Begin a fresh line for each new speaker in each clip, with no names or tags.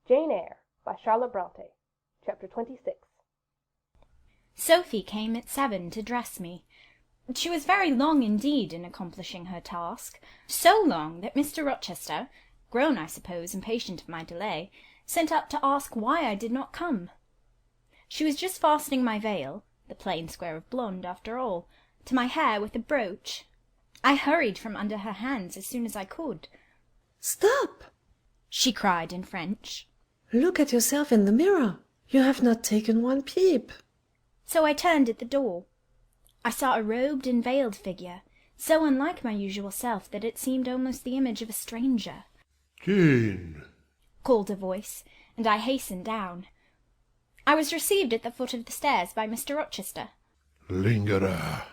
Jane Eyre by Charlotte Bronte. Chapter 26.
Sophie came at 7 to dress me. She was very long indeed in accomplishing her task, so long that Mr. Rochester, grown, I suppose, impatient of my delay, sent up to ask why I did not come. She was just fastening my veil, the plain square of blonde after all, to my hair with a brooch. I hurried from under her hands as soon as I could.
"Stop!"
she cried in French.
"Look at yourself in the mirror. You have not taken one peep."
So I turned at the door. I saw a robed and veiled figure, so unlike my usual self that it seemed almost the image of a stranger.
"Jane!"
called a voice, and I hastened down. I was received at the foot of the stairs by Mr. Rochester.
"Lingerer,"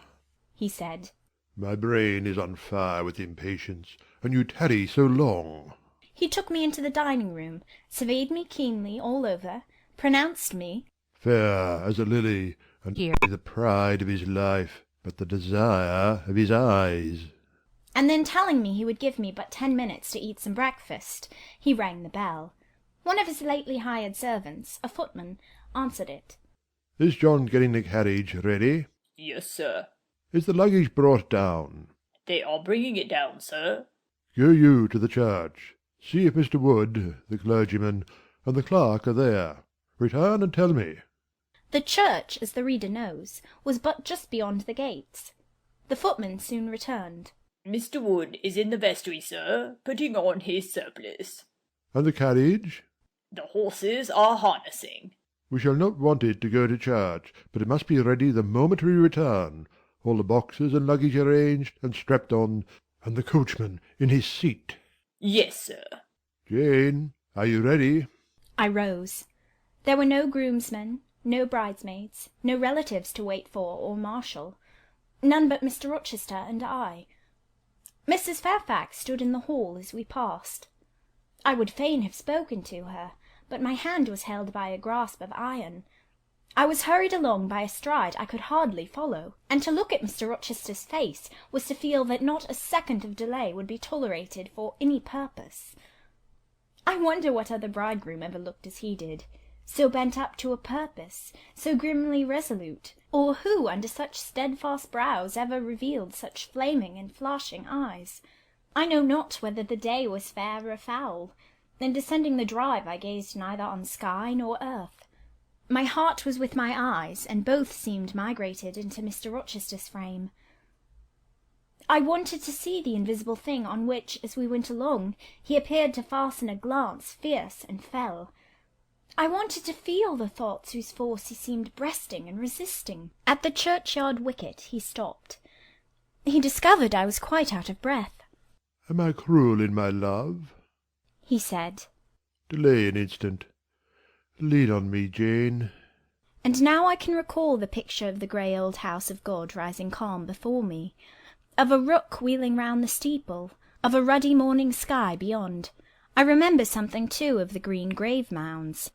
he said.
"My brain is on fire with impatience, and you tarry so long."
He took me into the dining-room, surveyed me keenly all over, pronounced me
Fair as a lily, and the pride of his life, but the desire of his eyes.
And then telling me he would give me but 10 minutes to eat some breakfast, he rang the bell. One of his lately hired servants, a footman, answered it.
"Is John getting the carriage ready?"
"Yes, sir."
"Is the luggage brought down?"
"They are bringing it down, sir."
"Go you to the church. See if Mr. Wood, the clergyman, and the clerk are there. Return and tell me."
The church, as the reader knows, was but just beyond the gates. The footman soon returned.
"Mr. Wood is in the vestry, sir, putting on his surplice."
"And the carriage?"
"The horses are harnessing."
"We shall not want it to go to church, but it must be ready the moment we return, all the boxes and luggage arranged and strapped on, and the coachman in his seat."
"Yes, sir."
"Jane, are you ready?"
I rose. There were no groomsmen, no bridesmaids, no relatives to wait for or marshal, none but Mr. Rochester and I. Mrs. Fairfax stood in the hall as we passed. I would fain have spoken to her, but my hand was held by a grasp of iron. I was hurried along by a stride I could hardly follow, and to look at Mr. Rochester's face was to feel that not a second of delay would be tolerated for any purpose. I wonder what other bridegroom ever looked as he did, so bent up to a purpose, so grimly resolute, or who under such steadfast brows ever revealed such flaming and flashing eyes. I know not whether the day was fair or foul. In descending the drive I gazed neither on sky nor earth. My heart was with my eyes, and both seemed migrated into Mr. Rochester's frame. I wanted to see the invisible thing on which, as we went along, he appeared to fasten a glance fierce and fell. I wanted to feel the thoughts whose force he seemed breasting and resisting. At the churchyard wicket he stopped. He discovered I was quite out of breath.
"Am I cruel in my love?"
he said.
"Delay an instant. Lean on me, Jane."
And now I can recall the picture of the grey old house of God rising calm before me, of a rook wheeling round the steeple, of a ruddy morning sky beyond. I remember something, too, of the green grave mounds.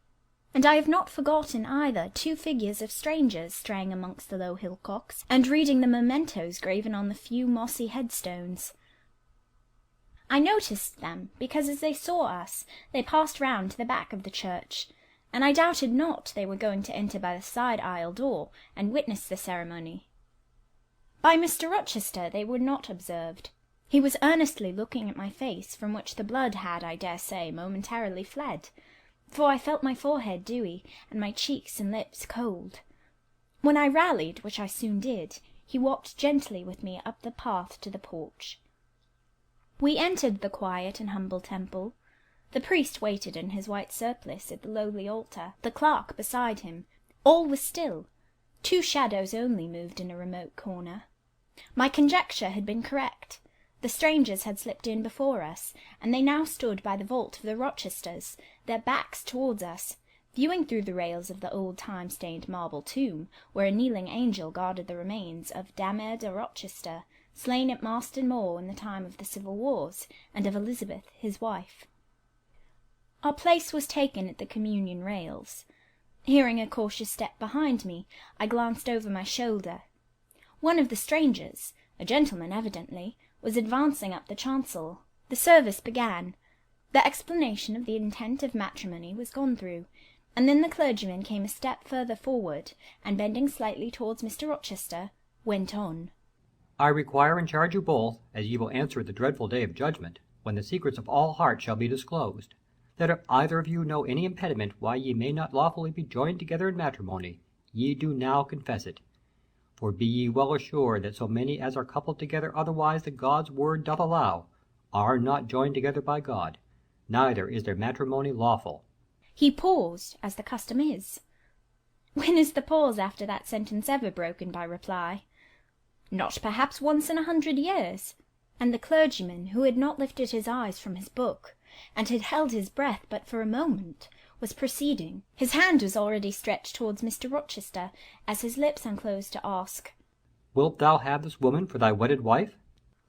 And I have not forgotten either 2 figures of strangers straying amongst the low hillocks, and reading the mementos graven on the few mossy headstones. I noticed them, because as they saw us, they passed round to the back of the church, and I doubted not they were going to enter by the side aisle door, and witness the ceremony. By Mr. Rochester they were not observed. He was earnestly looking at my face, from which the blood had, I dare say, momentarily fled, for I felt my forehead dewy, and my cheeks and lips cold. When I rallied, which I soon did, he walked gently with me up the path to the porch. We entered the quiet and humble temple. The priest waited in his white surplice at the lowly altar, the clerk beside him. All was still. 2 shadows only moved in a remote corner. My conjecture had been correct. The strangers had slipped in before us, and they now stood by the vault of the Rochesters, their backs towards us, viewing through the rails of the old time-stained marble tomb, where a kneeling angel guarded the remains of Damer de Rochester, slain at Marston Moor in the time of the civil wars, and of Elizabeth his wife. Our place was taken at the communion rails. Hearing a cautious step behind me, I glanced over my shoulder. One of the strangers, a gentleman evidently, was advancing up the chancel. The service began. The explanation of the intent of matrimony was gone through, and then the clergyman came a step further forward, and bending slightly towards Mr. Rochester, went on.
I require and charge you both, as ye will answer at the dreadful day of judgment, when the secrets of all hearts shall be disclosed, that if either of you know any impediment why ye may not lawfully be joined together in matrimony, ye do now confess it. For be ye well assured that so many as are coupled together otherwise than God's word doth allow, are not joined together by God, neither is their matrimony lawful.
He paused, as the custom is. When is the pause after that sentence ever broken by reply? Not perhaps once in 100 years, and the clergyman, who had not lifted his eyes from his book, and had held his breath but for a moment, was proceeding. His hand was already stretched towards Mr. Rochester, as his lips unclosed to ask,
Wilt thou have this woman for thy wedded wife?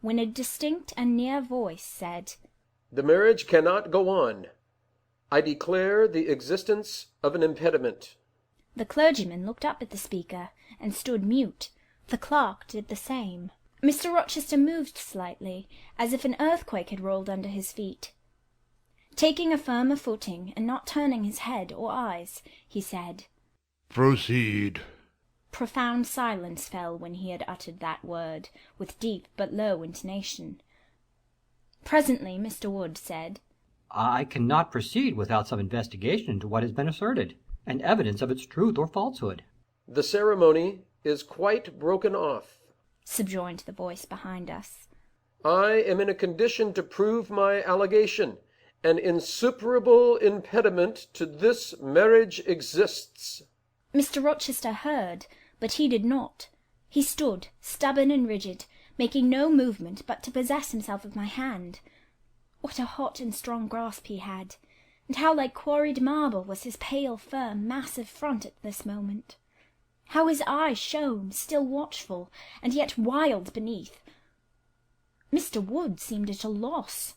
When a distinct and near voice said,
The marriage cannot go on. I declare the existence of an impediment.
The clergyman looked up at the speaker, and stood mute. The clerk did the same. Mr. Rochester moved slightly, as if an earthquake had rolled under his feet. Taking a firmer footing, and not turning his head or eyes, he said,
Proceed.
Profound silence fell when he had uttered that word, with deep but low intonation. Presently Mr. Wood said,
I cannot proceed without some investigation into what has been asserted, and evidence of its truth or falsehood.
The ceremony is quite broken off.
Subjoined the voice behind us.
I am in a condition to prove my allegation. An insuperable impediment to this marriage exists.
Mr. Rochester heard, but heeded not. He stood, stubborn and rigid, making no movement but to possess himself of my hand. What a hot and strong grasp he had, and how like quarried marble was his pale, firm, massive front at this moment. How his eyes shone, still watchful, and yet wild beneath. Mr. Wood seemed at a loss.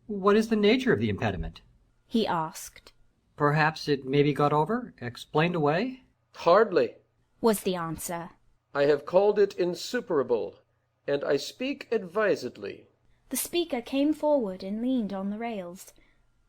What is the nature of the impediment?
He asked.
Perhaps it may be got over, explained away?
Hardly.
Was the answer.
I have called it insuperable, and I speak advisedly.
The speaker came forward and leaned on the rails.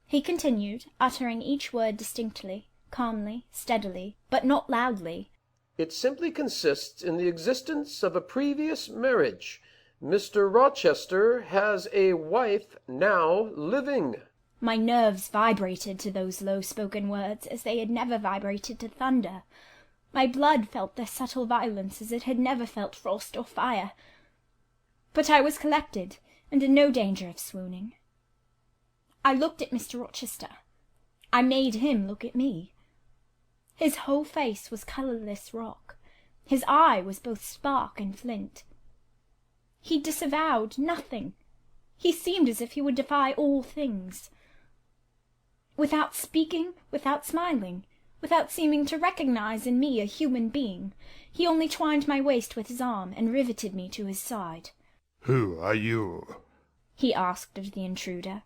He continued, uttering each word distinctly, calmly, steadily, but not loudly.
It simply consists in the existence of a previous marriage. Mr. Rochester has a wife now living.
My nerves vibrated to those low-spoken words as they had never vibrated to thunder. My blood felt their subtle violence as it had never felt frost or fire. But I was collected, and in no danger of swooning. I looked at Mr. Rochester. I made him look at me. His whole face was colourless rock. His eye was both spark and flint. He disavowed nothing. He seemed as if he would defy all things. Without speaking, without smiling, without seeming to recognize in me a human being, he only twined my waist with his arm and riveted me to his side.
Who are you?
He asked of the intruder.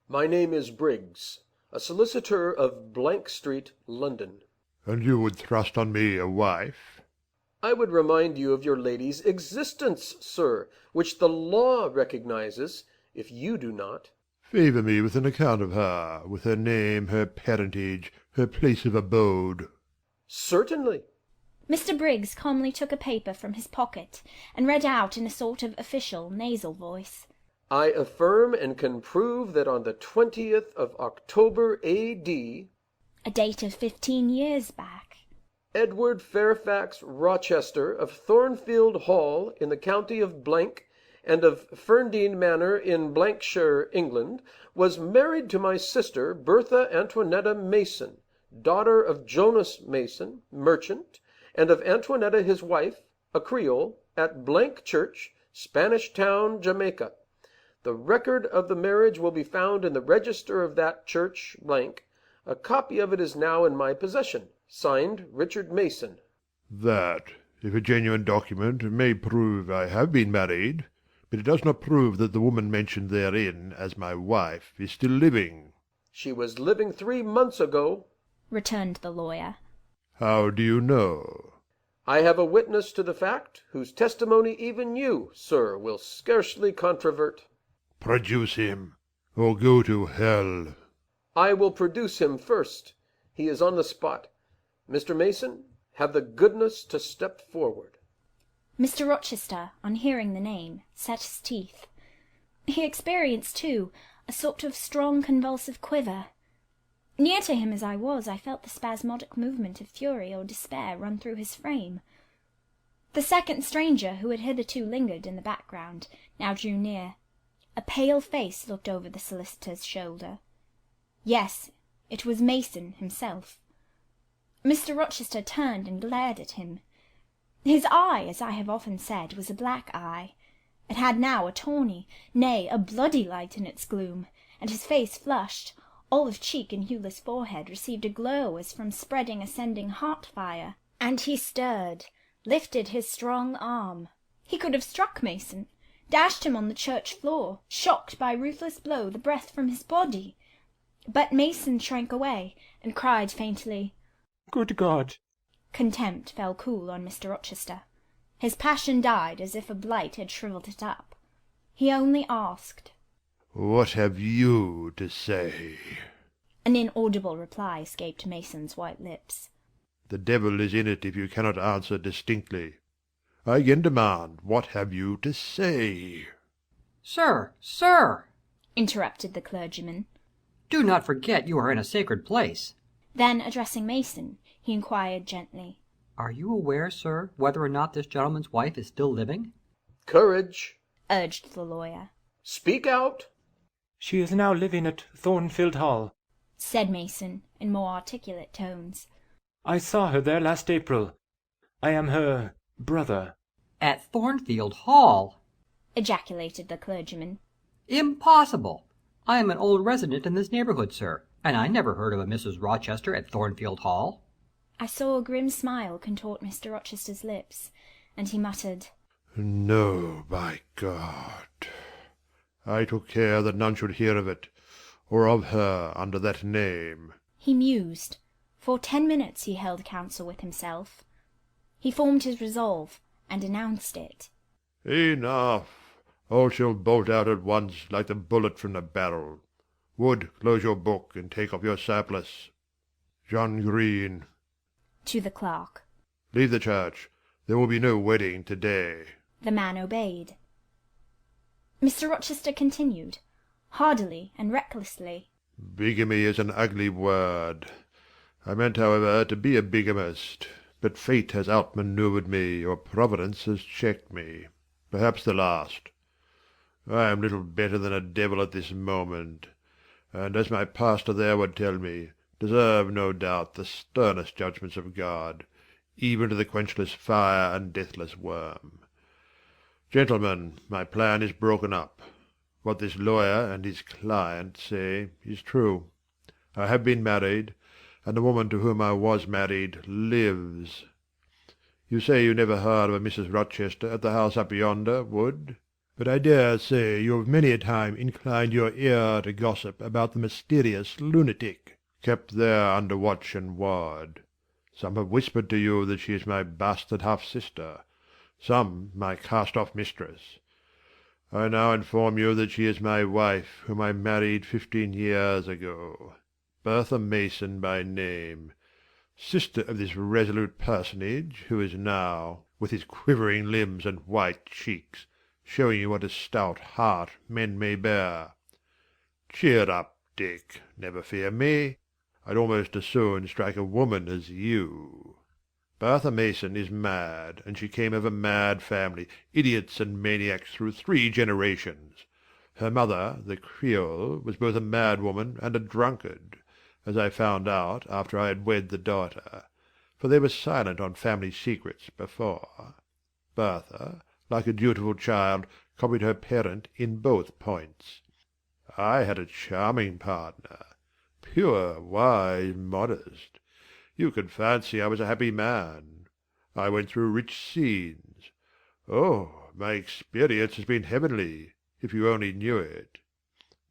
My name is Briggs, a solicitor of Blank Street, London.
And you would thrust on me a wife?
I would remind you of your lady's existence, sir, which the law recognizes, if you do not.
Favour me with an account of her, with her name, her parentage, her place of abode.
Certainly.
Mr. Briggs calmly took a paper from his pocket, and read out in a sort of official, nasal voice.
I affirm and can prove that on the 20th of October, A.D.,
a date of 15 years back,
Edward Fairfax Rochester of Thornfield Hall in the county of Blank and of Ferndean Manor in Blankshire, England, was married to my sister Bertha Antoinetta Mason, daughter of Jonas Mason, merchant, and of Antoinetta his wife, a Creole, at Blank Church, Spanish Town, Jamaica. The record of the marriage will be found in the register of that church, Blank. A copy of it is now in my possession. Signed, Richard Mason.
That, if a genuine document, may prove I have been married, but it does not prove that the woman mentioned therein as my wife is still living.
She was living 3 months ago,
returned the lawyer.
How do you know?
I have a witness to the fact, whose testimony even you, sir, will scarcely controvert.
Produce him. or go to hell.
I will produce him first. He is on the spot. Mr. Mason, have the goodness to step forward."
Mr. Rochester, on hearing the name, set his teeth. He experienced, too, a sort of strong convulsive quiver. Near to him as I was, I felt the spasmodic movement of fury or despair run through his frame. The second stranger, who had hitherto lingered in the background, now drew near. A pale face looked over the solicitor's shoulder. Yes, it was Mason himself. Mr. Rochester turned and glared at him. His eye, as I have often said, was a black eye. It had now a tawny, nay, a bloody light in its gloom, and his face flushed. Olive cheek and hueless forehead received a glow as from spreading ascending heart-fire, and he stirred, lifted his strong arm. He could have struck Mason, dashed him on the church floor, shocked by a ruthless blow the breath from his body. But Mason shrank away, and cried faintly,
"Good God!"
Contempt fell cool on Mr. Rochester. His passion died as if a blight had shrivelled it up. He only asked,
"What have you to say?"
An inaudible reply escaped Mason's white lips.
The devil is in it if you cannot answer distinctly. I again demand, what have you to say?
Sir, sir,
interrupted the clergyman.
do not forget you are in a sacred place.
Then, addressing Mason, he inquired gently,
Are you aware, sir, whether or not this gentleman's wife is still living?
"Courage!
urged the lawyer.
Speak out!"
"She is now living at Thornfield Hall.
Said Mason, in more articulate tones.
I saw her there last April. I am her brother."
At Thornfield Hall?
Ejaculated the clergyman.
Impossible! I am an old resident in this neighborhood, sir, and I never heard of a Mrs. Rochester at Thornfield Hall.
I saw a grim smile contort Mr. Rochester's lips, and he muttered,
No, by God. I took care that none should hear of it, or of her under that name.
He mused. For 10 minutes he held counsel with himself. He formed his resolve, and announced it.
Enough. All shall bolt out at once like the bullet from the barrel. Wood, close your book, and take off your surplice. John Green.
To the clerk.
Leave the church. There will be no wedding to-day.
The man obeyed. Mr. Rochester continued, hardily and recklessly.
Bigamy is an ugly word. I meant, however, to be a bigamist, but fate has outmanoeuvred me, or Providence has checked me. Perhaps the last. I am little better than a devil at this moment, and, as my pastor there would tell me, deserve, no doubt, the sternest judgments of God, even to the quenchless fire and deathless worm. Gentlemen, my plan is broken up. What this lawyer and his client say is true. I have been married, and the woman to whom I was married lives. You say you never heard of a Mrs. Rochester at the house up yonder, Wood? But I dare say you have many a time inclined your ear to gossip about the mysterious lunatic kept there under watch and ward. Some have whispered to you that she is my bastard half-sister, some my cast-off mistress. I now inform you that she is my wife, whom I married 15 years ago, Bertha Mason by name, sister of this resolute personage, who is now, with his quivering limbs and white cheeks, showing you what a stout heart men may bear. Cheer up, Dick, never fear me. I'd almost as soon strike a woman as you. Bertha Mason is mad, and she came of a mad family, idiots and maniacs through 3 generations. Her mother, the Creole, was both a mad woman and a drunkard, as I found out after I had wed the daughter, for they were silent on family secrets before. Bertha, like a dutiful child, copied her parent in both points. I had a charming partner, pure, wise, modest. You could fancy I was a happy man. I went through rich scenes. Oh, my experience has been heavenly, if you only knew it.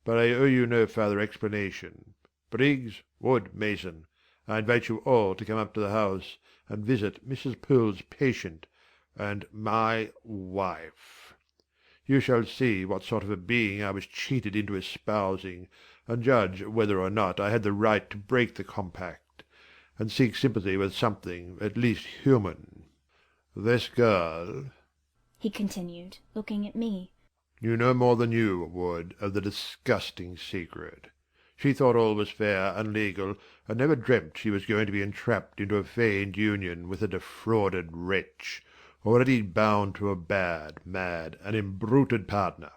But I owe you no further explanation. Briggs, Wood, Mason, I invite you all to come up to the house and visit Mrs. Poole's patient and my wife. You shall see what sort of a being I was cheated into espousing, and judge whether or not I had the right to break the compact, and seek sympathy with something at least human. This girl,"
he continued, looking at me,
"knew no more than you would of the disgusting secret. She thought all was fair and legal, and never dreamt she was going to be entrapped into a feigned union with a defrauded wretch, already bound to a bad, mad, and imbruted partner.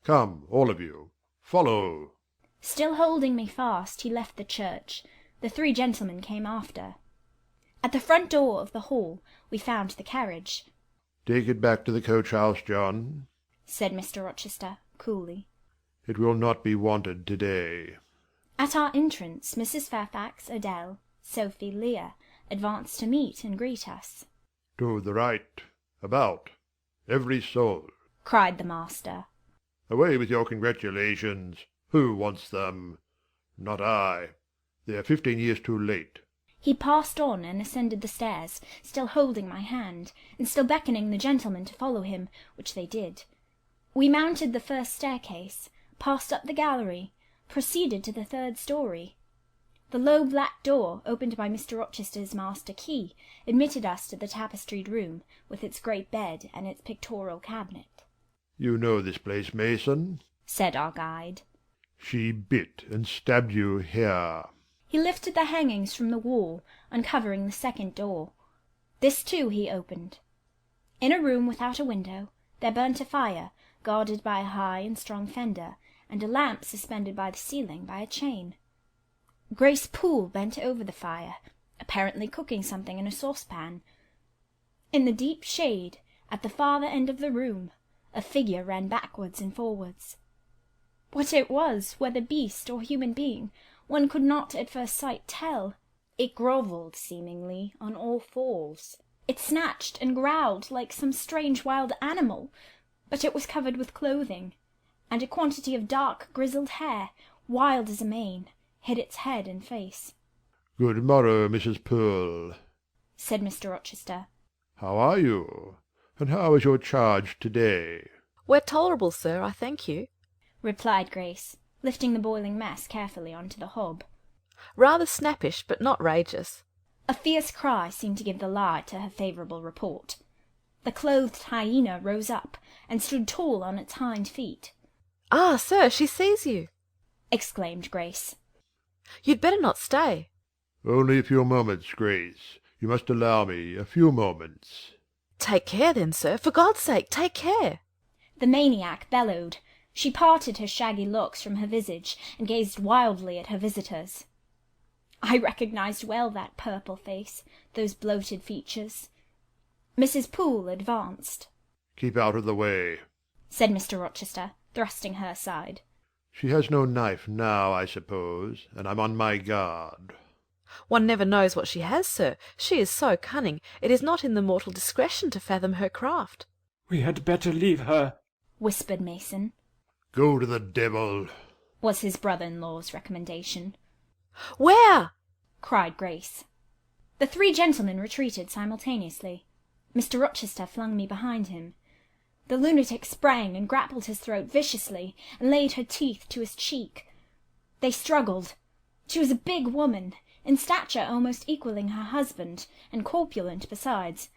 Come, all of you, follow."
Still holding me fast, he left the church. The 3 gentlemen came after. At the front door of the hall we found the carriage.
"Take it back to the coach-house, John,"
said Mr. Rochester, coolly.
"It will not be wanted to-day."
At our entrance, Mrs. Fairfax, Adele, Sophie, Leah, advanced to meet and greet us.
"To the right, about, every soul,"
cried the master.
"Away with your congratulations. Who wants them? Not I. They are 15 years too late."
He passed on and ascended the stairs, still holding my hand, and still beckoning the gentlemen to follow him, which they did. We mounted the first staircase, passed up the gallery, proceeded to the 3rd story. The low black door, opened by Mr. Rochester's master key, admitted us to the tapestried room, with its great bed and its pictorial cabinet.
"You know this place, Mason?"
said our guide.
"She bit and stabbed you here."
He lifted the hangings from the wall, uncovering the 2nd door. This too he opened. In a room without a window there burnt a fire, guarded by a high and strong fender, and a lamp suspended by the ceiling by a chain. Grace Poole bent over the fire, apparently cooking something in a saucepan. In the deep shade, at the farther end of the room, a figure ran backwards and forwards. What it was, whether beast or human being, one could not at first sight tell. It grovelled, seemingly, on all fours. It snatched and growled like some strange wild animal, but it was covered with clothing, and a quantity of dark grizzled hair, wild as a mane, hid its head and face.
"Good morrow, Mrs. Poole,"
said Mr. Rochester.
"How are you? And how is your charge to-day?"
"We're tolerable, sir, I thank you,"
replied Grace, lifting the boiling mess carefully onto the hob.
"Rather snappish, but not rageous."
A fierce cry seemed to give the lie to her favourable report. The clothed hyena rose up, and stood tall on its hind feet.
"Ah, sir, she sees you!"
exclaimed Grace.
"You'd better not stay."
"Only a few moments, Grace. You must allow me a few moments."
"Take care, then, sir. For God's sake, take care!"
The maniac bellowed. She parted her shaggy locks from her visage, and gazed wildly at her visitors. I recognised well that purple face, those bloated features. Mrs. Poole advanced.
"Keep out of the way,"
said Mr. Rochester, thrusting her aside.
"She has no knife now, I suppose, and I'm on my guard."
"One never knows what she has, sir. She is so cunning, it is not in the mortal discretion to fathom her craft."
We had better leave her,
whispered Mason.
"Go to the devil,"
was his brother-in-law's recommendation.
"Where?"
cried Grace. The 3 gentlemen retreated simultaneously. Mr. Rochester flung me behind him. The lunatic sprang and grappled his throat viciously, and laid her teeth to his cheek. They struggled. She was a big woman, in stature almost equalling her husband, and corpulent besides.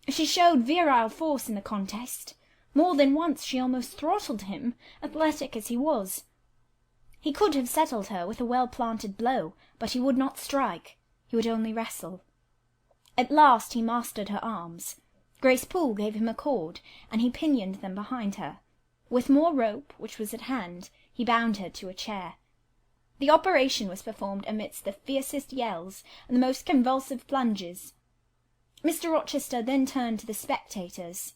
She showed virile force in the contest. More than once she almost throttled him, athletic as he was. He could have settled her with a well-planted blow, but he would not strike. He would only wrestle. At last he mastered her arms. Grace Poole gave him a cord, and he pinioned them behind her. With more rope, which was at hand, he bound her to a chair. The operation was performed amidst the fiercest yells and the most convulsive plunges. Mr. Rochester then turned to the spectators.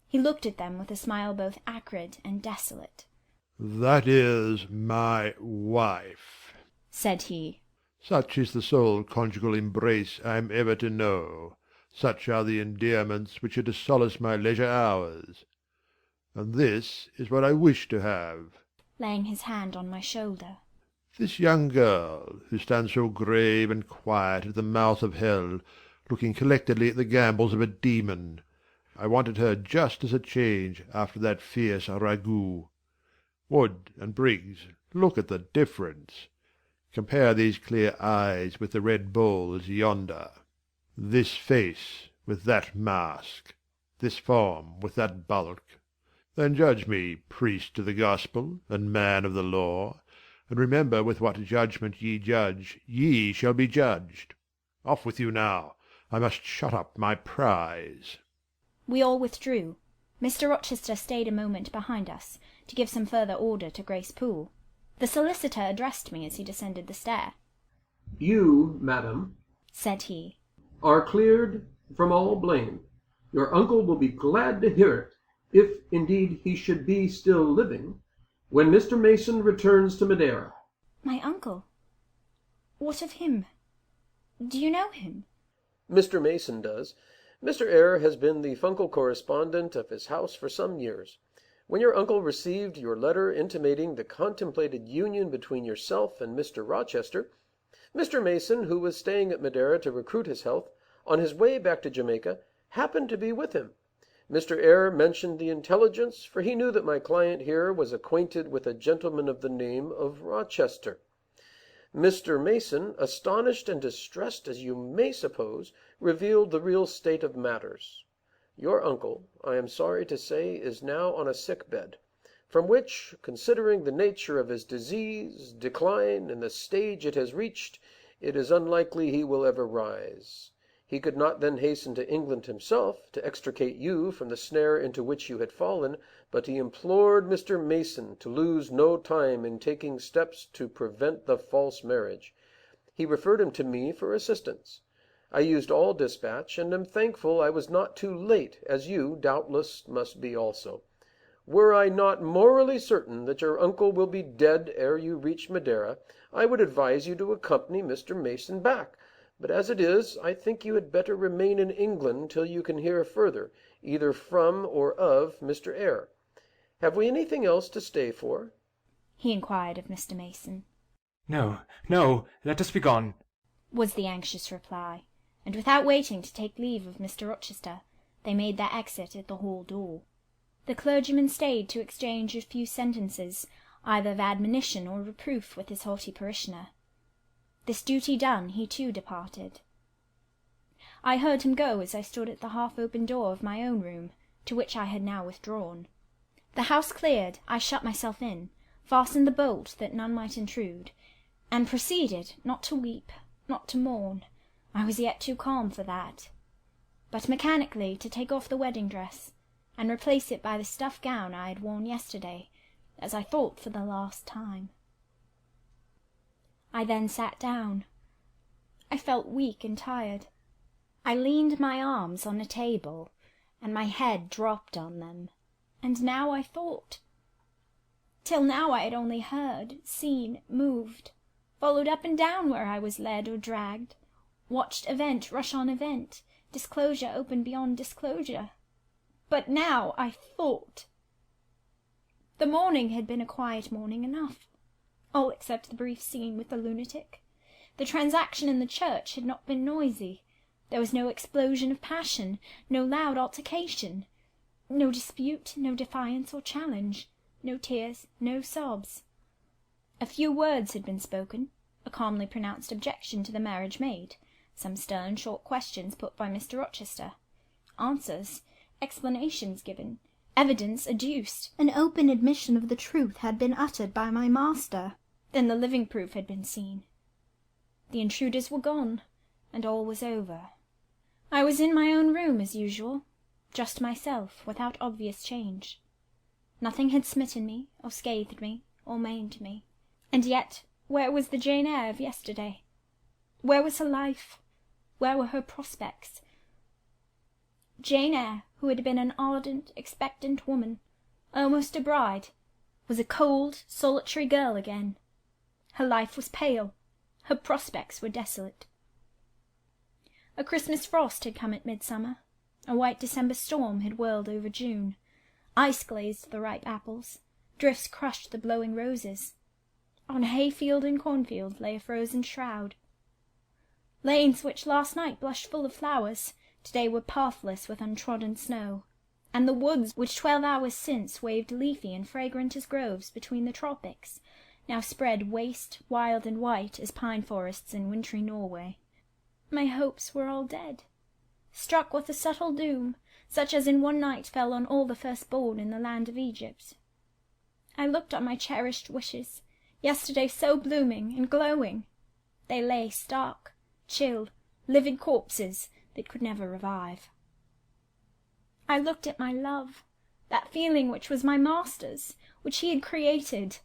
He looked at them with a smile both acrid and desolate.
"That is my wife,"
said he.
"Such is the sole conjugal embrace I am ever to know. Such are the endearments which are to solace my leisure hours. And this is what I wish to have,"
laying his hand on my shoulder.
"This young girl, who stands so grave and quiet at the mouth of hell, looking collectedly at the gambols of a demon, I wanted her just as a change after that fierce ragout. Wood and Briggs, look at the difference. Compare these clear eyes with the red balls yonder. This face with that mask. This form with that bulk. Then judge me, priest of the gospel, and man of the law, and remember with what judgment ye judge, ye shall be judged. Off with you now. I must shut up my prize.
We all withdrew. Mr. Rochester stayed a moment behind us, to give some further order to Grace Poole. The solicitor addressed me as he descended the stair.
You, madam,
said he,
are cleared from all blame. Your uncle will be glad to hear it, if indeed he should be still living, when Mr. Mason returns to Madeira.
My uncle? What of him? Do you know him?
Mr. Mason does. Mr. Eyre has been the Funkel correspondent of his house for some years. When your uncle received your letter intimating the contemplated union between yourself and Mr. Rochester, Mr. Mason, who was staying at Madeira to recruit his health, on his way back to Jamaica, happened to be with him. Mr. Eyre mentioned the intelligence, for he knew that my client here was acquainted with a gentleman of the name of Rochester. Mr. Mason, astonished and distressed as you may suppose, revealed the real state of matters. Your uncle, I am sorry to say, is now on a sick bed, from which, considering the nature of his disease, decline, and the stage it has reached, it is unlikely he will ever rise. He could not then hasten to England himself, to extricate you from the snare into which you had fallen, but he implored Mr. Mason to lose no time in taking steps to prevent the false marriage. He referred him to me for assistance. I used all dispatch, and am thankful I was not too late, as you, doubtless, must be also. Were I not morally certain that your uncle will be dead ere you reach Madeira, I would advise you to accompany Mr. Mason back. But as it is, I think you had better remain in England till you can hear further, either from or of Mr. Eyre. Have we anything else to stay for?
He inquired of Mr. Mason.
No, no, let us be gone,
was the anxious reply, and without waiting to take leave of Mr. Rochester, they made their exit at the hall door. The clergyman stayed to exchange a few sentences, either of admonition or reproof, with his haughty parishioner. This duty done, he too departed. I heard him go as I stood at the half-open door of my own room, to which I had now withdrawn. The house cleared, I shut myself in, fastened the bolt that none might intrude, and proceeded, not to weep, not to mourn, I was yet too calm for that, but mechanically to take off the wedding dress, and replace it by the stuff gown I had worn yesterday, as I thought for the last time. I then sat down. I felt weak and tired. I leaned my arms on a table, and my head dropped on them. And now I thought. Till now I had only heard, seen, moved, followed up and down where I was led or dragged, watched event rush on event, disclosure open beyond disclosure. But now I thought. The morning had been a quiet morning enough, all except the brief scene with the lunatic. The transaction in the church had not been noisy. There was no explosion of passion, no loud altercation, no dispute, no defiance or challenge, no tears, no sobs. A few words had been spoken, a calmly pronounced objection to the marriage made, some stern short questions put by Mr. Rochester, answers, explanations given, evidence adduced, an open admission of the truth had been uttered by my master. Then the living proof had been seen. The intruders were gone, and all was over. I was in my own room as usual, just myself, without obvious change. Nothing had smitten me, or scathed me, or maimed me. And yet, where was the Jane Eyre of yesterday? Where was her life? Where were her prospects? Jane Eyre, who had been an ardent, expectant woman, almost a bride, was a cold, solitary girl again. Her life was pale, her prospects were desolate. A Christmas frost had come at midsummer, a white December storm had whirled over June, ice glazed the ripe apples, drifts crushed the blowing roses. On hayfield and cornfield lay a frozen shroud. Lanes which last night blushed full of flowers, to-day were pathless with untrodden snow. and the woods which 12 hours since waved leafy and fragrant as groves between the tropics, now spread waste, wild and white as pine forests in wintry Norway. My hopes were all dead, struck with a subtle doom, such as in one night fell on all the firstborn in the land of Egypt. I looked on my cherished wishes, yesterday so blooming and glowing. They lay stark, chill, livid corpses that could never revive. I looked at my love, that feeling which was my master's, which he had created.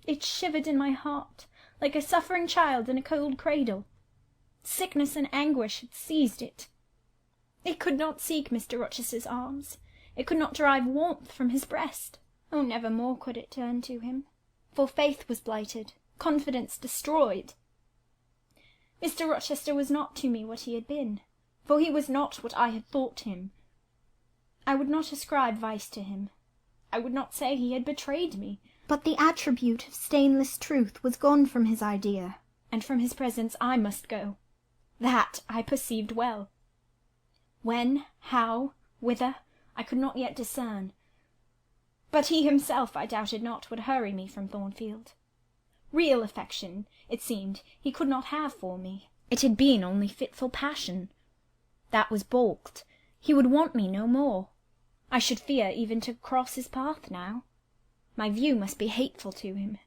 It shivered in my heart, like a suffering child in a cold cradle. Sickness and anguish had seized it. It could not seek Mr. Rochester's arms. It could not derive warmth from his breast. Oh, never more could it turn to him, for faith was blighted, confidence destroyed. Mr. Rochester was not to me what he had been, for he was not what I had thought him. I would not ascribe vice to him. I would not say he had betrayed me, but the attribute of stainless truth was gone from his idea, and from his presence I must go. That I perceived well. When, how, whither, I could not yet discern. But he himself, I doubted not, would hurry me from Thornfield. Real affection, it seemed, he could not have for me. It had been only fitful passion. That was balked. He would want me no more. I should fear even to cross his path now. My view must be hateful to him.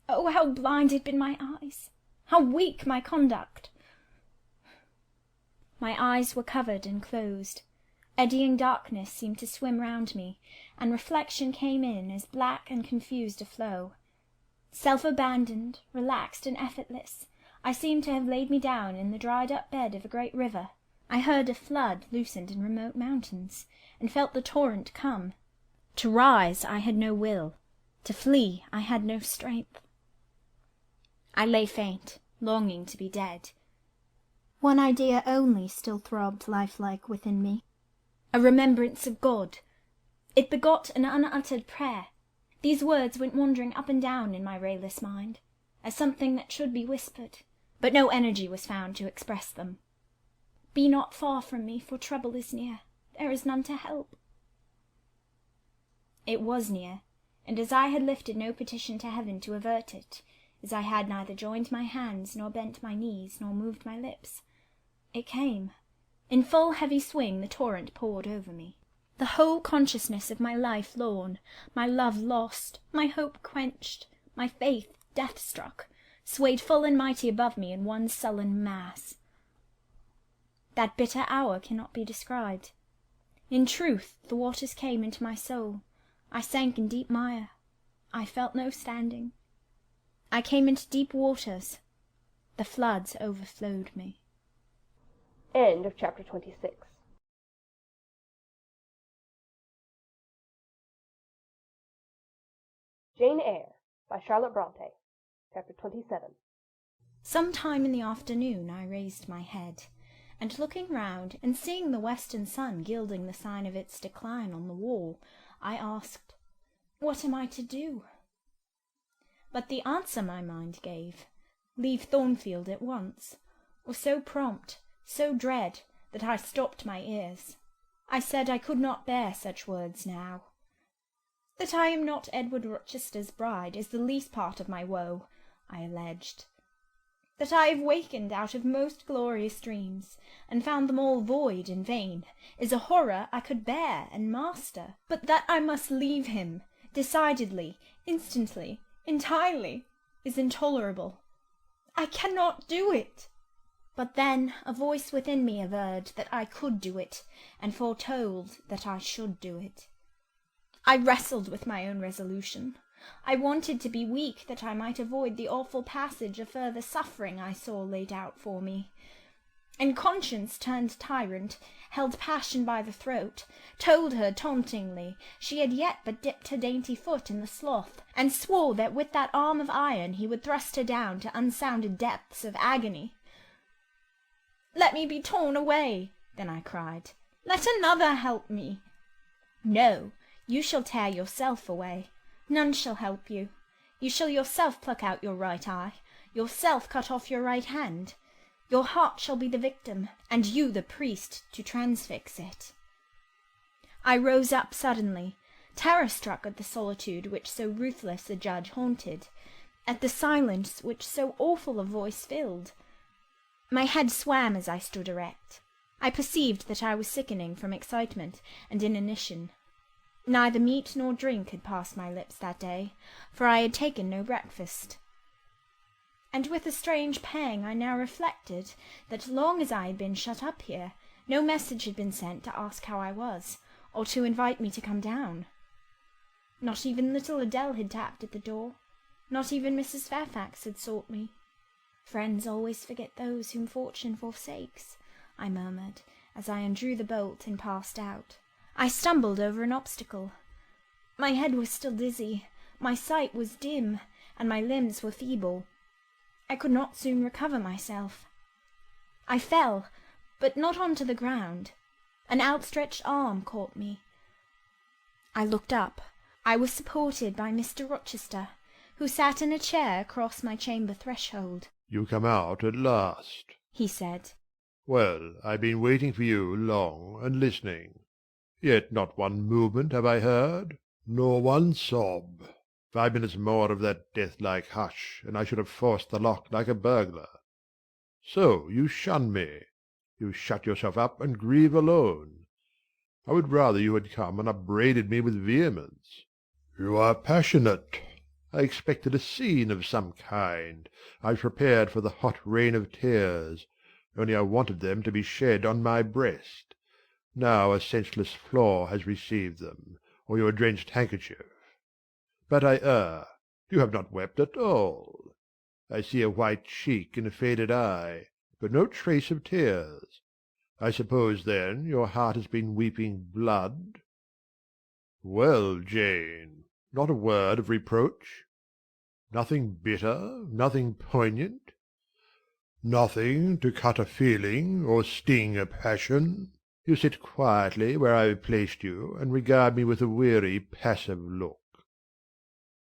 Oh, how blind had been my eyes! How weak my conduct! My eyes were covered and closed. Eddying darkness seemed to swim round me, and reflection came in as black and confused a flow. Self-abandoned, relaxed and effortless, I seemed to have laid me down in the dried-up bed of a great river. I heard a flood loosened in remote mountains, and felt the torrent come. To rise I had no will, to flee I had no strength. I lay faint, longing to be dead. One idea only still throbbed lifelike within me, a remembrance of God. It begot an unuttered prayer. These words went wandering up and down in my rayless mind, as something that should be whispered, but no energy was found to express them. Be not far from me, for trouble is near. There is none to help. It was near, and as I had lifted no petition to heaven to avert it, as I had neither joined my hands, nor bent my knees, nor moved my lips, it came. In full heavy swing the torrent poured over me. The whole consciousness of my life lorn, my love lost, my hope quenched, my faith death-struck, swayed full and mighty above me in one sullen mass. That bitter hour cannot be described. In truth, the waters came into my soul. I sank in deep mire. I felt no standing. I came into deep waters. The floods overflowed me.
End of chapter 26. Jane Eyre by Charlotte Bronte. Chapter 27.
Some time in the afternoon I raised my head, and looking round, and seeing the western sun gilding the sign of its decline on the wall, I asked, "What am I to do?" But the answer my mind gave, "Leave Thornfield at once," was so prompt, so dread, that I stopped my ears. I said I could not bear such words now. That I am not Edward Rochester's bride is the least part of my woe, I alleged. That I have wakened out of most glorious dreams, and found them all void and vain, is a horror I could bear and master. But that I must leave him, decidedly, instantly, entirely, is intolerable. I cannot do it. But then a voice within me averred that I could do it, and foretold that I should do it. I wrestled with my own resolution. I wanted to be weak, that I might avoid the awful passage of further suffering I saw laid out for me. And conscience turned tyrant, held passion by the throat, told her tauntingly she had yet but dipped her dainty foot in the slough, and swore that with that arm of iron he would thrust her down to unsounded depths of agony. "Let me be torn away," then I cried. "Let another help me." "No, you shall tear yourself away. None shall help you. You shall yourself pluck out your right eye, yourself cut off your right hand. Your heart shall be the victim, and you the priest to transfix it." I rose up suddenly, terror-struck at the solitude which so ruthless a judge haunted, at the silence which so awful a voice filled. My head swam as I stood erect. I perceived that I was sickening from excitement and inanition. Neither meat nor drink had passed my lips that day, for I had taken no breakfast. And with a strange pang I now reflected that long as I had been shut up here, no message had been sent to ask how I was, or to invite me to come down. Not even little Adele had tapped at the door. Not even Mrs. Fairfax had sought me. "Friends always forget those whom fortune forsakes," I murmured, as I undrew the bolt and passed out. I stumbled over an obstacle. My head was still dizzy, my sight was dim, and my limbs were feeble. I could not soon recover myself. I fell, but not onto the ground. An outstretched arm caught me. I looked up. I was supported by Mr. Rochester, who sat in a chair across my chamber threshold.
"You come out at last,"
he said.
"Well, I've been waiting for you long and listening. Yet not one movement have I heard, nor one sob. 5 minutes more of that death-like hush, and I should have forced the lock like a burglar. So you shun me. You shut yourself up and grieve alone. I would rather you had come and upbraided me with vehemence. You are passionate. I expected a scene of some kind. I was prepared for the hot rain of tears, only I wanted them to be shed on my breast. Now a senseless flaw has received them, or your drenched handkerchief. But I err. You have not wept at all. I see a white cheek and a faded eye, but no trace of tears. I suppose, then, your heart has been weeping blood? Well, Jane, not a word of reproach? Nothing bitter, nothing poignant? Nothing to cut a feeling or sting a passion? You sit quietly where I have placed you, and regard me with a weary, passive look.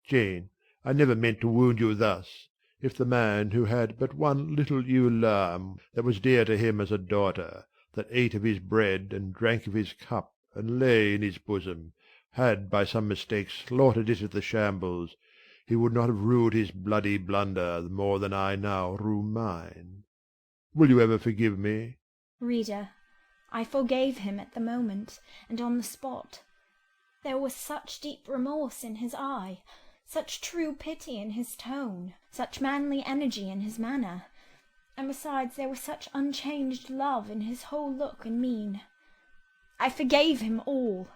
Jane, I never meant to wound you thus. If the man who had but one little ewe lamb that was dear to him as a daughter, that ate of his bread and drank of his cup and lay in his bosom, had by some mistake slaughtered it at the shambles, he would not have rued his bloody blunder more than I now rue mine. Will you ever forgive me?
Reader, I forgave him at the moment, and on the spot. There was such deep remorse in his eye, such true pity in his tone, such manly energy in his manner, and besides there was such unchanged love in his whole look and mien. I forgave him all,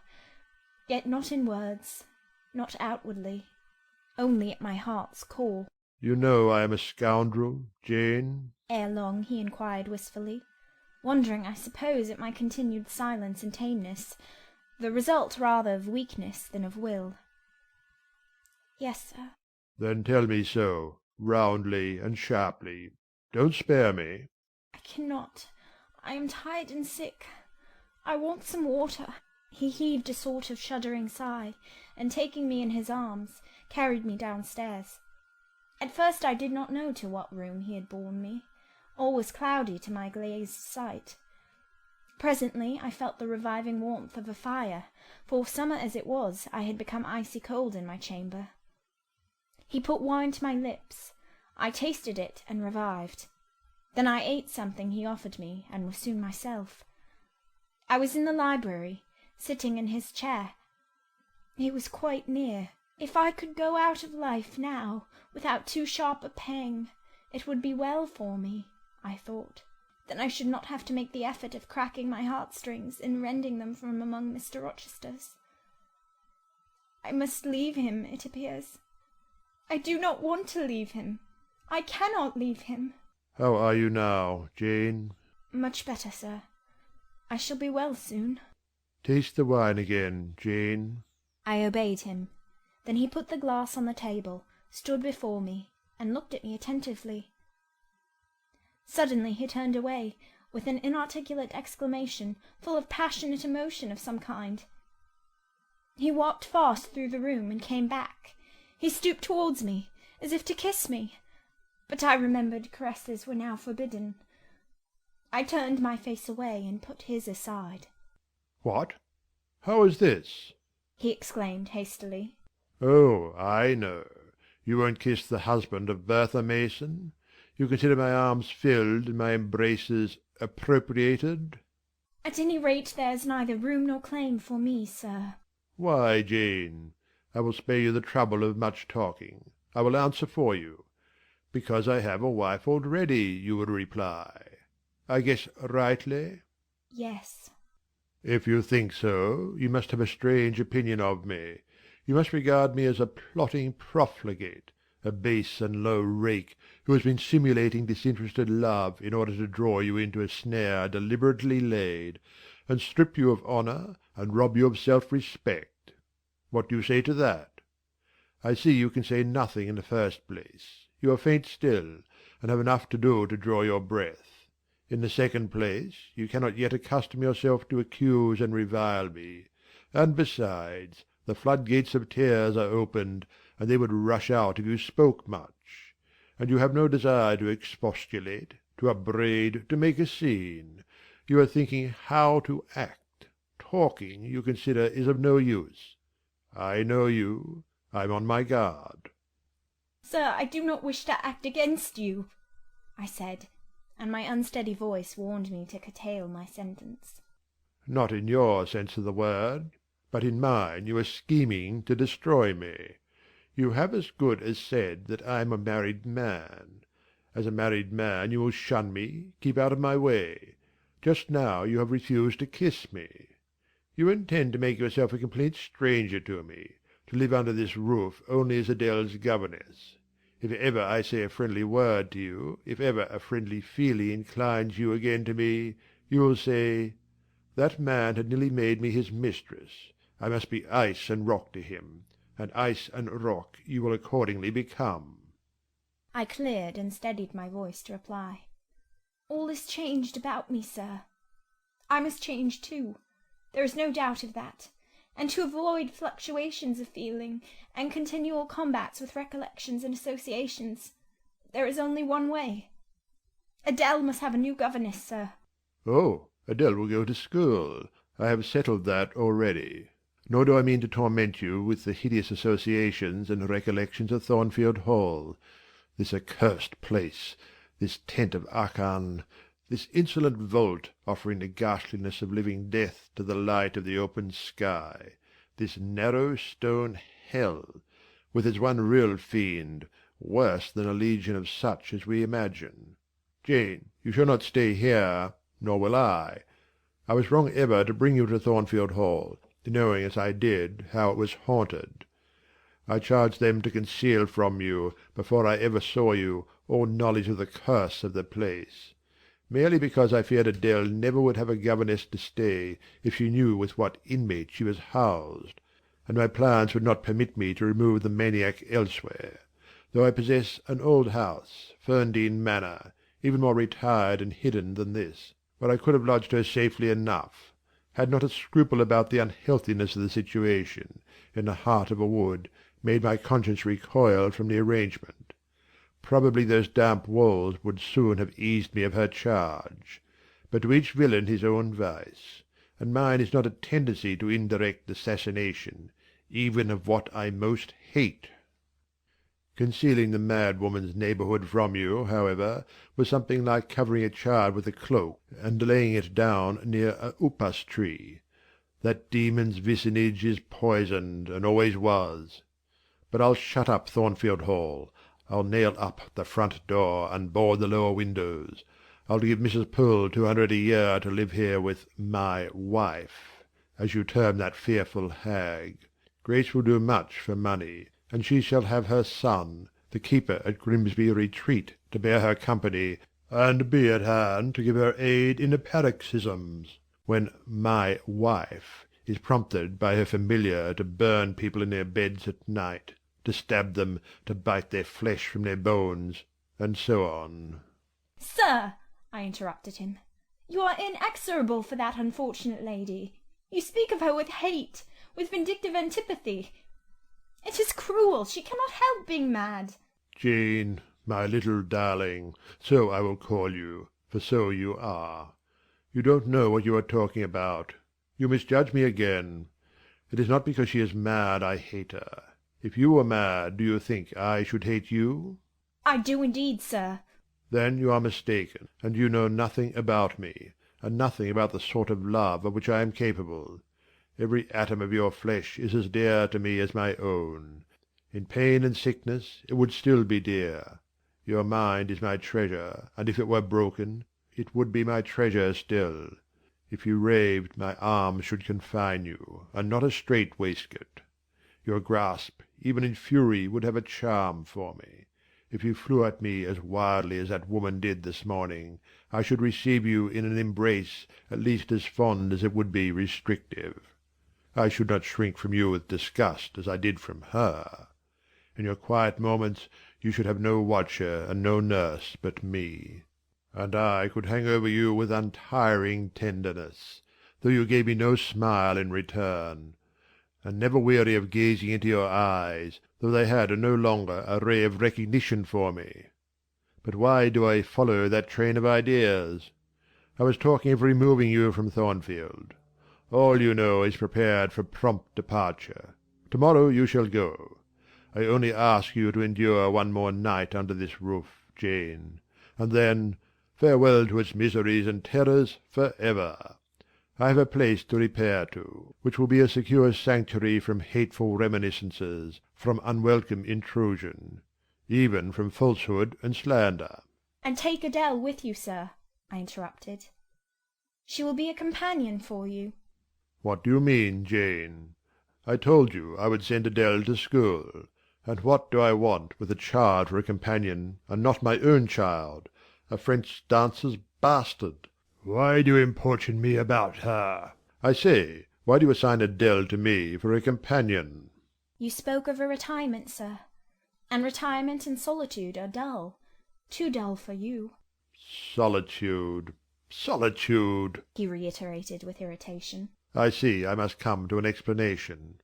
yet not in words, not outwardly, only at my heart's core.
You know I am a scoundrel, Jane?
Ere long he inquired wistfully, wondering, I suppose, at my continued silence and tameness, the result rather of weakness than of will. Yes, sir.
Then tell me so, roundly and sharply. Don't spare me.
I cannot. I am tired and sick. I want some water. He heaved a sort of shuddering sigh, and taking me in his arms, carried me downstairs. At first I did not know to what room he had borne me. All was cloudy to my glazed sight. Presently I felt the reviving warmth of a fire, for summer as it was, I had become icy cold in my chamber. He put wine to my lips. I tasted it and revived. Then I ate something he offered me, and was soon myself. I was in the library, sitting in his chair. He was quite near. If I could go out of life now, without too sharp a pang, it would be well for me, I thought. Then I should not have to make the effort of cracking my heartstrings and rending them from among Mr. Rochester's. I must leave him, it appears. I do not want to leave him. I cannot leave him.
How are you now, Jane?
Much better, sir. I shall be well soon.
Taste the wine again, Jane.
I obeyed him. Then he put the glass on the table, stood before me, and looked at me attentively. Suddenly he turned away, with an inarticulate exclamation, full of passionate emotion of some kind. He walked fast through the room and came back. He stooped towards me, as if to kiss me, but I remembered caresses were now forbidden. I turned my face away and put his aside.
What? How is this?"
he exclaimed hastily.
"Oh, I know. You won't kiss the husband of Bertha Mason? You consider my arms filled and my embraces appropriated?"
At any rate, there's neither room nor claim for me, sir.
"Why, Jane? I will spare you the trouble of much talking. I will answer for you. Because I have a wife already, you will reply. I guess rightly?"
Yes.
"If you think so, you must have a strange opinion of me. You must regard me as a plotting profligate, a base and low rake who has been simulating disinterested love in order to draw you into a snare deliberately laid, and strip you of honour and rob you of self-respect. What do you say to that? I see you can say nothing in the first place. You are faint still, and have enough to do to draw your breath. In the second place, you cannot yet accustom yourself to accuse and revile me, and besides, the floodgates of tears are opened, and they would rush out if you spoke much. And you have no desire to expostulate, to upbraid, to make a scene. You are thinking how to act. Talking, you consider, is of no use. I know you. I am on my guard."
Sir, I do not wish to act against you, I said, and my unsteady voice warned me to curtail my sentence.
"Not in your sense of the word, but in mine you are scheming to destroy me. You have as good as said that I am a married man. As a married man you will shun me, keep out of my way. Just now you have refused to kiss me. You intend to make yourself a complete stranger to me, to live under this roof only as Adele's governess. If ever I say a friendly word to you, if ever a friendly feeling inclines you again to me, you will say, 'That man had nearly made me his mistress. I must be ice and rock to him, and ice and rock you will accordingly become.'"
I cleared and steadied my voice to reply. "All is changed about me, sir. I must change too. There is no doubt of that. And to avoid fluctuations of feeling, and continual combats with recollections and associations, there is only one way. Adele must have a new governess, sir."
"Oh, Adele will go to school. I have settled that already. Nor do I mean to torment you with the hideous associations and recollections of Thornfield Hall. This accursed place, this tent of Achan, this insolent vault offering the ghastliness of living death to the light of the open sky, this narrow stone hell, with its one real fiend, worse than a legion of such as we imagine. Jane, you shall not stay here, nor will I. I was wrong ever to bring you to Thornfield Hall, knowing as I did how it was haunted. I charged them to conceal from you, before I ever saw you, all knowledge of the curse of the place, merely because I feared Adele never would have a governess to stay if she knew with what inmate she was housed, and my plans would not permit me to remove the maniac elsewhere, though I possess an old house, Ferndean Manor, even more retired and hidden than this, where I could have lodged her safely enough, had not a scruple about the unhealthiness of the situation, in the heart of a wood, made my conscience recoil from the arrangement. Probably those damp walls would soon have eased me of her charge. But to each villain his own vice, and mine is not a tendency to indirect assassination, even of what I most hate. Concealing the mad woman's neighbourhood from you, however, was something like covering a child with a cloak and laying it down near a upas tree. That demon's vicinage is poisoned, and always was. But I'll shut up Thornfield Hall. I'll nail up the front door and board the lower windows. I'll give Mrs. Poole 200 a year to live here with my wife, as you term that fearful hag. Grace will do much for money, and she shall have her son, the keeper at Grimsby Retreat, to bear her company, and be at hand to give her aid in the paroxysms, when my wife is prompted by her familiar to burn people in their beds at night, to stab them, to bite their flesh from their bones, and so on."
"Sir," I interrupted him, "you are inexorable for that unfortunate lady. You speak of her with hate, with vindictive antipathy. It is cruel. She cannot help being mad."
"Jane, my little darling, so I will call you, for so you are. You don't know what you are talking about. You misjudge me again. It is not because she is mad I hate her. If you were mad, do you think I should hate you?
I do indeed, sir.
Then you are mistaken, and you know nothing about me, and nothing about the sort of love of which I am capable. Every atom of your flesh is as dear to me as my own. In pain and sickness it would still be dear. Your mind is my treasure, and if it were broken, it would be my treasure still. If you raved, my arms should confine you, and not a strait waistcoat. Your grasp, even in fury, would have a charm for me. If you flew at me as wildly as that woman did this morning, I should receive you in an embrace at least as fond as it would be restrictive. I should not shrink from you with disgust as I did from her. In your quiet moments you should have no watcher and no nurse but me. And I could hang over you with untiring tenderness, though you gave me no smile in return, and never weary of gazing into your eyes, though they had no longer a ray of recognition for me. But why do I follow that train of ideas? I was talking of removing you from Thornfield. All, you know, is prepared for prompt departure. To-morrow you shall go. I only ask you to endure one more night under this roof, Jane, and then farewell to its miseries and terrors for ever. I have a place to repair to, which will be a secure sanctuary from hateful reminiscences, from unwelcome intrusion, even from falsehood and slander.
And take Adele with you, sir, I interrupted. She will be a companion for you.
What do you mean, Jane? I told you I would send Adele to school. And what do I want with a child for a companion, and not my own child, a French dancer's bastard? Why do you importune me about her? I say, why do you assign Adele to me for a companion?
You spoke of a retirement, sir, and retirement and solitude are dull, too dull for you.
Solitude, solitude,
he reiterated with irritation.
I see I must come to an explanation.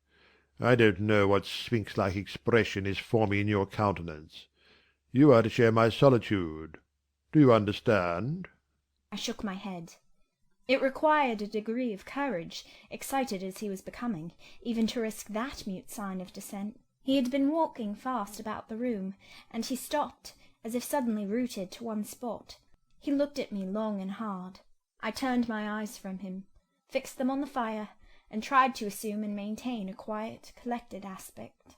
I don't know what sphinx-like expression is forming in your countenance. You are to share my solitude. Do you understand?
I shook my head. It required a degree of courage, excited as he was becoming, even to risk that mute sign of dissent. He had been walking fast about the room, and he stopped, as if suddenly rooted to one spot. He looked at me long and hard. I turned my eyes from him, fixed them on the fire, and tried to assume and maintain a quiet, collected aspect.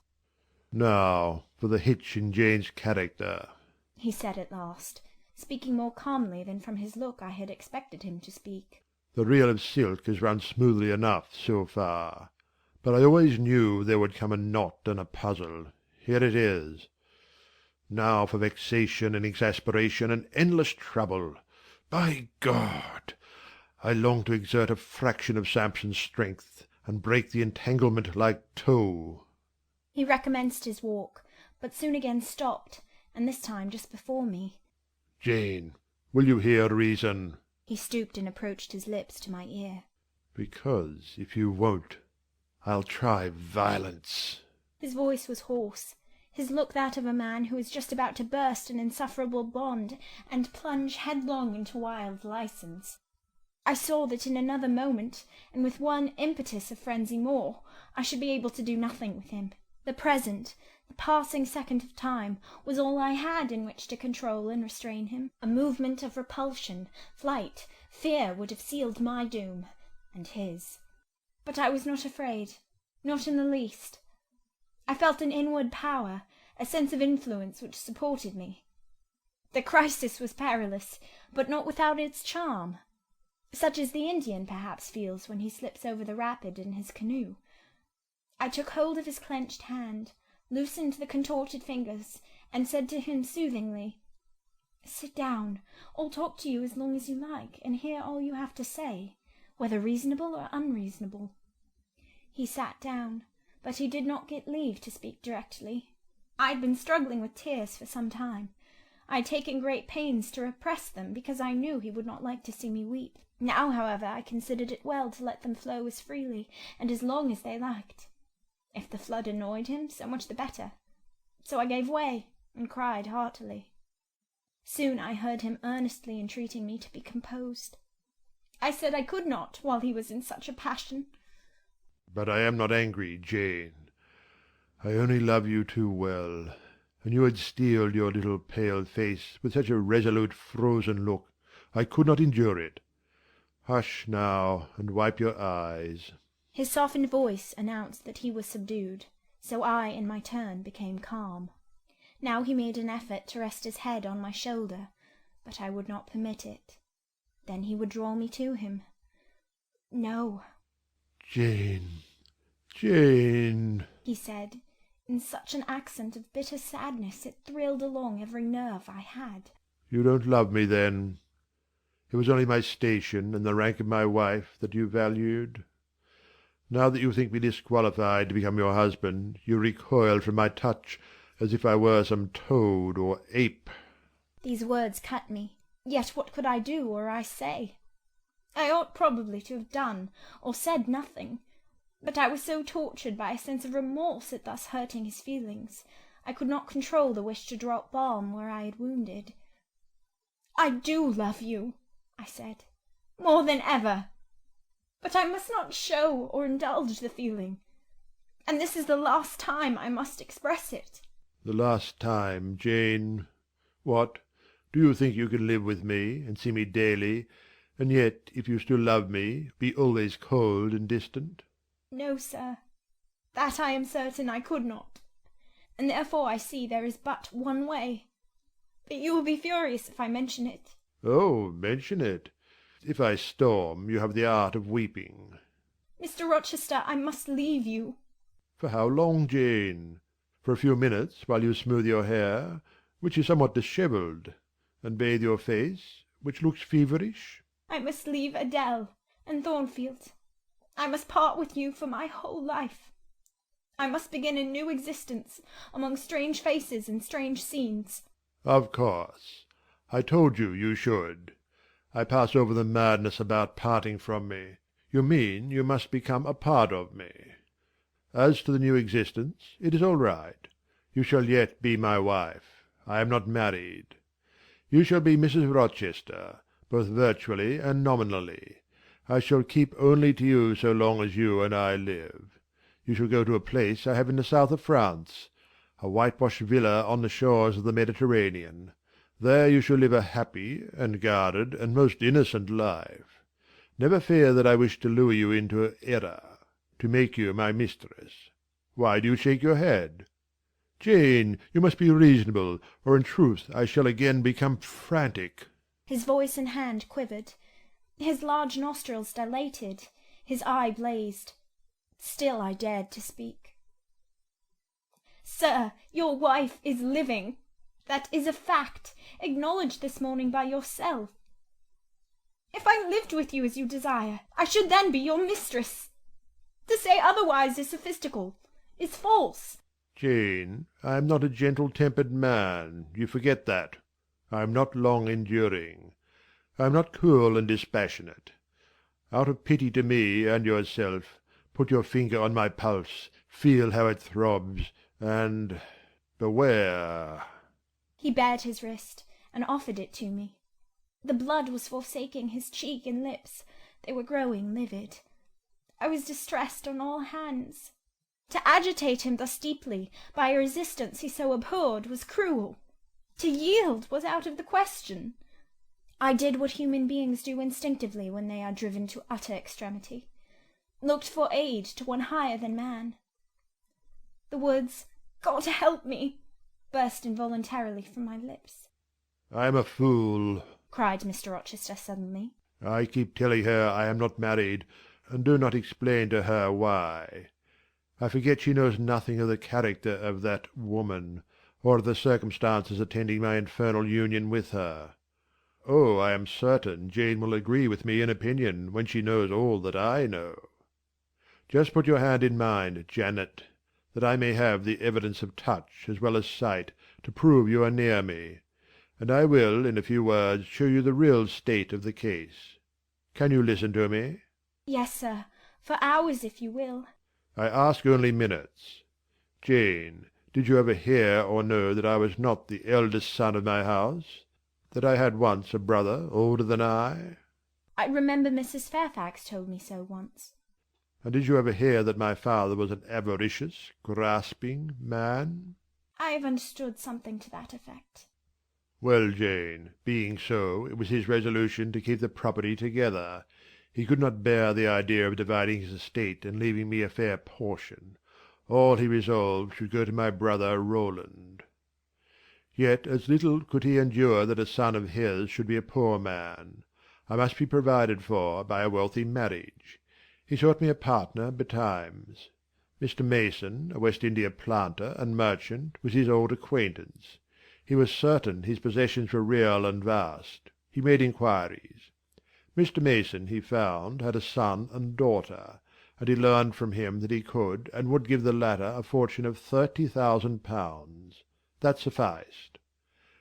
Now, for the hitch in Jane's character,
he said at last, speaking more calmly than from his look I had expected him to speak.
The reel of silk has run smoothly enough so far, but I always knew there would come a knot and a puzzle. Here it is. Now for vexation and exasperation and endless trouble. By God! I long to exert a fraction of Samson's strength, and break the entanglement like tow.
He recommenced his walk, but soon again stopped, and this time just before me.
Jane, will you hear reason?
He stooped and approached his lips to my ear.
Because if you won't, I'll try violence.
His voice was hoarse, his look that of a man who is just about to burst an insufferable bond and plunge headlong into wild license. I saw that in another moment, and with one impetus of frenzy more, I should be able to do nothing with him. The present, the passing second of time, was all I had in which to control and restrain him. A movement of repulsion, flight, fear would have sealed my doom, and his. But I was not afraid, not in the least. I felt an inward power, a sense of influence which supported me. The crisis was perilous, but not without its charm, such as the Indian perhaps feels when he slips over the rapid in his canoe. I took hold of his clenched hand, loosened the contorted fingers, and said to him soothingly, "Sit down. I'll talk to you as long as you like, and hear all you have to say, whether reasonable or unreasonable." He sat down, but he did not get leave to speak directly. I had been struggling with tears for some time. I had taken great pains to repress them, because I knew he would not like to see me weep. Now, however, I considered it well to let them flow as freely and as long as they liked. If the flood annoyed him, so much the better. So I gave way, and cried heartily. Soon I heard him earnestly entreating me to be composed. I said I could not, while he was in such a passion.
But I am not angry, Jane. I only love you too well, and you had steeled your little pale face with such a resolute frozen look, I could not endure it. Hush now, and wipe your eyes.
His softened voice announced that he was subdued, so I, in my turn, became calm. Now he made an effort to rest his head on my shoulder, but I would not permit it. Then he would draw me to him. No,
Jane, Jane,
he said, in such an accent of bitter sadness it thrilled along every nerve I had.
you don't love me then. It was only my station and the rank of my wife that you valued. Now that you think me disqualified to become your husband, you recoil from my touch as if I were some toad or ape.
These words cut me. Yet what could I do or I say? I ought probably to have done or said nothing, but I was so tortured by a sense of remorse at thus hurting his feelings, I could not control the wish to drop balm where I had wounded. "I do love you," I said, "more than ever. But I must not show or indulge the feeling, and this is the last time I must express it."
The last time, Jane. What? Do you think you can live with me, and see me daily, and yet, if you still love me, be always cold and distant?
No, sir, that I am certain I could not, and therefore I see there is but one way. But you will be furious if I mention it.
Oh, mention it. If I storm, you have the art of weeping.
Mr. Rochester, I must leave you.
For how long, Jane? For a few minutes, while you smooth your hair, which is somewhat dishevelled, and bathe your face, which looks feverish?
I must leave Adele and Thornfield. I must part with you for my whole life. I must begin a new existence among strange faces and strange scenes.
Of course. I told you you should. I pass over the madness about parting from me. You mean you must become a part of me. As to the new existence, it is all right. You shall yet be my wife. I am not married. You shall be Mrs. Rochester, both virtually and nominally. I shall keep only to you so long as you and I live. You shall go to a place I have in the south of France, a whitewashed villa on the shores of the Mediterranean. There you shall live a happy and guarded and most innocent life. Never fear that I wish to lure you into error, to make you my mistress. Why do you shake your head? Jane, you must be reasonable, or in truth I shall again become frantic.
His voice and hand quivered. His large nostrils dilated. His eye blazed. Still I dared to speak. "Sir, your wife is living. That is a fact, acknowledged this morning by yourself. If I lived with you as you desire, I should then be your mistress. To say otherwise is sophistical, is false."
Jane, I am not a gentle-tempered man. You forget that. I am not long-enduring. I am not cool and dispassionate. Out of pity to me and yourself, put your finger on my pulse, feel how it throbs, and beware.
He bared his wrist and offered it to me. The blood was forsaking his cheek and lips. They were growing livid. I was distressed on all hands. To agitate him thus deeply by a resistance he so abhorred was cruel. To yield was out of the question. I did what human beings do instinctively when they are driven to utter extremity, looked for aid to one higher than man. The words, "God help me," burst involuntarily from my lips.
I am a fool,
cried Mr. Rochester suddenly.
I keep telling her I am not married, and do not explain to her why. I forget she knows nothing of the character of that woman, or of the circumstances attending my infernal union with her. Oh, I am certain Jane will agree with me in opinion when she knows all that I know. Just put your hand in mine, Janet, that I may have the evidence of touch as well as sight to prove you are near me, and I will in a few words show you the real state of the case. Can you listen to me?
Yes, sir, for hours if you will.
I ask only minutes. Jane, did you ever hear or know that I was not the eldest son of my house? That I had once a brother older than I?
I remember Mrs. Fairfax told me so once.
And did you ever hear that my father was an avaricious, grasping man?
I have understood something to that effect.
Well, Jane, being so, it was his resolution to keep the property together. He could not bear the idea of dividing his estate and leaving me a fair portion. All he resolved should go to my brother Roland. Yet as little could he endure that a son of his should be a poor man. I must be provided for by a wealthy marriage. He sought me a partner betimes. Mr. Mason, a West India planter and merchant, was his old acquaintance. He was certain his possessions were real and vast. He made inquiries. Mr. Mason, he found, had a son and daughter, and he learned from him that he could and would give the latter a fortune of £30,000. That sufficed.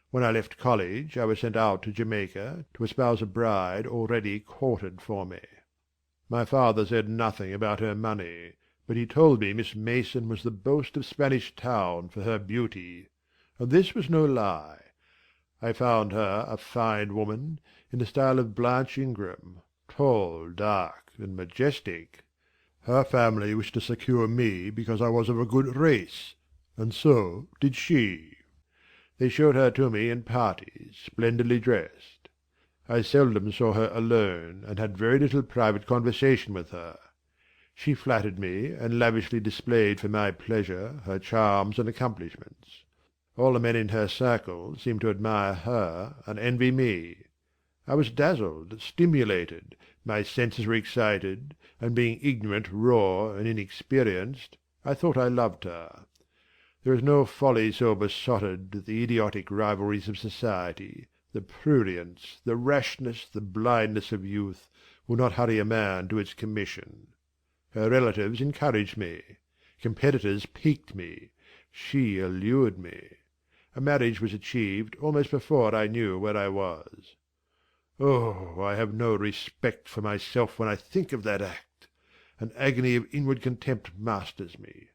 When I left college I was sent out to Jamaica to espouse a bride already courted for me. My father said nothing about her money, but he told me Miss Mason was the boast of Spanish Town for her beauty, and this was no lie. I found her a fine woman, in the style of Blanche Ingram, tall, dark, and majestic. Her family wished to secure me because I was of a good race, and so did she. They showed her to me in parties, splendidly dressed. I seldom saw her alone, and had very little private conversation with her. She flattered me, and lavishly displayed for my pleasure her charms and accomplishments. All the men in her circle seemed to admire her and envy me. I was dazzled, stimulated, my senses were excited, and being ignorant, raw, and inexperienced, I thought I loved her. There is no folly so besotted the idiotic rivalries of society, the prurience, the rashness, the blindness of youth, will not hurry a man to its commission. Her relatives encouraged me. Competitors piqued me. She allured me. A marriage was achieved almost before I knew where I was. Oh, I have no respect for myself when I think of that act. An agony of inward contempt masters me.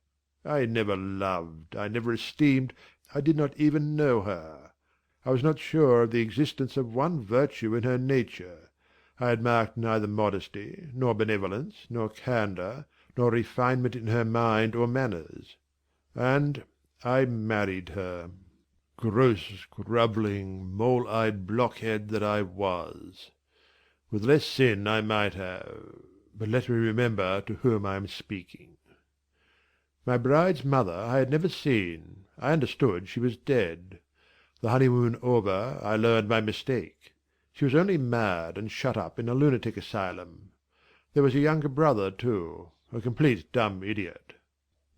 I never loved, I never esteemed, I did not even know her. I was not sure of the existence of one virtue in her nature. I had marked neither modesty, nor benevolence, nor candour, nor refinement in her mind or manners. And I married her. Gross, grovelling, mole-eyed blockhead that I was! With less sin I might have—but let me remember to whom I am speaking. My bride's mother I had never seen. I understood she was dead. The honeymoon over, I learned my mistake. She was only mad and shut up in a lunatic asylum. There was a younger brother too, a complete dumb idiot.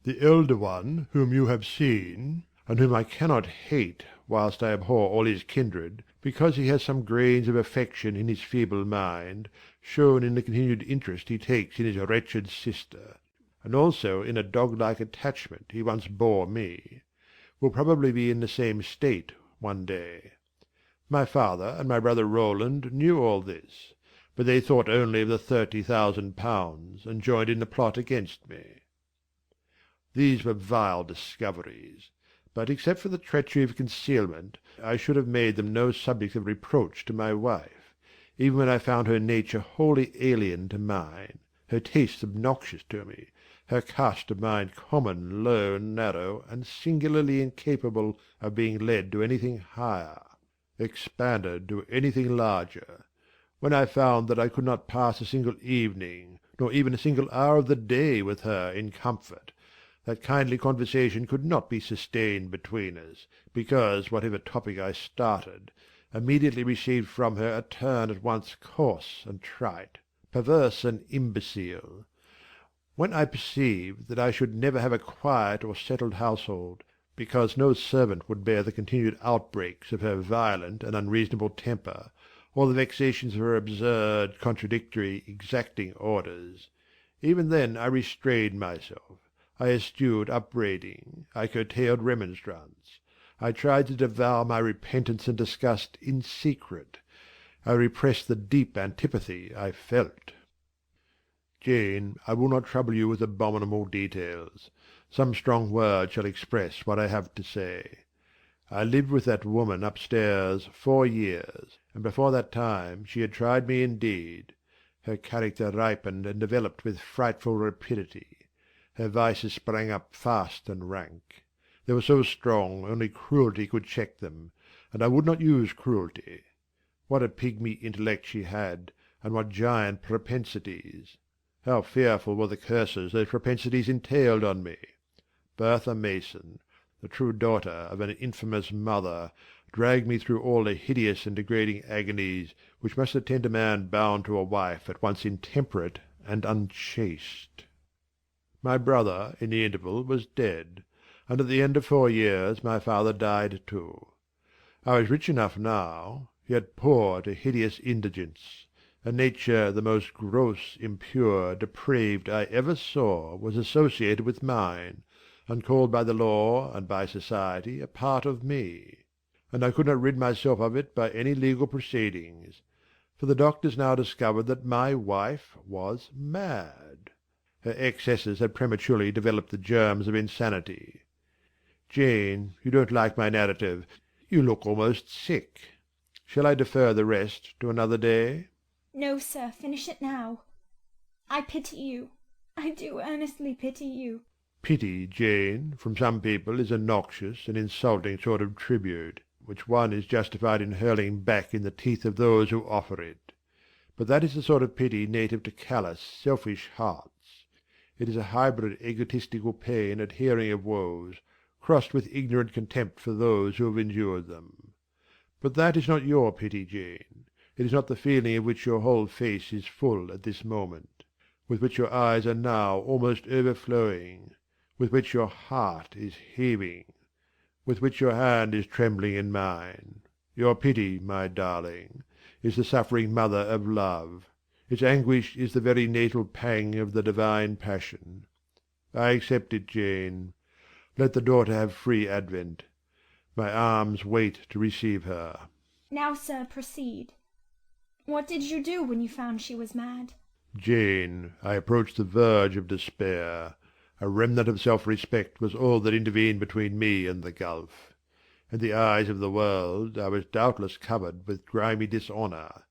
The elder one, whom you have seen, and whom I cannot hate, whilst I abhor all his kindred, because he has some grains of affection in his feeble mind, shown in the continued interest he takes in his wretched sister, and also in a dog-like attachment he once bore me, will probably be in the same state one day. My father and my brother Roland knew all this, but they thought only of the £30,000, and joined in the plot against me. These were vile discoveries, but except for the treachery of concealment, I should have made them no subject of reproach to my wife, even when I found her nature wholly alien to mine, her tastes obnoxious to me, her cast of mind common, low, narrow, and singularly incapable of being led to anything higher, expanded to anything larger, when I found that I could not pass a single evening, nor even a single hour of the day with her in comfort, that kindly conversation could not be sustained between us, because whatever topic I started, immediately received from her a turn at once coarse and trite, perverse and imbecile. When I perceived that I should never have a quiet or settled household, because no servant would bear the continued outbreaks of her violent and unreasonable temper, or the vexations of her absurd, contradictory, exacting orders, even then I restrained myself. I eschewed upbraiding, I curtailed remonstrance. I tried to devour my repentance and disgust in secret. I repressed the deep antipathy I felt. Jane, I will not trouble you with abominable details. Some strong word shall express what I have to say. I lived with that woman upstairs 4 years, and before that time she had tried me indeed, Her character ripened and developed with frightful rapidity. Her vices sprang up fast and rank. They were so strong only cruelty could check them, and I would not use cruelty. What a pigmy intellect she had, and what giant propensities! How fearful were the curses those propensities entailed on me! Bertha Mason, the true daughter of an infamous mother, dragged me through all the hideous and degrading agonies which must attend a man bound to a wife at once intemperate and unchaste. My brother, in the interval, was dead, and at the end of 4 years my father died too. I was rich enough now, yet poor to hideous indigence. A nature the most gross, impure, depraved I ever saw was associated with mine, and called by the law and by society a part of me. And I could not rid myself of it by any legal proceedings, for the doctors now discovered that my wife was mad. Her excesses had prematurely developed the germs of insanity. Jane, you don't like my narrative. You look almost sick. Shall I defer the rest to another day?
No, sir, finish it now. I pity you. I do earnestly pity you.
Pity, Jane, from some people is a noxious and insulting sort of tribute, which one is justified in hurling back in the teeth of those who offer it. But that is the sort of pity native to callous, selfish hearts. It is a hybrid egotistical pain at hearing of woes, crossed with ignorant contempt for those who have endured them. But that is not your pity, Jane. It is not the feeling of which your whole face is full at this moment, with which your eyes are now almost overflowing, with which your heart is heaving, with which your hand is trembling in mine. Your pity, my darling, is the suffering mother of love. Its anguish is the very natal pang of the divine passion. I accept it, Jane. Let the daughter have free advent. My arms wait to receive her.
Now, sir, proceed. What did you do when you found she was mad?
Jane, I approached the verge of despair. A remnant of self-respect was all that intervened between me and the gulf. In the eyes of the world I was doubtless covered with grimy dishonour,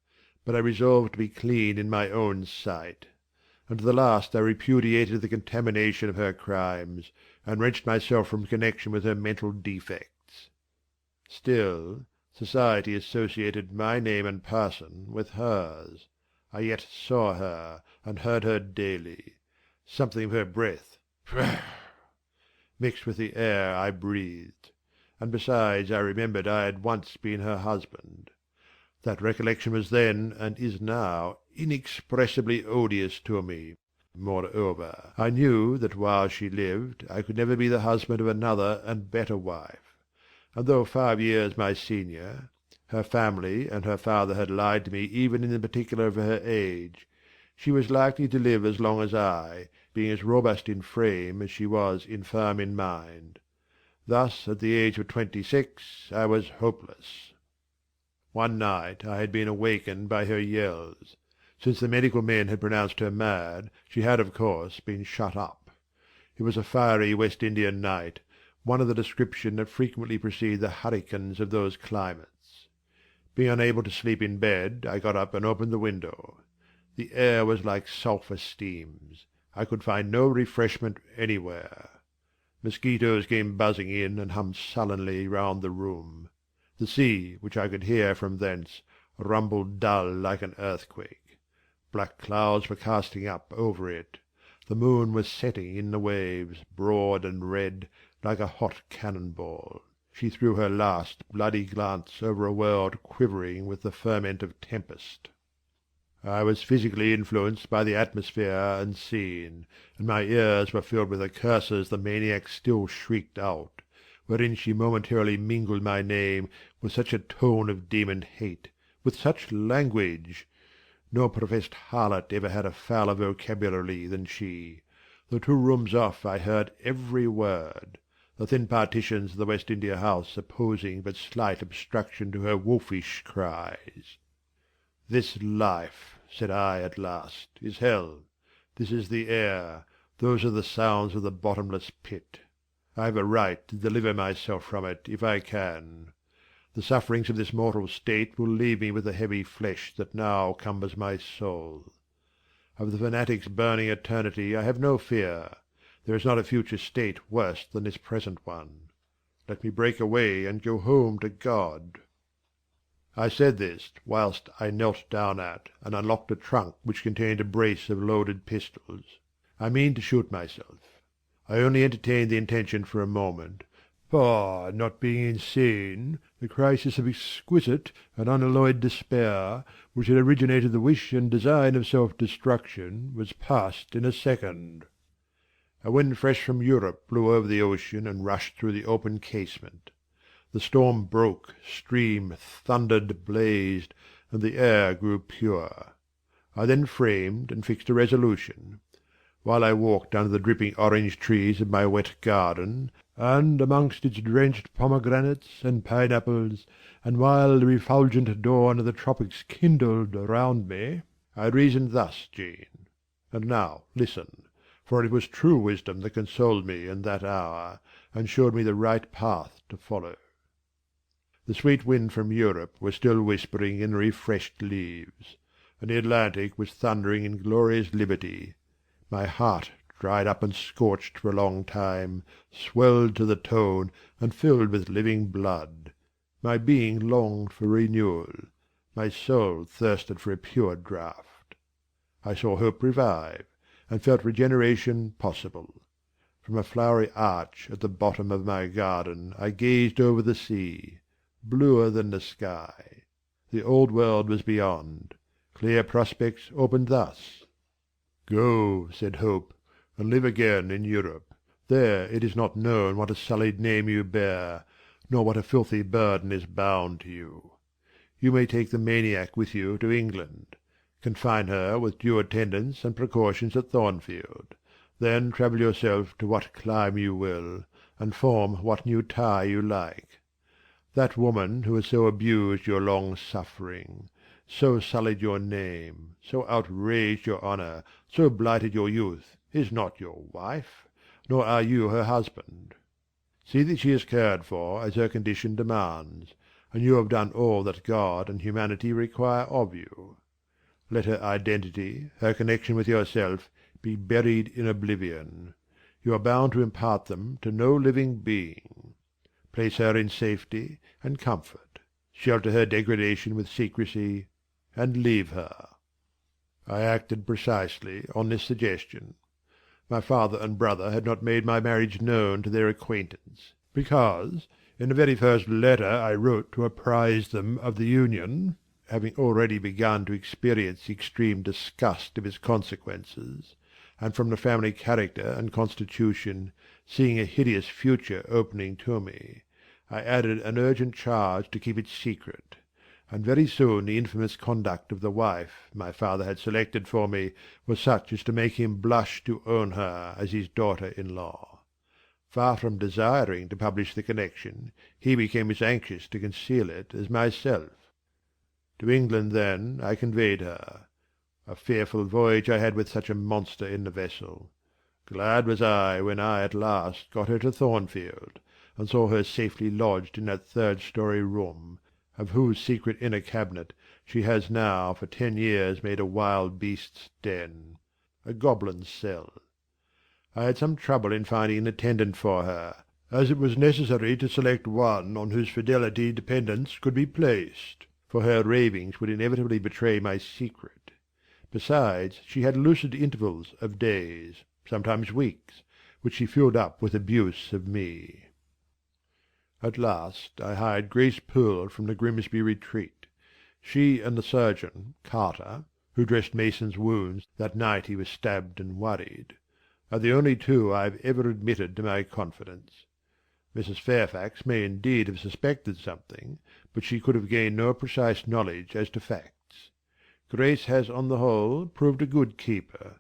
but I resolved to be clean in my own sight. And to the last I repudiated the contamination of her crimes, and wrenched myself from connection with her mental defects. Still, society associated my name and person with hers. I yet saw her, and heard her daily. Something of her breath mixed with the air I breathed, and besides I remembered I had once been her husband. That recollection was then, and is now, inexpressibly odious to me. Moreover, I knew that while she lived I could never be the husband of another and better wife, and though 5 years my senior, her family and her father had lied to me even in the particular of her age. She was likely to live as long as I, being as robust in frame as she was infirm in mind. Thus, at the age of 26, I was hopeless. One night I had been awakened by her yells. Since the medical men had pronounced her mad, she had, of course, been shut up. It was a fiery West Indian night, one of the description that frequently precede the hurricanes of those climates. Being unable to sleep in bed, I got up and opened the window. The air was like sulphur steams. I could find no refreshment anywhere. Mosquitoes came buzzing in and hummed sullenly round the room. The sea, which I could hear from thence, rumbled dull like an earthquake. Black clouds were casting up over it. The moon was setting in the waves, broad and red, like a hot cannon-ball. She threw her last bloody glance over a world quivering with the ferment of tempest. I was physically influenced by the atmosphere and scene, and my ears were filled with the curses the maniac still shrieked out, wherein she momentarily mingled my name with such a tone of demon hate, with such language. No professed harlot ever had a fouler vocabulary than she. The 2 rooms off I heard every word, the thin partitions of the West India house opposing but slight obstruction to her wolfish cries. "This life," said I at last, "is hell. This is the air. Those are the sounds of the bottomless pit. I have a right to deliver myself from it, if I can. The sufferings of this mortal state will leave me with the heavy flesh that now cumbers my soul. Of the fanatic's burning eternity I have no fear. There is not a future state worse than this present one. Let me break away and go home to God. I said this whilst I knelt down at and unlocked a trunk which contained a brace of loaded pistols. I mean to shoot myself. I only entertained the intention for a moment, for, not being insane, the crisis of exquisite and unalloyed despair, which had originated the wish and design of self-destruction, was past in a second. A wind fresh from Europe blew over the ocean and rushed through the open casement. The storm broke, streamed, thundered, blazed, and the air grew pure. I then framed and fixed a resolution. While I walked under the dripping orange trees of my wet garden, and amongst its drenched pomegranates and pineapples, and while the refulgent dawn of the tropics kindled around me, I reasoned thus, Jean. And now listen, for it was true wisdom that consoled me in that hour, and showed me the right path to follow. The sweet wind from Europe was still whispering in refreshed leaves, and the Atlantic was thundering in glorious liberty. My heart, dried up and scorched for a long time, swelled to the tone and filled with living blood. My being longed for renewal. My soul thirsted for a pure draught. I saw hope revive, and felt regeneration possible. From a flowery arch at the bottom of my garden I gazed over the sea, bluer than the sky. The old world was beyond. Clear prospects opened thus. "Go," said Hope, "and live again in Europe. There it is not known what a sullied name you bear, nor what a filthy burden is bound to you. You may take the maniac with you to England. Confine her with due attendance and precautions at Thornfield. Then travel yourself to what clime you will, and form what new tie you like. That woman who has so abused your long suffering, so sullied your name, so outraged your honour, so blighted your youth, is not your wife, nor are you her husband. See that she is cared for as her condition demands, and you have done all that God and humanity require of you. Let her identity, her connection with yourself, be buried in oblivion. You are bound to impart them to no living being. Place her in safety and comfort, shelter her degradation with secrecy, and leave her. I acted precisely on this suggestion. My father and brother had not made my marriage known to their acquaintance, because, in the very first letter I wrote to apprise them of the union, having already begun to experience the extreme disgust of its consequences, and from the family character and constitution, seeing a hideous future opening to me, I added an urgent charge to keep it secret, and very soon the infamous conduct of the wife my father had selected for me was such as to make him blush to own her as his daughter-in-law. Far from desiring to publish the connection, he became as anxious to conceal it as myself. To England, then, I conveyed her. A fearful voyage I had with such a monster in the vessel. Glad was I when I at last got her to Thornfield, and saw her safely lodged in that third-story room, of whose secret inner cabinet she has now for 10 years made a wild beast's den, a goblin's cell. I had some trouble in finding an attendant for her, as it was necessary to select one on whose fidelity dependence could be placed, for her ravings would inevitably betray my secret. Besides, she had lucid intervals of days, sometimes weeks, which she filled up with abuse of me. At last I hired Grace Poole from the Grimsby retreat. She and the surgeon, Carter, who dressed Mason's wounds that night he was stabbed and worried, are the only two I have ever admitted to my confidence. Mrs. Fairfax may indeed have suspected something, but she could have gained no precise knowledge as to facts. Grace has on the whole proved a good keeper,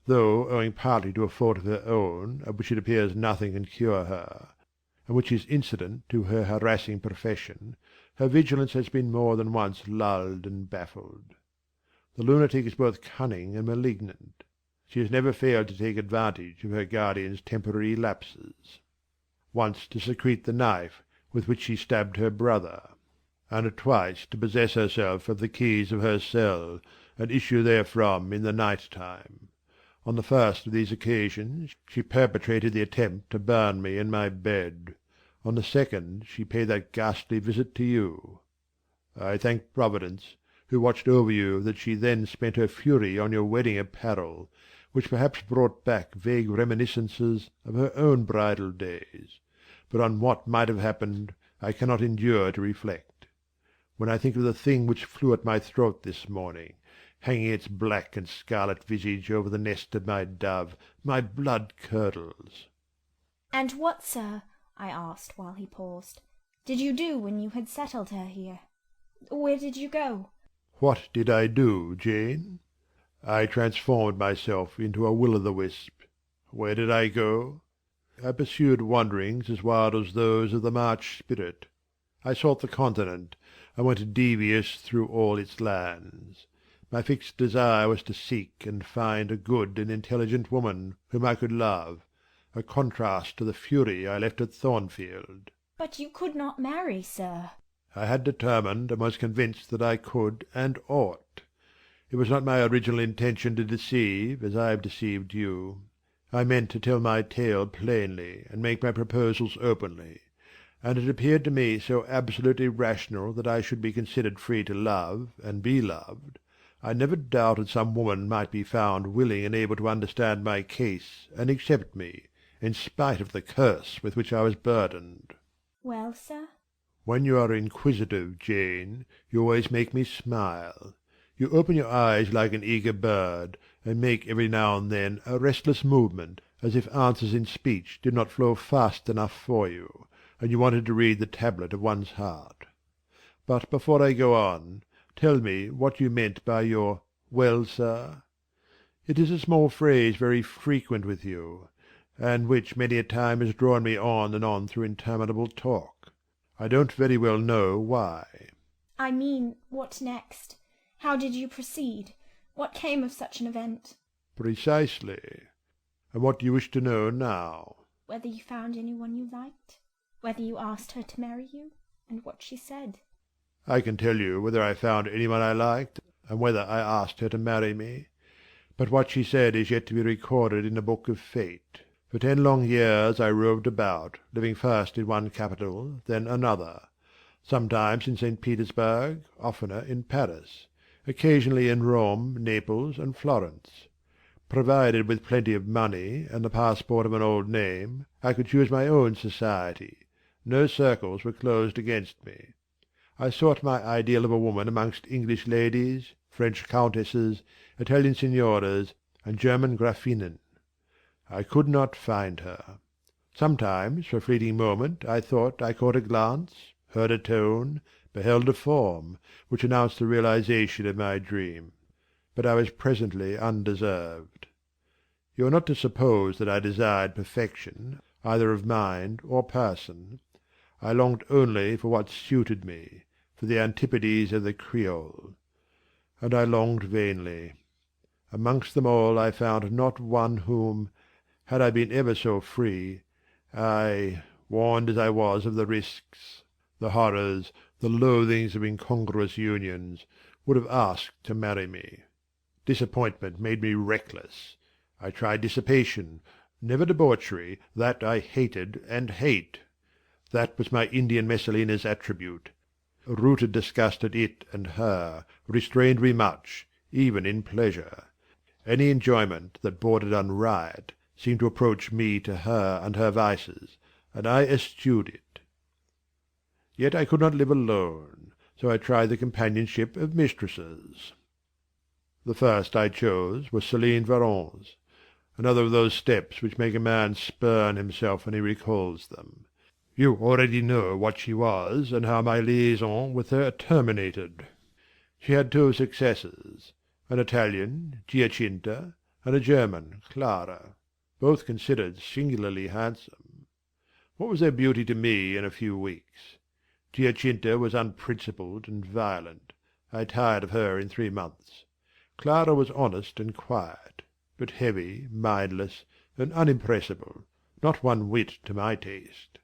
though owing partly to a fault of her own, of which it appears nothing can cure her, and which is incident to her harassing profession, her vigilance has been more than once lulled and baffled. The lunatic is both cunning and malignant. She has never failed to take advantage of her guardian's temporary lapses. Once to secrete the knife with which she stabbed her brother, and twice to possess herself of the keys of her cell, and issue therefrom in the night time. On the first of these occasions she perpetrated the attempt to burn me in my bed. On the second she paid that ghastly visit to you. I thank Providence, who watched over you, that she then spent her fury on your wedding apparel, which perhaps brought back vague reminiscences of her own bridal days. But on what might have happened I cannot endure to reflect. When I think of the thing which flew at my throat this morning, hanging its black and scarlet visage over the nest of my dove, my blood curdles.
"And what, sir," I asked while he paused, "did you do when you had settled her here? Where did you go?"
What did I do, Jane? I transformed myself into a will-o'-the-wisp. Where did I go? I pursued wanderings as wild as those of the March spirit. I sought the continent, and went devious through all its lands. My fixed desire was to seek and find a good and intelligent woman whom I could love, a contrast to the fury I left at Thornfield.
"But you could not marry, sir."
I had determined and was convinced that I could and ought. It was not my original intention to deceive, as I have deceived you. I meant to tell my tale plainly and make my proposals openly, and it appeared to me so absolutely rational that I should be considered free to love and be loved. I never doubted some woman might be found willing and able to understand my case and accept me, in spite of the curse with which I was burdened.
"Well, sir?"
When you are inquisitive, Jane, you always make me smile. You open your eyes like an eager bird, and make every now and then a restless movement, as if answers in speech did not flow fast enough for you, and you wanted to read the tablet of one's heart. But before I go on, tell me what you meant by your "Well, sir"? It is a small phrase very frequent with you, and which many a time has drawn me on and on through interminable talk. I don't very well know why.
"I mean, what next? How did you proceed? What came of such an event?"
Precisely. And what do you wish to know now?
"Whether you found anyone you liked? Whether you asked her to marry you? And what she said?"
I can tell you whether I found anyone I liked, and whether I asked her to marry me. But what she said is yet to be recorded in the book of fate. For 10 long years I roved about, living first in one capital, then another, sometimes in St. Petersburg, oftener in Paris, occasionally in Rome, Naples, and Florence. Provided with plenty of money and the passport of an old name, I could choose my own society. No circles were closed against me. I sought my ideal of a woman amongst English ladies, French countesses, Italian signoras, and German Grafinnen. I could not find her. Sometimes, for a fleeting moment, I thought I caught a glance, heard a tone, beheld a form, which announced the realization of my dream. But I was presently undeserved. You are not to suppose that I desired perfection, either of mind or person. I longed only for what suited me, for the antipodes of the Creole. And I longed vainly. Amongst them all I found not one whom, had I been ever so free, I, warned as I was of the risks, the horrors, the loathings of incongruous unions, would have asked to marry me. Disappointment made me reckless. I tried dissipation, never debauchery, that I hated and hate. That was my Indian Messalina's attribute. Rooted disgust at it and her restrained me much, even in pleasure. Any enjoyment that bordered on riot seemed to approach me to her and her vices, and I eschewed it. Yet I could not live alone, so I tried the companionship of mistresses. The first I chose was Céline Varens, another of those steps which make a man spurn himself when he recalls them. You already know what she was, and how my liaison with her terminated. She had 2 successors, an Italian, Giacinta, and a German, Clara, both considered singularly handsome. What was their beauty to me in a few weeks? Giacinta was unprincipled and violent. I tired of her in 3 months. Clara was honest and quiet, but heavy, mindless, and unimpressible, not one whit to my taste.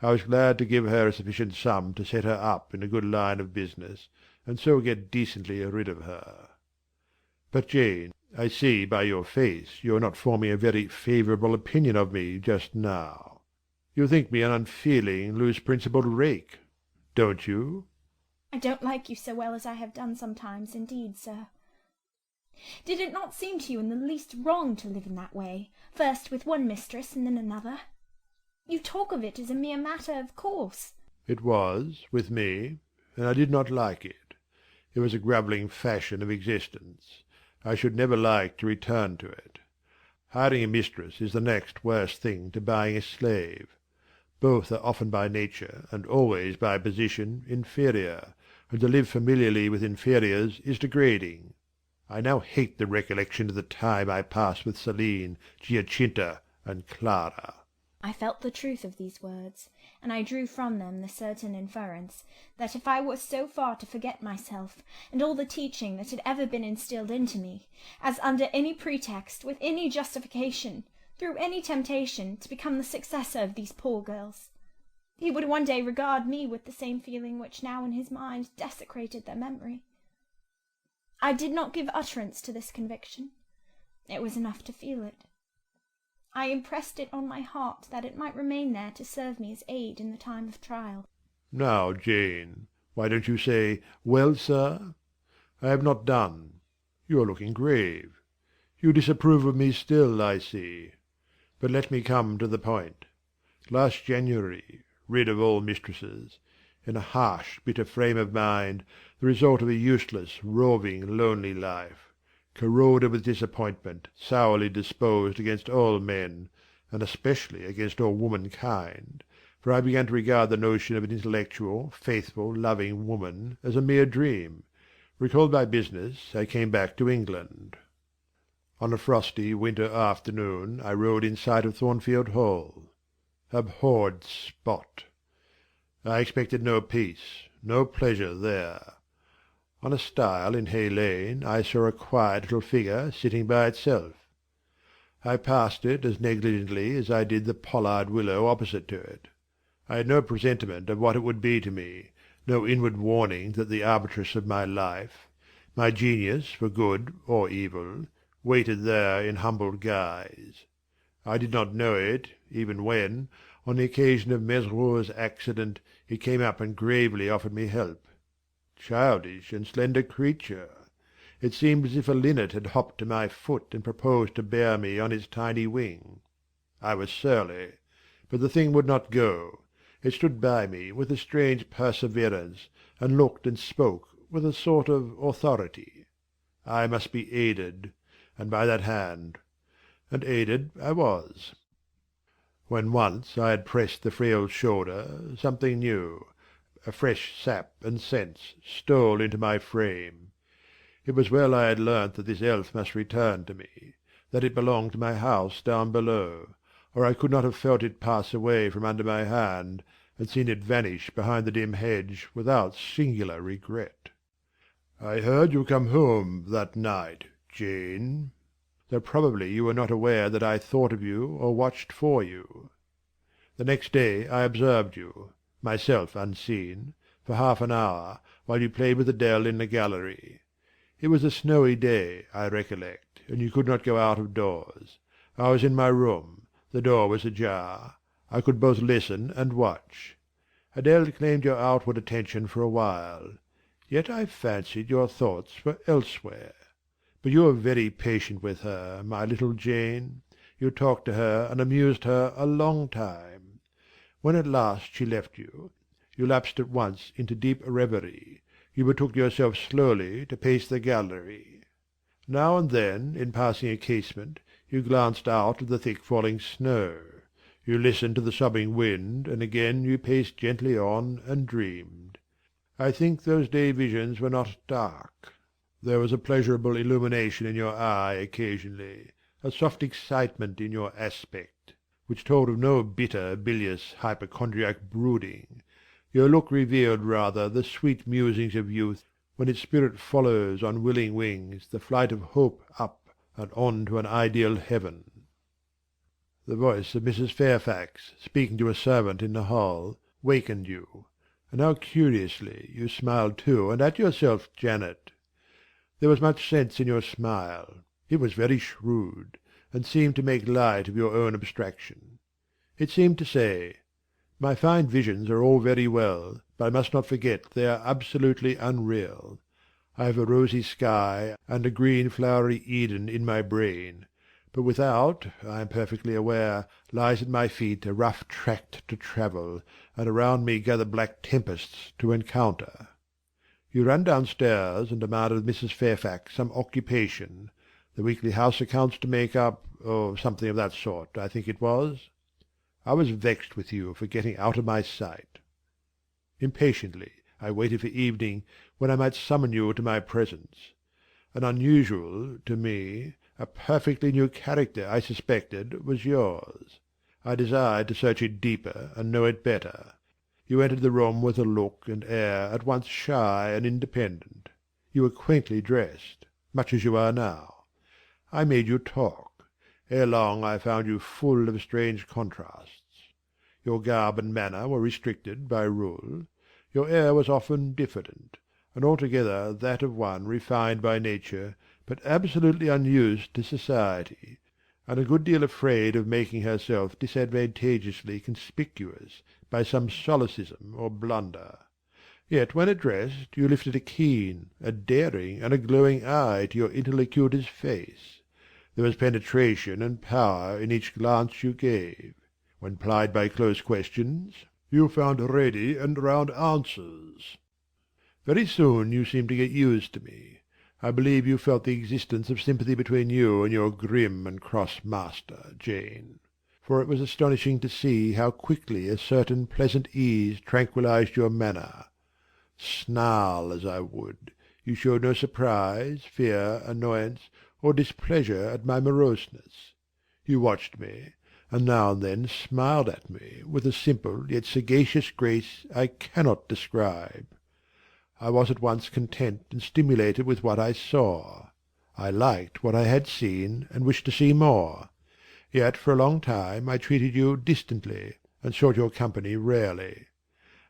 I was glad to give her a sufficient sum to set her up in a good line of business, and so get decently rid of her. But, Jane, I see by your face you are not forming a very favourable opinion of me just now. You think me an unfeeling, loose-principled rake, don't you?
I don't like you so well as I have done sometimes, indeed, sir. Did it not seem to you in the least wrong to live in that way, first with one mistress and then another? You talk of it as a mere matter of course.
It was, with me, and I did not like it. It was a grovelling fashion of existence. I should never like to return to it. Hiring a mistress is the next worst thing to buying a slave. Both are often by nature, and always by position, inferior, and to live familiarly with inferiors is degrading. I now hate the recollection of the time I passed with Celine, Giacinta, and Clara.
I felt the truth of these words, and I drew from them the certain inference that if I was so far to forget myself and all the teaching that had ever been instilled into me, as under any pretext, with any justification, through any temptation, to become the successor of these poor girls, he would one day regard me with the same feeling which now in his mind desecrated their memory. I did not give utterance to this conviction. It was enough to feel it. I impressed it on my heart that it might remain there to serve me as aid in the time of trial.
Now, Jane, why don't you say, "Well, sir"? I have not done. You are looking grave. You disapprove of me still, I see. But let me come to the point. Last January, rid of all mistresses, in a harsh, bitter frame of mind, the result of a useless, roving, lonely life, corroded with disappointment, sourly disposed against all men, and especially against all womankind, for I began to regard the notion of an intellectual, faithful, loving woman as a mere dream. Recalled by business, I came back to England. On a frosty winter afternoon I rode in sight of Thornfield Hall. Abhorred spot! I expected no peace, no pleasure there. On a stile in Hay Lane I saw a quiet little figure sitting by itself. I passed it as negligently as I did the pollard willow opposite to it. I had no presentiment of what it would be to me, no inward warning that the arbitress of my life, my genius for good or evil, waited there in humble guise. I did not know it, even when, on the occasion of Mesrour's accident, it came up and gravely offered me help. Childish and slender creature! It seemed as if a linnet had hopped to my foot and proposed to bear me on its tiny wing. I was surly, but the thing would not go. It stood by me with a strange perseverance, and looked and spoke with a sort of authority. I must be aided, and by that hand. And aided I was. When once I had pressed the frail shoulder, something new, a fresh sap and sense, stole into my frame. It was well I had learnt that this elf must return to me, that it belonged to my house down below, or I could not have felt it pass away from under my hand, and seen it vanish behind the dim hedge without singular regret. I heard you come home that night, Jane, though probably you were not aware that I thought of you or watched for you. The next day I observed you, myself unseen, for half an hour, while you played with Adele in the gallery. It was a snowy day, I recollect, and you could not go out of doors. I was in my room. The door was ajar. I could both listen and watch. Adele claimed your outward attention for a while. Yet I fancied your thoughts were elsewhere. But you were very patient with her, my little Jane. You talked to her and amused her a long time. When at last she left you, you lapsed at once into deep reverie. You betook yourself slowly to pace the gallery. Now and then, in passing a casement, you glanced out at the thick falling snow. You listened to the sobbing wind, and again you paced gently on and dreamed. I think those day visions were not dark. There was a pleasurable illumination in your eye occasionally, a soft excitement in your aspect, which told of no bitter, bilious, hypochondriac brooding. Your look revealed rather the sweet musings of youth, when its spirit follows on willing wings the flight of hope up and on to an ideal heaven. The voice of Mrs. Fairfax, speaking to a servant in the hall, wakened you, and how curiously you smiled too, and at yourself, Janet. There was much sense in your smile. It was very shrewd, and seemed to make light of your own abstraction. It seemed to say, "My fine visions are all very well, but I must not forget they are absolutely unreal. I have a rosy sky and a green flowery Eden in my brain, but without, I am perfectly aware, lies at my feet a rough tract to travel, and around me gather black tempests to encounter." You ran downstairs and demanded of Mrs. Fairfax some occupation, the weekly house accounts to make up, or something of that sort, I think it was. I was vexed with you for getting out of my sight. Impatiently I waited for evening, when I might summon you to my presence. An unusual, to me, a perfectly new character, I suspected, was yours. I desired to search it deeper and know it better. You entered the room with a look and air at once shy and independent. You were quaintly dressed, much as you are now. I made you talk. Ere long I found you full of strange contrasts. Your garb and manner were restricted by rule. Your air was often diffident, and altogether that of one refined by nature, but absolutely unused to society, and a good deal afraid of making herself disadvantageously conspicuous by some solecism or blunder. Yet when addressed you lifted a keen, a daring, and a glowing eye to your interlocutor's face. There was penetration and power in each glance you gave. When plied by close questions, you found ready and round answers. Very soon you seemed to get used to me. I believe you felt the existence of sympathy between you and your grim and cross master, Jane. For it was astonishing to see how quickly a certain pleasant ease tranquillized your manner. Snarl as I would, you showed no surprise, fear, annoyance, or displeasure at my moroseness. You watched me, and now and then smiled at me with a simple yet sagacious grace I cannot describe. I was at once content and stimulated with what I saw. I liked what I had seen, and wished to see more. Yet for a long time I treated you distantly, and sought your company rarely.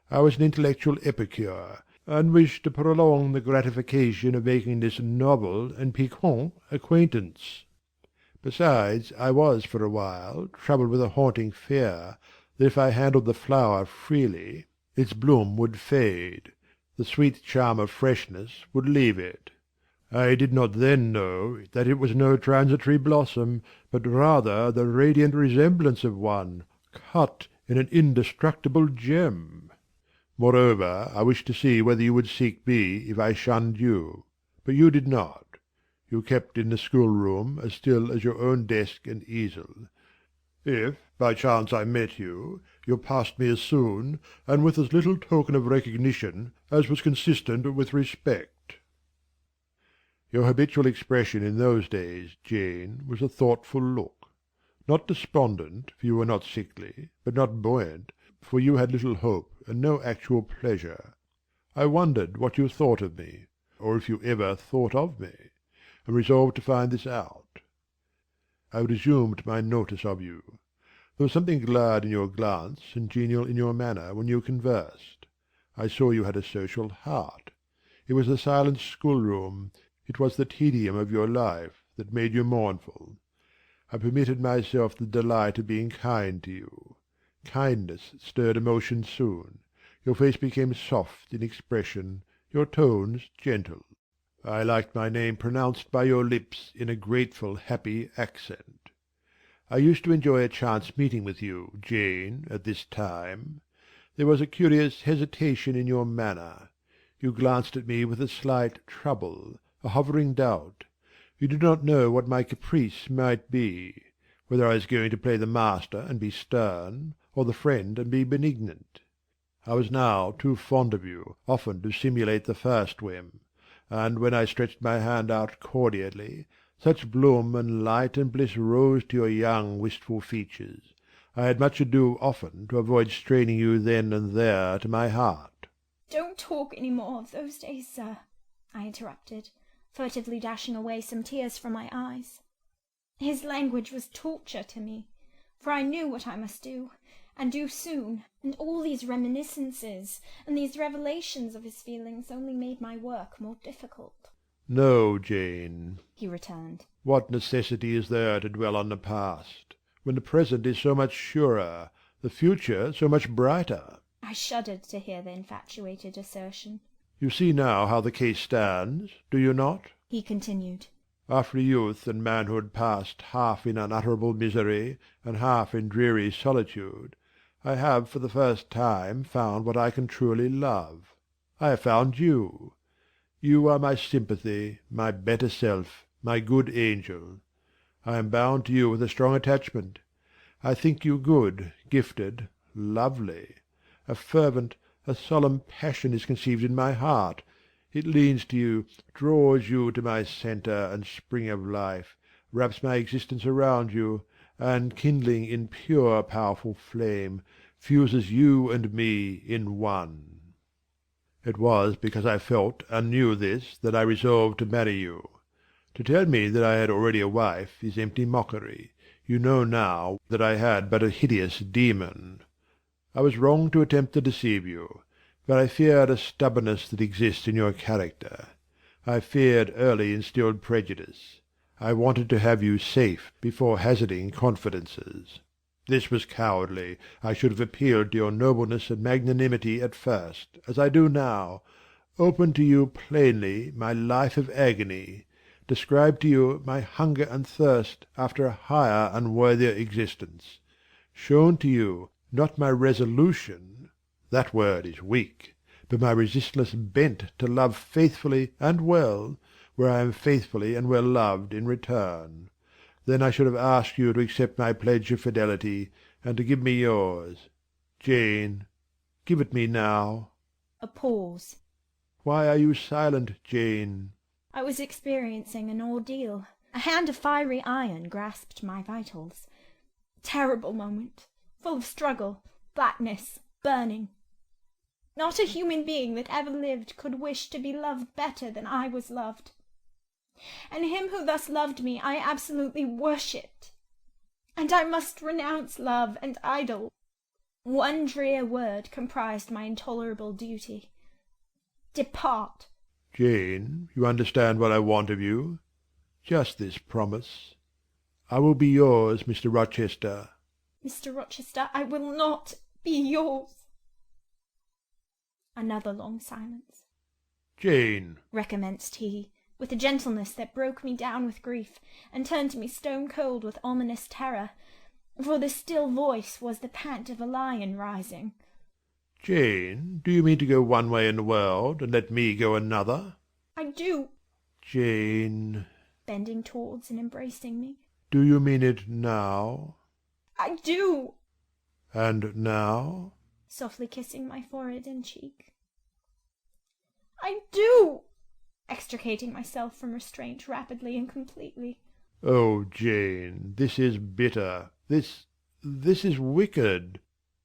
I was an intellectual epicure, and wished to prolong the gratification of making this novel and piquant acquaintance. Besides, I was for a while troubled with a haunting fear that if I handled the flower freely, its bloom would fade, the sweet charm of freshness would leave it. I did not then know that it was no transitory blossom, but rather the radiant resemblance of one, cut in an indestructible gem. Moreover, I wished to see whether you would seek me if I shunned you. But you did not. You kept in the schoolroom as still as your own desk and easel. If by chance I met you, you passed me as soon, and with as little token of recognition as was consistent with respect. Your habitual expression in those days, Jane, was a thoughtful look. Not despondent, for you were not sickly, but not buoyant, for you had little hope and no actual pleasure. I wondered what you thought of me, or if you ever thought of me, and resolved to find this out. I resumed my notice of you. There was something glad in your glance and genial in your manner when you conversed. I saw you had a social heart. It was the silent schoolroom, it was the tedium of your life, that made you mournful. I permitted myself the delight of being kind to you. Kindness stirred emotion soon. Your face became soft in expression, your tones gentle. I liked my name pronounced by your lips in a grateful, happy accent. I used to enjoy a chance meeting with you, Jane, at this time. There was a curious hesitation in your manner. You glanced at me with a slight trouble, a hovering doubt. You did not know what my caprice might be, whether I was going to play the master and be stern, or the friend and be benignant. I was now too fond of you often to simulate the first whim, and when I stretched my hand out cordially, such bloom and light and bliss rose to your young wistful features. I had much ado often to avoid straining you then and there to my heart.
"Don't talk any more of those days, sir," I interrupted, furtively dashing away some tears from my eyes. "His language was torture to me, for I knew what I must do, and do soon, and all these reminiscences and these revelations of his feelings only made my work more difficult."
No, Jane.
he returned.
What necessity is there to dwell on the past, when the present is so much surer, the future so much brighter?
I shuddered to hear the infatuated assertion.
You see now how the case stands, do you not?
He continued.
After youth and manhood passed half in unutterable misery and half in dreary solitude, I have for the first time found what I can truly love. I have found you. You are my sympathy, my better self, my good angel. I am bound to you with a strong attachment. I think you good, gifted, lovely. A fervent, a solemn passion is conceived in my heart. It leans to you, draws you to my centre and spring of life, wraps my existence around you, and, kindling in pure powerful flame, fuses you and me in one. It was because I felt and knew this that I resolved to marry you. To tell me that I had already a wife is empty mockery. You know now that I had but a hideous demon. I was wrong to attempt to deceive you, but I feared a stubbornness that exists in your character. I feared early instilled prejudice. I wanted to have you safe before hazarding confidences. This was cowardly. I should have appealed to your nobleness and magnanimity at first, as I do now, opened to you plainly my life of agony, described to you my hunger and thirst after a higher and worthier existence, shown to you, not my resolution, that word is weak, but my resistless bent to love faithfully and well, where I am faithfully and well loved in return. Then I should have asked you to accept my pledge of fidelity, and to give me yours. Jane, give it me now.
A pause.
Why are you silent, Jane?
I was experiencing an ordeal. A hand of fiery iron grasped my vitals. Terrible moment, full of struggle, blackness, burning. Not a human being that ever lived could wish to be loved better than I was loved. And him who thus loved me I absolutely worshipped. And I must renounce love and idol. One drear word comprised my intolerable duty. Depart.
Jane, you understand what I want of you? Just this promise. I will be yours, Mr. Rochester.
Mr. Rochester, I will not be yours. Another long silence.
Jane,
recommenced he, with a gentleness that broke me down with grief, and turned me stone cold with ominous terror, for the still voice was the pant of a lion rising.
Jane, do you mean to go one way in the world, and let me go another?
I do.
Jane,
bending towards and embracing me.
Do you mean it now?
I do.
And now?
Softly kissing my forehead and cheek. I do. Extricating myself from restraint rapidly and completely.
Oh, Jane, this is bitter. This is wicked.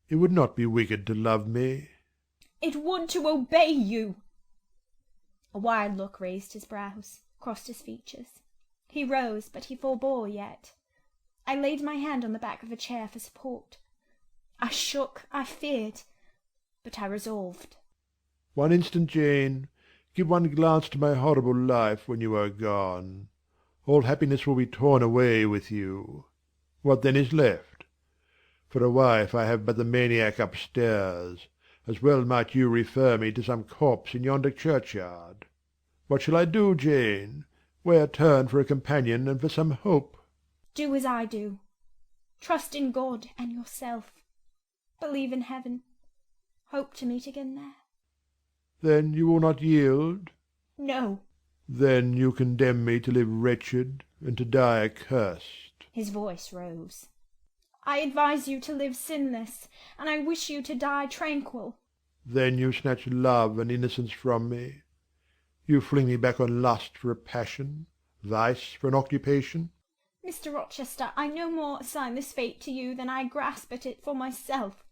It would not be wicked to love me.
It would to obey you. A wild look raised his brows, crossed his features. He rose, but he forbore yet. I laid my hand on the back of a chair for support. I shook, I feared, but I resolved.
One instant, Jane. Give one glance to my horrible life when you are gone. All happiness will be torn away with you. What then is left? For a wife I have but the maniac upstairs. As well might you refer me to some corpse in yonder churchyard. What shall I do, Jane? Where turn for a companion and for some hope?
Do as I do. Trust in God and yourself. Believe in heaven. Hope to meet again there.
Then you will not yield?
No.
Then you condemn me to live wretched and to die accursed.
His voice rose. I advise you to live sinless, and I wish you to die tranquil.
Then you snatch love and innocence from me. You fling me back on lust for a passion, vice for an occupation.
Mr. Rochester, I no more assign this fate to you than I grasp at it for myself.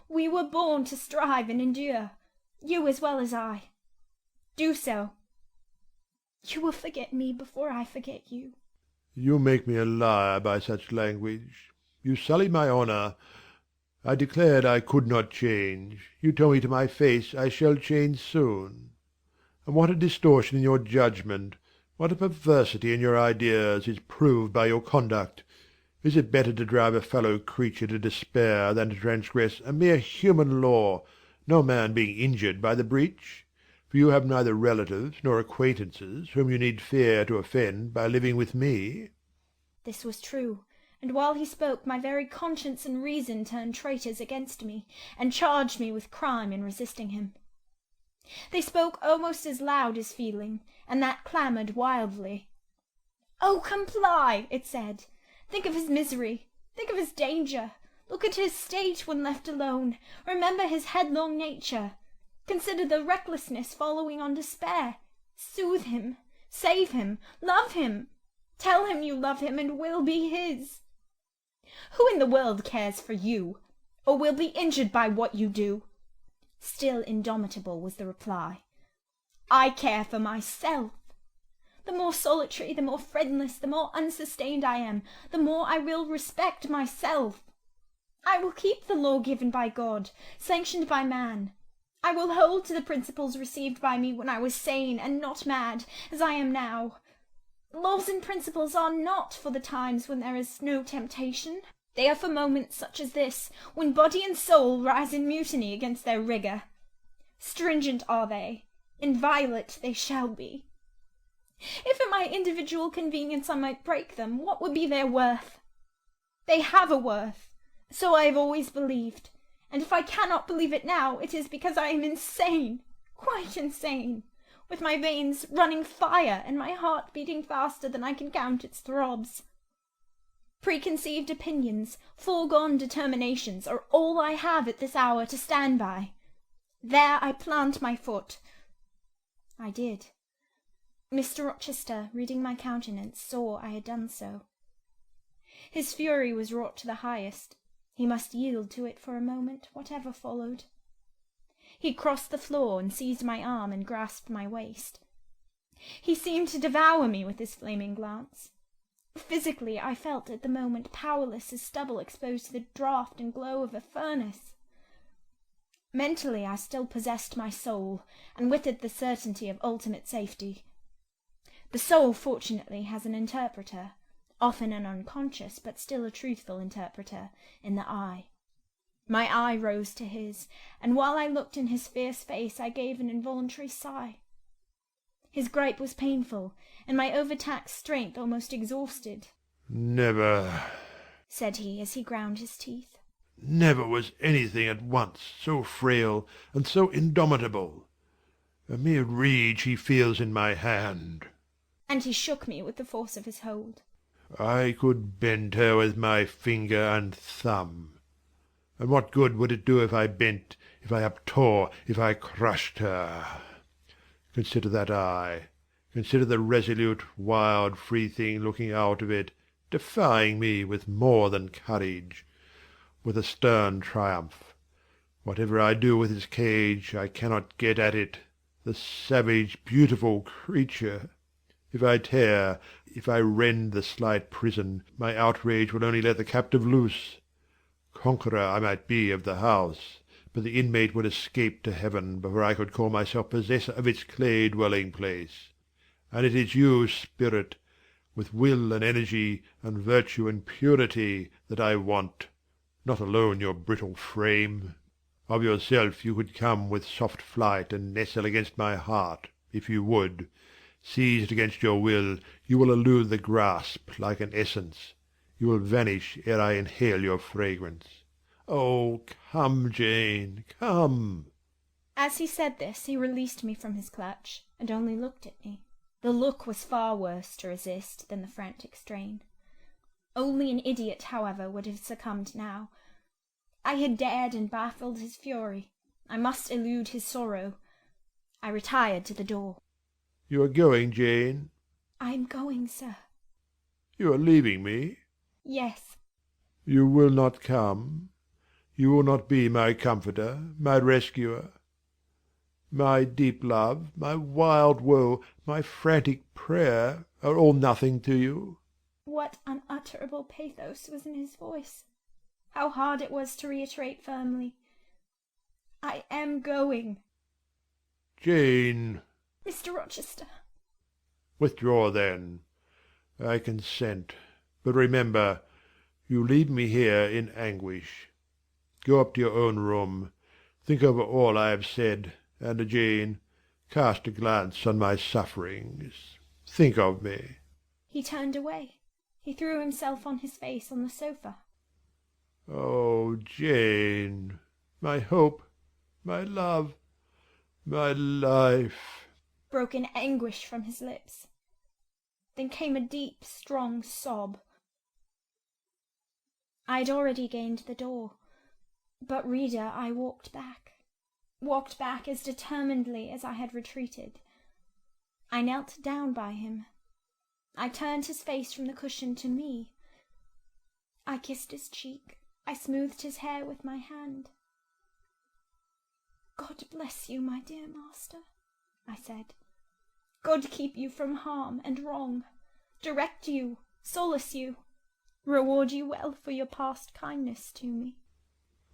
We were born to strive and endure, you as well as I. Do so. You will forget me before I forget you.
You make me a liar by such language. You sully my honour. I declared I could not change. You told me to my face I shall change soon. And what a distortion in your judgment, what a perversity in your ideas, is proved by your conduct! Is it better to drive a fellow creature to despair than to transgress a mere human law, no man being injured by the breach? For you have neither relatives nor acquaintances whom you need fear to offend by living with me.
This was true, and while he spoke my very conscience and reason turned traitors against me, and charged me with crime in resisting him. They spoke almost as loud as feeling, and that clamoured wildly. "Oh, comply!" it said. "Think of his misery, think of his danger, look at his state when left alone, remember his headlong nature, consider the recklessness following on despair, soothe him, save him, love him, tell him you love him and will be his. Who in the world cares for you, or will be injured by what you do?" Still indomitable was the reply. "I care for myself. The more solitary, the more friendless, the more unsustained I am, the more I will respect myself. I will keep the law given by God, sanctioned by man. I will hold to the principles received by me when I was sane and not mad, as I am now. Laws and principles are not for the times when there is no temptation. They are for moments such as this, when body and soul rise in mutiny against their rigour. Stringent are they, inviolate they shall be. If at my individual convenience I might break them, what would be their worth? They have a worth, so I have always believed, and if I cannot believe it now, it is because I am insane, quite insane, with my veins running fire and my heart beating faster than I can count its throbs. Preconceived opinions, foregone determinations, are all I have at this hour to stand by. There I plant my foot. I did. Mr. Rochester, reading my countenance, saw I had done so. His fury was wrought to the highest. He must yield to it for a moment, whatever followed. He crossed the floor and seized my arm and grasped my waist. He seemed to devour me with his flaming glance. Physically, I felt at the moment powerless as stubble exposed to the draught and glow of a furnace. Mentally, I still possessed my soul, and with it the certainty of ultimate safety. The soul, fortunately, has an interpreter, often an unconscious, but still a truthful interpreter, in the eye. My eye rose to his, and while I looked in his fierce face, I gave an involuntary sigh. His gripe was painful, and my overtaxed strength almost exhausted.
"Never,"
said he, as he ground his teeth.
"Never was anything at once so frail and so indomitable. A mere reed she feels in my hand."
And he shook me with the force of his hold.
"I could bend her with my finger and thumb. And what good would it do if I bent, if I uptore, if I crushed her? Consider that eye. Consider the resolute, wild, free thing looking out of it, defying me with more than courage, with a stern triumph. Whatever I do with its cage, I cannot get at it. The savage, beautiful creature! If I tear, if I rend the slight prison, my outrage will only let the captive loose. Conqueror I might be of the house, but the inmate would escape to heaven before I could call myself possessor of its clay dwelling place. And it is you, spirit, with will and energy and virtue and purity, that I want, not alone your brittle frame. Of yourself you could come with soft flight and nestle against my heart, if you would. Seized against your will, you will elude the grasp like an essence. You will vanish ere I inhale your fragrance. Oh, come, Jane, come!"
As he said this, he released me from his clutch, and only looked at me. The look was far worse to resist than the frantic strain. Only an idiot, however, would have succumbed now. I had dared and baffled his fury. I must elude his sorrow. I retired to the door.
"You are going, Jane?"
"I am going, sir."
"You are leaving me?"
"Yes."
"You will not come? You will not be my comforter, my rescuer? My deep love, my wild woe, my frantic prayer, are all nothing to you?"
What unutterable pathos was in his voice! How hard it was to reiterate firmly, "I am going."
"Jane!"
Mr. Rochester.
Withdraw then. I consent. But remember, you leave me here in anguish. Go up to your own room. Think over all I have said, and, Jane, cast a glance on my sufferings. Think of me.
He turned away. He threw himself on his face on the sofa.
Oh, Jane, my hope, my love, my life,
broke in anguish from his lips. Then came a deep, strong sob. I had already gained the door, but, reader, I walked back as determinedly as I had retreated. I knelt down by him. I turned his face from the cushion to me. I kissed his cheek. I smoothed his hair with my hand. God bless you, my dear master, I said. God keep you from harm and wrong, direct you, solace you, reward you well for your past kindness to me.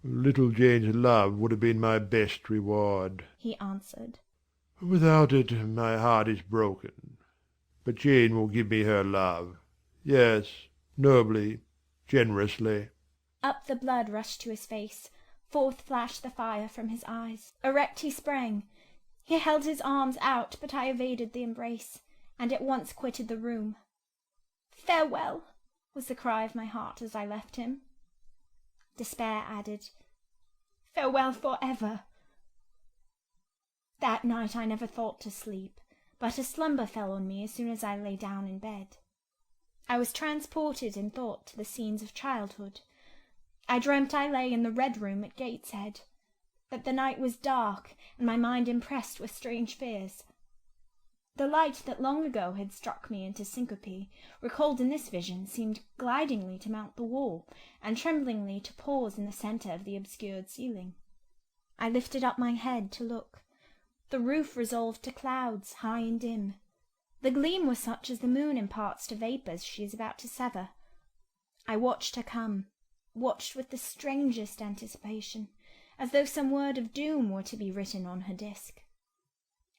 Little Jane's love would have been my best reward,
he answered.
Without it, my heart is broken. But Jane will give me her love. Yes, nobly, generously.
Up the blood rushed to his face. Forth flashed the fire from his eyes. Erect he sprang. He held his arms out, but I evaded the embrace, and at once quitted the room. Farewell, was the cry of my heart as I left him. Despair added, farewell for ever. That night I never thought to sleep, but a slumber fell on me as soon as I lay down in bed. I was transported in thought to the scenes of childhood. I dreamt I lay in the Red Room at Gateshead, that the night was dark, and my mind impressed with strange fears. The light that long ago had struck me into syncope, recalled in this vision, seemed glidingly to mount the wall, and tremblingly to pause in the centre of the obscured ceiling. I lifted up my head to look. The roof resolved to clouds, high and dim. The gleam was such as the moon imparts to vapours she is about to sever. I watched her come, watched with the strangest anticipation, as though some word of doom were to be written on her disk.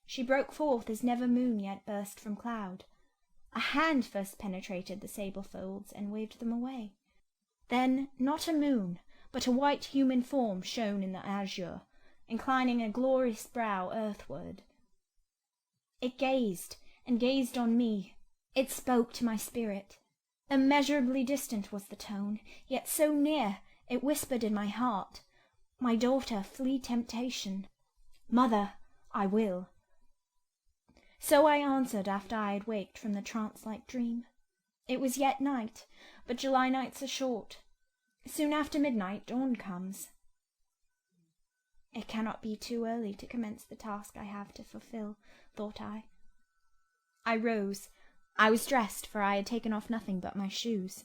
She broke forth as never moon yet burst from cloud. A hand first penetrated the sable folds and waved them away. Then not a moon, but a white human form shone in the azure, inclining a glorious brow earthward. It gazed, and gazed on me. It spoke to my spirit. Immeasurably distant was the tone, yet so near, it whispered in my heart, my daughter, flee temptation. Mother, I will. So I answered after I had waked from the trance-like dream. It was yet night, but July nights are short. Soon after midnight dawn comes. It cannot be too early to commence the task I have to fulfil, thought I. I rose. I was dressed, for I had taken off nothing but my shoes.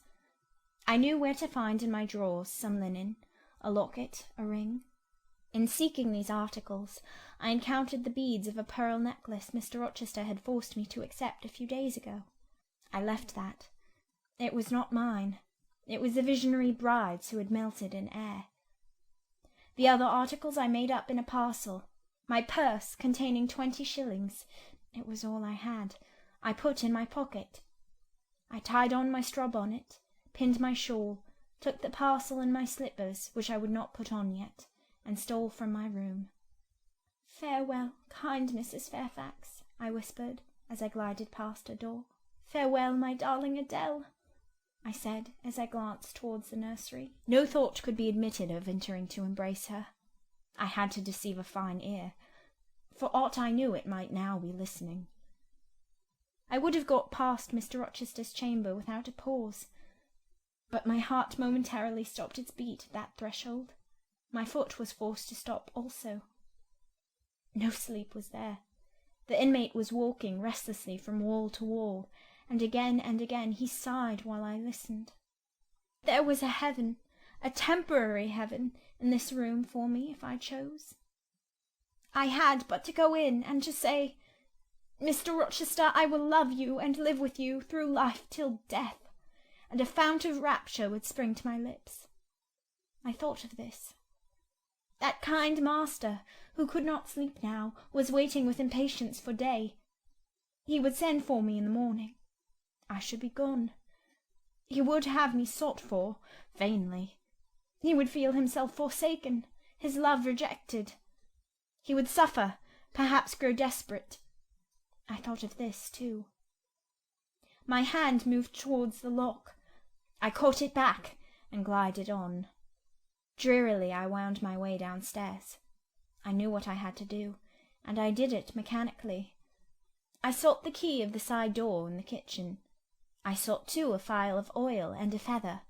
I knew where to find in my drawers some linen, a locket, a ring. In seeking these articles, I encountered the beads of a pearl necklace Mr. Rochester had forced me to accept a few days ago. I left that. It was not mine. It was the visionary bride's who had melted in air. The other articles I made up in a parcel. My purse, containing 20 shillings, it was all I had, I put in my pocket. I tied on my straw bonnet, pinned my shawl, took the parcel and my slippers, which I would not put on yet, and stole from my room. Farewell, kind Mrs. Fairfax, I whispered, as I glided past her door. Farewell, my darling Adele, I said, as I glanced towards the nursery. No thought could be admitted of entering to embrace her. I had to deceive a fine ear. For aught I knew, it might now be listening. I would have got past Mr. Rochester's chamber without a pause, but my heart momentarily stopped its beat at that threshold. My foot was forced to stop also. No sleep was there. The inmate was walking restlessly from wall to wall, and again he sighed while I listened. There was a heaven, a temporary heaven, in this room for me if I chose. I had but to go in and to say, Mr. Rochester, I will love you and live with you through life till death, and a fount of rapture would spring to my lips. I thought of this. That kind master, who could not sleep now, was waiting with impatience for day. He would send for me in the morning. I should be gone. He would have me sought for, vainly. He would feel himself forsaken, his love rejected. He would suffer, perhaps grow desperate. I thought of this, too. My hand moved towards the lock. I caught it back and glided on. Drearily I wound my way downstairs. I knew what I had to do, and I did it mechanically. I sought the key of the side door in the kitchen. I sought, too, a phial of oil and a feather.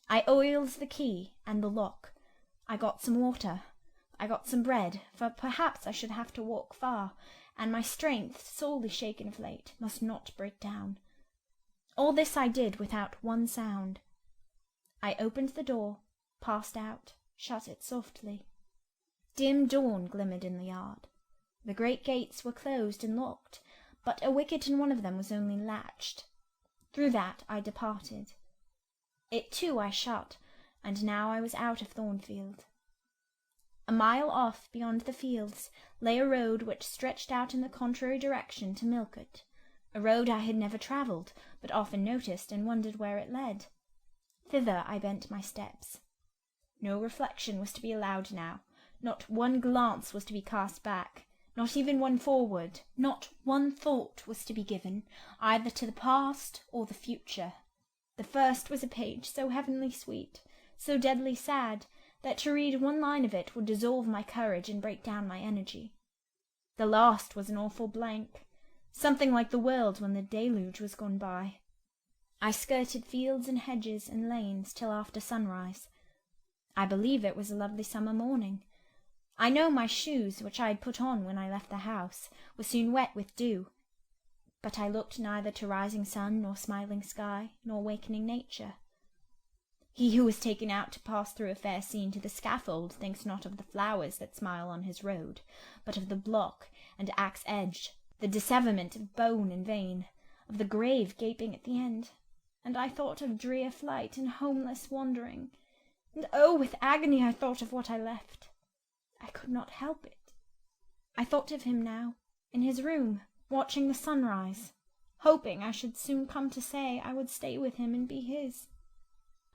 I oiled the key and the lock. I got some water. I got some bread, for perhaps I should have to walk far, and my strength, sorely shaken of late, must not break down. All this I did without one sound. I opened the door, passed out, shut it softly. Dim dawn glimmered in the yard. The great gates were closed and locked, but a wicket in one of them was only latched. Through that I departed. It too I shut, and now I was out of Thornfield. A mile off, beyond the fields, lay a road which stretched out in the contrary direction to Millcote, a road I had never travelled, but often noticed and wondered where it led. Thither I bent my steps. No reflection was to be allowed now. Not one glance was to be cast back, not even one forward. Not one thought was to be given, either to the past or the future. The first was a page so heavenly sweet, so deadly sad, that to read one line of it would dissolve my courage and break down my energy. The last was an awful blank, something like the world when the deluge was gone by. I skirted fields and hedges and lanes till after sunrise. I believe it was a lovely summer morning. I know my shoes, which I had put on when I left the house, were soon wet with dew. But I looked neither to rising sun, nor smiling sky, nor wakening nature. He who is taken out to pass through a fair scene to the scaffold thinks not of the flowers that smile on his road, but of the block and axe edge, the disseverment of bone and vein, of the grave gaping at the end. And I thought of drear flight and homeless wandering, and oh, with agony I thought of what I left. I could not help it. I thought of him now, in his room, watching the sunrise, hoping I should soon come to say I would stay with him and be his.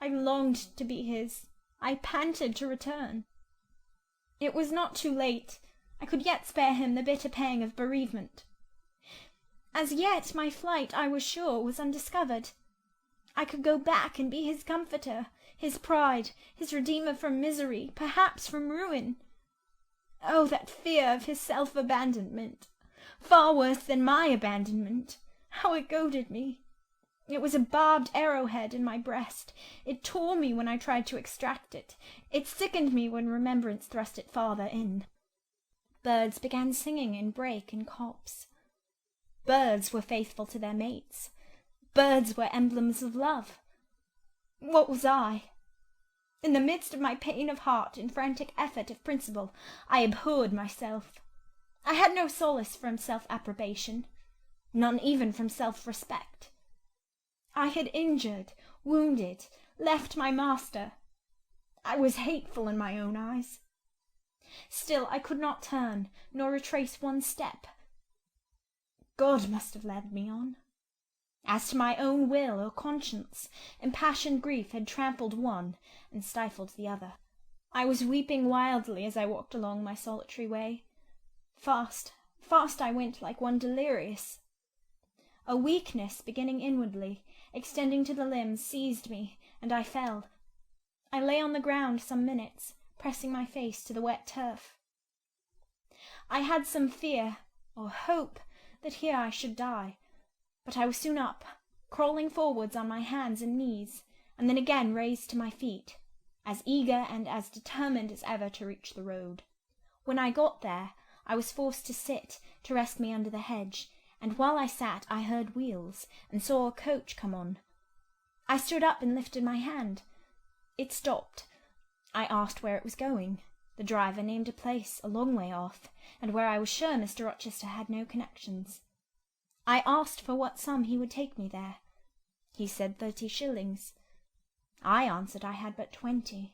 I longed to be his. I panted to return. It was not too late. I could yet spare him the bitter pang of bereavement. As yet my flight, I was sure, was undiscovered. I could go back and be his comforter, his pride, his redeemer from misery, perhaps from ruin. Oh, that fear of his self-abandonment! Far worse than my abandonment! How it goaded me! It was a barbed arrowhead in my breast. It tore me when I tried to extract it. It sickened me when remembrance thrust it farther in. Birds began singing in brake and copse. Birds were faithful to their mates. Birds were emblems of love. What was I? In the midst of my pain of heart and frantic effort of principle, I abhorred myself. I had no solace from self-approbation, none even from self-respect. I had injured, wounded, left my master. I was hateful in my own eyes. Still I could not turn, nor retrace one step. God must have led me on. As to my own will or conscience, impassioned grief had trampled one and stifled the other. I was weeping wildly as I walked along my solitary way. Fast, fast I went like one delirious. A weakness, beginning inwardly, extending to the limbs, seized me, and I fell. I lay on the ground some minutes, pressing my face to the wet turf. I had some fear, or hope, that here I should die, but I was soon up, crawling forwards on my hands and knees, and then again raised to my feet, as eager and as determined as ever to reach the road. When I got there, I was forced to sit, to rest me under the hedge, and while I sat I heard wheels, and saw a coach come on. I stood up and lifted my hand. It stopped. I asked where it was going. The driver named a place a long way off, and where I was sure Mr. Rochester had no connections. I asked for what sum he would take me there. He said 30 shillings. I answered I had but 20.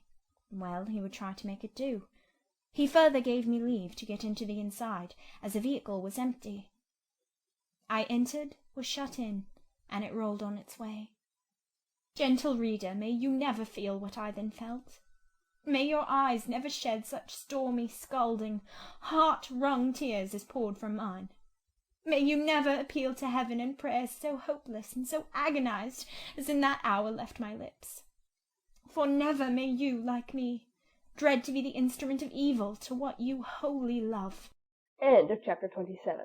Well, he would try to make it do. He further gave me leave to get into the inside, as the vehicle was empty. I entered, was shut in, and it rolled on its way. Gentle reader, may you never feel what I then felt. May your eyes never shed such stormy, scalding, heart-wrung tears as poured from mine. May you never appeal to heaven in prayers so hopeless and so agonized as in that hour left my lips. For never may you, like me, dread to be the instrument of evil to what you wholly love.
End of chapter 27.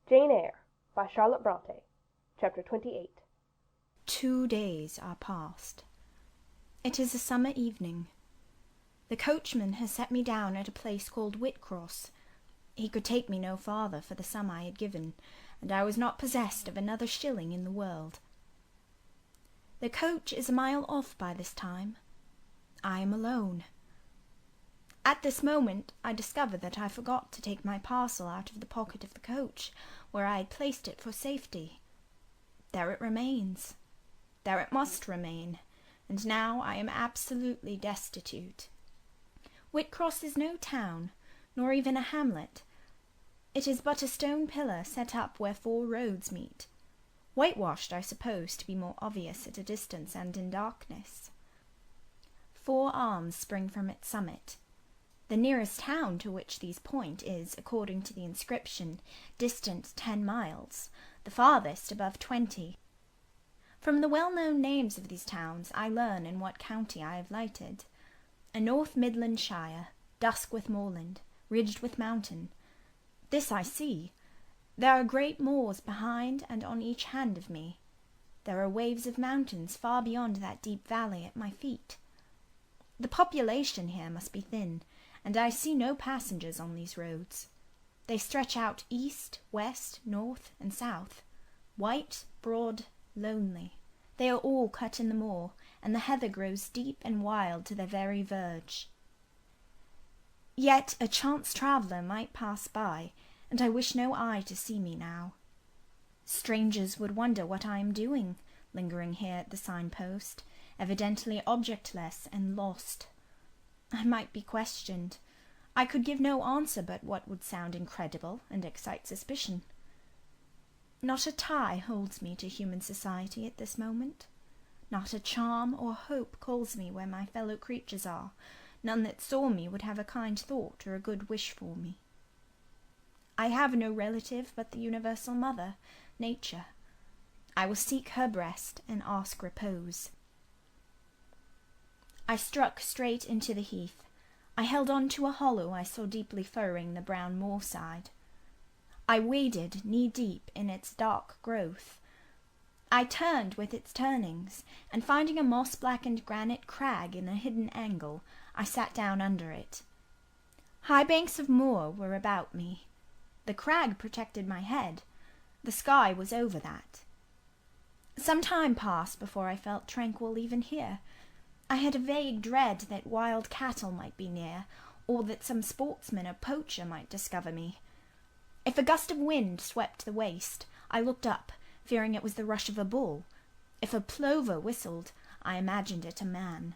Jane Eyre by Charlotte Bronte. Chapter 28.
2 days are past. It is a summer evening. The coachman has set me down at a place called Whitcross. He could take me no farther for the sum I had given, and I was not possessed of another shilling in the world. The coach is a mile off by this time. I am alone. At this moment I discover that I forgot to take my parcel out of the pocket of the coach, where I had placed it for safety. There it remains. There it must remain, and now I am absolutely destitute. Whitcross is no town, nor even a hamlet. It is but a stone pillar set up where 4 roads meet, whitewashed, I suppose, to be more obvious at a distance and in darkness. 4 arms spring from its summit. The nearest town to which these point is, according to the inscription, distant 10 miles, the farthest above 20. From the well-known names of these towns I learn in what county I have lighted. A North Midland shire, dusk with moorland, ridged with mountain. This I see. There are great moors behind and on each hand of me. There are waves of mountains far beyond that deep valley at my feet. The population here must be thin, and I see no passengers on these roads. They stretch out east, west, north, and south, white, broad, lonely. They are all cut in the moor, and the heather grows deep and wild to their very verge. Yet a chance traveller might pass by, and I wish no eye to see me now. Strangers would wonder what I am doing, lingering here at the signpost, evidently objectless and lost. I might be questioned. I could give no answer but what would sound incredible and excite suspicion. Not a tie holds me to human society at this moment. Not a charm or hope calls me where my fellow creatures are. None that saw me would have a kind thought or a good wish for me. I have no relative but the universal mother, Nature. I will seek her breast and ask repose. I struck straight into the heath. I held on to a hollow I saw deeply furrowing the brown moorside. I waded knee-deep in its dark growth. I turned with its turnings, and finding a moss-blackened granite crag in a hidden angle, I sat down under it. High banks of moor were about me. The crag protected my head. The sky was over that. Some time passed before I felt tranquil even here. I had a vague dread that wild cattle might be near, or that some sportsman or poacher might discover me. If a gust of wind swept the waste, I looked up, fearing it was the rush of a bull. If a plover whistled, I imagined it a man.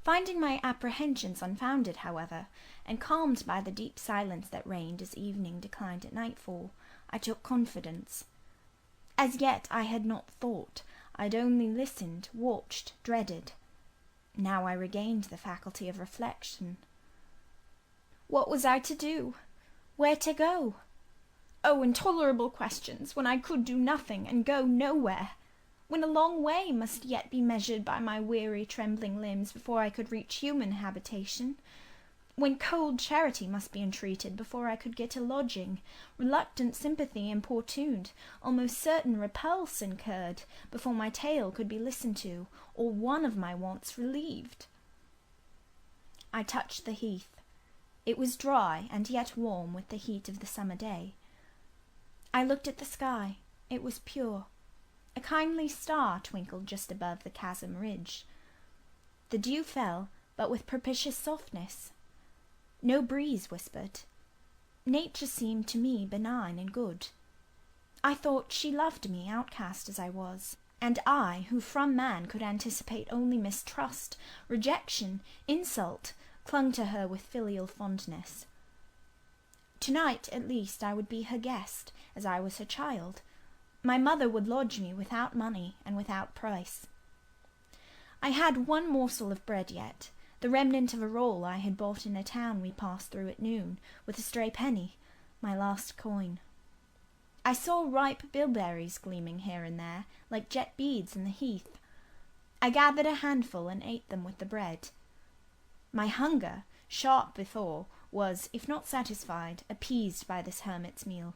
Finding my apprehensions unfounded, however, and calmed by the deep silence that reigned as evening declined at nightfall, I took confidence. As yet I had not thought. I'd only listened, watched, dreaded. Now I regained the faculty of reflection. What was I to do? Where to go? Oh, intolerable questions, when I could do nothing and go nowhere, when a long way must yet be measured by my weary, trembling limbs before I could reach human habitation, when cold charity must be entreated before I could get a lodging, reluctant sympathy importuned, almost certain repulse incurred, before my tale could be listened to, or one of my wants relieved. I touched the heath. It was dry and yet warm with the heat of the summer day. I looked at the sky. It was pure. A kindly star twinkled just above the chasm ridge. The dew fell, but with propitious softness. No breeze whispered. Nature seemed to me benign and good. I thought she loved me, outcast as I was, and I, who from man could anticipate only mistrust, rejection, insult, clung to her with filial fondness. Tonight, at least, I would be her guest, as I was her child. My mother would lodge me without money and without price. I had one morsel of bread yet, the remnant of a roll I had bought in a town we passed through at noon, with a stray penny, my last coin. I saw ripe bilberries gleaming here and there, like jet beads in the heath. I gathered a handful and ate them with the bread. My hunger, sharp before, was, if not satisfied, appeased by this hermit's meal.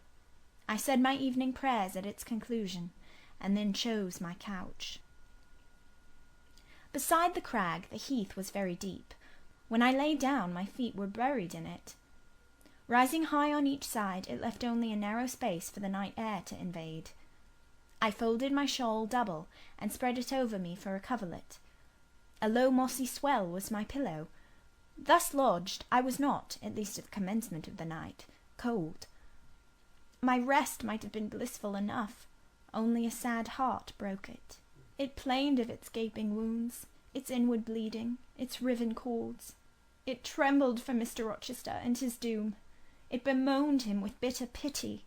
I said my evening prayers at its conclusion, and then chose my couch. Beside the crag the heath was very deep. When I lay down, my feet were buried in it. Rising high on each side, it left only a narrow space for the night air to invade. I folded my shawl double, and spread it over me for a coverlet. A low mossy swell was my pillow. Thus lodged, I was not, at least at the commencement of the night, cold. My rest might have been blissful enough, only a sad heart broke it. It plained of its gaping wounds, its inward bleeding, its riven cords. It trembled for Mr. Rochester and his doom. It bemoaned him with bitter pity.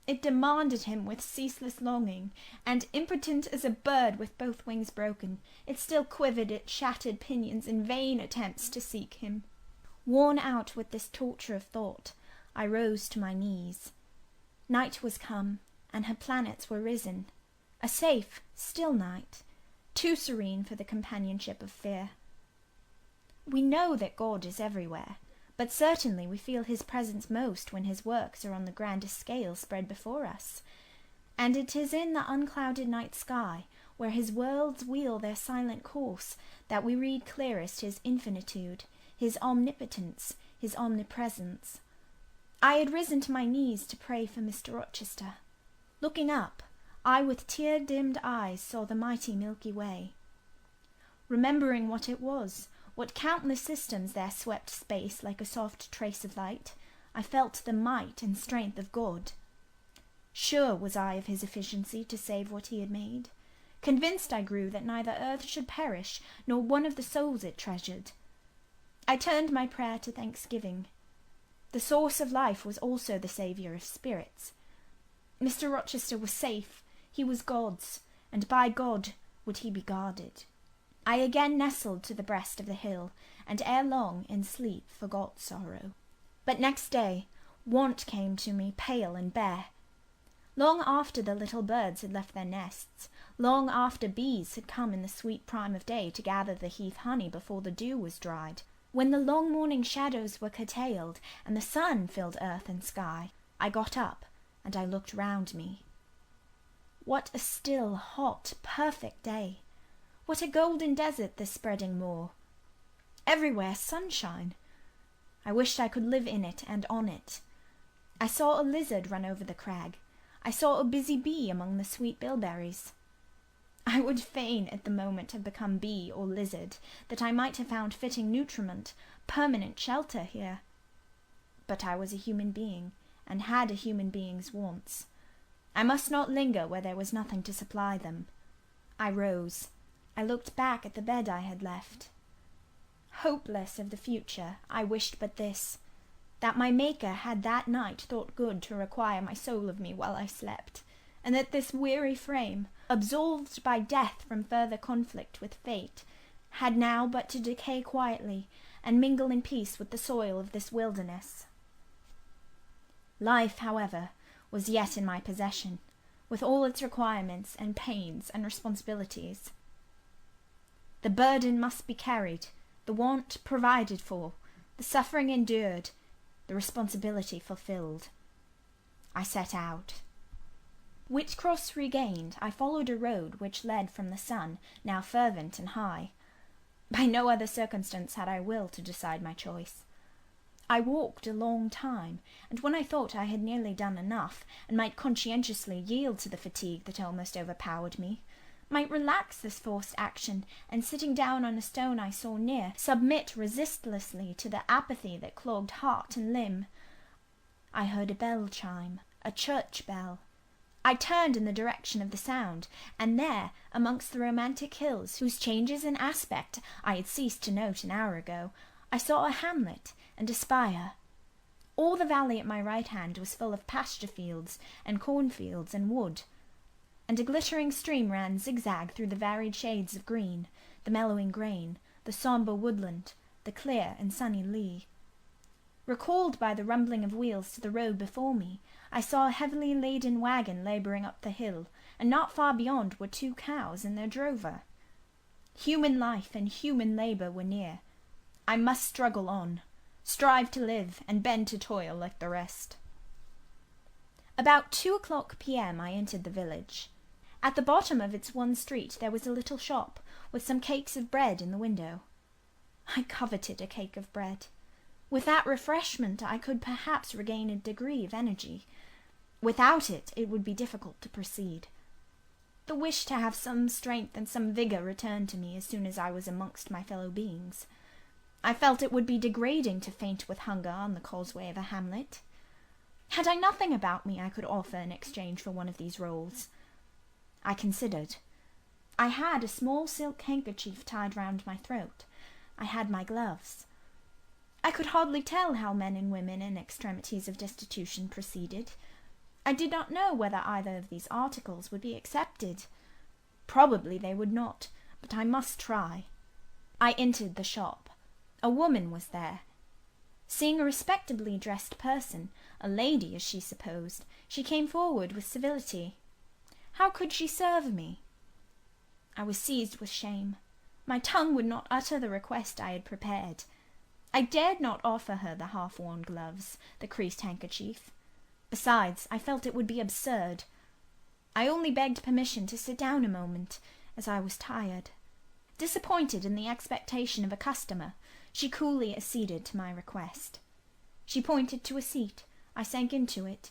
It demanded him with ceaseless longing, and impotent as a bird with both wings broken, it still quivered its shattered pinions in vain attempts to seek him. Worn out with this torture of thought, I rose to my knees. Night was come, and her planets were risen. A safe, still night, too serene for the companionship of fear. We know that God is everywhere, but certainly we feel his presence most when his works are on the grandest scale spread before us, and it is in the unclouded night sky, where his worlds wheel their silent course, that we read clearest his infinitude, his omnipotence, his omnipresence. I had risen to my knees to pray for Mr. Rochester. Looking up, I with tear-dimmed eyes saw the mighty Milky Way. Remembering what it was, what countless systems there swept space like a soft trace of light, I felt the might and strength of God. Sure was I of his efficiency to save what he had made. Convinced I grew that neither earth should perish, nor one of the souls it treasured. I turned my prayer to thanksgiving. The source of life was also the saviour of spirits. Mr. Rochester was safe, he was God's, and by God would he be guarded. I again nestled to the breast of the hill, and ere long in sleep forgot sorrow. But next day want came to me pale and bare. Long after the little birds had left their nests, long after bees had come in the sweet prime of day to gather the heath honey before the dew was dried, when the long morning shadows were curtailed, and the sun filled earth and sky, I got up, and I looked round me. What a still, hot, perfect day! What a golden desert this spreading moor! Everywhere sunshine! I wished I could live in it and on it. I saw a lizard run over the crag. I saw a busy bee among the sweet bilberries. I would fain at the moment have become bee or lizard, that I might have found fitting nutriment, permanent shelter here. But I was a human being, and had a human being's wants. I must not linger where there was nothing to supply them. I rose. I looked back at the bed I had left. Hopeless of the future, I wished but this, that my Maker had that night thought good to require my soul of me while I slept, and that this weary frame, absolved by death from further conflict with fate, had now but to decay quietly and mingle in peace with the soil of this wilderness. Life, however, was yet in my possession, with all its requirements and pains and responsibilities. The burden must be carried, the want provided for, the suffering endured, the responsibility fulfilled. I set out. Whitcross regained, I followed a road which led from the sun, now fervent and high. By no other circumstance had I will to decide my choice. I walked a long time, and when I thought I had nearly done enough, and might conscientiously yield to the fatigue that almost overpowered me, might relax this forced action, and sitting down on a stone I saw near, submit resistlessly to the apathy that clogged heart and limb, I heard a bell chime, a church bell. I turned in the direction of the sound, and there, amongst the romantic hills, whose changes in aspect I had ceased to note an hour ago, I saw a hamlet and a spire. All the valley at my right hand was full of pasture fields and cornfields and wood, and a glittering stream ran zigzag through the varied shades of green, the mellowing grain, the sombre woodland, the clear and sunny lea. Recalled by the rumbling of wheels to the road before me, I saw a heavily laden wagon labouring up the hill, and not far beyond were 2 cows and their drover. Human life and human labour were near. I must struggle on, strive to live, and bend to toil like the rest. About 2 p.m. I entered the village. At the bottom of its one street there was a little shop, with some cakes of bread in the window. I coveted a cake of bread. With that refreshment I could perhaps regain a degree of energy. Without it, it would be difficult to proceed. The wish to have some strength and some vigour returned to me as soon as I was amongst my fellow beings. I felt it would be degrading to faint with hunger on the causeway of a hamlet. Had I nothing about me I could offer in exchange for one of these rolls? I considered. I had a small silk handkerchief tied round my throat. I had my gloves. I could hardly tell how men and women in extremities of destitution proceeded. I did not know whether either of these articles would be accepted. Probably they would not, but I must try. I entered the shop. A woman was there. Seeing a respectably dressed person, a lady as she supposed, she came forward with civility. How could she serve me? I was seized with shame. My tongue would not utter the request I had prepared. I dared not offer her the half-worn gloves, the creased handkerchief. Besides, I felt it would be absurd. I only begged permission to sit down a moment, as I was tired. Disappointed in the expectation of a customer, she coolly acceded to my request. She pointed to a seat. I sank into it.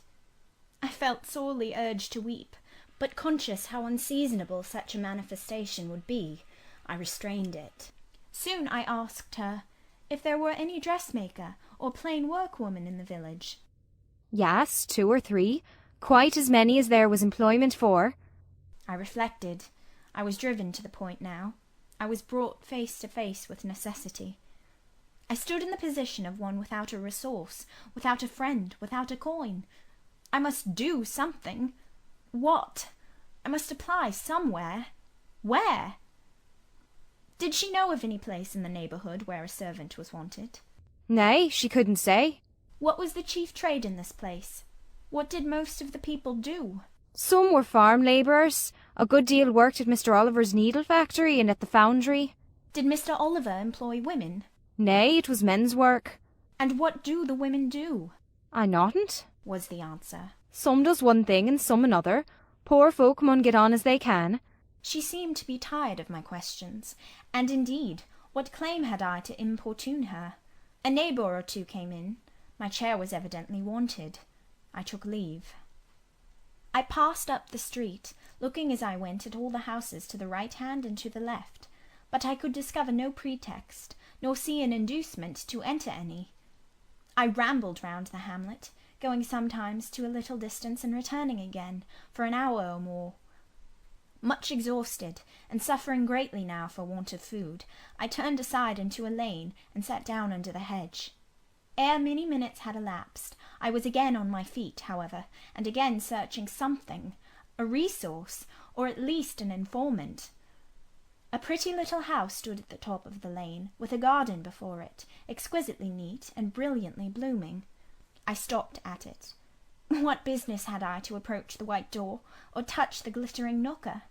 I felt sorely urged to weep, but conscious how unseasonable such a manifestation would be, I restrained it. Soon I asked her if there were any dressmaker or plain workwoman in the village.
Yes, 2 or 3, quite as many as there was employment for.
I reflected. I was driven to the point now. I was brought face to face with necessity. I stood in the position of one without a resource, without a friend, without a coin. I must do something. What? I must apply somewhere. Where? Did she know of any place in the neighbourhood where a servant was wanted?
Nay, she couldn't say.
What was the chief trade in this place? What did most of the people do?
Some were farm labourers. A good deal worked at Mr. Oliver's needle factory and at the foundry.
Did Mr. Oliver employ women?
Nay, it was men's work.
And what do the women do?
I noddn't,
was the answer.
Some does one thing and some another. Poor folk mun get on as they can.
She seemed to be tired of my questions, and indeed, what claim had I to importune her? A neighbour or 2 came in. My chair was evidently wanted. I took leave. I passed up the street, looking as I went at all the houses to the right hand and to the left, but I could discover no pretext, nor see an inducement to enter any. I rambled round the hamlet, going sometimes to a little distance and returning again, for an hour or more. Much exhausted, and suffering greatly now for want of food, I turned aside into a lane and sat down under the hedge. Ere many minutes had elapsed, I was again on my feet, however, and again searching something, a resource, or at least an informant. A pretty little house stood at the top of the lane, with a garden before it, exquisitely neat and brilliantly blooming. I stopped at it. What business had I to approach the white door, or touch the glittering knocker?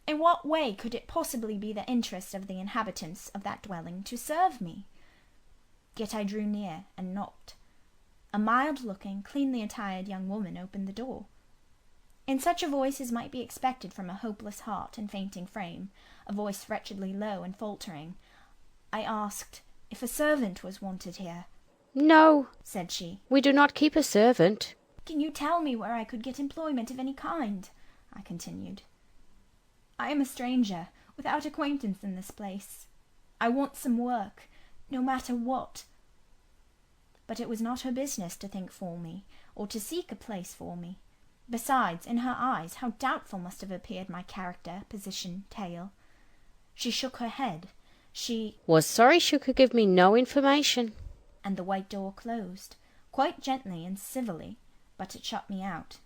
In what way could it possibly be the interest of the inhabitants of that dwelling to serve me? Yet I drew near and knocked. A mild-looking, cleanly attired young woman opened the door. In such a voice as might be expected from a hopeless heart and fainting frame, a voice wretchedly low and faltering, I asked if a servant was wanted here.
"No,"
said she.
"we do not keep a servant."
"Can you tell me where I could get employment of any kind?" I continued. "I am a stranger, without acquaintance in this place. I want some work, no matter what." But it was not her business to think for me, or to seek a place for me. Besides, in her eyes, how doubtful must have appeared my character, position, tale. She shook her head. She
"Was sorry she could give me no information."
And the white door closed, quite gently and civilly, but it shut me out.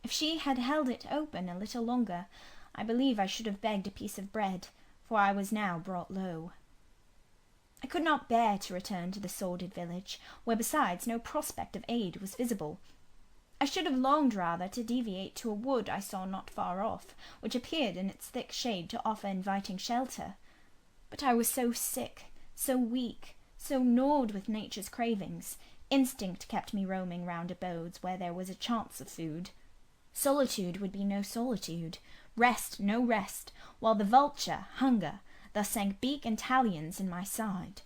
If she had held it open a little longer, I believe I should have begged a piece of bread, for I was now brought low. I could not bear to return to the sordid village, where besides no prospect of aid was visible. I should have longed rather to deviate to a wood I saw not far off, which appeared in its thick shade to offer inviting shelter. But I was so sick, so weak, so gnawed with nature's cravings, instinct kept me roaming round abodes where there was a chance of food. Solitude would be no solitude, rest no rest, while the vulture, hunger, thus sank beak and talons in my side.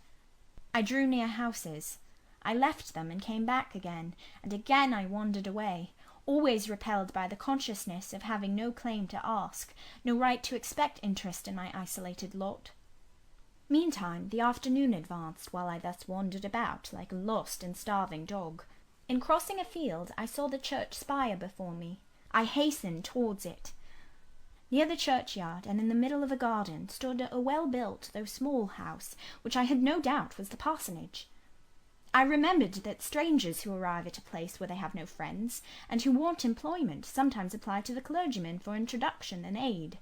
I drew near houses. I left them and came back again, and again I wandered away, always repelled by the consciousness of having no claim to ask, no right to expect interest in my isolated lot. Meantime the afternoon advanced, while I thus wandered about like a lost and starving dog. In crossing a field I saw the church spire before me. I hastened towards it. Near the churchyard, and in the middle of a garden, stood a well-built, though small house, which I had no doubt was the parsonage. I remembered that strangers who arrive at a place where they have no friends, and who want employment, sometimes apply to the clergyman for introduction and aid.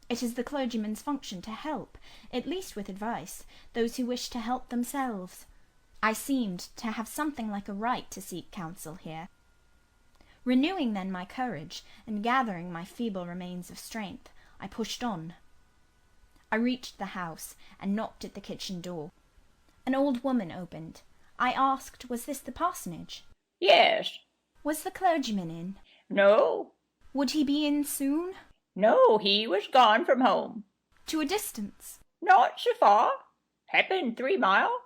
It is the clergyman's function to help, at least with advice, those who wish to help themselves. I seemed to have something like a right to seek counsel here. Renewing then my courage, and gathering my feeble remains of strength, I pushed on. I reached the house, and knocked at the kitchen door. An old woman opened. I asked, was this the parsonage?
"Yes."
Was the clergyman in?
"No."
Would he be in soon?
"No, he was gone from home."
To a distance?
"Not so far. Happened 3 mile.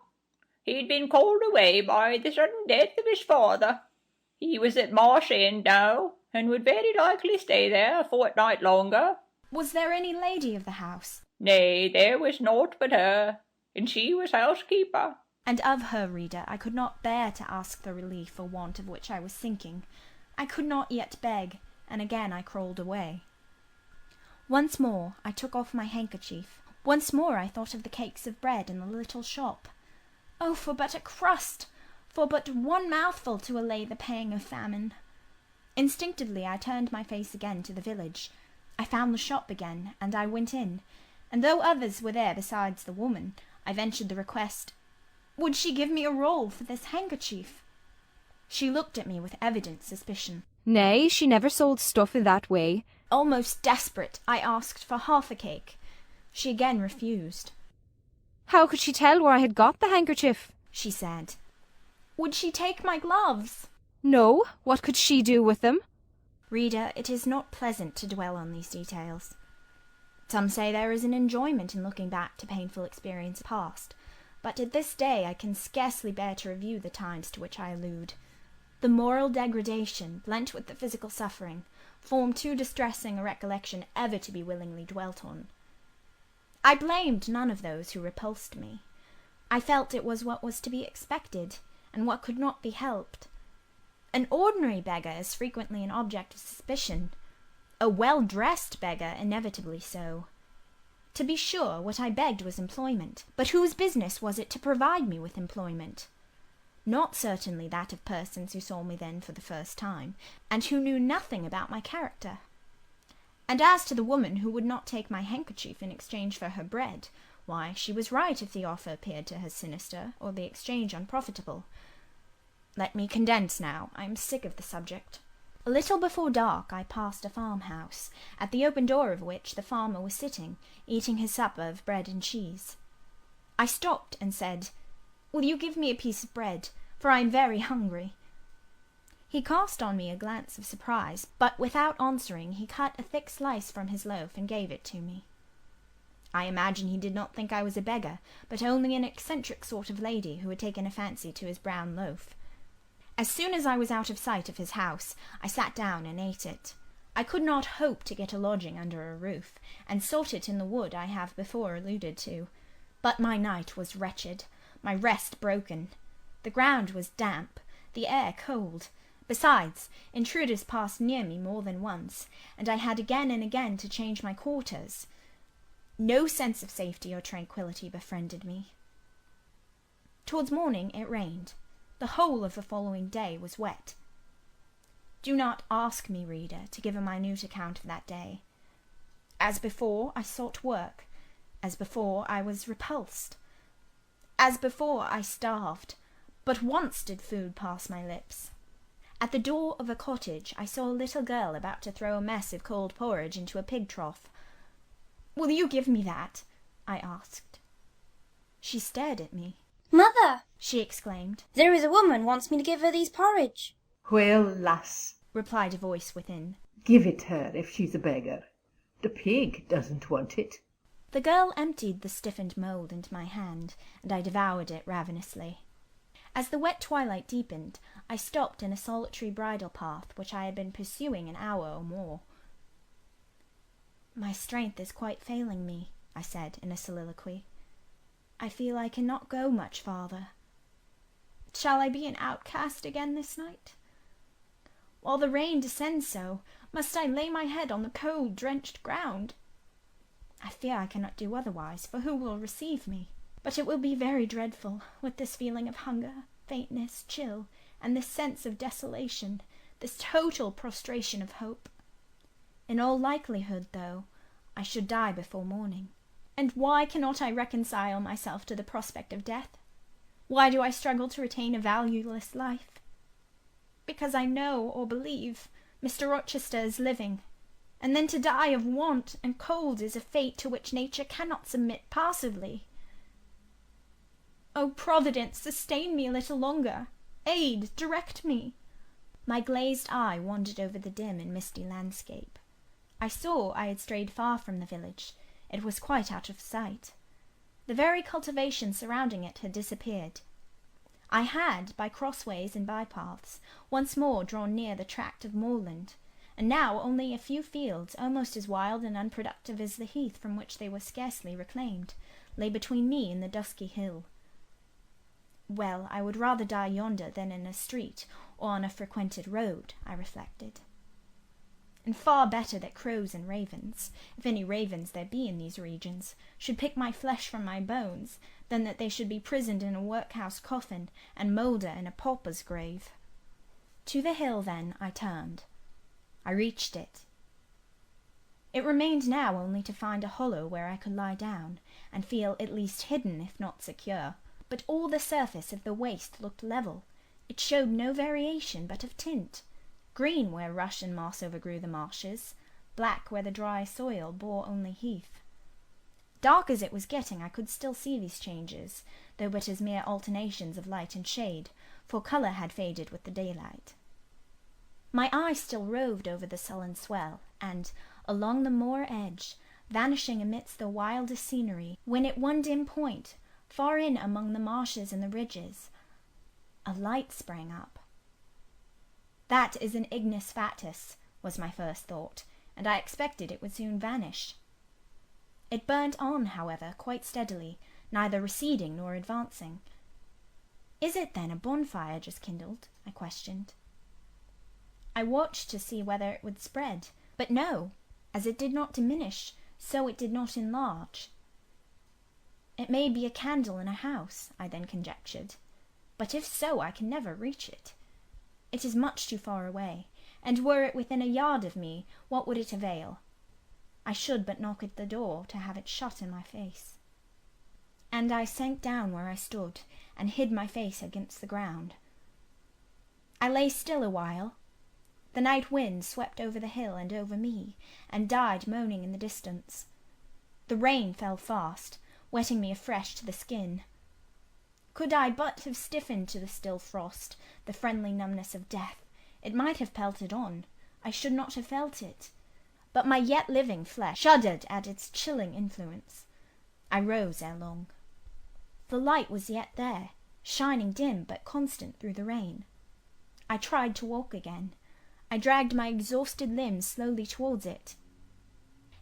He'd been called away by the sudden death of his father. He was at Marsh End now, and would very likely stay there a fortnight longer."
Was there any lady of the house?
"Nay, there was naught but her, and she was housekeeper."
And of her, reader, I could not bear to ask the relief for want of which I was sinking. I could not yet beg, and again I crawled away. Once more I took off my handkerchief. Once more I thought of the cakes of bread in the little shop. Oh, for but a crust! For but one mouthful to allay the pang of famine! Instinctively I turned my face again to the village. I found the shop again, and I went in, and though others were there besides the woman, I ventured the request, would she give me a roll for this handkerchief? She looked at me with evident suspicion.
"Nay, she never sold stuff in that way."
Almost desperate, I asked for half a cake. She again refused.
"How could she tell where I had got the handkerchief?"
she said. Would she take my gloves?
"No, what could she do with them?"
Reader, it is not pleasant to dwell on these details. Some say there is an enjoyment in looking back to painful experience past, but at this day I can scarcely bear to review the times to which I allude. The moral degradation, blent with the physical suffering, form too distressing a recollection ever to be willingly dwelt on. I blamed none of those who repulsed me. I felt it was what was to be expected, and what could not be helped. An ordinary beggar is frequently an object of suspicion, a well-dressed beggar inevitably so. To be sure, what I begged was employment, but whose business was it to provide me with employment? Not certainly that of persons who saw me then for the first time, and who knew nothing about my character. And as to the woman who would not take my handkerchief in exchange for her bread, why, she was right if the offer appeared to her sinister, or the exchange unprofitable. Let me condense now. I am sick of the subject. A little before dark I passed a farmhouse, at the open door of which the farmer was sitting, eating his supper of bread and cheese. I stopped and said, "Will you give me a piece of bread, for I am very hungry?" He cast on me a glance of surprise, but without answering he cut a thick slice from his loaf and gave it to me. I imagine he did not think I was a beggar, but only an eccentric sort of lady who had taken a fancy to his brown loaf. As soon as I was out of sight of his house, I sat down and ate it. I could not hope to get a lodging under a roof, and sought it in the wood I have before alluded to. But my night was wretched, my rest broken. The ground was damp, the air cold. Besides, intruders passed near me more than once, and I had again and again to change my quarters. No sense of safety or tranquillity befriended me. Towards morning it rained. The whole of the following day was wet. Do not ask me, reader, to give a minute account of that day. As before, I sought work. As before, I was repulsed. As before, I starved. But once did food pass my lips. At the door of a cottage I saw a little girl about to throw a mess of cold porridge into a pig trough. "Will you give me that?" I asked. She stared at me.
"Mother,"
she exclaimed,
"there is a woman wants me to give her these porridge."
"Well, lass,"
replied a voice within,
"give it her if she's a beggar. The pig doesn't want it."
The girl emptied the stiffened mould into my hand, and I devoured it ravenously. As the wet twilight deepened, I stopped in a solitary bridle path which I had been pursuing an hour or more. "My strength is quite failing me," I said in a soliloquy. "I feel I cannot go much farther. Shall I be an outcast again this night? While the rain descends so, must I lay my head on the cold, drenched ground? I fear I cannot do otherwise, for who will receive me? But it will be very dreadful, with this feeling of hunger, faintness, chill, and this sense of desolation, this total prostration of hope. In all likelihood, though, I should die before morning. And why cannot I reconcile myself to the prospect of death? Why do I struggle to retain a valueless life? Because I know or believe Mr. Rochester is living, and then to die of want and cold is a fate to which nature cannot submit passively. O Providence, sustain me a little longer. Aid, direct me." My glazed eye wandered over the dim and misty landscape. I saw I had strayed far from the village. It was quite out of sight. The very cultivation surrounding it had disappeared. I had, by crossways and bypaths, once more drawn near the tract of moorland, and now only a few fields, almost as wild and unproductive as the heath from which they were scarcely reclaimed, lay between me and the dusky hill. Well, I would rather die yonder than in a street or on a frequented road, I reflected. And far better that crows and ravens, if any ravens there be in these regions, should pick my flesh from my bones, than that they should be prisoned in a workhouse coffin and moulder in a pauper's grave. To the hill, then, I turned. I reached it. It remained now only to find a hollow where I could lie down, and feel at least hidden, if not secure. But all the surface of the waste looked level. It showed no variation but of tint. Green where rush and moss overgrew the marshes, black where the dry soil bore only heath. Dark as it was getting, I could still see these changes, though but as mere alternations of light and shade, for colour had faded with the daylight. My eye still roved over the sullen swell, and, along the moor edge, vanishing amidst the wildest scenery, when at one dim point, far in among the marshes and the ridges, a light sprang up. That is an ignis fatuus, was my first thought, and I expected it would soon vanish. It burnt on, however, quite steadily, neither receding nor advancing. "Is it, then, a bonfire just kindled?" I questioned. I watched to see whether it would spread, but no, as it did not diminish, so it did not enlarge. It may be a candle in a house, I then conjectured, but if so, I can never reach it. It is much too far away, and were it within a yard of me, what would it avail? I should but knock at the door to have it shut in my face. And I sank down where I stood, and hid my face against the ground. I lay still a while. The night wind swept over the hill and over me, and died moaning in the distance. The rain fell fast, wetting me afresh to the skin. Could I but have stiffened to the still frost, the friendly numbness of death, it might have pelted on. I should not have felt it. But my yet living flesh shuddered at its chilling influence. I rose ere long. The light was yet there, shining dim but constant through the rain. I tried to walk again. I dragged my exhausted limbs slowly towards it.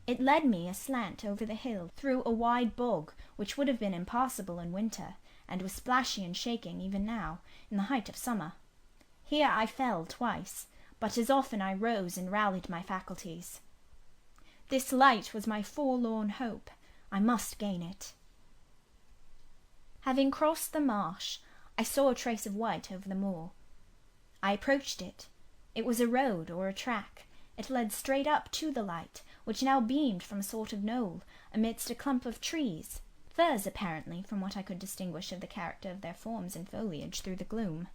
It led me aslant over the hill, through a wide bog, which would have been impassable in winter, and was splashy and shaking even now, in the height of summer. Here I fell twice, but as often I rose and rallied my faculties. This light was my forlorn hope. I must gain it. Having crossed the marsh, I saw a trace of white over the moor. I approached it. It was a road or a track. It led straight up to the light, which now beamed from a sort of knoll, amidst a clump of trees, firs apparently, from what I could distinguish of the character of their forms and foliage through the gloom.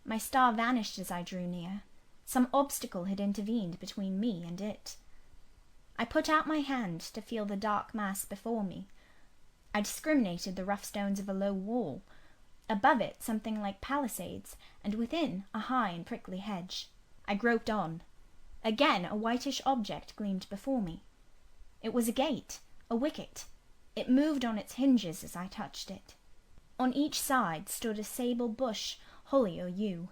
My star vanished as I drew near. Some obstacle had intervened between me and it. I put out my hand to feel the dark mass before me. I discriminated the rough stones of a low wall, above it something like palisades, and within a high and prickly hedge. I groped on. Again a whitish object gleamed before me. It was a gate, a wicket. It moved on its hinges as I touched it. On each side stood a sable bush, holly or yew.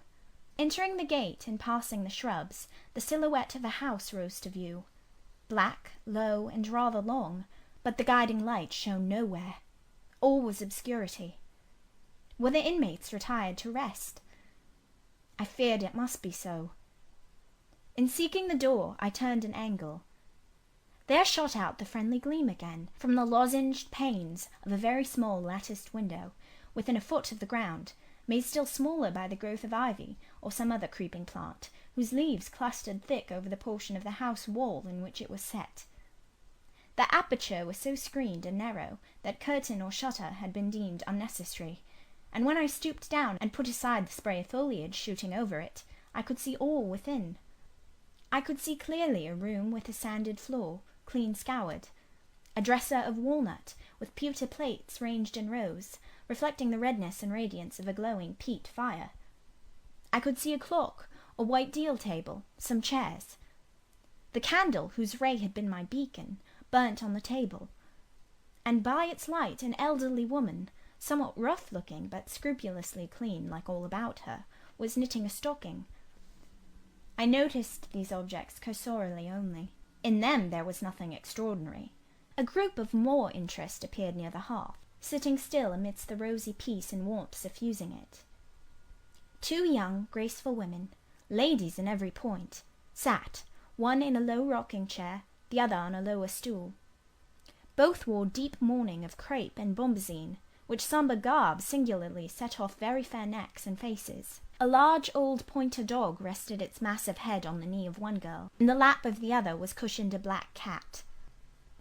Entering the gate and passing the shrubs, the silhouette of a house rose to view. Black, low, and rather long, but the guiding light shone nowhere. All was obscurity. Were the inmates retired to rest? I feared it must be so. In seeking the door, I turned an angle. There shot out the friendly gleam again, from the lozenged panes of a very small latticed window, within a foot of the ground, made still smaller by the growth of ivy or some other creeping plant, whose leaves clustered thick over the portion of the house wall in which it was set. The aperture was so screened and narrow that curtain or shutter had been deemed unnecessary, and when I stooped down and put aside the spray of foliage shooting over it, I could see all within. I could see clearly a room with a sanded floor, clean scoured, a dresser of walnut, with pewter plates ranged in rows, reflecting the redness and radiance of a glowing peat fire. I could see a clock, a white deal table, some chairs. The candle, whose ray had been my beacon, burnt on the table, and by its light an elderly woman, somewhat rough-looking but scrupulously clean like all about her, was knitting a stocking. I noticed these objects cursorily only. In them there was nothing extraordinary. A group of more interest appeared near the hearth, sitting still amidst the rosy peace and warmth suffusing it. Two young, graceful women, ladies in every point, sat, one in a low rocking chair, the other on a lower stool. Both wore deep mourning of crepe and bombazine, which sombre garb singularly set off very fair necks and faces. A large old pointer dog rested its massive head on the knee of one girl. In the lap of the other was cushioned a black cat.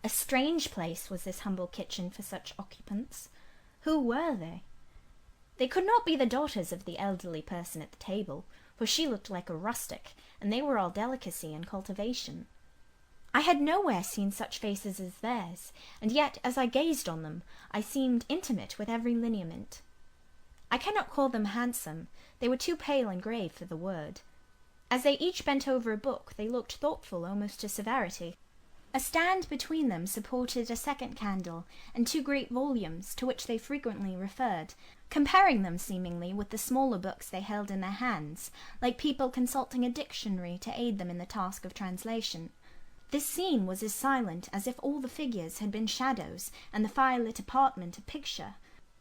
A strange place was this humble kitchen for such occupants. Who were they? They could not be the daughters of the elderly person at the table, for she looked like a rustic, and they were all delicacy and cultivation. I had nowhere seen such faces as theirs, and yet, as I gazed on them, I seemed intimate with every lineament. I cannot call them handsome, they were too pale and grave for the word. As they each bent over a book, they looked thoughtful almost to severity. A stand between them supported a second candle, and two great volumes, to which they frequently referred, comparing them seemingly with the smaller books they held in their hands, like people consulting a dictionary to aid them in the task of translation. This scene was as silent as if all the figures had been shadows, and the fire-lit apartment a picture.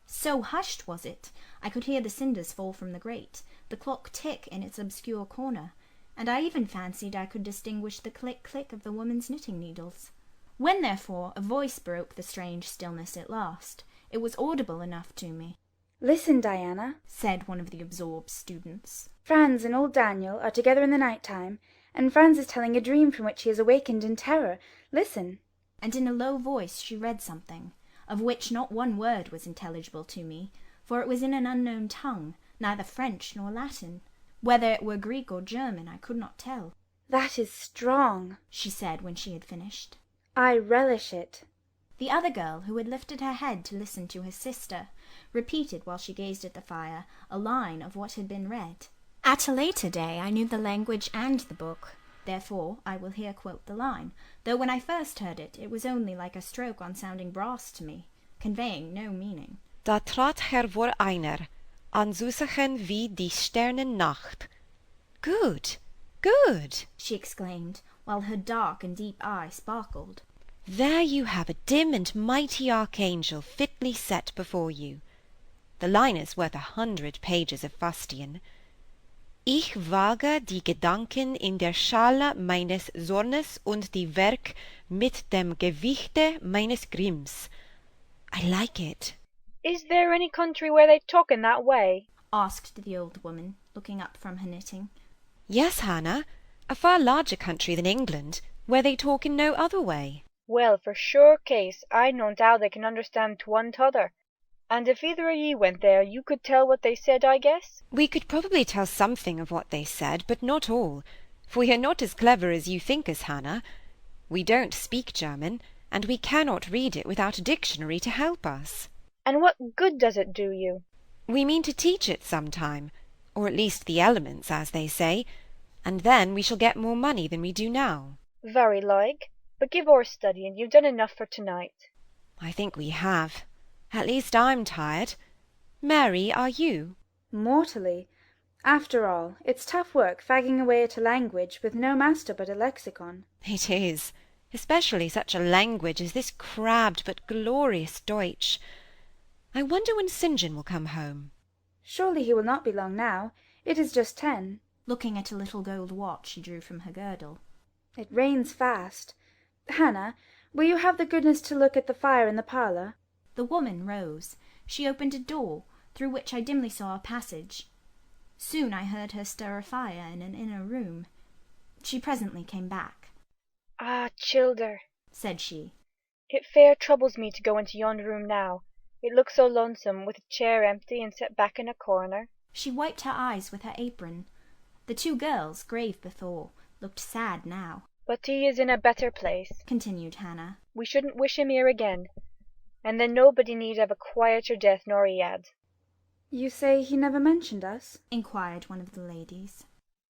So hushed was it, I could hear the cinders fall from the grate, the clock tick in its obscure corner, and I even fancied I could distinguish the click-click of the woman's knitting needles. When, therefore, a voice broke the strange stillness at last, it was audible enough to me.
"Listen, Diana," said one of the absorbed students. "Franz and old Daniel are together in the night-time, and Franz is telling a dream from which he is awakened in terror. Listen."
And in a low voice she read something, of which not one word was intelligible to me, for it was in an unknown tongue, neither French nor Latin. Whether it were Greek or German, I could not tell.
That is strong,
she said when she had finished.
I relish it.
The other girl, who had lifted her head to listen to her sister, repeated while she gazed at the fire a line of what had been read. At a later day I knew the language and the book. Therefore I will here quote the line, though when I first heard it, it was only like a stroke on sounding brass to me, conveying no meaning.
Da trat hervor einer, anzusachen wie die Sternennacht. Good, good,
she exclaimed, while her dark and deep eye sparkled.
There you have a dim and mighty archangel fitly set before you. The line is worth 100 pages of fustian. Ich wage die Gedanken in der Schale meines Zornes und die Werk mit dem Gewichte meines Grimms. I like it.
Is there any country where they talk in that way?
Asked the old woman, looking up from her knitting.
Yes, Hannah, a far larger country than England, where they talk in no other way.
Well, for sure case, I know how they can understand one t'other. And if either of ye went there, you could tell what they said, I guess?
We could probably tell something of what they said, but not all, for we are not as clever as you think us, Hannah. We don't speak German, and we cannot read it without a dictionary to help us.
And what good does it do you?
We mean to teach it some time, or at least the elements, as they say, and then we shall get more money than we do now.
Very like. But give o'er studying, you've done enough for to-night.
I think we have. At least I'm tired. Mary, are you?
Mortally. After all, it's tough work fagging away at a language with no master but a lexicon.
It is, especially such a language as this crabbed but glorious Deutsch. I wonder when St. John will come home.
Surely he will not be long now. It is just 10.
Looking at a little gold watch she drew from her girdle.
It rains fast. Hannah, will you have the goodness to look at the fire in the parlour?
The woman rose. She opened a door, through which I dimly saw a passage. Soon I heard her stir a fire in an inner room. She presently came back.
Ah, childer,
said she.
It fair troubles me to go into yonder room now. It looks so lonesome, with a chair empty and set back in a corner.
She wiped her eyes with her apron. The two girls, grave before, looked sad now.
But he is in a better place,
continued Hannah.
We shouldn't wish him here again, and then nobody need have a quieter death nor he had. You say he never mentioned us?
Inquired one of the ladies.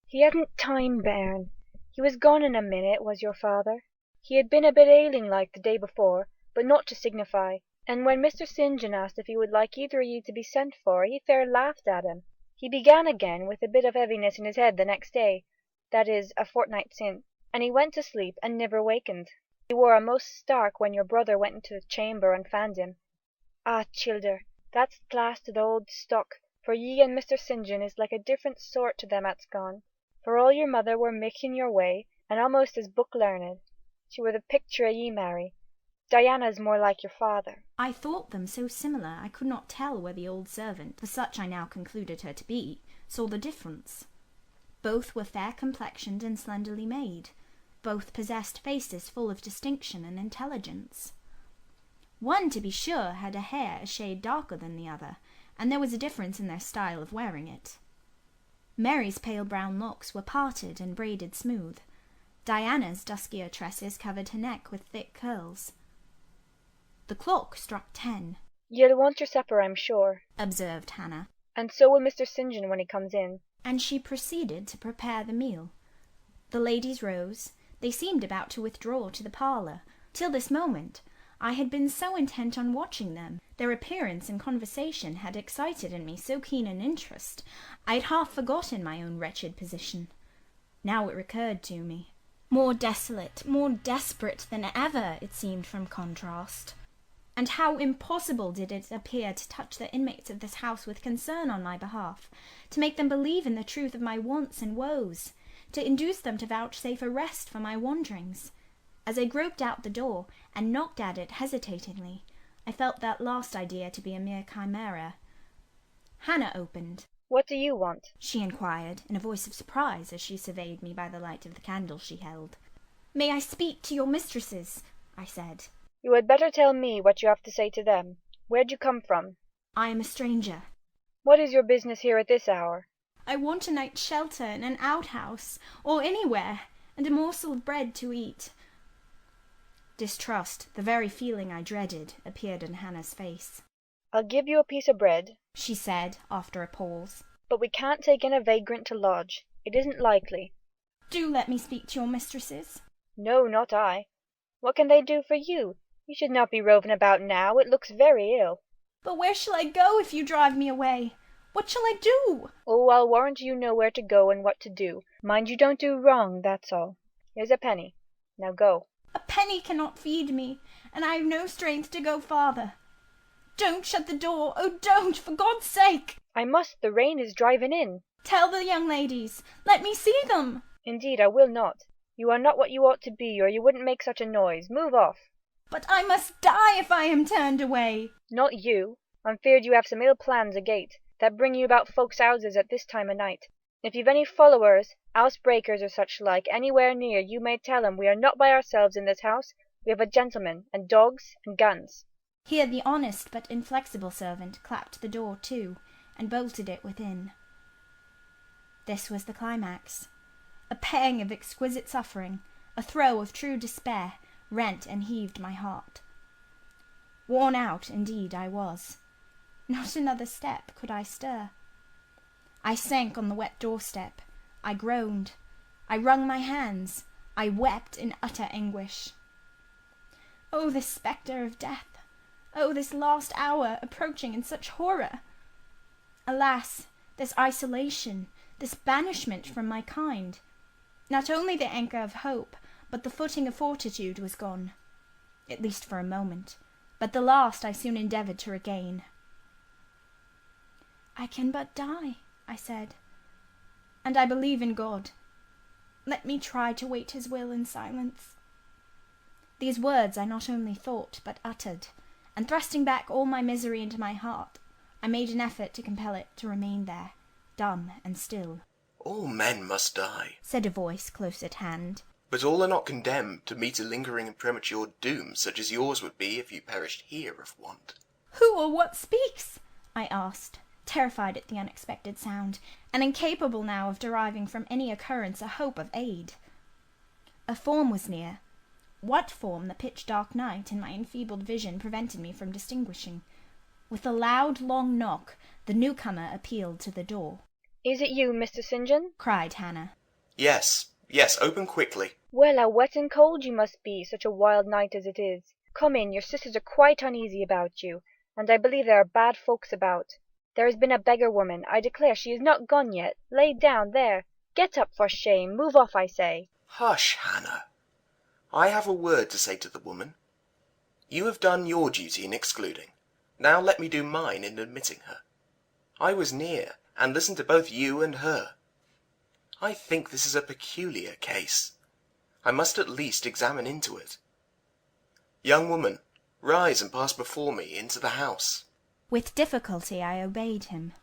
He hadn't time, bairn. He was gone in a minute, was your father. He had been a bit ailing like the day before, but not to signify, and when Mr. St. John asked if he would like either of ye to be sent for, he fair laughed at him. He began again with a bit of heaviness in his head the next day, that is, a fortnight since, and he went to sleep and never wakened. He wore a most stark when your brother went into the chamber and found him. Ah, childer, that's the last of the old stock, for ye and Mr. St. John is like a different sort to them at's gone. For all your mother were making your way, and almost as book learned. She were the picture of ye, Mary. Diana's more like your father.
I thought them so similar I could not tell where the old servant, for such I now concluded her to be, saw the difference. Both were fair-complexioned and slenderly made. Both possessed faces full of distinction and intelligence. One, to be sure, had a hair a shade darker than the other, and there was a difference in their style of wearing it. Mary's pale brown locks were parted and braided smooth. Diana's duskier tresses covered her neck with thick curls. The clock struck 10.
Ye'll want your supper, I'm sure,
observed Hannah.
And so will Mr. St. John when he comes in.
And she proceeded to prepare the meal. The ladies rose. They seemed about to withdraw to the parlour. Till this moment I had been so intent on watching them, their appearance and conversation had excited in me so keen an interest, I had half forgotten my own wretched position. Now it recurred to me. More desolate, more desperate than ever, it seemed from contrast. And how impossible did it appear to touch the inmates of this house with concern on my behalf, to make them believe in the truth of my wants and woes, to induce them to vouchsafe a rest for my wanderings. As I groped out the door, and knocked at it hesitatingly, I felt that last idea to be a mere chimera. Hannah opened.
What do you want?
She inquired, in a voice of surprise, as she surveyed me by the light of the candle she held. May I speak to your mistresses? I said.
You had better tell me what you have to say to them. Where'd you come from?
I am a stranger.
What is your business here at this hour?
I want a night's shelter in an outhouse, or anywhere, and a morsel of bread to eat. Distrust, the very feeling I dreaded, appeared in Hannah's face.
I'll give you a piece of bread,
she said, after a pause.
But we can't take in a vagrant to lodge. It isn't likely.
Do let me speak to your mistresses.
No, not I. What can they do for you? You should not be roving about now. It looks very ill.
But where shall I go if you drive me away? What shall I do?
Oh, I'll warrant you know where to go and what to do. Mind you don't do wrong, that's all. Here's a penny. Now go.
A penny cannot feed me, and I have no strength to go farther. Don't shut the door. Oh, don't, for God's sake.
I must. The rain is driving in.
Tell the young ladies. Let me see them.
Indeed, I will not. You are not what you ought to be, or you wouldn't make such a noise. Move off.
But I must die if I am turned away.
Not you. I'm feared you have some ill plans agate, that bring you about folks' houses at this time o' night. If you've any followers, housebreakers or such like, anywhere near, you may tell 'em we are not by ourselves in this house. We have a gentleman, and dogs, and guns.
Here the honest but inflexible servant clapped the door to, and bolted it within. This was the climax. A pang of exquisite suffering, a throe of true despair, rent and heaved my heart. Worn out, indeed, I was. Not another step could I stir. I sank on the wet doorstep. I groaned. I wrung my hands. I wept in utter anguish. Oh, this spectre of death! Oh, this last hour approaching in such horror! Alas, this isolation, this banishment from my kind! Not only the anchor of hope, but the footing of fortitude was gone, at least for a moment, but the last I soon endeavoured to regain. I can but die, I said, and I believe in God. Let me try to wait his will in silence. These words I not only thought, but uttered, and thrusting back all my misery into my heart, I made an effort to compel it to remain there, dumb and still.
All men must die,
said a voice close at hand.
But all are not condemned to meet a lingering and premature doom, such as yours would be if you perished here of want.
Who or what speaks? I asked, terrified at the unexpected sound, and incapable now of deriving from any occurrence a hope of aid. A form was near. What form the pitch-dark night and my enfeebled vision prevented me from distinguishing. With a loud, long knock, the newcomer appealed to the door.
Is it you, Mr. St. John?
Cried Hannah.
Yes, yes, open quickly.
Well, how wet and cold you must be, such a wild night as it is. Come in, your sisters are quite uneasy about you, and I believe there are bad folks about. There has been a beggar woman, I declare she is not gone yet, laid down there. Get up, for shame, move off, I say.
Hush, Hannah. I have a word to say to the woman. You have done your duty in excluding. Now let me do mine in admitting her. I was near, and listened to both you and her. I think this is a peculiar case. I must at least examine into it. Young woman, rise and pass before me into the house.
With difficulty I obeyed him.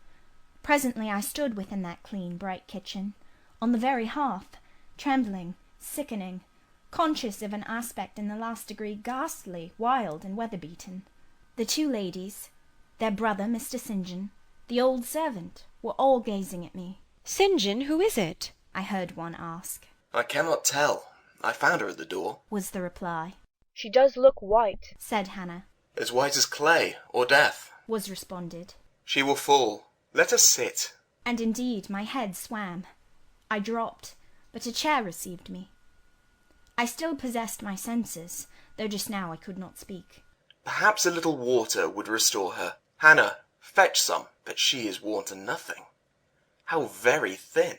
Presently I stood within that clean, bright kitchen, on the very hearth, trembling, sickening, conscious of an aspect in the last degree ghastly, wild, and weather-beaten. The two ladies, their brother, Mr. St. John, the old servant, were all gazing at me.
St. John, who is it?
I heard one ask.
I cannot tell. I found her at the door,
was the reply.
She does look white,
said Hannah.
As white as clay, or death,
was responded.
She will fall. Let us sit.
And indeed my head swam. I dropped, but a chair received me. I still possessed my senses, though just now I could not speak.
Perhaps a little water would restore her. Hannah, fetch some, but she is worn to nothing. How very thin,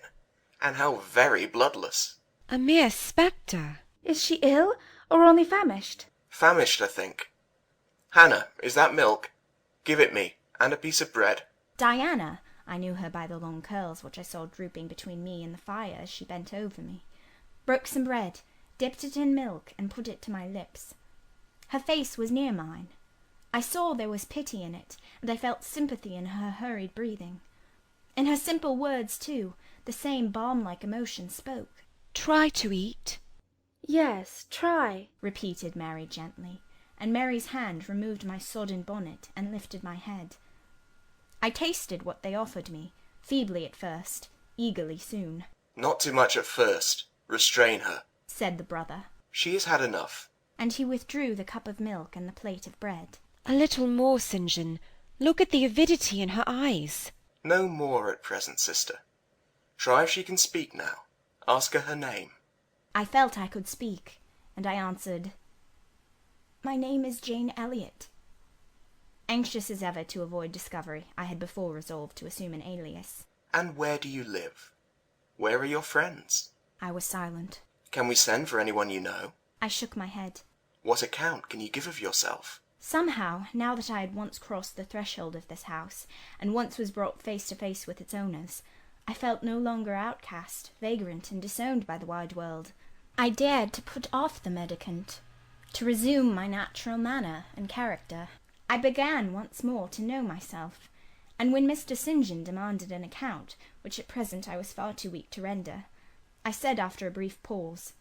and how very bloodless.
A mere spectre.
Is she ill, or only famished?
Famished, I think. Hannah, is that milk? Give it me, and a piece of bread.
Diana, I knew her by the long curls which I saw drooping between me and the fire as she bent over me, broke some bread, dipped it in milk, and put it to my lips. Her face was near mine. I saw there was pity in it, and I felt sympathy in her hurried breathing. In her simple words, too, the same balm-like emotion spoke.
Try to eat.
Yes, try,
repeated Mary gently, and Mary's hand removed my sodden bonnet and lifted my head. I tasted what they offered me, feebly at first, eagerly soon.
Not too much at first. Restrain her,
said the brother.
She has had enough.
And he withdrew the cup of milk and the plate of bread.
A little more, St. John. Look at the avidity in her eyes.
No more at present, sister. Try if she can speak now. Ask her name.
I felt I could speak, and I answered, "My name is Jane Elliot." Anxious as ever to avoid discovery, I had before resolved to assume an alias.
And where do you live? Where are your friends?
I was silent.
Can we send for anyone you know?
I shook my head.
What account can you give of yourself?
Somehow, now that I had once crossed the threshold of this house, and once was brought face to face with its owners, I felt no longer outcast, vagrant, and disowned by the wide world. I dared to put off the mendicant, to resume my natural manner and character. I began once more to know myself, and when Mr. St. John demanded an account, which at present I was far too weak to render, I said after a brief pause,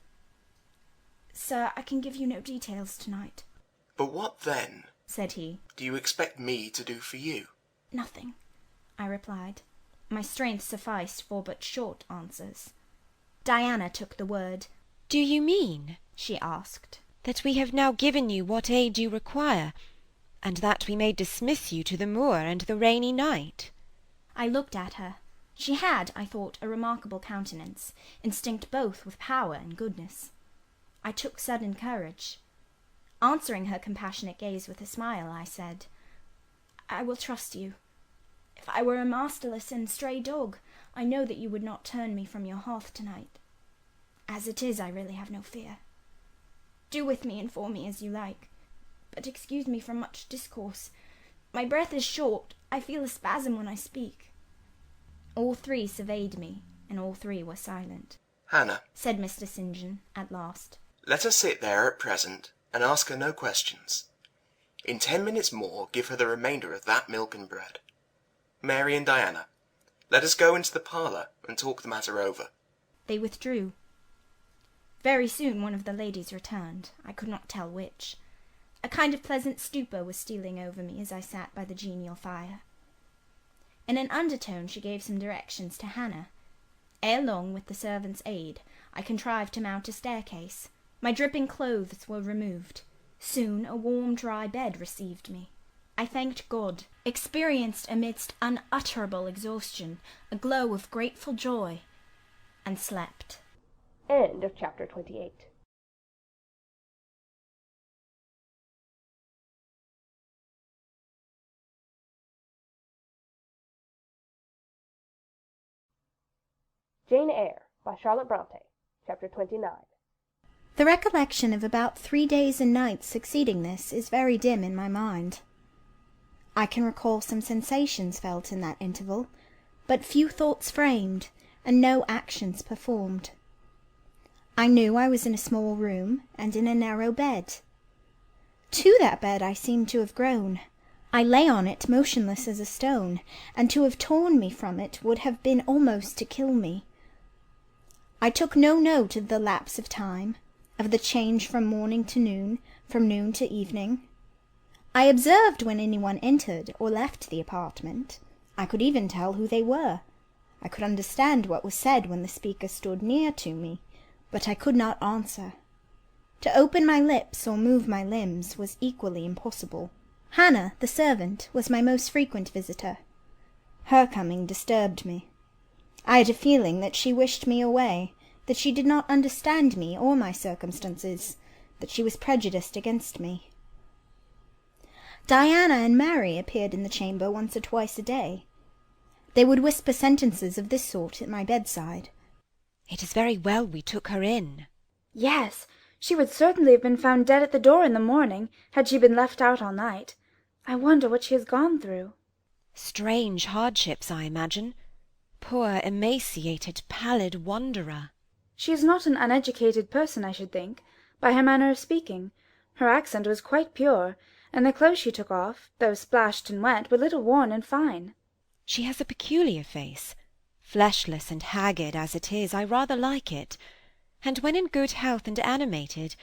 "Sir, I can give you no details tonight."
But what then,
said he,
do you expect me to do for you?
"Nothing," I replied. My strength sufficed for but short answers. Diana took the word.
Do you mean,
she asked,
that we have now given you what aid you require, and that we may dismiss you to the moor and the rainy night?
I looked at her. She had, I thought, a remarkable countenance, instinct both with power and goodness. I took sudden courage. Answering her compassionate gaze with a smile, I said, "I will trust you. If I were a masterless and stray dog, I know that you would not turn me from your hearth tonight. As it is, I really have no fear. Do with me and for me as you like, but excuse me from much discourse. My breath is short. I feel a spasm when I speak." All three surveyed me, and all three were silent.
Hannah,
said Mr. St. John at last,
let her sit there at present, and ask her no questions. In 10 minutes more give her the remainder of that milk and bread. Mary and Diana, let us go into the parlour and talk the matter over.
They withdrew. Very soon one of the ladies returned, I could not tell which. A kind of pleasant stupor was stealing over me as I sat by the genial fire. In an undertone she gave some directions to Hannah. Ere long, with the servant's aid, I contrived to mount a staircase. My dripping clothes were removed. Soon a warm, dry bed received me. I thanked God, experienced amidst unutterable exhaustion a glow of grateful joy, and slept.
End of chapter 28. Jane Eyre by Charlotte Bronte, chapter 29.
The recollection of about 3 days and nights succeeding this is very dim in my mind. I can recall some sensations felt in that interval, but few thoughts framed, and no actions performed. I knew I was in a small room, and in a narrow bed. To that bed I seemed to have grown. I lay on it motionless as a stone, and to have torn me from it would have been almost to kill me. I took no note of the lapse of time, of the change from morning to noon, from noon to evening. I observed when anyone entered or left the apartment. I could even tell who they were. I could understand what was said when the speaker stood near to me, but I could not answer. To open my lips or move my limbs was equally impossible. Hannah, the servant, was my most frequent visitor. Her coming disturbed me. I had a feeling that she wished me away, that she did not understand me or my circumstances, that she was prejudiced against me. Diana and Mary appeared in the chamber once or twice a day. They would whisper sentences of this sort at my bedside.
"It is very well we took her in."
"Yes, she would certainly have been found dead at the door in the morning, had she been left out all night. I wonder what she has gone through."
"Strange hardships, I imagine. Poor, emaciated, pallid wanderer."
"She is not an uneducated person, I should think, by her manner of speaking. Her accent was quite pure, and the clothes she took off, though splashed and wet, were little worn and fine."
"She has a peculiar face. Fleshless and haggard as it is, I rather like it, and when in good health and animated,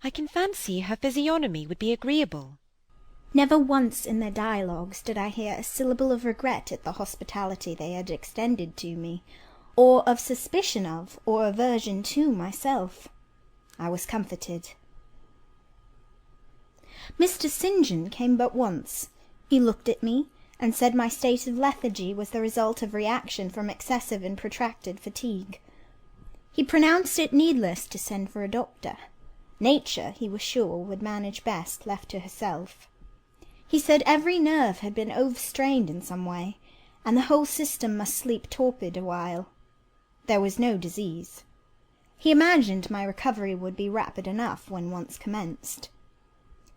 I can fancy her physiognomy would be agreeable."
Never once in their dialogues did I hear a syllable of regret at the hospitality they had extended to me, or of suspicion of, or aversion to myself. I was comforted. Mr. St. John came but once. He looked at me, and said my state of lethargy was the result of reaction from excessive and protracted fatigue. He pronounced it needless to send for a doctor. Nature, he was sure, would manage best left to herself. He said every nerve had been overstrained in some way, and the whole system must sleep torpid a while. There was no disease. He imagined my recovery would be rapid enough when once commenced.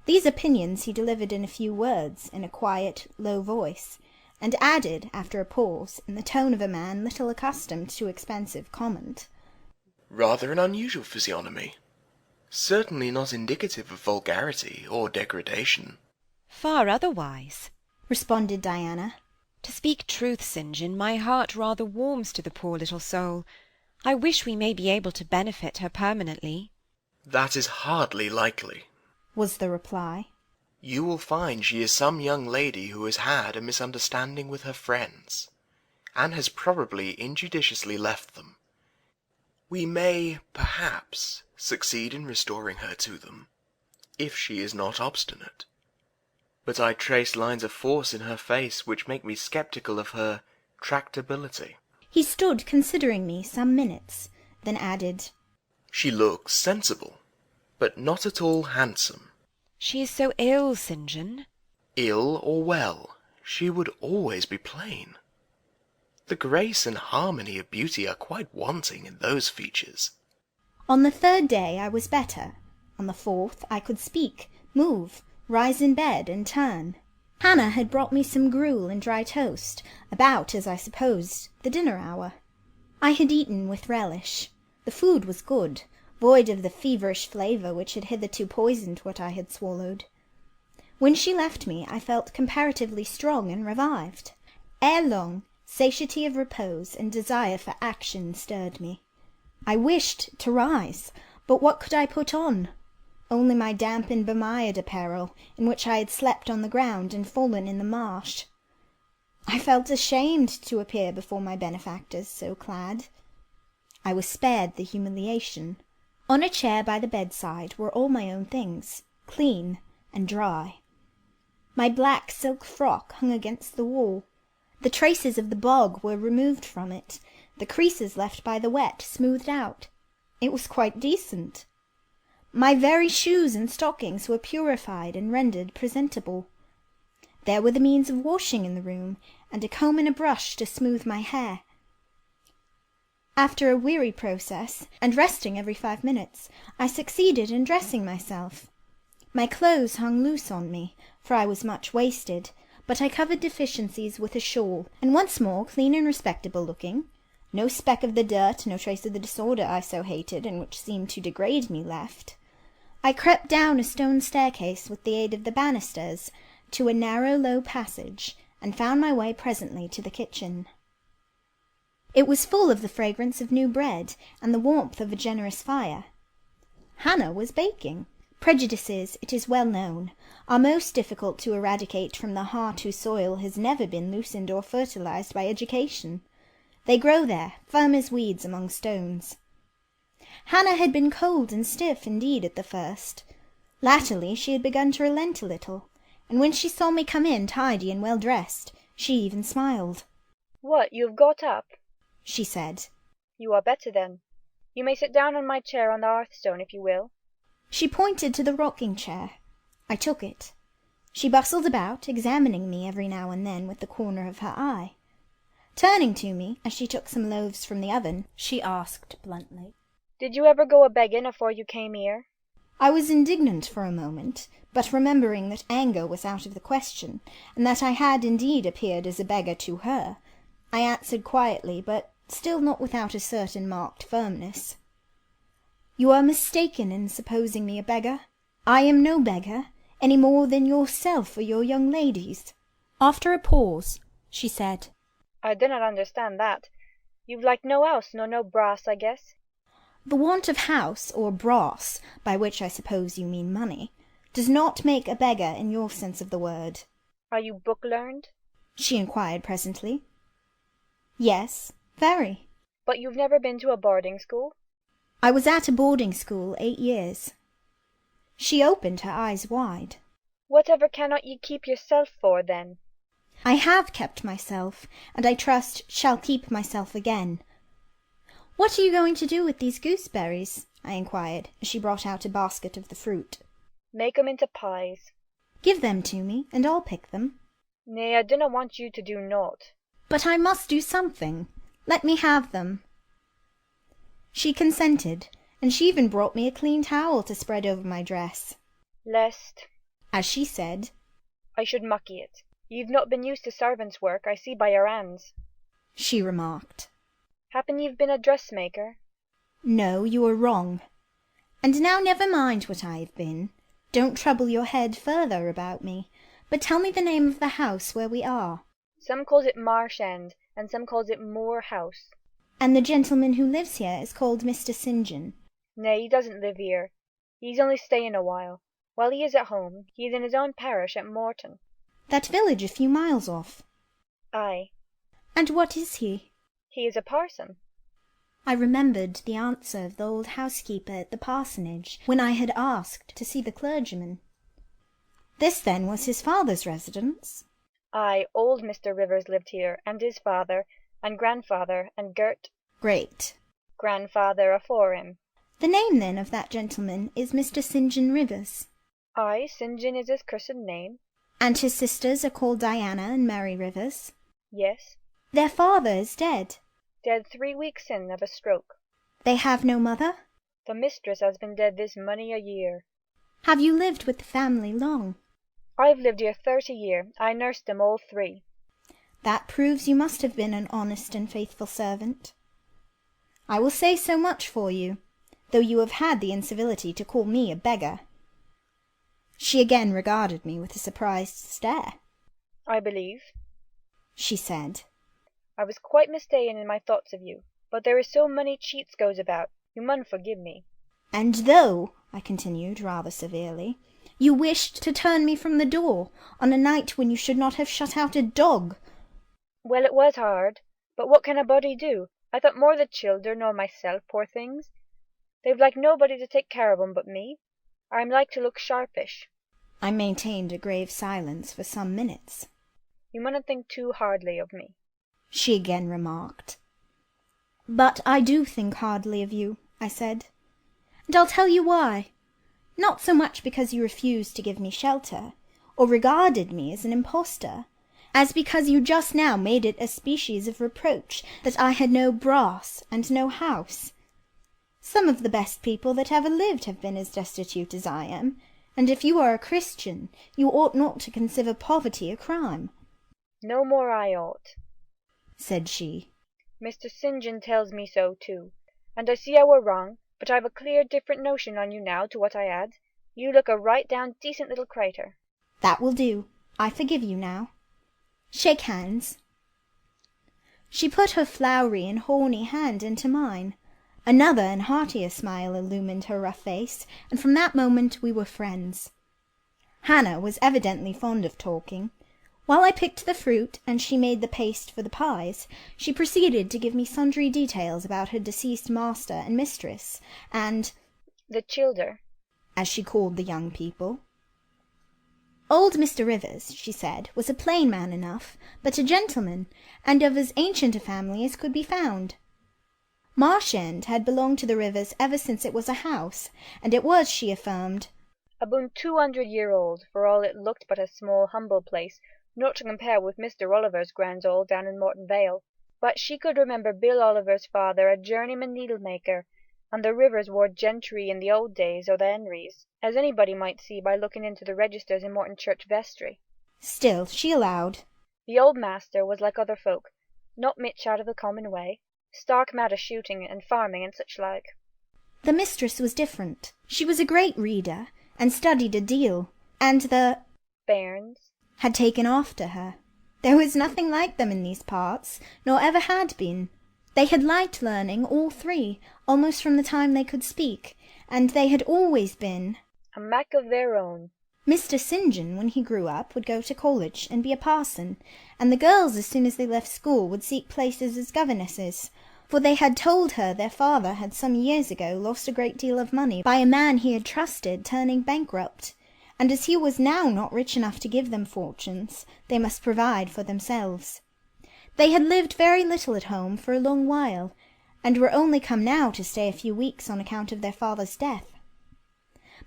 These opinions he delivered in a few words, in a quiet, low voice, and added, after a pause, in the tone of a man little accustomed to expensive comment,
"Rather an unusual physiognomy. Certainly not indicative of vulgarity or degradation."
"Far otherwise,"
responded Diana.
"To speak truth, St. John, my heart rather warms to the poor little soul. I wish we may be able to benefit her permanently."
"That is hardly likely,"
was the reply.
"You will find she is some young lady who has had a misunderstanding with her friends, and has probably injudiciously left them. We may, perhaps, succeed in restoring her to them, if she is not obstinate. But I trace lines of force in her face which make me sceptical of her tractability."
He stood considering me some minutes, then added,
"She looks sensible, but not at all handsome."
"She is so ill, St. John."
"Ill or well, she would always be plain. The grace and harmony of beauty are quite wanting in those features."
On the third day I was better. On the fourth I could speak, move, rise in bed, and turn. Hannah had brought me some gruel and dry toast, about, as I supposed, the dinner hour. I had eaten with relish. The food was good, void of the feverish flavour which had hitherto poisoned what I had swallowed. When she left me, I felt comparatively strong and revived. Ere long, satiety of repose and desire for action stirred me. I wished to rise, but what could I put on? Only my damp and bemired apparel, in which I had slept on the ground and fallen in the marsh. I felt ashamed to appear before my benefactors so clad. I was spared the humiliation. On a chair by the bedside were all my own things, clean and dry. My black silk frock hung against the wall. The traces of the bog were removed from it, the creases left by the wet smoothed out. It was quite decent. My very shoes and stockings were purified and rendered presentable. There were the means of washing in the room, and a comb and a brush to smooth my hair. After a weary process, and resting every 5 minutes, I succeeded in dressing myself. My clothes hung loose on me, for I was much wasted, but I covered deficiencies with a shawl, and once more clean and respectable looking. No speck of the dirt, no trace of the disorder I so hated, and which seemed to degrade me, left. I crept down a stone staircase with the aid of the banisters to a narrow low passage, and found my way presently to the kitchen. It was full of the fragrance of new bread, and the warmth of a generous fire. Hannah was baking. Prejudices, it is well known, are most difficult to eradicate from the heart whose soil has never been loosened or fertilized by education. They grow there, firm as weeds among stones. Hannah had been cold and stiff indeed at the first. Latterly she had begun to relent a little, and when she saw me come in tidy and well dressed, she even smiled.
"What, you have got up?"
she said.
"You are better then. You may sit down on my chair on the hearthstone if you will."
She pointed to the rocking chair. I took it. She bustled about, examining me every now and then with the corner of her eye. Turning to me, as she took some loaves from the oven, she asked bluntly,
"Did you ever go a-begging afore you came here?"
I was indignant for a moment, but remembering that anger was out of the question, and that I had indeed appeared as a beggar to her, I answered quietly, but still not without a certain marked firmness. "You are mistaken in supposing me a beggar. I am no beggar, any more than yourself or your young ladies." After a pause, she said,
"I do not understand that. You've like no house nor no brass, I guess."
"The want of house or brass, by which I suppose you mean money, does not make a beggar in your sense of the word."
"Are you book-learned?"
she inquired presently. "Yes, very."
But you've never been to a boarding school?
I was at a boarding school 8 years. She opened her eyes wide.
Whatever cannot ye keep yourself for, then?
I have kept myself, and I trust shall keep myself again. What are you going to do with these gooseberries? I inquired, as she brought out a basket of the fruit.
Make 'em into pies.
Give them to me, and I'll pick them.
Nay, I dinna want you to do naught.
But I must do something. Let me have them. She consented, and she even brought me a clean towel to spread over my dress.
Lest,
as she said,
I should mucky it. Ye've not been used to servants' work, I see by your hands,
she remarked.
Happen ye've been a dressmaker?
No, you are wrong. And now never mind what I have been. Don't trouble your head further about me, but tell me the name of the house where we are.
Some calls it Marsh End, and some calls it Moor House.
And the gentleman who lives here is called Mr. St. John?
Nay, he doesn't live here. He's only staying a while. While he is at home, he is in his own parish at Morton.
That village a few miles off?
Aye.
And what is he?
He is a parson.
I remembered the answer of the old housekeeper at the parsonage when I had asked to see the clergyman. This, then, was his father's residence?
Aye, old Mr. Rivers lived here, and his father, and grandfather, and
Great
grandfather afore him.
The name, then, of that gentleman is Mr. St. John Rivers?
Aye, St. John is his christened name.
And his sisters are called Diana and Mary Rivers?
Yes.
Their father is dead?
Dead 3 weeks in of a stroke.
They have no mother?
The mistress has been dead this many a year.
Have you lived with the family long?
I've lived here 30 year. I nursed them all 3.
That proves you must have been an honest and faithful servant. I will say so much for you, though you have had the incivility to call me a beggar. She again regarded me with a surprised stare.
I believe,
she said,
I was quite mistaken in my thoughts of you, but there is so many cheats goes about, you mun forgive me.
And though, I continued rather severely, you wished to turn me from the door on a night when you should not have shut out a dog.
Well, it was hard, but what can a body do? I thought more of the children nor myself, poor things. They've like nobody to take care of 'em but me. I'm like to look sharpish.
I maintained a grave silence for some minutes.
You munna think too hardly of me,
she again remarked. But I do think hardly of you, I said, and I'll tell you why. Not so much because you refused to give me shelter, or regarded me as an impostor, as because you just now made it a species of reproach that I had no brass and no house. Some of the best people that ever lived have been as destitute as I am, and if you are a Christian, you ought not to consider poverty a crime.
No more I ought,
said she.
Mr. St. John tells me so too, and I see I were wrong, but I've a clear different notion on you now to what I had. You look a right down decent little crater.
That will do. I forgive you now. Shake hands. She put her floury and horny hand into mine. Another and heartier smile illumined her rough face, and from that moment we were friends. Hannah was evidently fond of talking. While I picked the fruit and she made the paste for the pies, she proceeded to give me sundry details about her deceased master and mistress, and
the childer,
as she called the young people. Old Mr. Rivers, she said, was a plain man enough, but a gentleman, and of as ancient a family as could be found. Marsh End had belonged to the Rivers ever since it was a house, and it was, she affirmed,
aboon 200 year old, for all it looked but a small humble place, not to compare with Mr. Oliver's grand old down in Morton Vale. But she could remember Bill Oliver's father a journeyman needlemaker, and the Rivers wore gentry in the old days o' the Henrys, as anybody might see by looking into the registers in Morton Church vestry.
Still, she allowed,
the old master was like other folk, not much out of the common way, stark mad o' shooting and farming and such like.
The mistress was different. She was a great reader, and studied a deal, and the
bairns
had taken after her. There was nothing like them in these parts, nor ever had been. They had liked learning, all 3, almost from the time they could speak, and they had always been
a mak of their own.
Mr. St. John, when he grew up, would go to college and be a parson, and the girls, as soon as they left school, would seek places as governesses, for they had told her their father had some years ago lost a great deal of money by a man he had trusted turning bankrupt, and as he was now not rich enough to give them fortunes, they must provide for themselves. They had lived very little at home for a long while, and were only come now to stay a few weeks on account of their father's death.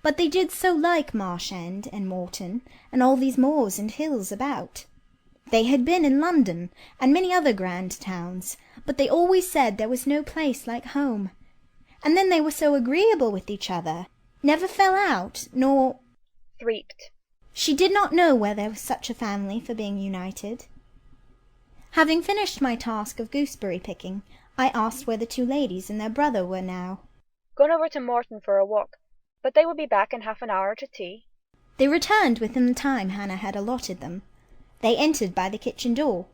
But they did so like Marsh End and Morton, and all these moors and hills about. They had been in London, and many other grand towns, but they always said there was no place like home. And then they were so agreeable with each other, never fell out, nor
threeped.
She did not know where there was such a family for being united. Having finished my task of gooseberry picking, I asked where the two ladies and their brother were now.
Gone over to Morton for a walk, but they will be back in half an hour to tea.
They returned within the time Hannah had allotted them. They entered by the kitchen door.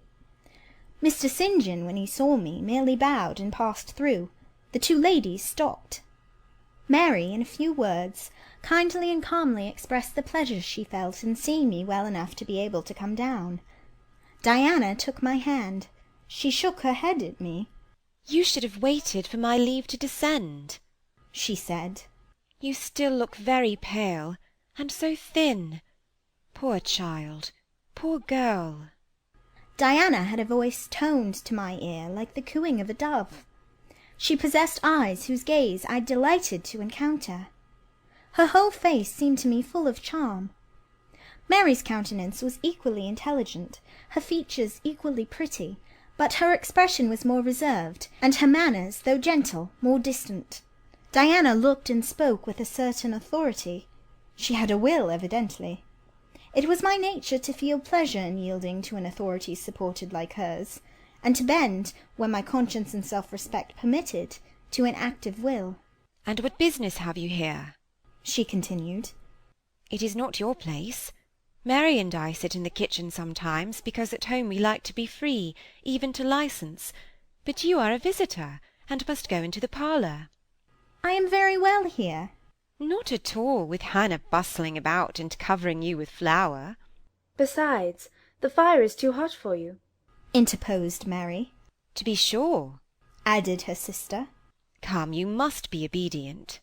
Mr. St. John, when he saw me, merely bowed and passed through. The two ladies stopped. Mary, in a few words, kindly and calmly expressed the pleasure she felt in seeing me well enough to be able to come down. Diana took my hand. She shook her head at me.
"You should have waited for my leave to descend,"
she said.
"You still look very pale, and so thin. Poor child, poor girl."
Diana had a voice toned to my ear like the cooing of a dove. She possessed eyes whose gaze I delighted to encounter. Her whole face seemed to me full of charm. Mary's countenance was equally intelligent, her features equally pretty, but her expression was more reserved, and her manners, though gentle, more distant. Diana looked and spoke with a certain authority. She had a will, evidently. It was my nature to feel pleasure in yielding to an authority supported like hers, and to bend, when my conscience and self-respect permitted, to an active will.
"And what business have you here?"
she continued.
"It is not your place. Mary and I sit in the kitchen sometimes, because at home we like to be free, even to licence. But you are a visitor, and must go into the parlour."
"I am very well here."
"Not at all, with Hannah bustling about and covering you with flour."
"Besides, the fire is too hot for you,"
interposed Mary.
"To be sure,"
added her sister.
"Come, you must be obedient."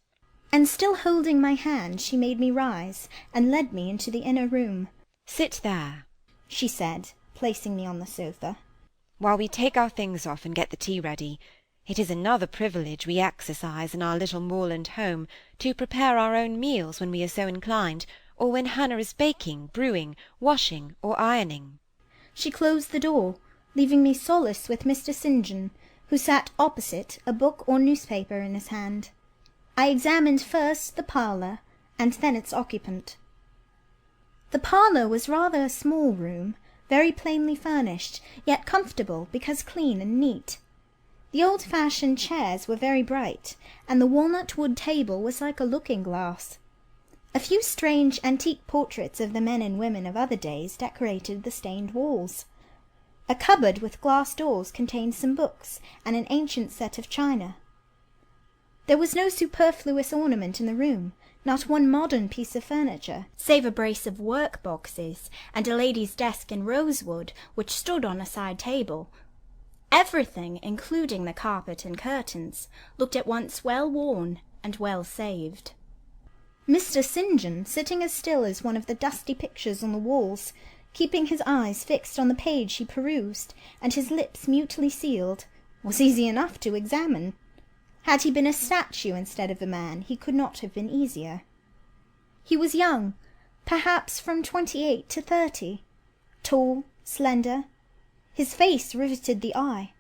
And still holding my hand, she made me rise, and led me into the inner room.
"Sit there,"
she said, placing me on the sofa,
"while we take our things off and get the tea ready. It is another privilege we exercise in our little moorland home, to prepare our own meals when we are so inclined, or when Hannah is baking, brewing, washing, or ironing."
She closed the door, leaving me solace with Mr. St. John, who sat opposite, a book or newspaper in his hand. I examined first the parlour, and then its occupant. The parlour was rather a small room, very plainly furnished, yet comfortable because clean and neat. The old-fashioned chairs were very bright, and the walnut-wood table was like a looking-glass. A few strange antique portraits of the men and women of other days decorated the stained walls. A cupboard with glass doors contained some books and an ancient set of china. There was no superfluous ornament in the room, not one modern piece of furniture, save a brace of work-boxes and a lady's desk in rosewood, which stood on a side table. Everything, including the carpet and curtains, looked at once well worn and well saved. Mr. St. John, sitting as still as one of the dusty pictures on the walls, keeping his eyes fixed on the page he perused, and his lips mutely sealed, was easy enough to examine. Had he been a statue instead of a man, he could not have been easier. He was young, perhaps from 28 to 30, tall, slender. His face riveted the eye.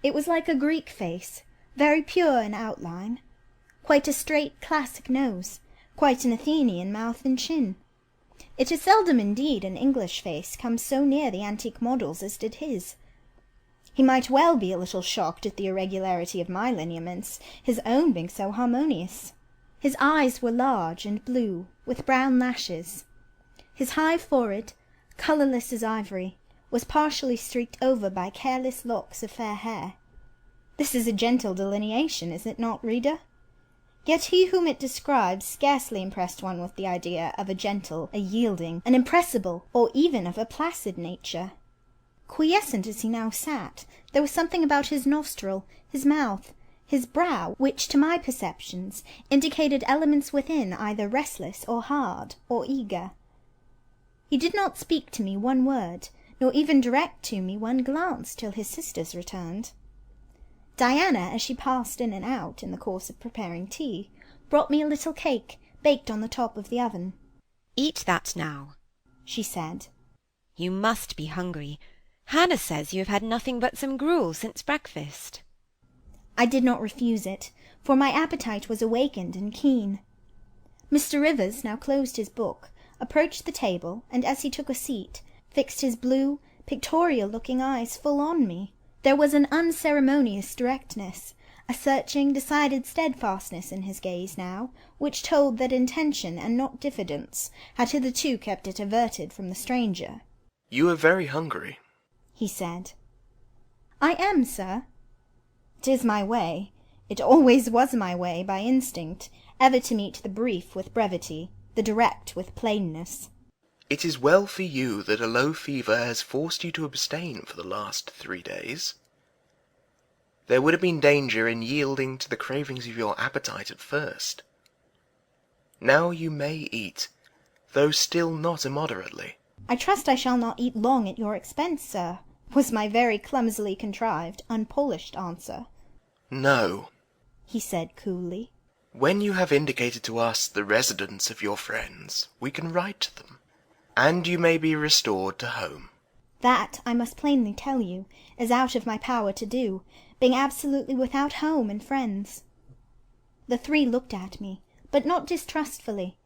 It was like a Greek face, very pure in outline, quite a straight classic nose, quite an Athenian mouth and chin. It is seldom indeed an English face comes so near the antique models as did his. He might well be a little shocked at the irregularity of my lineaments, his own being so harmonious. His eyes were large and blue, with brown lashes. His high forehead, colourless as ivory, was partially streaked over by careless locks of fair hair. This is a gentle delineation, is it not, reader? Yet he whom it describes scarcely impressed one with the idea of a gentle, a yielding, an impressible, or even of a placid nature. quiescent as he now sat, there was something about his nostril, his mouth, his brow, which to my perceptions indicated elements within either restless or hard or eager. He did not speak to me one word, nor even direct to me one glance till his sisters returned. Diana, as she passed in and out in the course of preparing tea, brought me a little cake baked on the top of the oven.
"Eat that now,"
she said.
"You must be hungry. Hannah says you have had nothing but some gruel since breakfast."
I did not refuse it, for my appetite was awakened and keen. Mr. Rivers now closed his book, approached the table, and as he took a seat, fixed his blue, pictorial-looking eyes full on me. There was an unceremonious directness, a searching, decided steadfastness in his gaze now, which told that intention and not diffidence had hitherto kept it averted from the stranger.
"You are very hungry,"
he said. "I am, sir. 'Tis my way, it always was my way by instinct, ever to meet the brief with brevity, the direct with plainness."
"It is well for you that a low fever has forced you to abstain for the last 3 days. There would have been danger in yielding to the cravings of your appetite at first. Now you may eat, though still not immoderately."
"I trust I shall not eat long at your expense, sir," was my very clumsily contrived, unpolished answer.
"No,"
he said coolly.
"When you have indicated to us the residence of your friends, we can write to them, and you may be restored to home."
That, I must plainly tell you, is out of my power to do, being absolutely without home and friends. The three looked at me, but not distrustfully.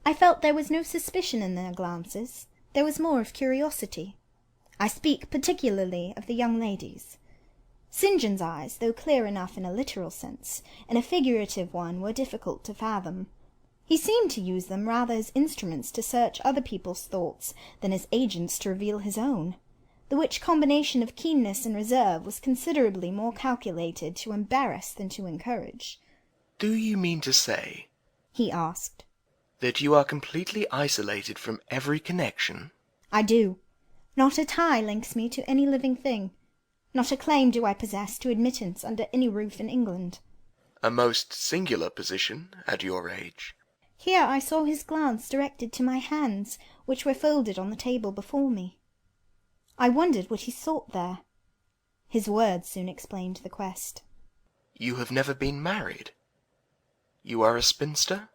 I felt there was no suspicion in their glances, there was more of curiosity. I speak particularly of the young ladies. St. John's eyes, though clear enough in a literal sense, in a figurative one were difficult to fathom. He seemed to use them rather as instruments to search other people's thoughts than as agents to reveal his own, the which combination of keenness and reserve was considerably more calculated to embarrass than to encourage.
"Do you mean to say,"
he asked,
"that you are completely isolated from every connection?"
"I do. Not a tie links me to any living thing. Not a claim do I possess to admittance under any roof in England."
"A most singular position at your age."
Here I saw his glance directed to my hands, which were folded on the table before me. I wondered what he sought there. His words soon explained the quest.
"You have never been married? You are a spinster?"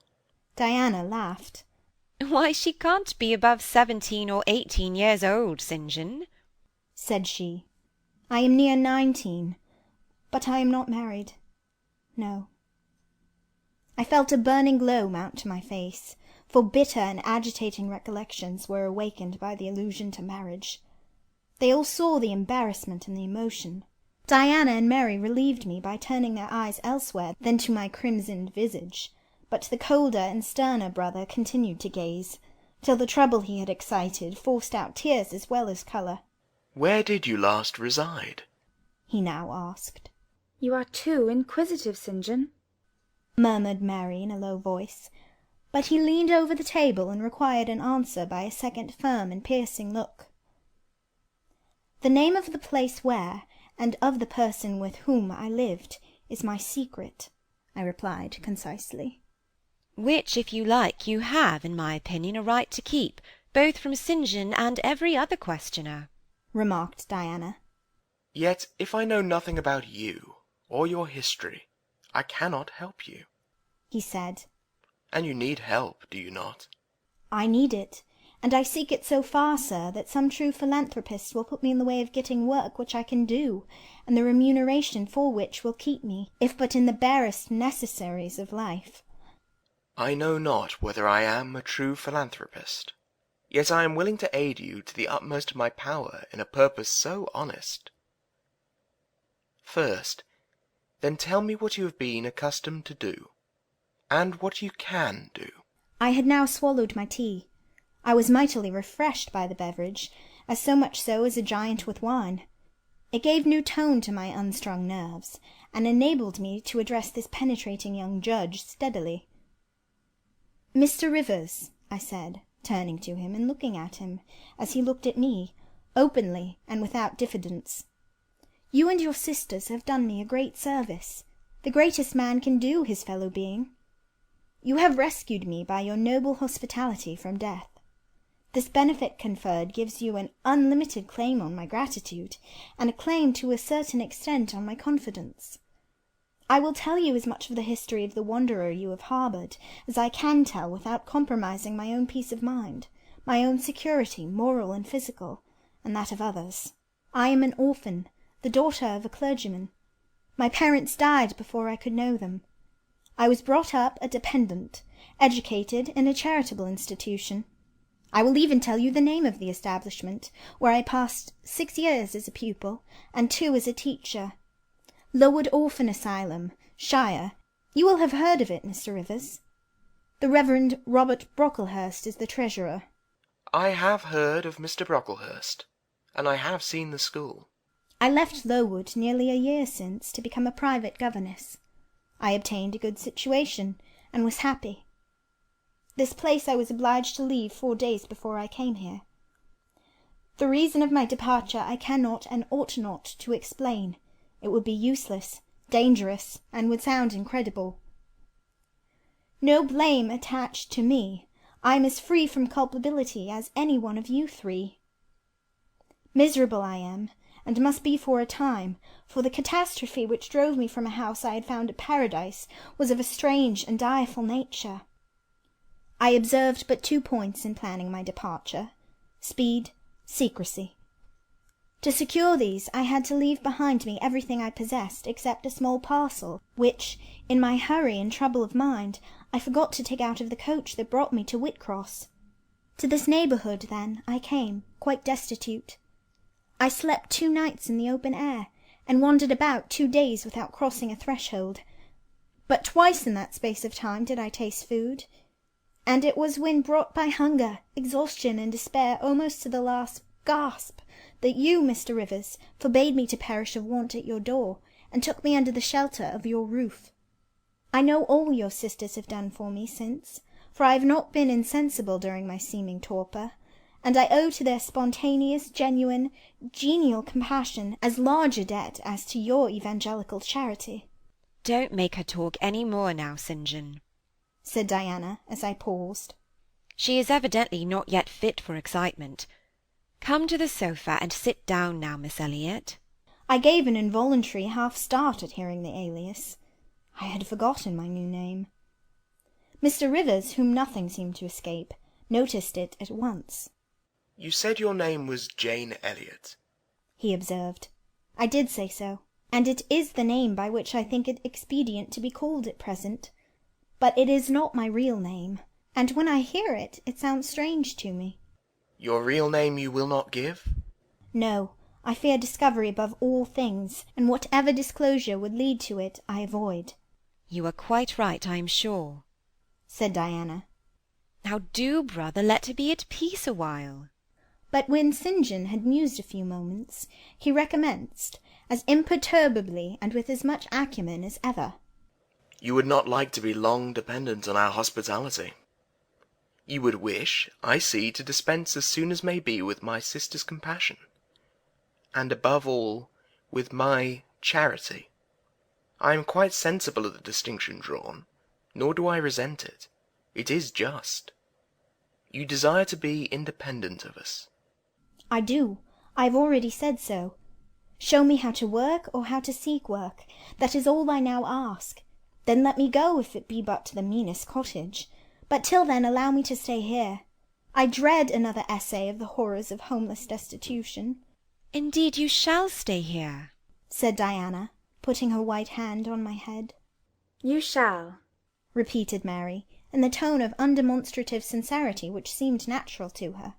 Diana laughed.
"Why, she can't be above 17 or 18 years old, St. John,"
said she. "I am near 19, but I am not married. No." I felt a burning glow mount to my face, for bitter and agitating recollections were awakened by the allusion to marriage. They all saw the embarrassment and the emotion. Diana and Mary relieved me by turning their eyes elsewhere than to my crimsoned visage, but the colder and sterner brother continued to gaze, till the trouble he had excited forced out tears as well as colour.
"Where did you last reside?"
he now asked.
"You are too inquisitive, St. John,"
murmured Mary in a low voice, but he leaned over the table and required an answer by a second firm and piercing look. "The name of the place where, and of the person with whom I lived, is my secret," I replied concisely.
"Which, if you like, you have, in my opinion, a right to keep, both from St. John and every other questioner,"
remarked Diana.
"Yet if I know nothing about you, or your history, I cannot help you,"
he said.
"And you need help, do you not?"
"I need it, and I seek it so far, sir, that some true philanthropist will put me in the way of getting work which I can do, and the remuneration for which will keep me, if but in the barest necessaries of life."
"I know not whether I am a true philanthropist, yet I am willing to aid you to the utmost of my power in a purpose so honest. First, then tell me what you have been accustomed to do, and what you can do."
I had now swallowed my tea. I was mightily refreshed by the beverage, as so much so as a giant with wine. It gave new tone to my unstrung nerves, and enabled me to address this penetrating young judge steadily. "Mr. Rivers," I said, turning to him and looking at him, as he looked at me, openly and without diffidence. You and your sisters have done me a great service, the greatest man can do his fellow being. You have rescued me by your noble hospitality from death. This benefit conferred gives you an unlimited claim on my gratitude, and a claim to a certain extent on my confidence. I will tell you as much of the history of the wanderer you have harboured as I can tell without compromising my own peace of mind, my own security, moral and physical, and that of others. I am an orphan, the daughter of a clergyman. My parents died before I could know them. I was brought up a dependent, educated in a charitable institution. I will even tell you the name of the establishment, where I passed 6 years as a pupil, and 2 as a teacher. Lowood Orphan Asylum, Shire. You will have heard of it, Mr. Rivers. The Reverend Robert Brocklehurst is the treasurer.
I have heard of Mr. Brocklehurst, and I have seen the school.
I left Lowood nearly a year since to become a private governess. I obtained a good situation, and was happy. This place I was obliged to leave 4 days before I came here. The reason of my departure I cannot and ought not to explain. It would be useless, dangerous, and would sound incredible. No blame attached to me. I am as free from culpability as any one of you 3. Miserable I am, and must be for a time, for the catastrophe which drove me from a house I had found a paradise was of a strange and direful nature. I observed but 2 points in planning my departure: speed, secrecy. To secure these, I had to leave behind me everything I possessed except a small parcel, which, in my hurry and trouble of mind, I forgot to take out of the coach that brought me to Whitcross. To this neighbourhood, then, I came, quite destitute. I slept 2 nights in the open air, and wandered about 2 days without crossing a threshold. But twice in that space of time did I taste food, and it was when brought by hunger, exhaustion, and despair almost to the last gasp, that you, Mr. Rivers, forbade me to perish of want at your door, and took me under the shelter of your roof. I know all your sisters have done for me since, for I have not been insensible during my seeming torpor, and I owe to their spontaneous, genuine, genial compassion as large a debt as to your evangelical charity.
Don't make her talk any more now, St. John,
said Diana, as I paused.
She is evidently not yet fit for excitement. Come to the sofa and sit down now, Miss Elliot.
I gave an involuntary half-start at hearing the alias. I had forgotten my new name. Mr. Rivers, whom nothing seemed to escape, noticed it at once.
You said your name was Jane Elliot,
he observed. I did say so, and it is the name by which I think it expedient to be called at present. But it is not my real name, and when I hear it, it sounds strange to me.
Your real name you will not give?
No, I fear discovery above all things, and whatever disclosure would lead to it, I avoid.
You are quite right, I am sure,
said Diana.
Now do, brother, let her be at peace a while.
But when St. John had mused a few moments, he recommenced, as imperturbably and with as much acumen as ever.
You would not like to be long dependent on our hospitality. You would wish, I see, to dispense as soon as may be with my sister's compassion, and above all, with my charity. I am quite sensible of the distinction drawn, nor do I resent it. It is just. You desire to be independent of us.
I do. I have already said so. Show me how to work or how to seek work. That is all I now ask. Then let me go, if it be but to the meanest cottage. But till then allow me to stay here. I dread another essay of the horrors of homeless destitution.
Indeed you shall stay here,
said Diana, putting her white hand on my head.
You shall,
repeated Mary, in the tone of undemonstrative sincerity which seemed natural to her.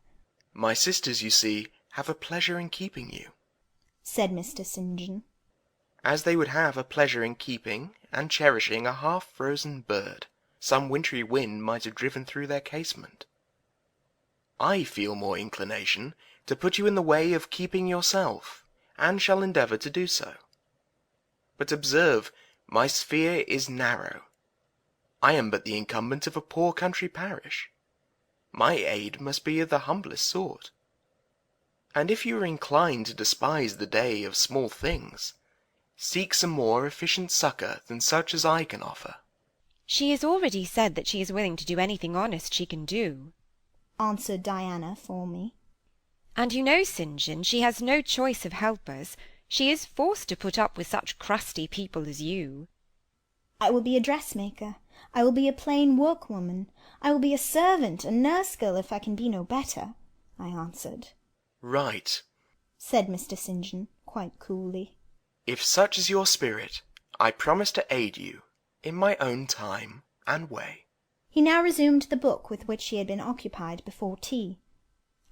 My sisters, you see, have a pleasure in keeping you,
said Mr. St. John.
As they would have a pleasure in keeping and cherishing a half-frozen bird some wintry wind might have driven through their casement. I feel more inclination to put you in the way of keeping yourself, and shall endeavour to do so. But observe, my sphere is narrow. I am but the incumbent of a poor country parish. My aid must be of the humblest sort. And if you are inclined to despise the day of small things, seek some more efficient succour than such as I can offer.
She has already said that she is willing to do anything honest she can do,
answered Diana for me.
And you know, St. John, she has no choice of helpers. She is forced to put up with such crusty people as you.
I will be a dressmaker. I will be a plain workwoman. I will be a servant, a nurse-girl, if I can be no better, I answered.
Right,
said Mr. St. John, quite coolly.
If such is your spirit, I promise to aid you, in my own time and way.
He now resumed the book with which he had been occupied before tea.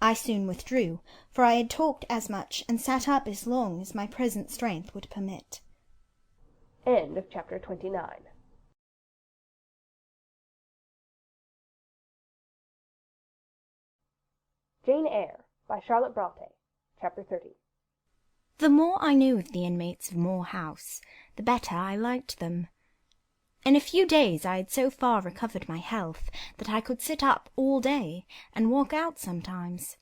I soon withdrew, for I had talked as much and sat up as long as my present strength would permit.
End of chapter 29. Jane Eyre by Charlotte Bronte. Chapter 30.
The more I knew of the inmates of Moor House, the better I liked them. In a few days I had so far recovered my health that I could sit up all day and walk out sometimes.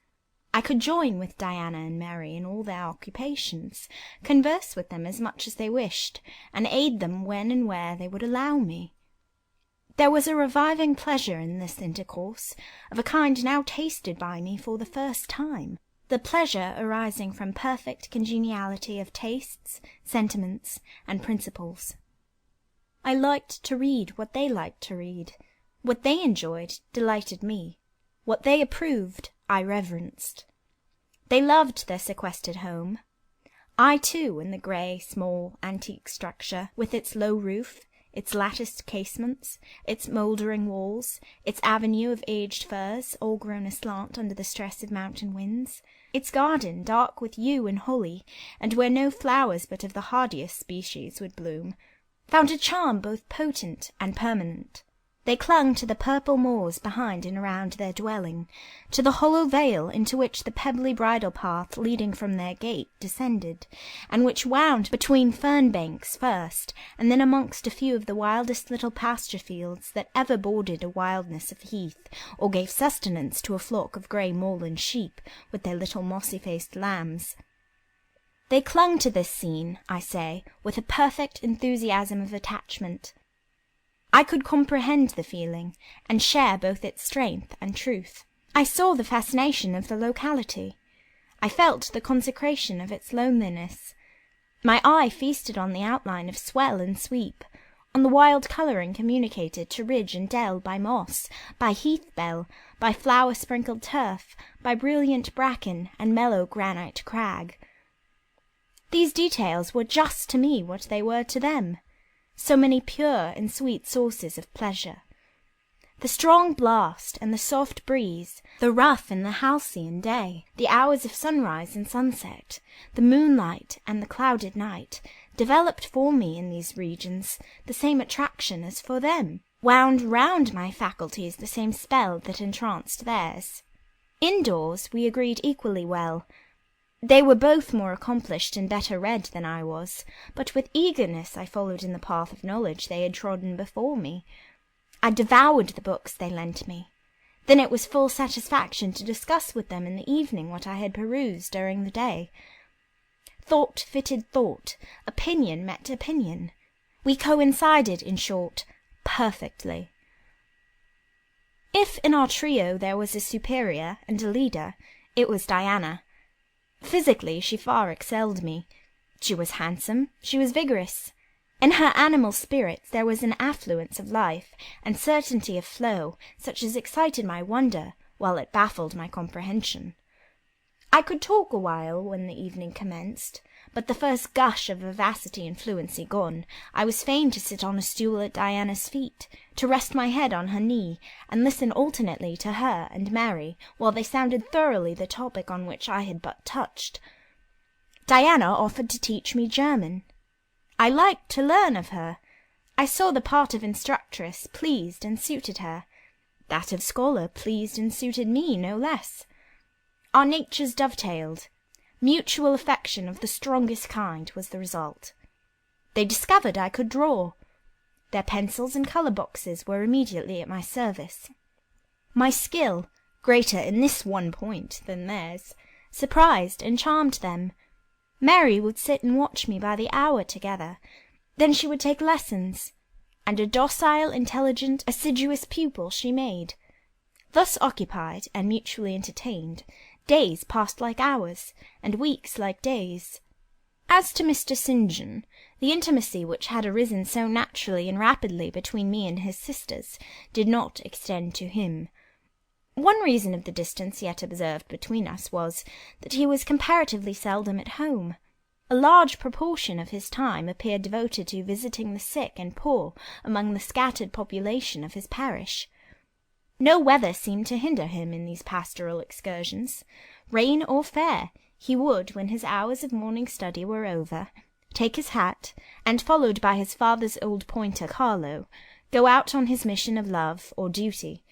I could join with Diana and Mary in all their occupations, converse with them as much as they wished, and aid them when and where they would allow me. There was a reviving pleasure in this intercourse, of a kind now tasted by me for the first time, the pleasure arising from perfect congeniality of tastes, sentiments, and principles. I liked to read what they liked to read. What they enjoyed delighted me. What they approved I reverenced. They loved their sequestered home. I too, in the grey, small, antique structure, with its low roof, its latticed casements, its mouldering walls, its avenue of aged firs, all grown aslant under the stress of mountain winds, its garden dark with yew and holly, and where no flowers but of the hardiest species would bloom, found a charm both potent and permanent. They clung to the purple moors behind and around their dwelling, to the hollow vale into which the pebbly bridle path leading from their gate descended, and which wound between fern banks first, and then amongst a few of the wildest little pasture fields that ever bordered a wilderness of heath, or gave sustenance to a flock of grey moorland sheep, with their little mossy-faced lambs. They clung to this scene, I say, with a perfect enthusiasm of attachment. I could comprehend the feeling, and share both its strength and truth. I saw the fascination of the locality. I felt the consecration of its loneliness. My eye feasted on the outline of swell and sweep, on the wild colouring communicated to ridge and dell by moss, by heath-bell, by flower-sprinkled turf, by brilliant bracken and mellow granite crag. These details were just to me what they were to them, so many pure and sweet sources of pleasure. The strong blast and the soft breeze, the rough and the halcyon day, the hours of sunrise and sunset, the moonlight and the clouded night, developed for me in these regions the same attraction as for them, wound round my faculties the same spell that entranced theirs. Indoors we agreed equally well. They were both more accomplished and better read than I was, but with eagerness I followed in the path of knowledge they had trodden before me. I devoured the books they lent me. Then it was full satisfaction to discuss with them in the evening what I had perused during the day. Thought fitted thought, opinion met opinion. We coincided, in short, perfectly. If in our trio there was a superior and a leader, it was Diana. Physically she far excelled me. She was handsome, she was vigorous. In her animal spirits there was an affluence of life and certainty of flow such as excited my wonder, while it baffled my comprehension. I could talk a while when the evening commenced, but the first gush of vivacity and fluency gone, I was fain to sit on a stool at Diana's feet, to rest my head on her knee, and listen alternately to her and Mary, while they sounded thoroughly the topic on which I had but touched. Diana offered to teach me German. I liked to learn of her. I saw the part of instructress pleased and suited her. That of scholar pleased and suited me no less. Our natures dovetailed. Mutual affection of the strongest kind was the result. They discovered I could draw. Their pencils and colour boxes were immediately at my service. My skill, greater in this one point than theirs, surprised and charmed them. Mary would sit and watch me by the hour together. Then she would take lessons, and a docile, intelligent, assiduous pupil she made. Thus occupied and mutually entertained, days passed like hours, and weeks like days. As to Mr. St. John, the intimacy which had arisen so naturally and rapidly between me and his sisters did not extend to him. One reason of the distance yet observed between us was, that he was comparatively seldom at home. A large proportion of his time appeared devoted to visiting the sick and poor among the scattered population of his parish. No weather seemed to hinder him in these pastoral excursions. Rain or fair, he would, when his hours of morning study were over, take his hat, and, followed by his father's old pointer Carlo, go out on his mission of love or duty.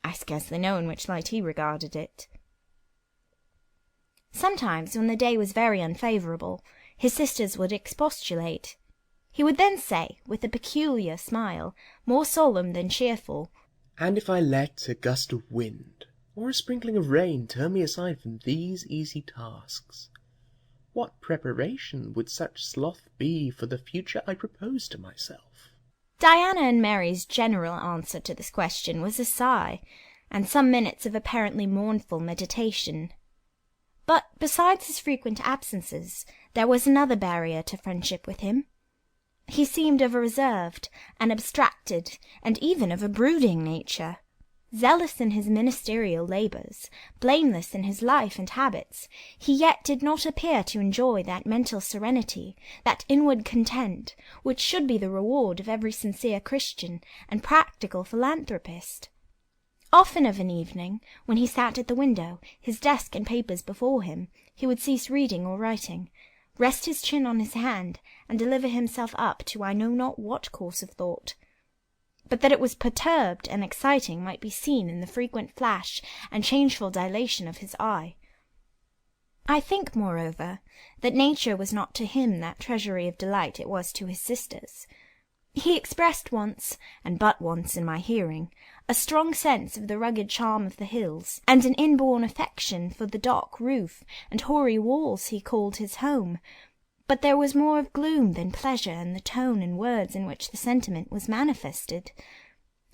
I scarcely know in which light he regarded it. Sometimes, when the day was very unfavourable, his sisters would expostulate. He would then say, with a peculiar smile, more solemn than cheerful,
"And if I let a gust of wind or a sprinkling of rain turn me aside from these easy tasks, what preparation would such sloth be for the future I propose to myself?"
Diana and Mary's general answer to this question was a sigh, and some minutes of apparently mournful meditation. But besides his frequent absences, there was another barrier to friendship with him. He seemed of a reserved, an abstracted, and even of a brooding nature. Zealous in his ministerial labours, blameless in his life and habits, he yet did not appear to enjoy that mental serenity, that inward content, which should be the reward of every sincere Christian and practical philanthropist. Often of an evening, when he sat at the window, his desk and papers before him, he would cease reading or writing, rest his chin on his hand, and deliver himself up to I know not what course of thought. But that it was perturbed and exciting might be seen in the frequent flash and changeful dilation of his eye. I think, moreover, that nature was not to him that treasury of delight it was to his sisters. He expressed once, and but once in my hearing, a strong sense of the rugged charm of the hills, and an inborn affection for the dock roof and hoary walls he called his home, but there was more of gloom than pleasure in the tone and words in which the sentiment was manifested,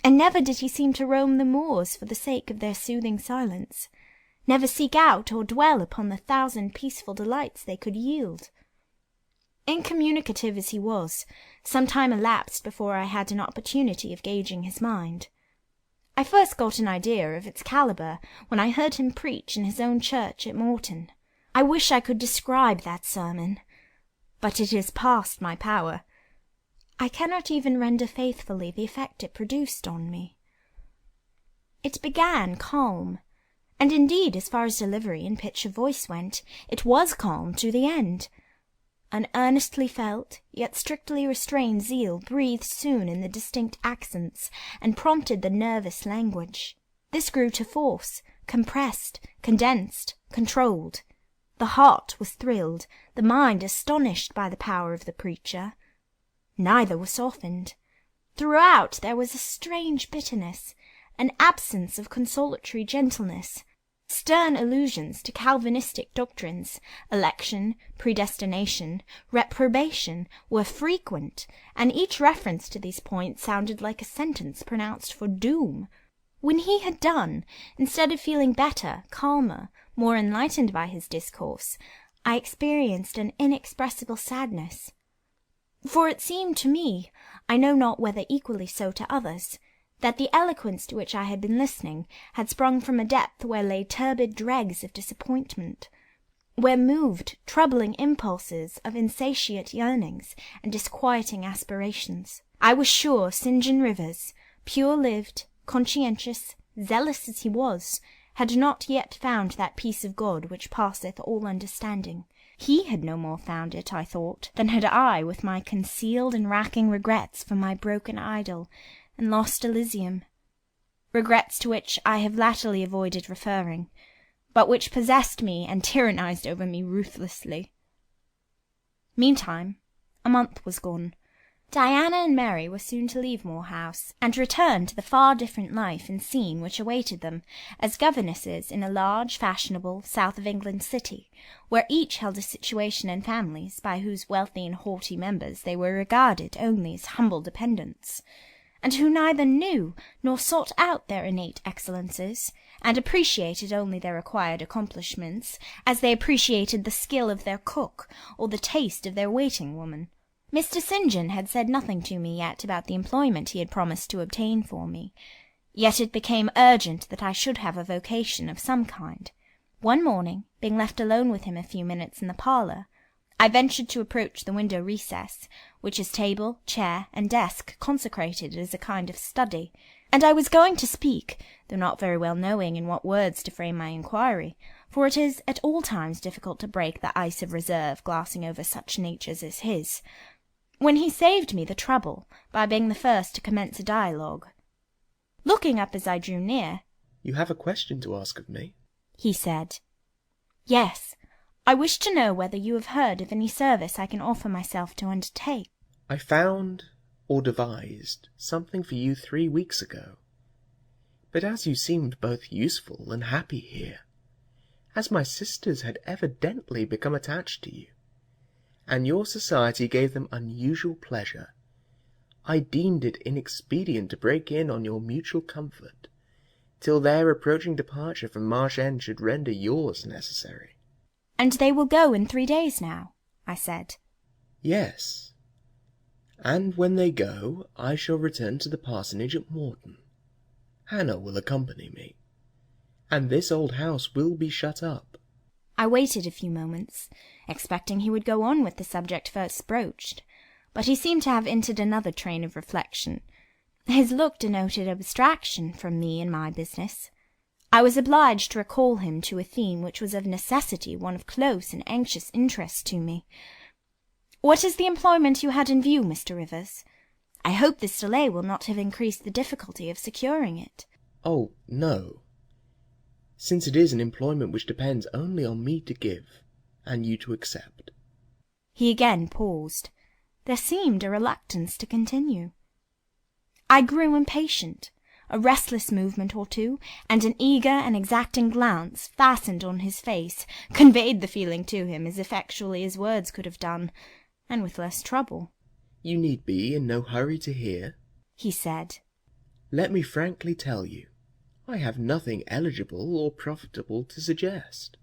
and never did he seem to roam the moors for the sake of their soothing silence, never seek out or dwell upon the thousand peaceful delights they could yield. Incommunicative as he was, some time elapsed before I had an opportunity of gauging his mind. I first got an idea of its calibre when I heard him preach in his own church at Morton. I wish I could describe that sermon, but it is past my power. I cannot even render faithfully the effect it produced on me. It began calm, and indeed, as far as delivery and pitch of voice went, it was calm to the end. An earnestly felt, yet strictly restrained zeal breathed soon in the distinct accents, and prompted the nervous language. This grew to force, compressed, condensed, controlled. The heart was thrilled, the mind astonished by the power of the preacher. Neither was softened. Throughout there was a strange bitterness, an absence of consolatory gentleness. Stern allusions to Calvinistic doctrines, election, predestination, reprobation, were frequent, and each reference to these points sounded like a sentence pronounced for doom. When he had done, instead of feeling better, calmer, more enlightened by his discourse, I experienced an inexpressible sadness. For it seemed to me, I know not whether equally so to others, that the eloquence to which I had been listening had sprung from a depth where lay turbid dregs of disappointment, where moved troubling impulses of insatiate yearnings and disquieting aspirations. I was sure St. John Rivers, pure-lived, conscientious, zealous as he was, had not yet found that peace of God which passeth all understanding. He had no more found it, I thought, than had I with my concealed and racking regrets for my broken idol and lost Elysium, regrets to which I have latterly avoided referring, but which possessed me and tyrannized over me ruthlessly. Meantime, a month was gone. Diana and Mary were soon to leave Moor House, and return to the far different life and scene which awaited them as governesses in a large, fashionable, south of England city, where each held a situation and families by whose wealthy and haughty members they were regarded only as humble dependents, and who neither knew nor sought out their innate excellences, and appreciated only their acquired accomplishments, as they appreciated the skill of their cook or the taste of their waiting-woman. Mr. St. John had said nothing to me yet about the employment he had promised to obtain for me, yet it became urgent that I should have a vocation of some kind. One morning, being left alone with him a few minutes in the parlour, I ventured to approach the window recess, which his table, chair, and desk consecrated as a kind of study, and I was going to speak, though not very well knowing in what words to frame my inquiry, for it is at all times difficult to break the ice of reserve glassing over such natures as his, when he saved me the trouble by being the first to commence a dialogue. Looking up as I drew near,
"You have a question to ask of me?"
he said. "Yes. I wish to know whether you have heard of any service I can offer myself to undertake."
"I found, or devised, something for you 3 weeks ago. But as you seemed both useful and happy here, as my sisters had evidently become attached to you, and your society gave them unusual pleasure, I deemed it inexpedient to break in on your mutual comfort, till their approaching departure from Marsh End should render yours necessary."
"And they will go in 3 days now?" I said.
"Yes. And when they go, I shall return to the parsonage at Morton. Hannah will accompany me, and this old house will be shut up."
I waited a few moments, expecting he would go on with the subject first broached, but he seemed to have entered another train of reflection. His look denoted abstraction from me and my business. I was obliged to recall him to a theme which was of necessity one of close and anxious interest to me. "What is the employment you had in view, Mr. Rivers? I hope this delay will not have increased the difficulty of securing it."
"Oh, no. Since it is an employment which depends only on me to give, and you to accept."
He again paused. There seemed a reluctance to continue. I grew impatient. A restless movement or two, and an eager and exacting glance fastened on his face, conveyed the feeling to him as effectually as words could have done, and with less trouble.
"You need be in no hurry to hear,"
he said.
"Let me frankly tell you, I have nothing eligible or profitable to suggest.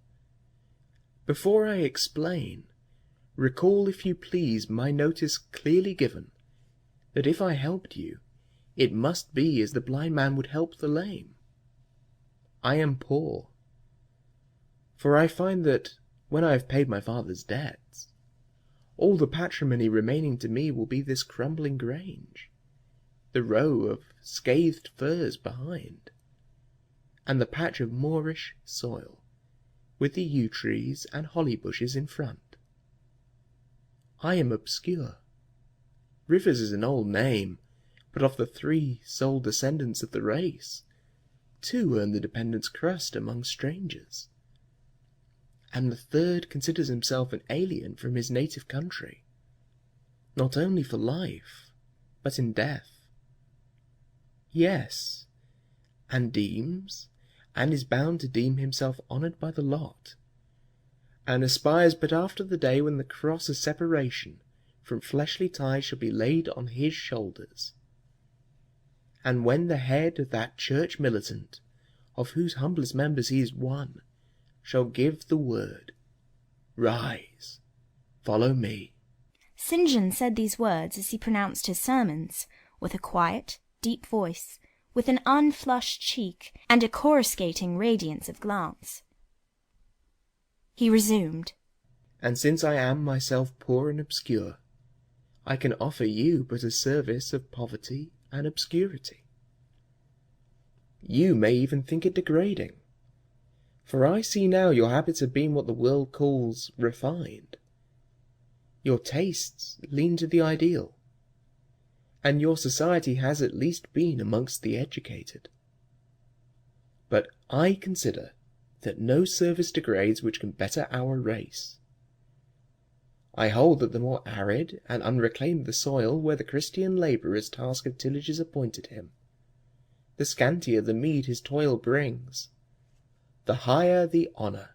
Before I explain, recall, if you please, my notice clearly given, that if I helped you, it must be as the blind man would help the lame. I am poor, for I find that, when I have paid my father's debts, all the patrimony remaining to me will be this crumbling grange, the row of scathed firs behind, and the patch of moorish soil, with the yew trees and holly bushes in front. I am obscure. Rivers is an old name, but of the 3 sole descendants of the race, 2 earn the dependent's crust among strangers, and the 3rd considers himself an alien from his native country, not only for life, but in death. Yes, and deems, and is bound to deem himself honoured by the lot, and aspires but after the day when the cross of separation from fleshly ties shall be laid on his shoulders, and when the head of that church militant, of whose humblest members he is one, shall give the word, 'Rise, follow me.'"
St. John said these words as he pronounced his sermons, with a quiet, deep voice, with an unflushed cheek, and a coruscating radiance of glance. He resumed,
"And since I am myself poor and obscure, I can offer you but a service of poverty and obscurity. You may even think it degrading, for I see now your habits have been what the world calls refined. Your tastes lean to the ideal, and your society has at least been amongst the educated. But I consider that no service degrades which can better our race. I hold that the more arid and unreclaimed the soil where the Christian labourer's task of tillage is appointed him, the scantier the meed his toil brings, the higher the honour.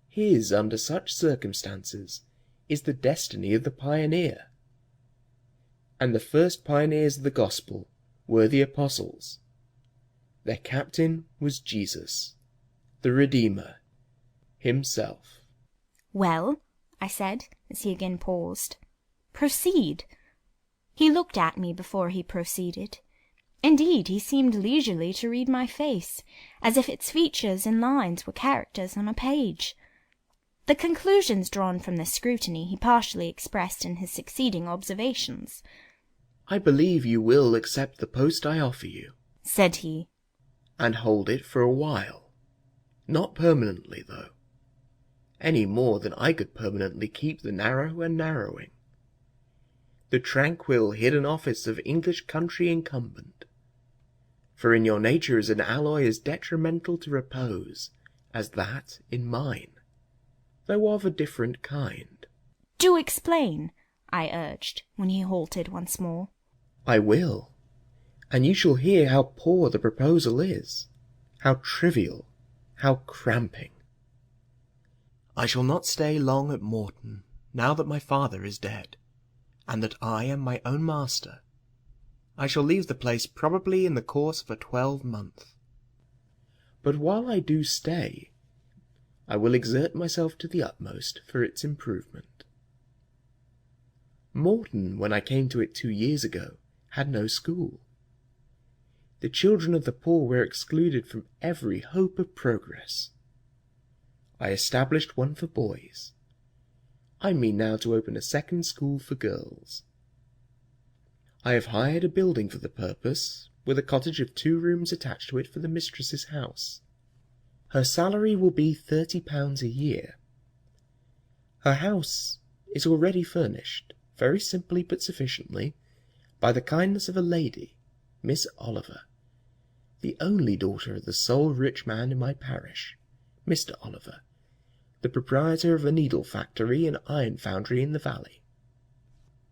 His, under such circumstances, is the destiny of the pioneer. And the first pioneers of the gospel were the apostles. Their captain was Jesus, the Redeemer, himself.
Well, I said, as he again paused, proceed. He looked at me before he proceeded. Indeed, he seemed leisurely to read my face, as if its features and lines were characters on a page. The conclusions drawn from this scrutiny he partially expressed in his succeeding observations.
I believe you will accept the post I offer you,
said he,
and hold it for a while. Not permanently, though, any more than I could permanently keep the narrow and narrowing. The tranquil hidden office of English country incumbent. For in your nature is an alloy as detrimental to repose as that in mine, though of a different kind.
Do explain, I urged, when he halted once more.
I will, and you shall hear how poor the proposal is, how trivial, how cramping. I shall not stay long at Morton, now that my father is dead, and that I am my own master. I shall leave the place probably in the course of a 12-month. But while I do stay, I will exert myself to the utmost for its improvement. Morton, when I came to it 2 years ago, had no school. The children of the poor were excluded from every hope of progress. I established one for boys. I mean now to open a second school for girls. I have hired a building for the purpose, with a cottage of 2 rooms attached to it for the mistress's house. Her salary will be £30 a year. Her house is already furnished, very simply but sufficiently, by the kindness of a lady, Miss Oliver, the only daughter of the sole rich man in my parish, Mr. Oliver, the proprietor of a needle factory and iron foundry in the valley.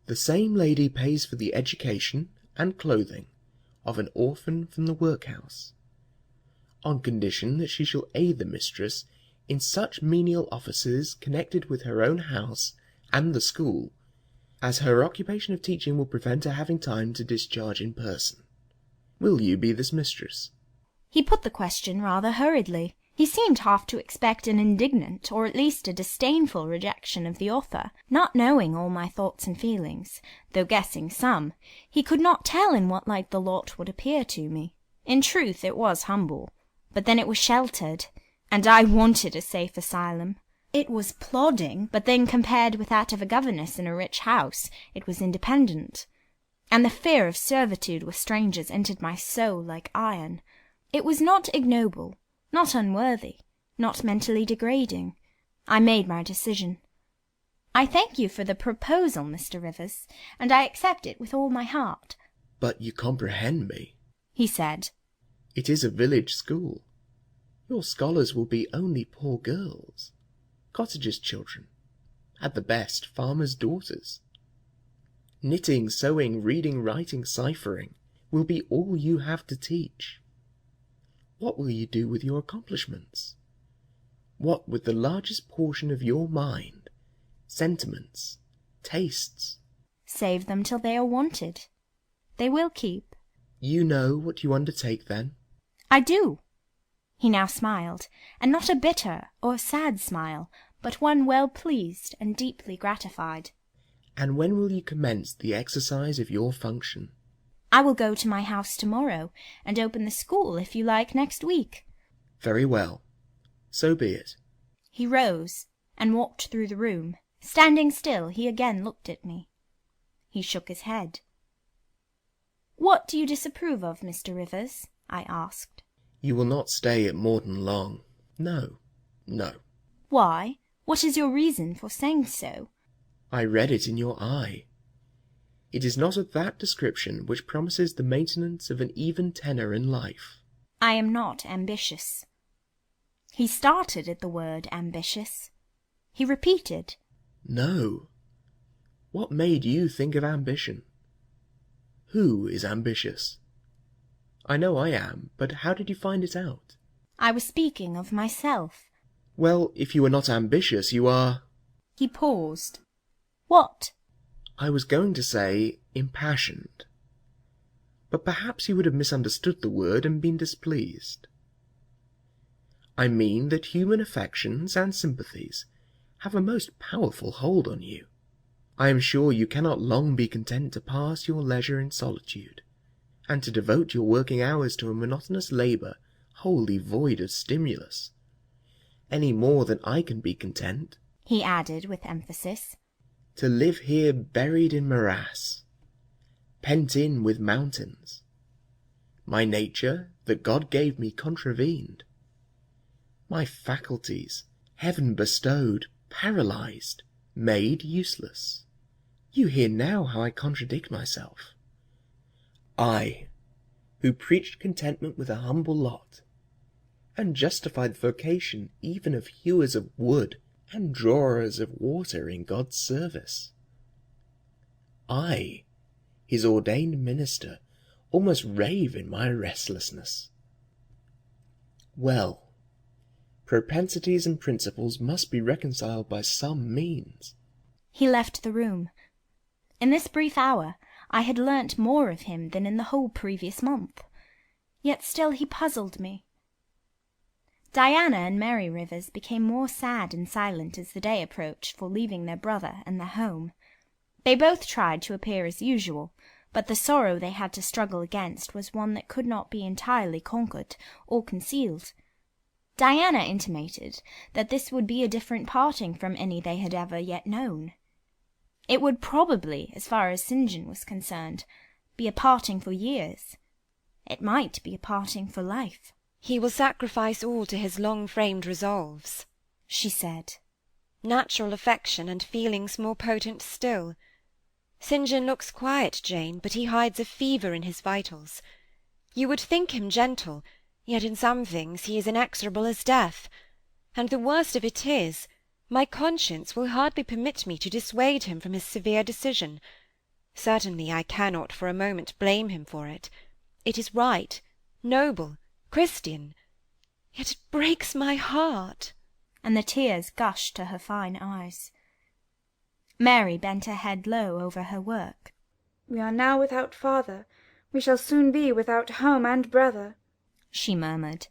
The same lady pays for the education and clothing of an orphan from the workhouse, on condition that she shall aid the mistress in such menial offices connected with her own house and the school, as her occupation of teaching will prevent her having time to discharge in person. Will you be this mistress?
He put the question rather hurriedly. He seemed half to expect an indignant, or at least a disdainful rejection of the offer. Not knowing all my thoughts and feelings, though guessing some, he could not tell in what light the lot would appear to me. In truth, it was humble, but then it was sheltered, and I wanted a safe asylum. It was plodding, but then compared with that of a governess in a rich house, it was independent. And the fear of servitude with strangers entered my soul like iron. It was not ignoble, not unworthy, not mentally degrading. I made my decision. I thank you for the proposal, Mr. Rivers, and I accept it with all my heart.
But you comprehend me,
he said.
It is a village school. Your scholars will be only poor girls, cottagers' children, at the best farmers' daughters. Knitting, sewing, reading, writing, ciphering will be all you have to teach. What will you do with your accomplishments? What with the largest portion of your mind, sentiments, tastes?
Save them till they are wanted. They will keep.
You know what you undertake, then?
I do. He now smiled, and not a bitter or sad smile, but one well pleased and deeply gratified.
And when will you commence the exercise of your function?
I will go to my house tomorrow, and open the school, if you like, next week.
Very well. So be it.
He rose, and walked through the room. Standing still, he again looked at me. He shook his head. "What do you disapprove of, Mr. Rivers?" I asked.
You will not stay at Morton long. No, no.
Why? What is your reason for saying so?
I read it in your eye. It is not of that description which promises the maintenance of an even tenor in life.
I am not ambitious. He started at the word ambitious. He repeated,
No. What made you think of ambition? Who is ambitious? I know I am, but how did you find it out?
I was speaking of myself.
Well, if you are not ambitious, you are...
He paused. What?
I was going to say impassioned. But perhaps you would have misunderstood the word and been displeased. I mean that human affections and sympathies have a most powerful hold on you. I am sure you cannot long be content to pass your leisure in solitude, and to devote your working hours to a monotonous labour wholly void of stimulus, any more than I can be content,
he added with emphasis,
to live here buried in morass, pent in with mountains, my nature that God gave me contravened, my faculties, heaven bestowed, paralysed, made useless. You hear now how I contradict myself. I, who preached contentment with a humble lot, and justified the vocation even of hewers of wood and drawers of water in God's service. I, his ordained minister, almost rave in my restlessness. Well, propensities and principles must be reconciled by some means.
He left the room. In this brief hour I had learnt more of him than in the whole previous month. Yet still he puzzled me. Diana and Mary Rivers became more sad and silent as the day approached for leaving their brother and their home. They both tried to appear as usual, but the sorrow they had to struggle against was one that could not be entirely conquered or concealed. Diana intimated that this would be a different parting from any they had ever yet known. It would probably, as far as St. John was concerned, be a parting for years. It might be a parting for life.
He will sacrifice all to his long-framed resolves,
she said.
Natural affection and feelings more potent still. St. John looks quiet, Jane, but he hides a fever in his vitals. You would think him gentle, yet in some things he is inexorable as death. And the worst of it is, my conscience will hardly permit me to dissuade him from his severe decision. Certainly I cannot for a moment blame him for it. It is right, noble, Christian. Yet it breaks my heart.
And the tears gushed to her fine eyes. Mary bent her head low over her work.
"We are now without father. We shall soon be without home and brother,"
she murmured.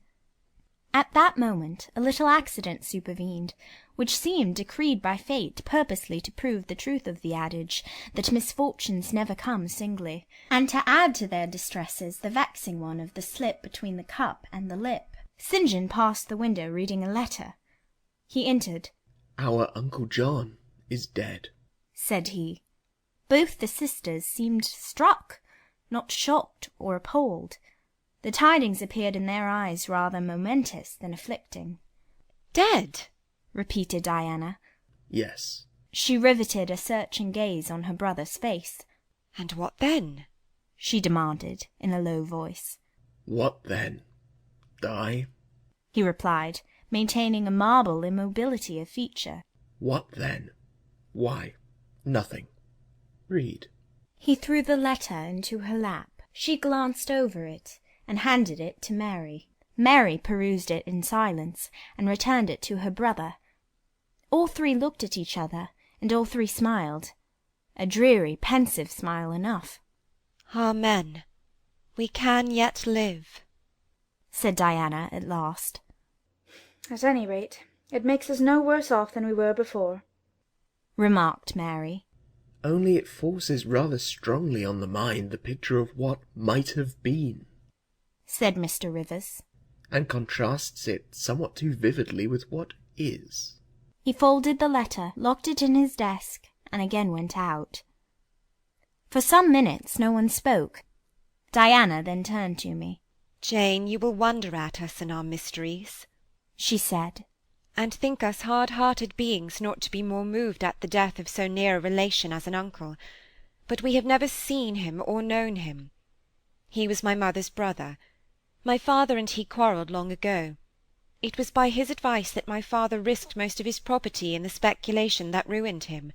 At that moment a little accident supervened, which seemed decreed by fate purposely to prove the truth of the adage that misfortunes never come singly, and to add to their distresses the vexing one of the slip between the cup and the lip. St. John passed the window reading a letter. He entered.
"Our Uncle John is dead,"
said he. Both the sisters seemed struck, not shocked or appalled. The tidings appeared in their eyes rather momentous than afflicting.
"Dead?"
repeated Diana.
"Yes."
She riveted a searching gaze on her brother's face.
"And what then?"
she demanded in a low voice.
"What then? Die?"
he replied, maintaining a marble immobility of feature.
"What then? Why, nothing. Read."
He threw the letter into her lap. She glanced over it and handed it to Mary. Mary perused it in silence and returned it to her brother. All three looked at each other, and all three smiled. A dreary, pensive smile enough.
"Amen. We can yet live,"
said Diana at last.
"At any rate, it makes us no worse off than we were before,"
remarked Mary.
"Only it forces rather strongly on the mind the picture of what might have been,"
said Mr. Rivers,
"and contrasts it somewhat too vividly with what is."
He folded the letter, locked it in his desk, and again went out. For some minutes no one spoke. Diana then turned to me.
"Jane, you will wonder at us and our mysteries,"
she said,
"and think us hard-hearted beings not to be more moved at the death of so near a relation as an uncle. But we have never seen him or known him. He was my mother's brother. My father and he quarrelled long ago. It was by his advice that my father risked most of his property in the speculation that ruined him.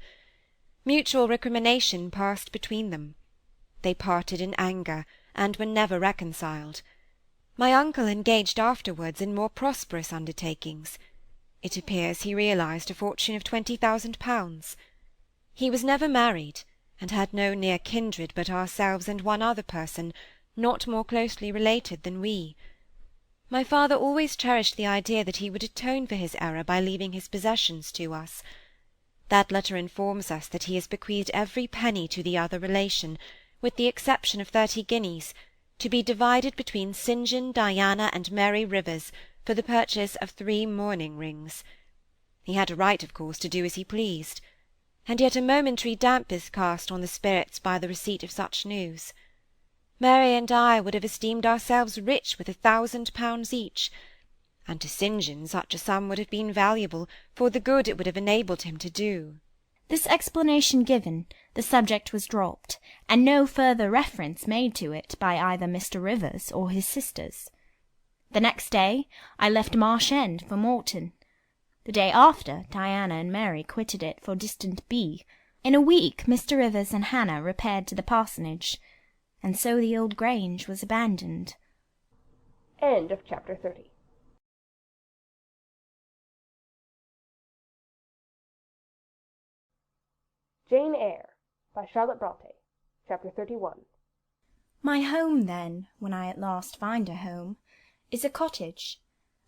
Mutual recrimination passed between them. They parted in anger, and were never reconciled. My uncle engaged afterwards in more prosperous undertakings. It appears he realized a fortune of 20,000 pounds. He was never married, and had no near kindred but ourselves and one other person, not more closely related than we. My father always cherished the idea that he would atone for his error by leaving his possessions to us. That letter informs us that he has bequeathed every penny to the other relation, with the exception of 30 guineas, to be divided between St. John, Diana, and Mary Rivers, for the purchase of 3 mourning rings. He had a right, of course, to do as he pleased, and yet a momentary damp is cast on the spirits by the receipt of such news. Mary and I would have esteemed ourselves rich with 1,000 pounds each, and to St. John such a sum would have been valuable for the good it would have enabled him to do.
This explanation given, the subject was dropped, and no further reference made to it by either Mr. Rivers or his sisters. The next day I left Marsh End for Morton. The day after, Diana and Mary quitted it for distant B. In a week Mr. Rivers and Hannah repaired to the parsonage, and so the old Grange was abandoned.
End of chapter 30. Jane Eyre by Charlotte Bronte. Chapter 31.
My home, then, when I at last find a home, is a cottage,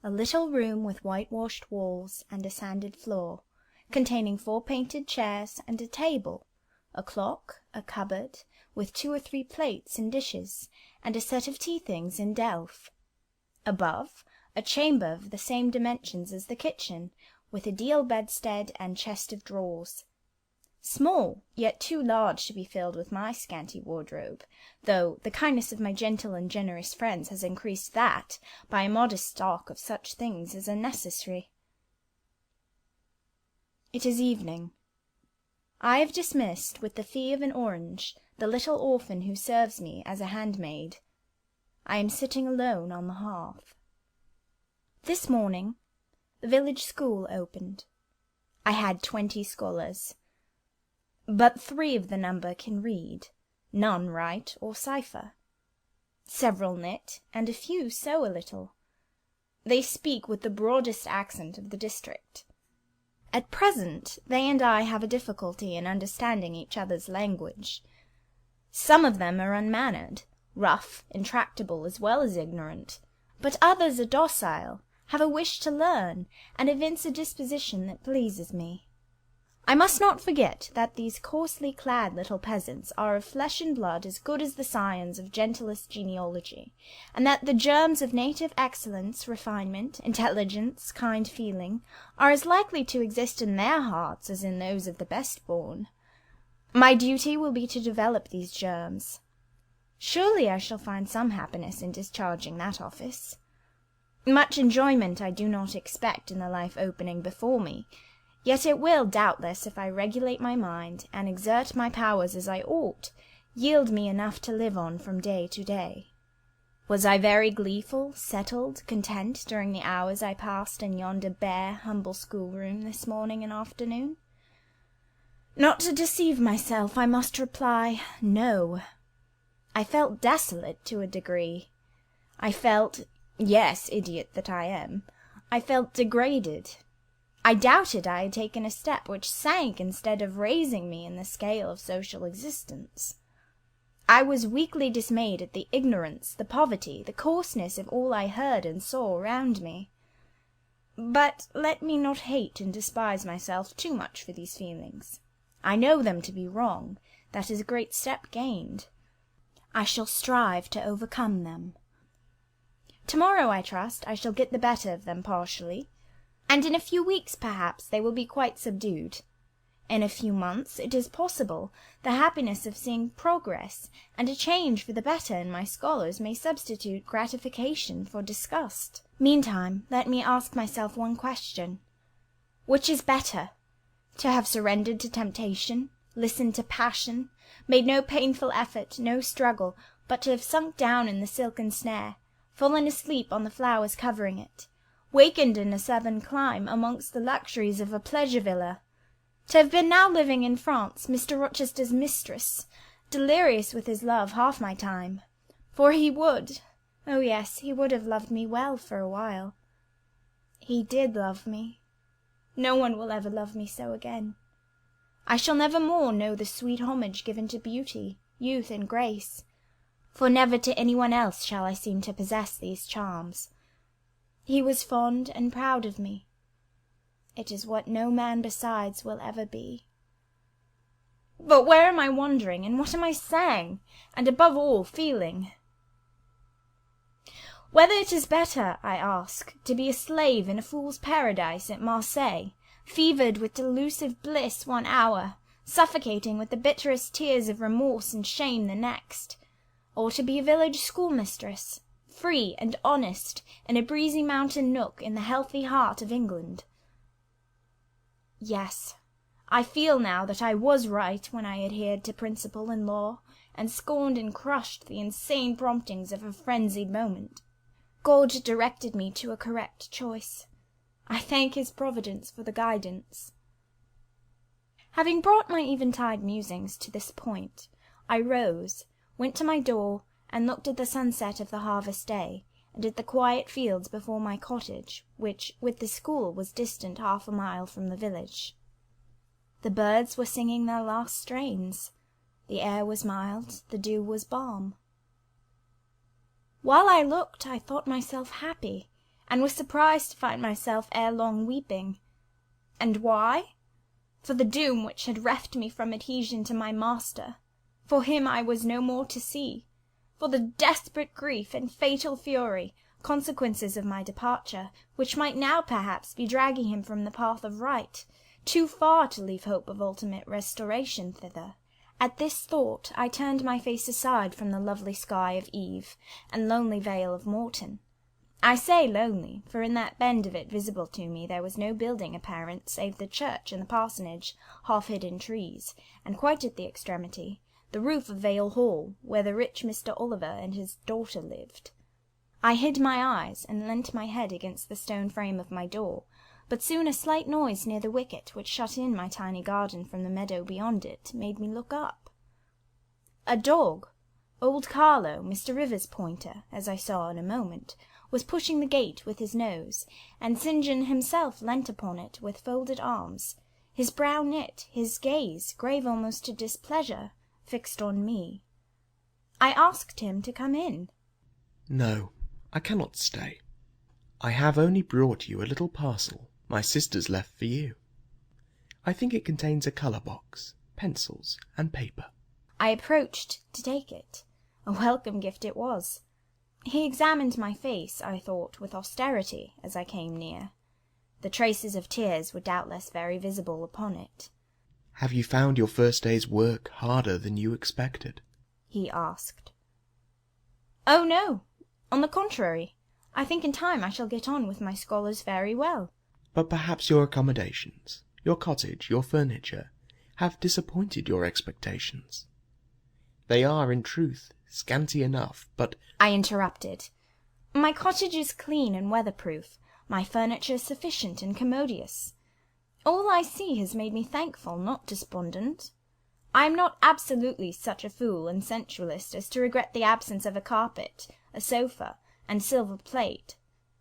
a little room with whitewashed walls and a sanded floor, containing 4 painted chairs and a table, a clock, a cupboard, with 2 or 3 plates and dishes, and a set of tea-things in delf. Above, a chamber of the same dimensions as the kitchen, with a deal bedstead and chest of drawers. Small, yet too large to be filled with my scanty wardrobe, though the kindness of my gentle and generous friends has increased that by a modest stock of such things as are necessary. It is evening. I have dismissed, with the fee of an orange, the little orphan who serves me as a handmaid. I am sitting alone on the hearth. This morning the village school opened. I had 20 scholars. But 3 of the number can read, none write or cipher. Several knit, and a few sew a little. They speak with the broadest accent of the district. At present they and I have a difficulty in understanding each other's language. Some of them are unmannered, rough, intractable, as well as ignorant, but others are docile, have a wish to learn, and evince a disposition that pleases me. I must not forget that these coarsely clad little peasants are of flesh and blood as good as the scions of gentlest genealogy, and that the germs of native excellence, refinement, intelligence, kind feeling, are as likely to exist in their hearts as in those of the best born. My duty will be to develop these germs. Surely I shall find some happiness in discharging that office. Much enjoyment I do not expect in the life opening before me, yet it will, doubtless, if I regulate my mind, and exert my powers as I ought, yield me enough to live on from day to day. Was I very gleeful, settled, content, during the hours I passed in yonder bare, humble schoolroom this morning and afternoon? Not to deceive myself, I must reply, no. I felt desolate to a degree. I felt, yes, idiot that I am, I felt degraded. I doubted I had taken a step which sank instead of raising me in the scale of social existence. I was weakly dismayed at the ignorance, the poverty, the coarseness of all I heard and saw around me. But let me not hate and despise myself too much for these feelings. I know them to be wrong. That is a great step gained. I shall strive to overcome them. Tomorrow, I trust, I shall get the better of them partially, and in a few weeks, perhaps, they will be quite subdued. In a few months, it is possible, the happiness of seeing progress, and a change for the better in my scholars may substitute gratification for disgust. Meantime, let me ask myself one question. Which is better? To have surrendered to temptation, listened to passion, made no painful effort, no struggle, but to have sunk down in the silken snare, fallen asleep on the flowers covering it, wakened in a southern clime amongst the luxuries of a pleasure villa, to have been now living in France, Mr. Rochester's mistress, delirious with his love half my time, for he would, oh yes, he would have loved me well for a while. He did love me. No one will ever love me so again. I shall never more know the sweet homage given to beauty, youth, and grace, for never to any one else shall I seem to possess these charms. He was fond and proud of me. It is what no man besides will ever be. But where am I wandering, and what am I saying, and above all feeling? Whether it is better, I ask, to be a slave in a fool's paradise at Marseilles, fevered with delusive bliss one hour, suffocating with the bitterest tears of remorse and shame the next, or to be a village schoolmistress, free and honest, in a breezy mountain nook in the healthy heart of England. Yes, I feel now that I was right when I adhered to principle and law, and scorned and crushed the insane promptings of a frenzied moment. God directed me to a correct choice. I thank his providence for the guidance. Having brought my eventide musings to this point, I rose, went to my door, and looked at the sunset of the harvest day, and at the quiet fields before my cottage, which, with the school, was distant 1/2 mile from the village. The birds were singing their last strains. The air was mild, the dew was balm. While I looked, I thought myself happy, and was surprised to find myself ere long weeping. And why? For the doom which had reft me from adhesion to my master, for him I was no more to see, for the desperate grief and fatal fury, consequences of my departure, which might now perhaps be dragging him from the path of right, too far to leave hope of ultimate restoration thither. At this thought I turned my face aside from the lovely sky of Eve and lonely vale of Morton. I say lonely, for in that bend of it visible to me there was no building apparent save the church and the parsonage, half hid in trees, and quite at the extremity, the roof of Vale Hall, where the rich Mr. Oliver and his daughter lived. I hid my eyes, and leant my head against the stone frame of my door, but soon a slight noise near the wicket, which shut in my tiny garden from the meadow beyond it, made me look up. A dog, old Carlo, Mr. Rivers' pointer, as I saw in a moment, was pushing the gate with his nose, and St. John himself leant upon it with folded arms, his brow knit, his gaze, grave almost to displeasure, fixed on me. I asked him to come in.
No, I cannot stay. I have only brought you a little parcel my sisters left for you. I think it contains a colour box, pencils, and paper.
I approached to take it. A welcome gift it was. He examined my face, I thought, with austerity, as I came near. The traces of tears were doubtless very visible upon it.
Have you found your first day's work harder than you expected?
He asked. Oh, no. On the contrary, I think in time I shall get on with my scholars very well.
But perhaps your accommodations, your cottage, your furniture, have disappointed your expectations. They are, in truth, scanty enough, but—
I interrupted. My cottage is clean and weatherproof, my furniture sufficient and commodious. All I see has made me thankful, not despondent. I am not absolutely such a fool and sensualist as to regret the absence of a carpet, a sofa, and silver plate.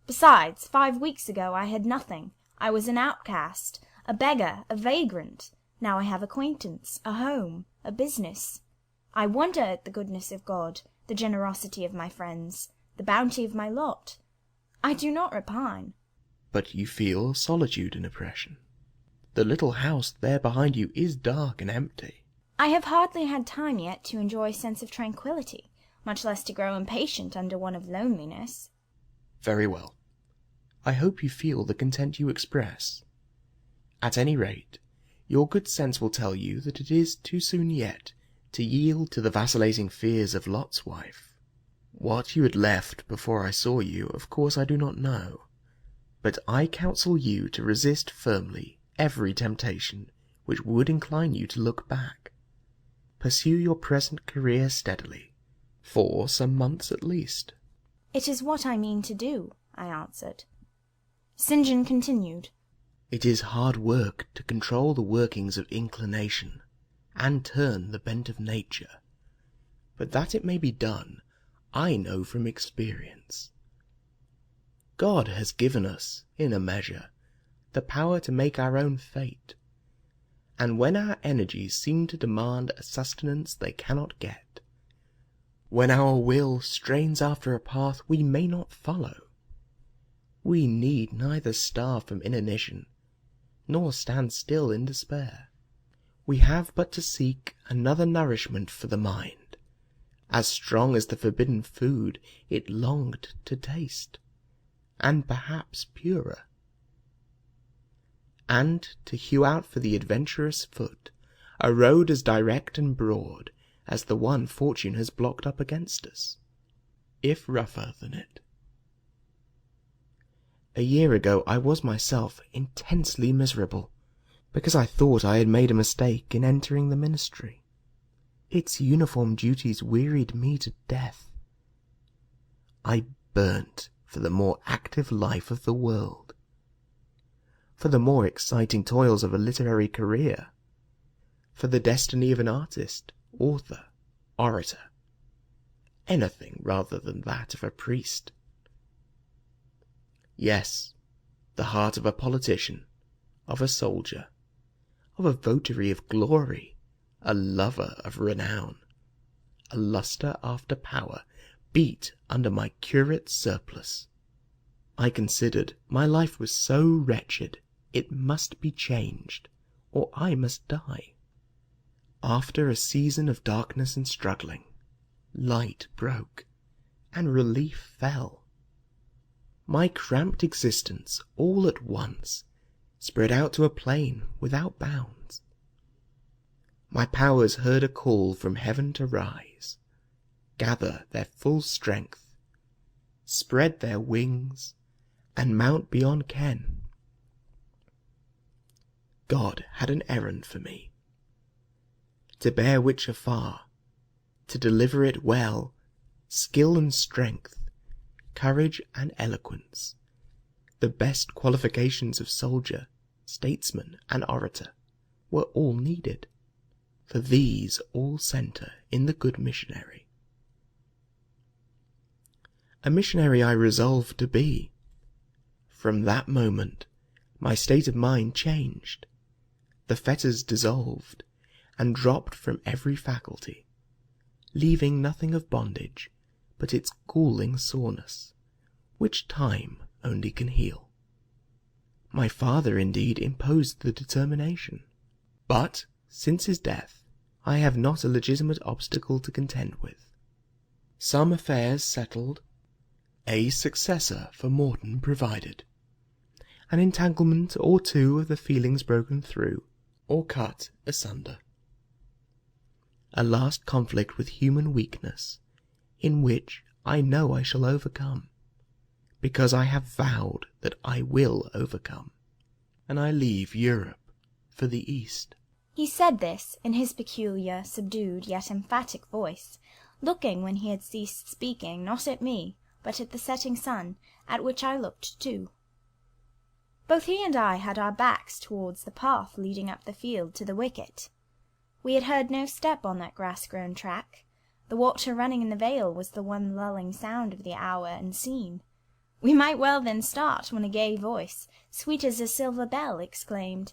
Besides, 5 weeks ago I had nothing. I was an outcast, a beggar, a vagrant. Now I have acquaintance, a home, a business. I wonder at the goodness of God, the generosity of my friends, the bounty of my lot. I do not repine.
But you feel solitude and oppression. The little house there behind you is dark and empty.
I have hardly had time yet to enjoy a sense of tranquillity, much less to grow impatient under one of loneliness.
Very well. I hope you feel the content you express. At any rate, your good sense will tell you that it is too soon yet to yield to the vacillating fears of Lot's wife. What you had left before I saw you, of course I do not know, but I counsel you to resist firmly every temptation which would incline you to look back. Pursue your present career steadily, for some months at least.
It is what I mean to do, I answered. St. John continued.
It is hard work to control the workings of inclination, and turn the bent of nature. But that it may be done, I know from experience. God has given us, in a measure, the power to make our own fate, and when our energies seem to demand a sustenance they cannot get, when our will strains after a path we may not follow, we need neither starve from inanition, nor stand still in despair. We have but to seek another nourishment for the mind, as strong as the forbidden food it longed to taste, and perhaps purer, and to hew out for the adventurous foot a road as direct and broad as the one fortune has blocked up against us, if rougher than it. A year ago I was myself intensely miserable, because I thought I had made a mistake in entering the ministry. Its uniform duties wearied me to death. I burnt for the more active life of the world, for the more exciting toils of a literary career, for the destiny of an artist, author, orator, anything rather than that of a priest. Yes, the heart of a politician, of a soldier, of a votary of glory, a lover of renown, a lustre after power, beat under my curate's surplice. I considered my life was so wretched it must be changed, or I must die. After a season of darkness and struggling, light broke, and relief fell. My cramped existence all at once spread out to a plain without bounds. My powers heard a call from heaven to rise, gather their full strength, spread their wings, and mount beyond ken. God had an errand for me, to bear which afar, to deliver it well, skill and strength, courage and eloquence, the best qualifications of soldier, statesman, and orator, were all needed, for these all centre in the good missionary. A missionary I resolved to be. From that moment my state of mind changed, the fetters dissolved, and dropped from every faculty, leaving nothing of bondage but its galling soreness, which time only can heal. My father indeed imposed the determination, but since his death I have not a legitimate obstacle to contend with. Some affairs settled, a successor for Morton provided, an entanglement or two of the feelings broken through, or cut asunder. A last conflict with human weakness, in which I know I shall overcome, because I have vowed that I will overcome, and I leave Europe for the East.
He said this in his peculiar, subdued, yet emphatic voice, looking, when he had ceased speaking, not at me, but at the setting sun, at which I looked too. Both he and I had our backs towards the path leading up the field to the wicket. We had heard no step on that grass-grown track. The water running in the vale was the one lulling sound of the hour and scene. We might well then start, when a gay voice, sweet as a silver bell, exclaimed,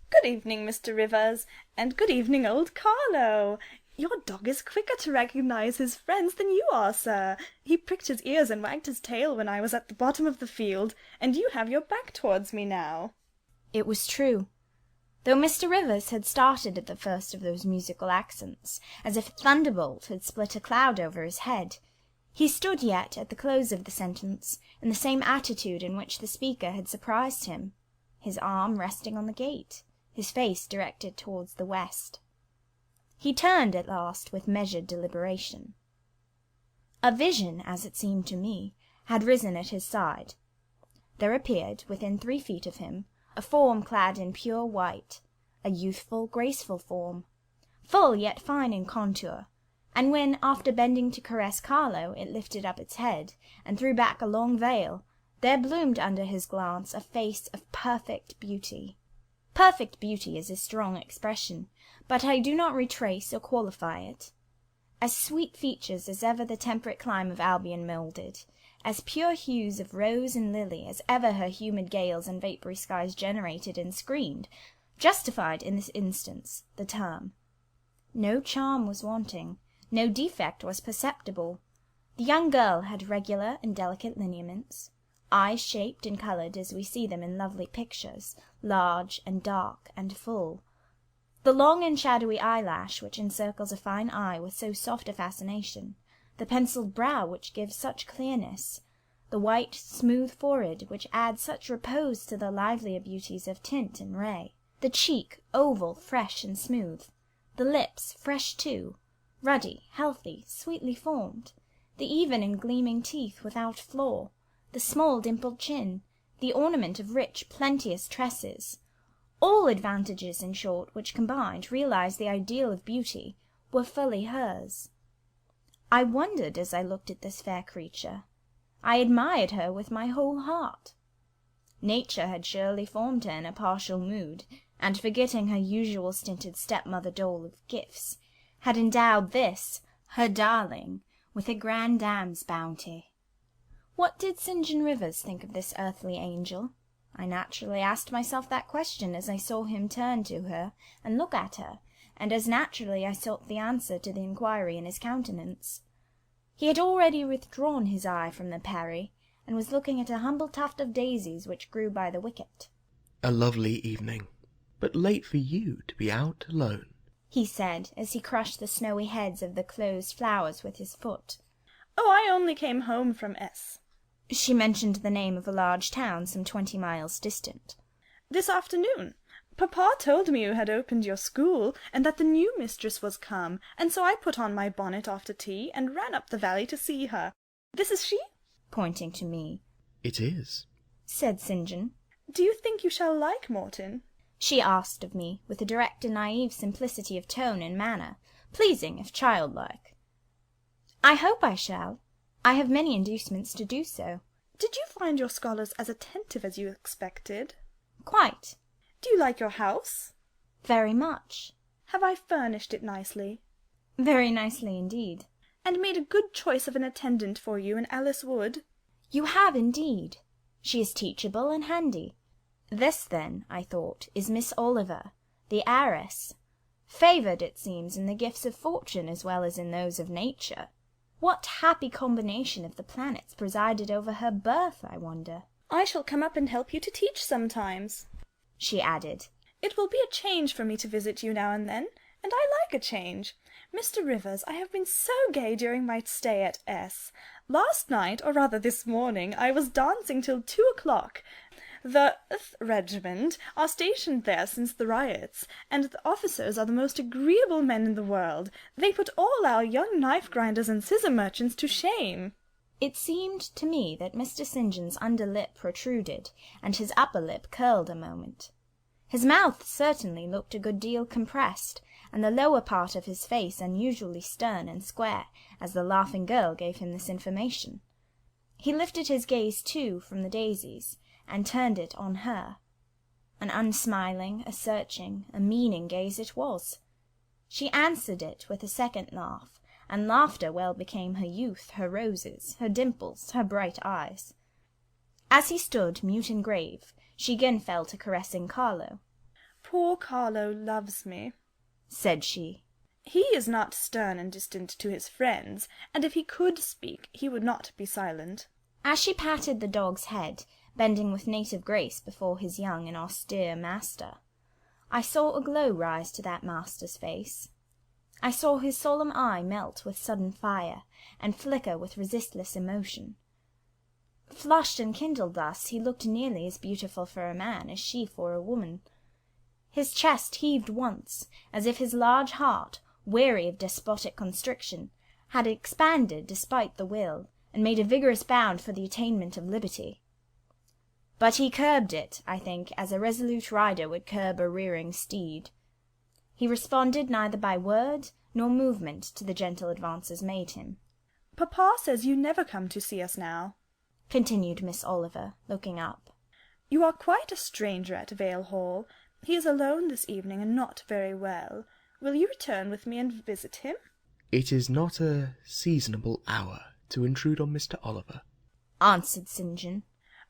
"Good evening, Mr. Rivers, and good evening, old Carlo. Your dog is quicker to recognise his friends than you are, sir. He pricked his ears and wagged his tail when I was at the bottom of the field, and you have your back towards me now."
It was true. Though Mr. Rivers had started at the first of those musical accents, as if a thunderbolt had split a cloud over his head, he stood yet at the close of the sentence in the same attitude in which the speaker had surprised him, his arm resting on the gate, his face directed towards the west. He turned at last with measured deliberation. A vision, as it seemed to me, had risen at his side. There appeared, within 3 feet of him, a form clad in pure white, a youthful, graceful form, full yet fine in contour, and when, after bending to caress Carlo, it lifted up its head, and threw back a long veil, There bloomed under his glance a face of perfect beauty. Perfect beauty is a strong expression, but I do not retrace or qualify it. As sweet features as ever the temperate clime of Albion moulded, as pure hues of rose and lily as ever her humid gales and vapoury skies generated and screened, justified in this instance the term. No charm was wanting, no defect was perceptible. The young girl had regular and delicate lineaments, eyes shaped and coloured as we see them in lovely pictures, large and dark and full. The long and shadowy eyelash which encircles a fine eye with so soft a fascination, the pencilled brow which gives such clearness, the white, smooth forehead which adds such repose to the livelier beauties of tint and ray, the cheek oval, fresh and smooth, the lips fresh too, ruddy, healthy, sweetly formed, the even and gleaming teeth without flaw, the small dimpled chin, the ornament of rich, plenteous tresses, all advantages, in short, which combined realized the ideal of beauty, were fully hers. I wondered as I looked at this fair creature. I admired her with my whole heart. Nature had surely formed her in a partial mood, and forgetting her usual stinted stepmother dole of gifts, had endowed this, her darling, with a grand dame's bounty. What did St. John Rivers think of this earthly angel? I naturally asked myself that question as I saw him turn to her and look at her, and as naturally I sought the answer to the inquiry in his countenance. He had already withdrawn his eye from the Peri, and was looking at a humble tuft of daisies which grew by the wicket.
"A lovely evening, but late for you to be out alone,"
he said, as he crushed the snowy heads of the closed flowers with his foot.
"Oh, I only came home from S."
She mentioned the name of a large town some 20 miles distant.
"This afternoon. Papa told me you had opened your school, and that the new mistress was come, and so I put on my bonnet after tea, and ran up the valley to see her. This is she?"
pointing to me.
"It is,"
said St. John.
"Do you think you shall like Morton?"
she asked of me, with a direct and naive simplicity of tone and manner, pleasing if childlike. "I hope I shall. I have many inducements to do so."
"Did you find your scholars as attentive as you expected?"
"Quite."
"Do you like your house?"
"Very much."
"Have I furnished it nicely?"
"Very nicely indeed."
"And made a good choice of an attendant for you in Alice Wood?"
"You have indeed. She is teachable and handy. This, then, I thought, is Miss Oliver, the heiress, favoured, it seems, in the gifts of fortune as well as in those of nature. What happy combination of the planets presided over her birth, I wonder?"
"I shall come up and help you to teach sometimes,"
she added.
"It will be a change for me to visit you now and then, and I like a change. Mr. Rivers, I have been so gay during my stay at S. Last night, or rather this morning, I was dancing till 2 o'clock. The regiment are stationed there since the riots, and the officers are the most agreeable men in the world. They put all our young knife-grinders and scissor merchants to shame."
It seemed to me that Mr. St. John's under lip protruded, and his upper lip curled a moment. His mouth certainly looked a good deal compressed, and the lower part of his face unusually stern and square, as the laughing girl gave him this information. He lifted his gaze, too, from the daisies, and turned it on her. An unsmiling, a searching, a meaning gaze it was. She answered it with a second laugh, and laughter well became her youth, her roses, her dimples, her bright eyes. As he stood, mute and grave, she again fell to caressing Carlo.
"Poor Carlo loves me,"
said she.
"He is not stern and distant to his friends, and if he could speak, he would not be silent."
As she patted the dog's head, bending with native grace before his young and austere master, I saw a glow rise to that master's face. I saw his solemn eye melt with sudden fire, and flicker with resistless emotion. Flushed and kindled thus, he looked nearly as beautiful for a man as she for a woman. His chest heaved once, as if his large heart, weary of despotic constriction, had expanded despite the will, and made a vigorous bound for the attainment of liberty. But he curbed it, I think, as a resolute rider would curb a rearing steed. He responded neither by word nor movement to the gentle advances made him.
"Papa says you never come to see us now."
continued Miss Oliver, looking up.
"You are quite a stranger at Vale Hall. He is alone this evening and not very well. Will you return with me and visit him?"
It is not a seasonable hour to intrude on Mr. Oliver,
answered St. John.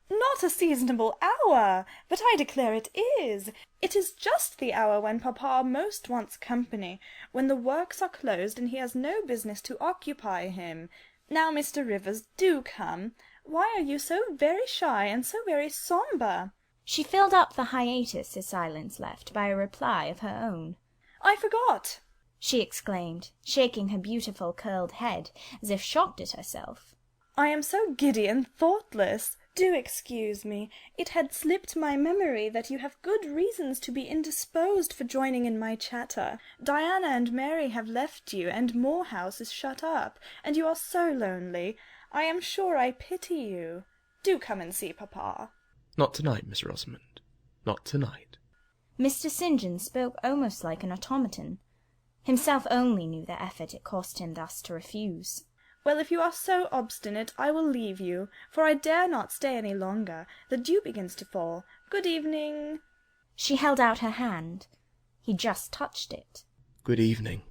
"Not a seasonable hour, but I declare it is. It is just the hour when papa most wants company, when the works are closed and he has no business to occupy him. Now, Mr. Rivers, do come. Why are you so very shy and so very sombre?"
She filled up the hiatus his silence left by a reply of her own.
"I forgot!"
she exclaimed, shaking her beautiful curled head, as if shocked at herself.
"I am so giddy and thoughtless. Do excuse me. It had slipped my memory that you have good reasons to be indisposed for joining in my chatter. Diana and Mary have left you, and Moor House is shut up, and you are so lonely. I am sure I pity you. Do come and see papa."
Not tonight, Miss Rosamond. Not tonight.
Mr. St. John spoke almost like an automaton. Himself only knew the effort it cost him thus to refuse.
"Well, if you are so obstinate, I will leave you, for I dare not stay any longer. The dew begins to fall. Good evening."
She held out her hand. He just touched it.
Good evening,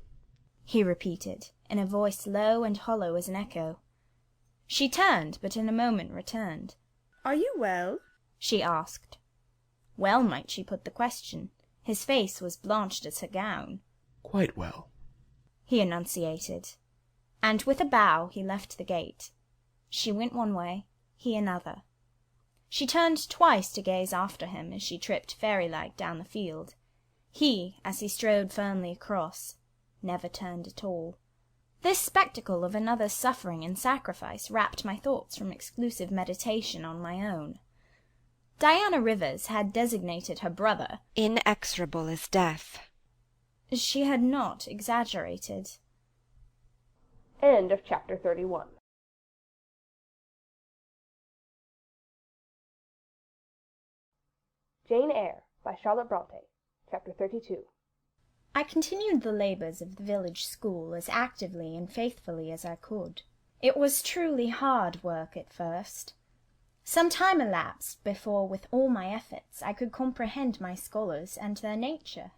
he repeated, in a voice low and hollow as an echo. She turned, but in a moment returned.
"Are you well?"
she asked. Well might she put the question. His face was blanched as her gown.
Quite well,
he enunciated, and with a bow he left the gate. She went one way, he another. She turned twice to gaze after him as she tripped fairy-like down the field. He, as he strode firmly across, never turned at all. This spectacle of another's suffering and sacrifice rapt my thoughts from exclusive meditation on my own. Diana Rivers had designated her brother
inexorable as death.
She had not exaggerated.
End of chapter 31. Jane Eyre by Charlotte Bronte. Chapter 32.
I continued the labours of the village school as actively and faithfully as I could. It was truly hard work at first. Some time elapsed before, with all my efforts, I could comprehend my scholars and their nature.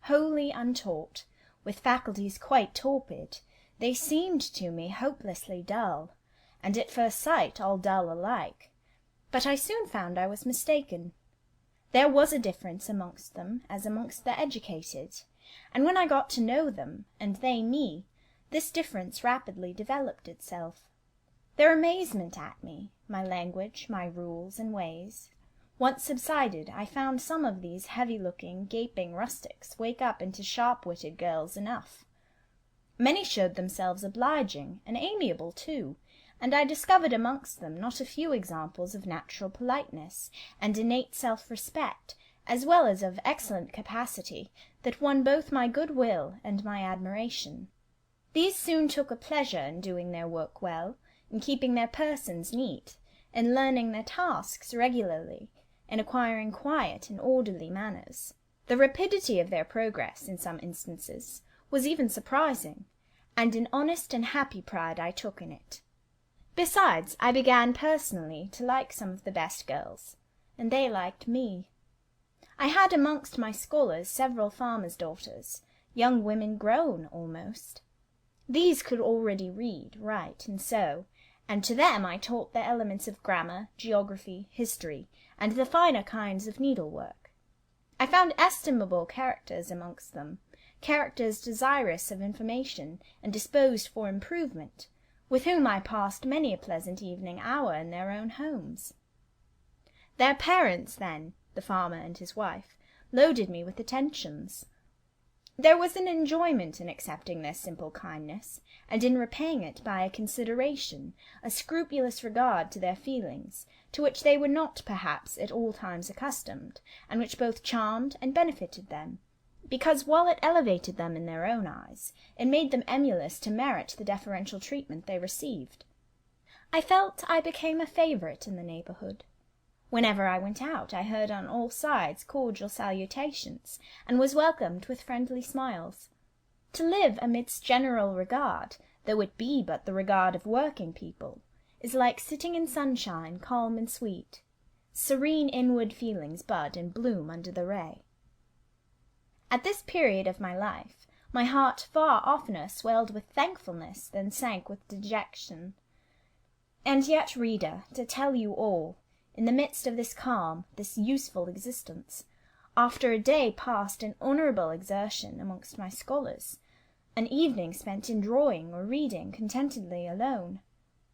Wholly untaught, with faculties quite torpid, they seemed to me hopelessly dull, and at first sight all dull alike. But I soon found I was mistaken. There was a difference amongst them as amongst the educated, and when I got to know them, and they me, this difference rapidly developed itself. Their amazement at me, my language, my rules and ways, once subsided, I found some of these heavy-looking, gaping rustics wake up into sharp-witted girls enough. Many showed themselves obliging and amiable too, and I discovered amongst them not a few examples of natural politeness and innate self-respect, as well as of excellent capacity, that won both my good-will and my admiration. These soon took a pleasure in doing their work well, in keeping their persons neat, in learning their tasks regularly, in acquiring quiet and orderly manners. The rapidity of their progress, in some instances, was even surprising, and an honest and happy pride I took in it. Besides, I began personally to like some of the best girls, and they liked me. I had amongst my scholars several farmers' daughters, young women grown almost. These could already read, write, and sew, and to them I taught the elements of grammar, geography, history, and the finer kinds of needlework. I found estimable characters amongst them, characters desirous of information and disposed for improvement, with whom I passed many a pleasant evening hour in their own homes. Their parents, then, the farmer and his wife, loaded me with attentions. There was an enjoyment in accepting their simple kindness, and in repaying it by a consideration, a scrupulous regard to their feelings, to which they were not, perhaps, at all times accustomed, and which both charmed and benefited them, because, while it elevated them in their own eyes, it made them emulous to merit the deferential treatment they received. I felt I became a favourite in the neighbourhood. Whenever I went out, I heard on all sides cordial salutations, and was welcomed with friendly smiles. To live amidst general regard, though it be but the regard of working people, is like sitting in sunshine, calm and sweet. Serene inward feelings bud and bloom under the ray. At this period of my life, my heart far oftener swelled with thankfulness than sank with dejection. And yet, reader, to tell you all, in the midst of this calm, this useful existence, after a day passed in honourable exertion amongst my scholars, an evening spent in drawing or reading contentedly alone,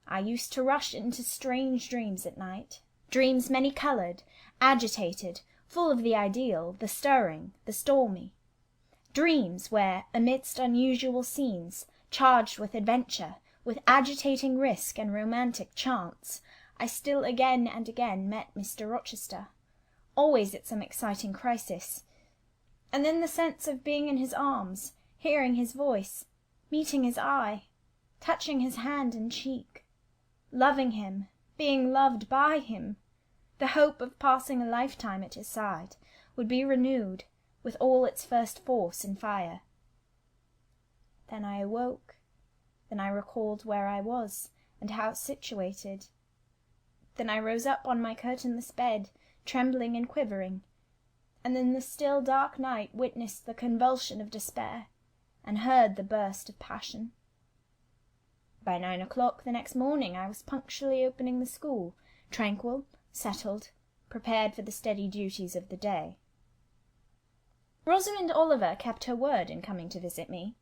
I used to rush into strange dreams at night, dreams many-coloured, agitated, full of the ideal, the stirring, the stormy. Dreams where, amidst unusual scenes, charged with adventure, with agitating risk and romantic chance, I still again and again met Mr. Rochester, always at some exciting crisis, and then the sense of being in his arms, hearing his voice, meeting his eye, touching his hand and cheek, loving him, being loved by him, the hope of passing a lifetime at his side, would be renewed with all its first force and fire. Then I awoke. Then I recalled where I was, and how situated. Then I rose up on my curtainless bed, trembling and quivering, and in the still dark night witnessed the convulsion of despair, and heard the burst of passion. By 9 o'clock the next morning I was punctually opening the school, tranquil, settled, prepared for the steady duties of the day. Rosamond Oliver kept her word in coming to visit me.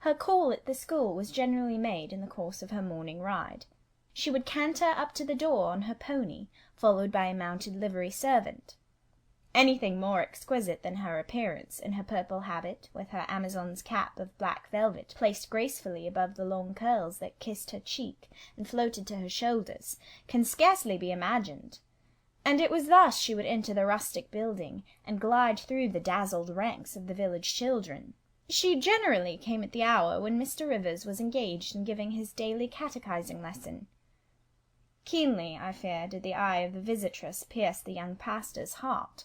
Her call at the school was generally made in the course of her morning ride. She would canter up to the door on her pony, followed by a mounted livery servant. Anything more exquisite than her appearance in her purple habit, with her Amazon's cap of black velvet placed gracefully above the long curls that kissed her cheek and floated to her shoulders, can scarcely be imagined. And it was thus she would enter the rustic building, and glide through the dazzled ranks of the village children. She generally came at the hour when Mr. Rivers was engaged in giving his daily catechizing lesson. Keenly, I fear, did the eye of the visitress pierce the young pastor's heart.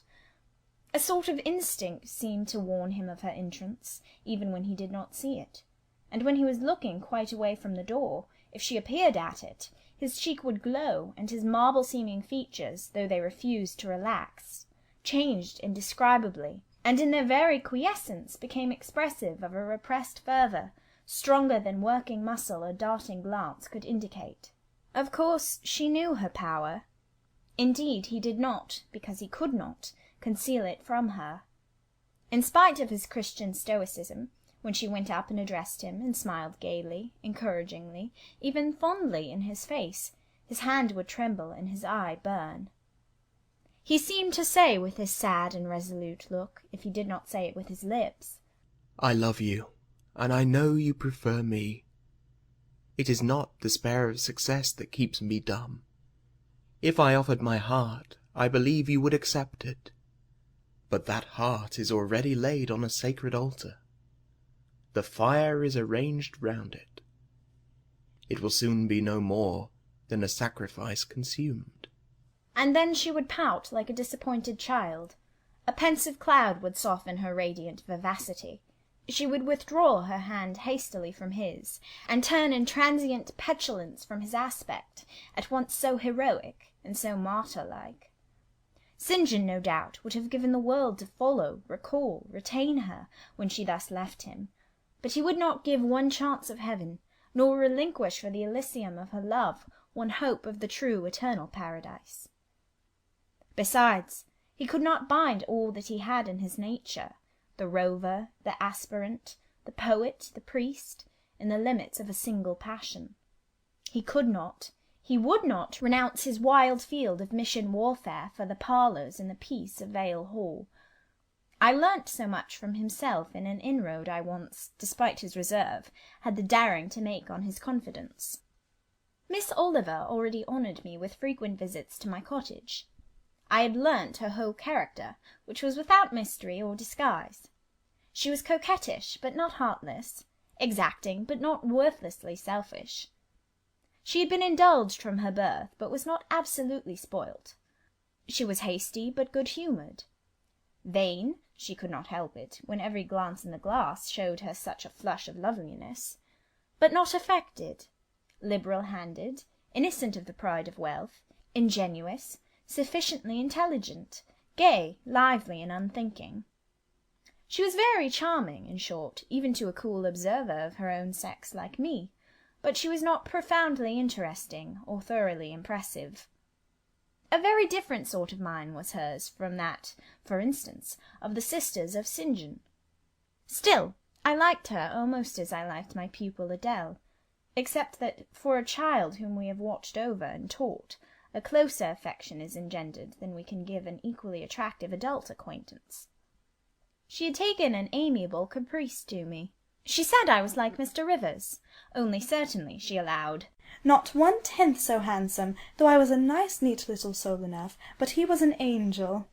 A sort of instinct seemed to warn him of her entrance, even when he did not see it, and when he was looking quite away from the door, if she appeared at it, his cheek would glow, and his marble-seeming features, though they refused to relax, changed indescribably, and in their very quiescence became expressive of a repressed fervour, stronger than working muscle or darting glance could indicate. Of course she knew her power. Indeed, he did not, because he could not, conceal it from her. In spite of his Christian stoicism, when she went up and addressed him, and smiled gaily, encouragingly, even fondly in his face, his hand would tremble and his eye burn. He seemed to say with his sad and resolute look, if he did not say it with his lips,
I love you, and I know you prefer me. It is not despair of success that keeps me dumb. If I offered my heart, I believe you would accept it. But that heart is already laid on a sacred altar. The fire is arranged round it. It will soon be no more than a sacrifice consumed.
And then she would pout like a disappointed child. A pensive cloud would soften her radiant vivacity. She would withdraw her hand hastily from his, and turn in transient petulance from his aspect, at once so heroic and so martyr-like. St. John, no doubt, would have given the world to follow, recall, retain her, when she thus left him, but he would not give one chance of heaven, nor relinquish for the Elysium of her love one hope of the true eternal paradise. Besides, he could not bind all that he had in his nature, the rover, the aspirant, the poet, the priest, in the limits of a single passion. He could not, he would not renounce his wild field of mission warfare for the parlours and the peace of Vale Hall. I learnt so much from himself in an inroad I once, despite his reserve, had the daring to make on his confidence. Miss Oliver already honoured me with frequent visits to my cottage. I had learnt her whole character, which was without mystery or disguise. She was coquettish, but not heartless, exacting, but not worthlessly selfish. She had been indulged from her birth, but was not absolutely spoilt. She was hasty, but good-humoured. Vain, she could not help it, when every glance in the glass showed her such a flush of loveliness, but not affected. Liberal-handed, innocent of the pride of wealth, ingenuous, sufficiently intelligent, gay, lively, and unthinking. She was very charming, in short, even to a cool observer of her own sex like me, but she was not profoundly interesting or thoroughly impressive. A very different sort of mind was hers from that, for instance, of the sisters of St. John. Still, I liked her almost as I liked my pupil Adele, except that for a child whom we have watched over and taught, a closer affection is engendered than we can give an equally attractive adult acquaintance. She had taken an amiable caprice to me. She said I was like Mr. Rivers, only certainly, she allowed,
not 1/10 so handsome, though I was a nice neat little soul enough, but he was an angel.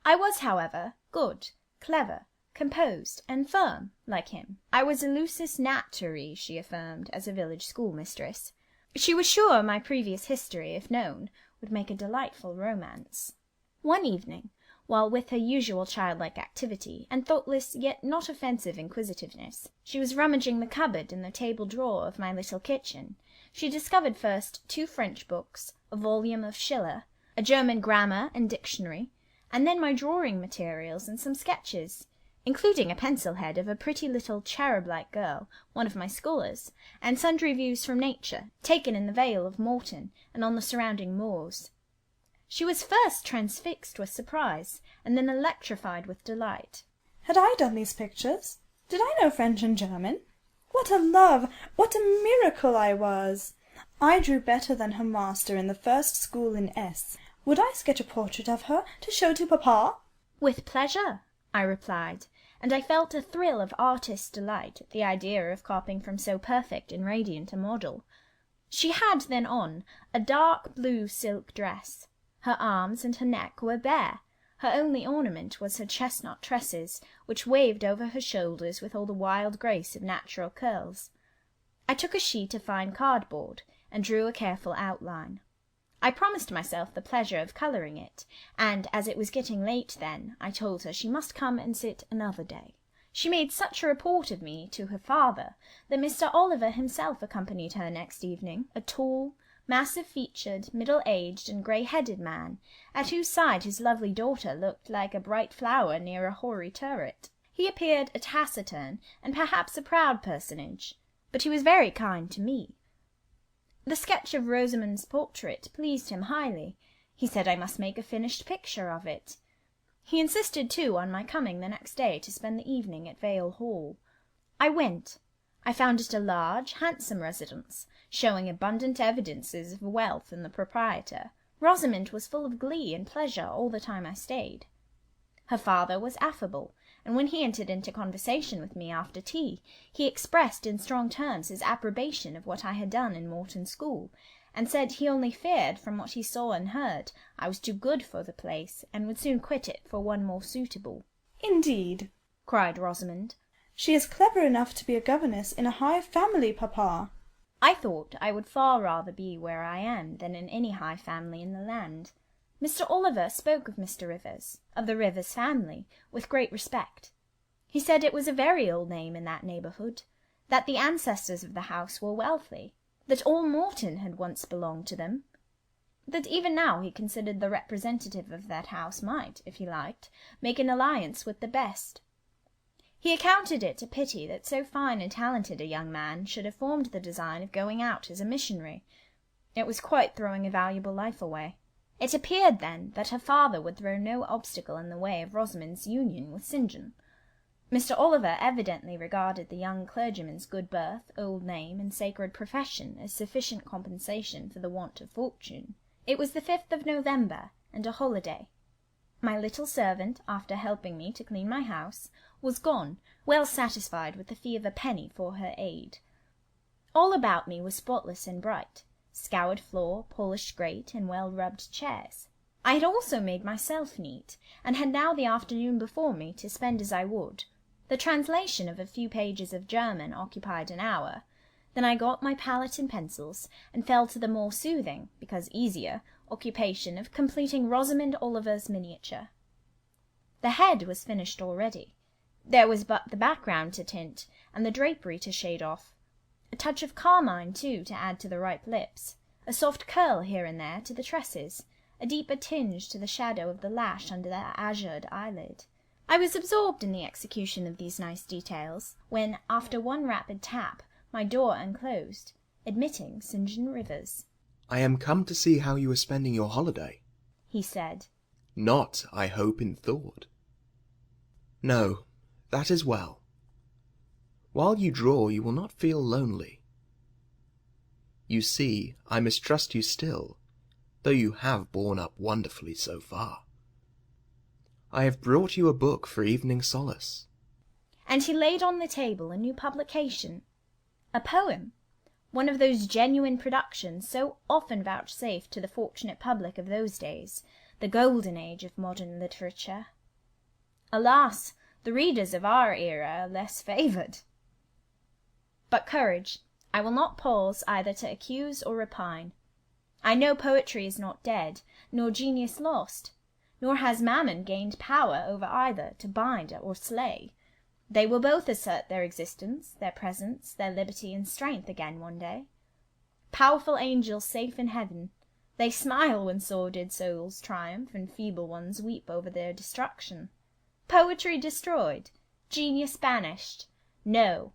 I was, however, good, clever, composed, and firm, like him. I was a lusus naturae, she affirmed, as a village schoolmistress. She was sure my previous history, if known, would make a delightful romance. One evening, while with her usual childlike activity and thoughtless yet not offensive inquisitiveness, she was rummaging the cupboard in the table drawer of my little kitchen, she discovered first 2 French books, a volume of Schiller, a German grammar and dictionary, and then my drawing materials and some sketches, including a pencil-head of a pretty little cherub-like girl, one of my scholars, and sundry views from nature, taken in the Vale of Morton and on the surrounding moors. She was first transfixed with surprise, and then electrified with delight.
Had I done these pictures? Did I know French and German? What a love! What a miracle I was! I drew better than her master in the first school in S. Would I sketch a portrait of her to show to papa?
With pleasure, I replied, and I felt a thrill of artist's delight at the idea of copying from so perfect and radiant a model. She had then on a dark blue silk dress. Her arms and her neck were bare. Her only ornament was her chestnut tresses, which waved over her shoulders with all the wild grace of natural curls. I took a sheet of fine cardboard, and drew a careful outline. I promised myself the pleasure of colouring it, and as it was getting late then, I told her she must come and sit another day. She made such a report of me to her father, that Mr. Oliver himself accompanied her next evening, a tall, massive-featured, middle-aged, and grey-headed man, at whose side his lovely daughter looked like a bright flower near a hoary turret. He appeared a taciturn, and perhaps a proud personage, but he was very kind to me. The sketch of Rosamond's portrait pleased him highly. He said I must make a finished picture of it. He insisted, too, on my coming the next day to spend the evening at Vale Hall. I went. I found it a large, handsome residence, showing abundant evidences of wealth in the proprietor. Rosamond was full of glee and pleasure all the time I stayed. Her father was affable, and when he entered into conversation with me after tea, he expressed in strong terms his approbation of what I had done in Morton School, and said he only feared, from what he saw and heard, I was too good for the place, and would soon quit it for one more suitable.
"Indeed," cried Rosamond, "she is clever enough to be a governess in a high family, papa."
I thought I would far rather be where I am than in any high family in the land. Mr. Oliver spoke of Mr. Rivers, of the Rivers family, with great respect. He said it was a very old name in that neighbourhood, that the ancestors of the house were wealthy, that all Morton had once belonged to them, that even now he considered the representative of that house might, if he liked, make an alliance with the best. He accounted it a pity that so fine and talented a young man should have formed the design of going out as a missionary. It was quite throwing a valuable life away. It appeared, then, that her father would throw no obstacle in the way of Rosamond's union with St. John. Mr. Oliver evidently regarded the young clergyman's good birth, old name, and sacred profession as sufficient compensation for the want of fortune. It was the 5th of November, and a holiday. My little servant, after helping me to clean my house, was gone, well satisfied with the fee of a penny for her aid. All about me was spotless and bright, scoured floor, polished grate, and well-rubbed chairs. I had also made myself neat, and had now the afternoon before me to spend as I would. The translation of a few pages of German occupied an hour. Then I got my palette and pencils, and fell to the more soothing, because easier, occupation of completing Rosamond Oliver's miniature. The head was finished already. There was but the background to tint, and the drapery to shade off. A touch of carmine, too, to add to the ripe lips. a soft curl here and there to the tresses, a deeper tinge to the shadow of the lash under the azured eyelid. I was absorbed in the execution of these nice details, when, after one rapid tap, my door unclosed, admitting St. John Rivers.
"I am come to see how you are spending your holiday,"
he said.
"Not, I hope, in thought." "No, that is well. While you draw, you will not feel lonely. You see, I mistrust you still, though you have borne up wonderfully so far. I have brought you a book for evening solace."
And he laid on the table a new publication, a poem, one of those genuine productions so often vouchsafed to the fortunate public of those days, the golden age of modern literature. Alas, the readers of our era are less favoured. But courage, I will not pause either to accuse or repine. I know poetry is not dead, nor genius lost, nor has Mammon gained power over either to bind or slay. They will both assert their existence, their presence, their liberty and strength again one day. Powerful angels safe in heaven, they smile when sordid souls triumph and feeble ones weep over their destruction. Poetry destroyed, genius banished. No.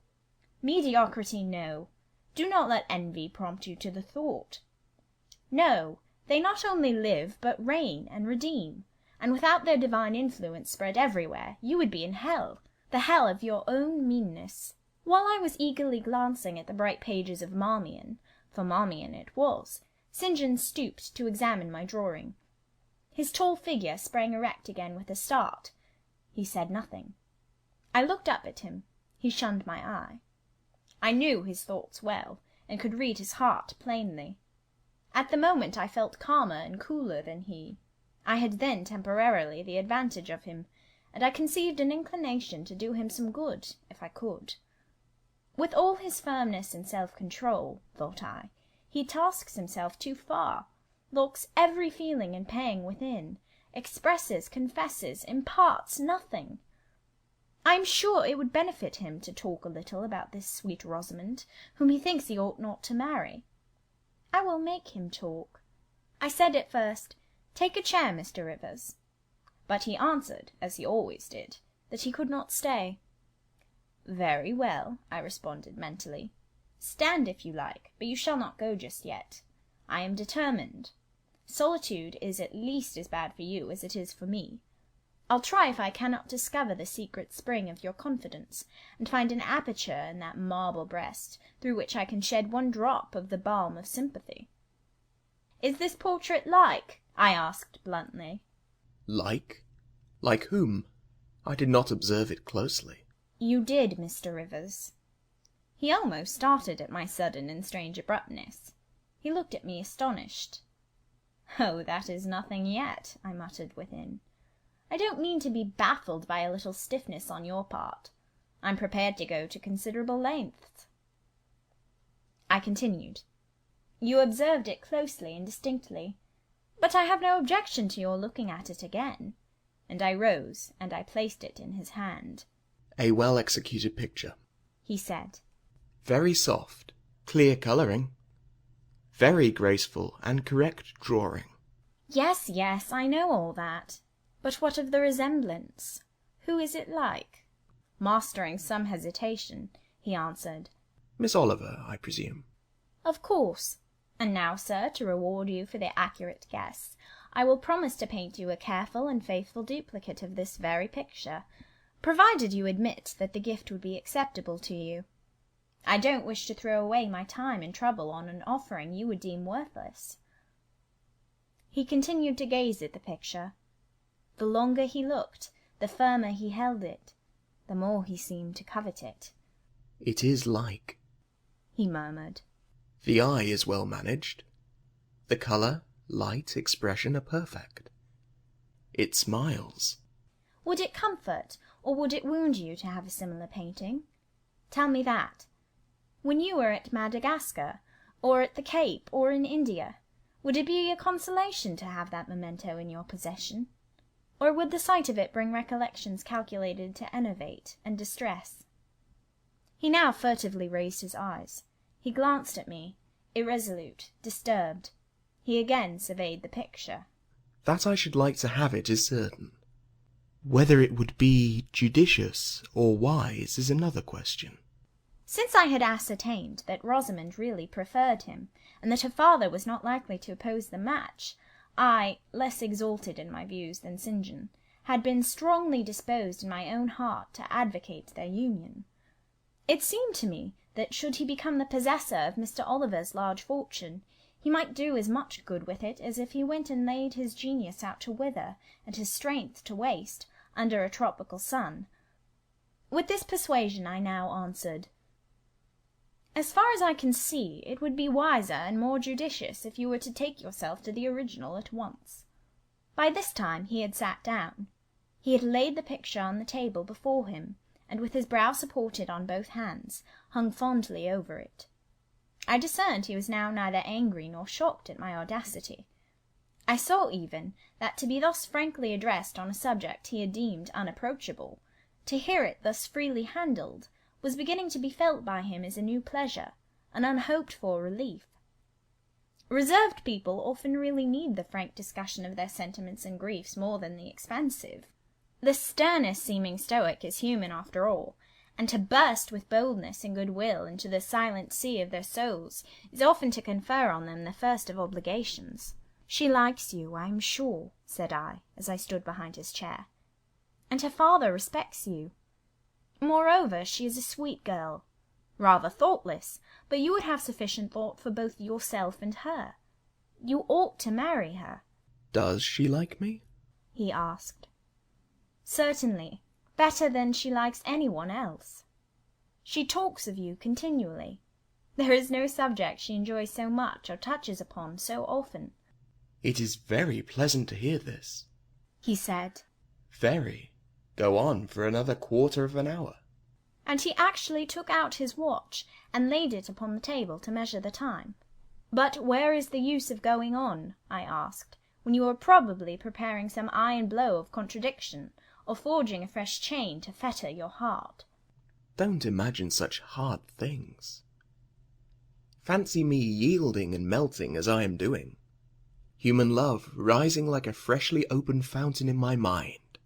Mediocrity, no. Do not let envy prompt you to the thought. No, they not only live, but reign and redeem, and without their divine influence spread everywhere, you would be in hell, the hell of your own meanness. While I was eagerly glancing at the bright pages of Marmion, for Marmion it was, St. John stooped to examine my drawing. His tall figure sprang erect again with a start. He said nothing. I looked up at him. He shunned my eye. I knew his thoughts well, and could read his heart plainly. At the moment I felt calmer and cooler than he. I had then temporarily the advantage of him, and I conceived an inclination to do him some good, if I could. With all his firmness and self-control, thought I, he tasks himself too far, locks every feeling and pang within, expresses, confesses, imparts nothing. I am sure it would benefit him to talk a little about this sweet Rosamond, whom he thinks he ought not to marry. I will make him talk. I said at first, "Take a chair, Mr. Rivers." But he answered, as he always did, that he could not stay. "Very well," I responded mentally. "Stand if you like, but you shall not go just yet. I am determined. Solitude is at least as bad for you as it is for me. I'll try if I cannot discover the secret spring of your confidence, and find an aperture in that marble breast through which I can shed one drop of the balm of sympathy." "Is this portrait like?" I asked bluntly.
"Like? Like whom? I did not observe it closely."
"You did, Mr. Rivers." He almost started at my sudden and strange abruptness. He looked at me astonished. "Oh, that is nothing yet," I muttered within. "I don't mean to be baffled by a little stiffness on your part. I'm prepared to go to considerable lengths." I continued. "You observed it closely and distinctly, but I have no objection to your looking at it again." And I rose, and I placed it in his hand.
"A well-executed picture,"
he said.
"Very soft, clear colouring. Very graceful and correct drawing."
"Yes, yes, I know all that. But what of the resemblance? Who is it like?" Mastering some hesitation, he answered,
"Miss Oliver, I presume."
"Of course. And now, sir, to reward you for the accurate guess, I will promise to paint you a careful and faithful duplicate of this very picture, provided you admit that the gift would be acceptable to you. I don't wish to throw away my time and trouble on an offering you would deem worthless." He continued to gaze at the picture. The longer he looked, the firmer he held it, the more he seemed to covet it.
"It is like,"
he murmured.
"The eye is well managed. The colour, light, expression are perfect. It smiles."
"Would it comfort, or would it wound you to have a similar painting? Tell me that. When you were at Madagascar, or at the Cape, or in India, would it be a consolation to have that memento in your possession? Or would the sight of it bring recollections calculated to enervate and distress?" He now furtively raised his eyes. He glanced at me. irresolute, disturbed. He again surveyed the picture.
That I should like to have it is certain. Whether it would be judicious or wise is another question.
Since I had ascertained that Rosamond really preferred him, and that her father was not likely to oppose the match, I, less exalted in my views than St. John, had been strongly disposed in my own heart to advocate their union. It seemed to me that should he become the possessor of Mr. Oliver's large fortune, he might do as much good with it as if he went and laid his genius out to wither, and his strength to waste, under a tropical sun. With this persuasion I now answered, "As far as I can see, it would be wiser and more judicious if you were to take yourself to the original at once." By this time he had sat down. He had laid the picture on the table before him, and with his brow supported on both hands, hung fondly over it. I discerned he was now neither angry nor shocked at my audacity. I saw even that to be thus frankly addressed on a subject he had deemed unapproachable, to hear it thus freely handled, was beginning to be felt by him as a new pleasure, an unhoped-for relief. Reserved people often really need the frank discussion of their sentiments and griefs more than the expansive. The sternest seeming stoic is human after all, and to burst with boldness and goodwill into the silent sea of their souls is often to confer on them the first of obligations. "She likes you, I am sure," said I, as I stood behind his chair, "and her father respects you. Moreover, she is a sweet girl, rather thoughtless, but you would have sufficient thought for both yourself and her. You ought to marry her."
Does she like me?
he asked. "Certainly, better than she likes anyone else. She talks of you continually. There is no subject she enjoys so much or touches upon so often."
It is very pleasant to hear this,
he said.
Very. Go on for another quarter of an hour.
And he actually took out his watch and laid it upon the table to measure the time. "But where is the use of going on," I asked, "when you are probably preparing some iron blow of contradiction, or forging a fresh chain to fetter your heart?"
Don't imagine such hard things. Fancy me yielding and melting as I am doing. Human love rising like a freshly opened fountain in my mind,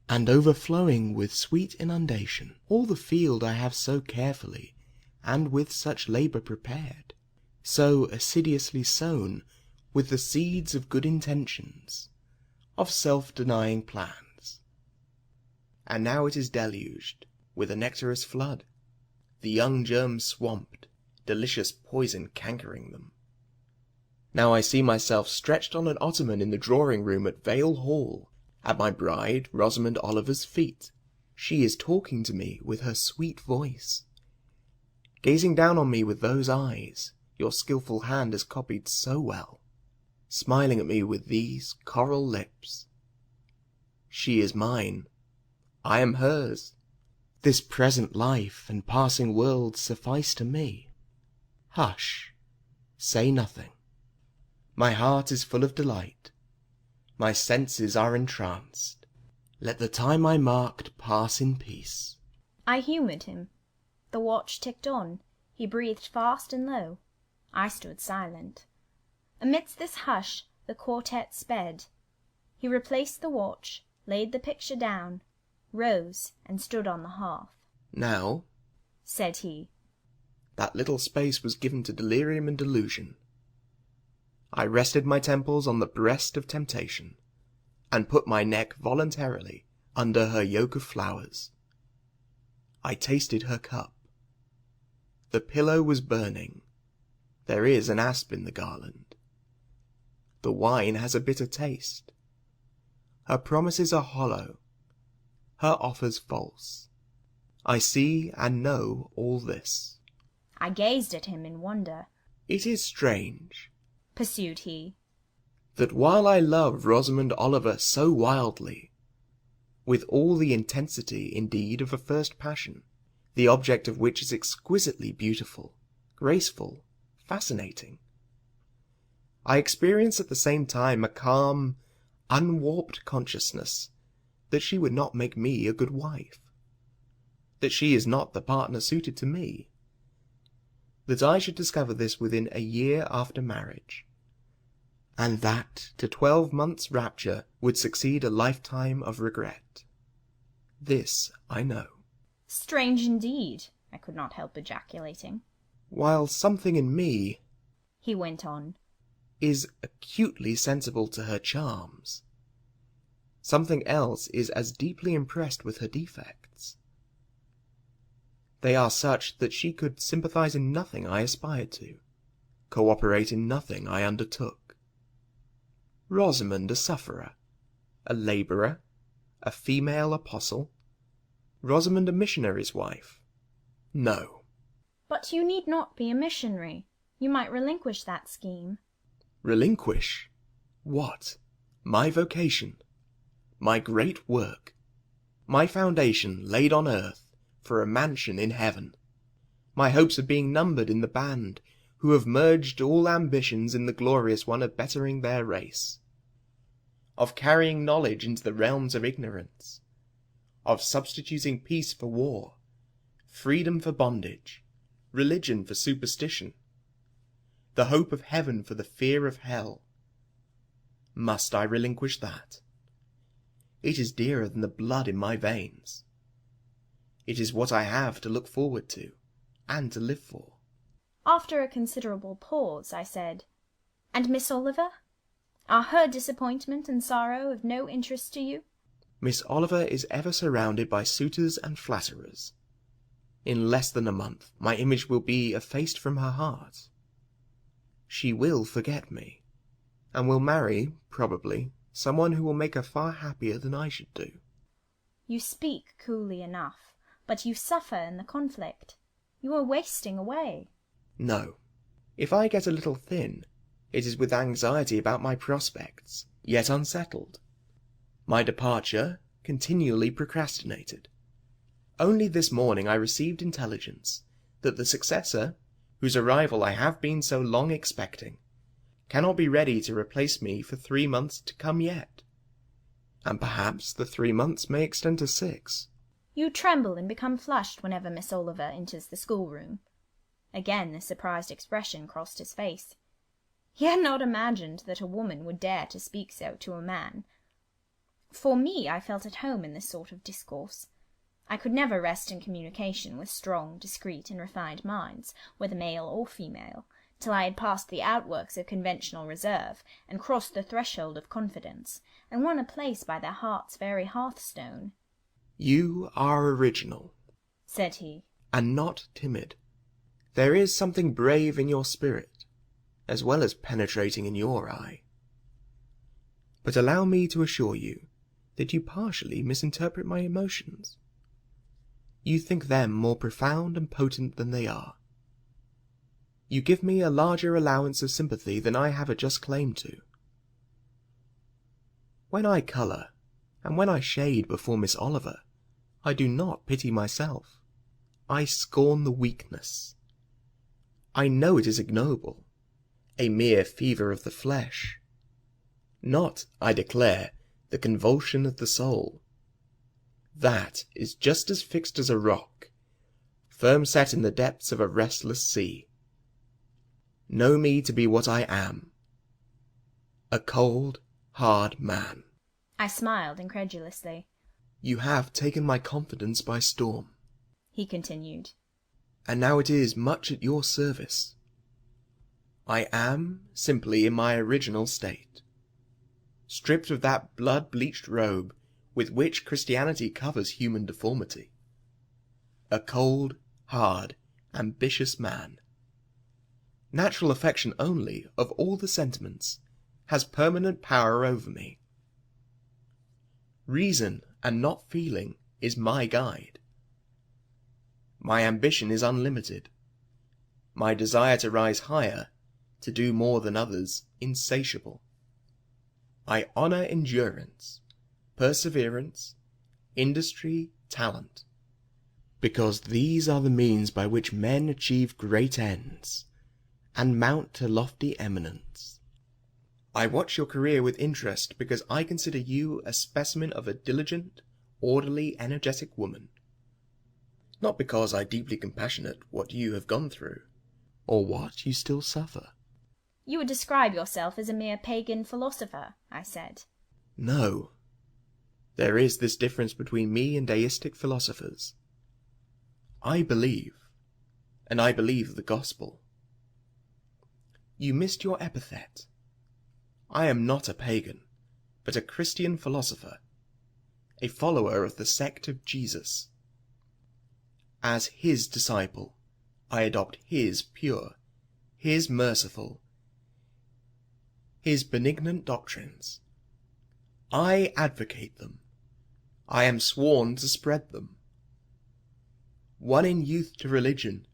and overflowing with sweet inundation all the field I have so carefully and with such labour prepared, so assiduously sown with the seeds of good intentions, of self-denying plans. And now it is deluged with a nectarous flood, the young germs swamped, delicious poison cankering them. Now I see myself stretched on an ottoman in the drawing-room at Vale Hall, at my bride Rosamond Oliver's feet. She is talking to me with her sweet voice, gazing down on me with those eyes your skilful hand has copied so well, smiling at me with these coral lips. She is mine. I am hers. This present life and passing world suffice to me. Hush, say nothing. My heart is full of delight. My senses are entranced. Let the time I marked pass in peace.
I humoured him. The watch ticked on. He breathed fast and low. I stood silent. Amidst this hush the quartet sped. He replaced the watch, laid the picture down, rose and stood on the hearth.
Now,
said he,
that little space was given to delirium and delusion. I rested my temples on the breast of temptation, and put my neck voluntarily under her yoke of flowers. I tasted her cup. The pillow was burning. There is an asp in the garland. The wine has a bitter taste. Her promises are hollow, her offers false. I see and know all this.
I gazed at him in wonder.
It is strange,
pursued he,
that while I love Rosamond Oliver so wildly, with all the intensity indeed of a first passion, the object of which is exquisitely beautiful, graceful, fascinating, I experience at the same time a calm, unwarped consciousness that she would not make me a good wife, that she is not the partner suited to me. that I should discover this within a year after marriage, and that to 12 months' rapture would succeed a lifetime of regret. This I know.
Strange indeed, I could not help ejaculating.
While something in me,
he went on,
is acutely sensible to her charms, something else is as deeply impressed with her defects. They are such that she could sympathize in nothing I aspired to, cooperate in nothing I undertook. Rosamond a sufferer, a labourer, a female apostle, Rosamond a missionary's wife? No.
But you need not be a missionary. You might relinquish that scheme.
Relinquish? What? My vocation? My great work? My foundation laid on earth for a mansion in heaven? My hopes of being numbered in the band who have merged all ambitions in the glorious one of bettering their race? Of carrying knowledge into the realms of ignorance? Of substituting peace for war, freedom for bondage, religion for superstition, the hope of heaven for the fear of hell? Must I relinquish that? It is dearer than the blood in my veins. It is what I have to look forward to, and to live for.
After a considerable pause, I said, And Miss Oliver? Are her disappointment and sorrow of no interest to you?
Miss Oliver is ever surrounded by suitors and flatterers. In less than a month, my image will be effaced from her heart. She will forget me, and will marry, probably, someone who will make her far happier than I should do.
You speak coolly enough, but you suffer in the conflict. You are wasting away.
No. If I get a little thin, it is with anxiety about my prospects, yet unsettled. My departure continually procrastinated. Only this morning I received intelligence that the successor, whose arrival I have been so long expecting, cannot be ready to replace me for 3 months to come yet. And perhaps the 3 months may extend to 6.
You tremble and become flushed whenever Miss Oliver enters the schoolroom. Again the surprised expression crossed his face. He had not imagined that a woman would dare to speak so to a man. For me, I felt at home in this sort of discourse. I could never rest in communication with strong, discreet, and refined minds, whether male or female, till I had passed the outworks of conventional reserve, and crossed the threshold of confidence, and won a place by their heart's very hearthstone.
You are original,
said he,
and not timid. There is something brave in your spirit, as well as penetrating in your eye. But allow me to assure you that you partially misinterpret my emotions. You think them more profound and potent than they are. You give me a larger allowance of sympathy than I have a just claim to. When I colour, and when I shade before Miss Oliver, I do not pity myself. I scorn the weakness. I know it is ignoble, a mere fever of the flesh. Not, I declare, the convulsion of the soul. That is just as fixed as a rock, firm set in the depths of a restless sea. Know me to be what I am, a cold, hard man.
I smiled incredulously.
You have taken my confidence by storm,
he continued,
and now it is much at your service. I am simply in my original state, stripped of that blood-bleached robe with which Christianity covers human deformity. A cold, hard, ambitious man. Natural affection only, of all the sentiments, has permanent power over me. Reason, and not feeling, is my guide. My ambition is unlimited. My desire to rise higher, to do more than others, insatiable. I honour endurance, perseverance, industry, talent, because these are the means by which men achieve great ends, and mount to lofty eminence. I watch your career with interest because I consider you a specimen of a diligent, orderly, energetic woman. Not because I deeply compassionate what you have gone through, or what you still suffer.
You would describe yourself as a mere pagan philosopher, I said.
No. There is this difference between me and deistic philosophers. I believe, and I believe the gospel. You missed your epithet. I am not a pagan, but a Christian philosopher, a follower of the sect of Jesus. As his disciple, I adopt his pure, his merciful, his benignant doctrines. I advocate them. I am sworn to spread them. One in youth to religion,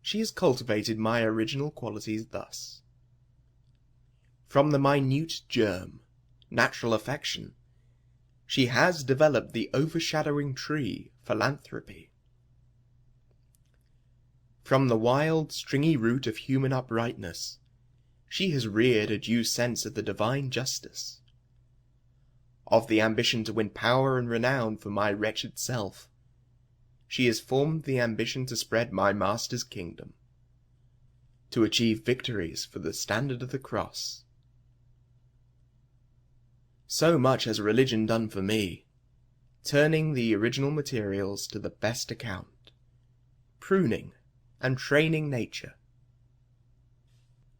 she has cultivated my original qualities thus. From the minute germ, natural affection, she has developed the overshadowing tree, philanthropy. From the wild, stringy root of human uprightness, she has reared a due sense of the divine justice. Of the ambition to win power and renown for my wretched self, she has formed the ambition to spread my Master's kingdom, to achieve victories for the standard of the cross. So much has religion done for me, turning the original materials to the best account, pruning and training nature.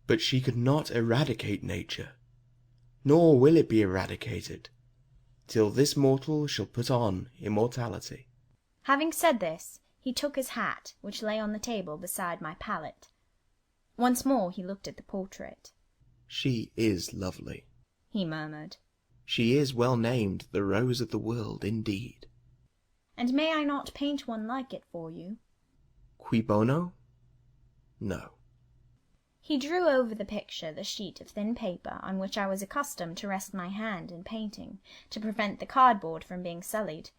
But she could not eradicate nature, nor will it be eradicated, till this mortal shall put on immortality.
Having said this, he took his hat, which lay on the table beside my pallet. Once more he looked at the portrait.
She is lovely,
he murmured.
She is well named the Rose of the World indeed.
And may I not paint one like it for you?
Cui bono? No.
He drew over the picture the sheet of thin paper on which I was accustomed to rest my hand in painting, to prevent the cardboard from being sullied.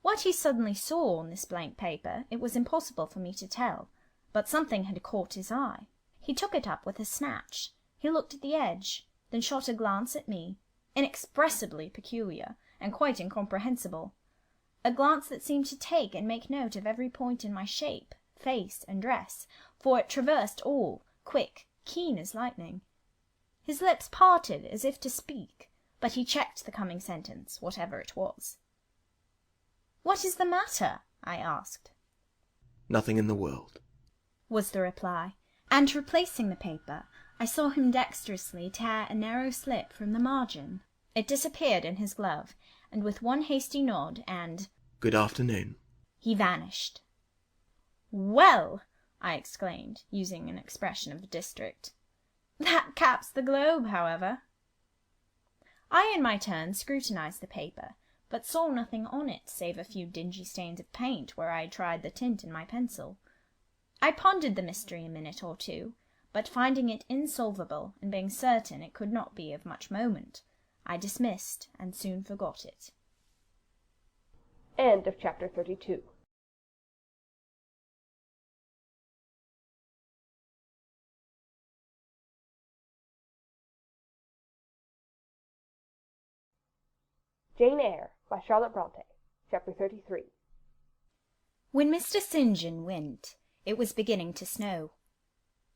What he suddenly saw on this blank paper it was impossible for me to tell, but something had caught his eye. He took it up with a snatch. He looked at the edge, then shot a glance at me, inexpressibly peculiar and quite incomprehensible, a glance that seemed to take and make note of every point in my shape, face, and dress, for it traversed all, quick, keen as lightning. His lips parted as if to speak, but he checked the coming sentence, whatever it was. "What is the matter?" I asked.
"Nothing in the world,"
was the reply, and replacing the paper, I saw him dexterously tear a narrow slip from the margin. It disappeared in his glove, and with one hasty nod and
"Good afternoon,"
he vanished. "Well," I exclaimed, using an expression of the district, "that caps the globe, however." I in my turn scrutinized the paper, but saw nothing on it save a few dingy stains of paint where I had tried the tint in my pencil. I pondered the mystery a minute or two, but finding it insolvable, and being certain it could not be of much moment, I dismissed and soon forgot it.
End of chapter 32. Jane Eyre by Charlotte Bronte, Chapter 33.
When Mr. St. John went, it was beginning to snow.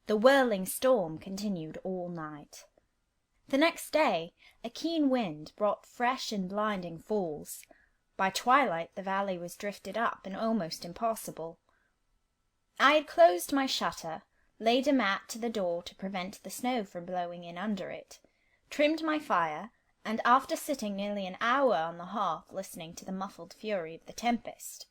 The whirling storm continued all night. The next day a keen wind brought fresh and blinding falls. By twilight the valley was drifted up and almost impassable. I had closed my shutter, laid a mat to the door to prevent the snow from blowing in under it, trimmed my fire, and after sitting nearly an hour on the hearth listening to the muffled fury of the tempest,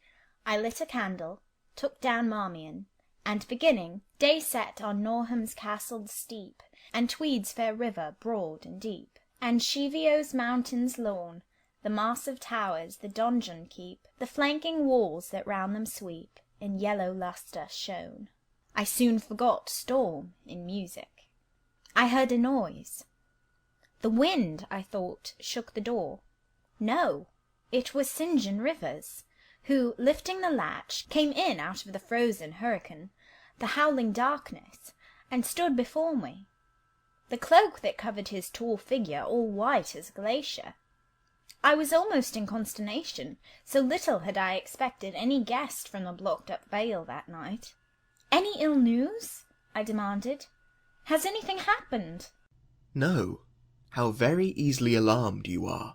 I lit a candle, took down Marmion, and beginning, day set on Norham's castled steep, and Tweed's fair river broad and deep, and Cheviot's mountains lawn, the massive towers the donjon keep, the flanking walls that round them sweep, in yellow lustre shone. I soon forgot storm in music. I heard a noise. The wind, I thought, shook the door. No, it was St. John Rivers, who, lifting the latch, came in out of the frozen hurricane, the howling darkness, and stood before me. The cloak that covered his tall figure all white as glacier. I was almost in consternation, so little had I expected any guest from the blocked-up vale that night. Any ill news? I demanded. Has anything happened?
No. How very easily alarmed you are,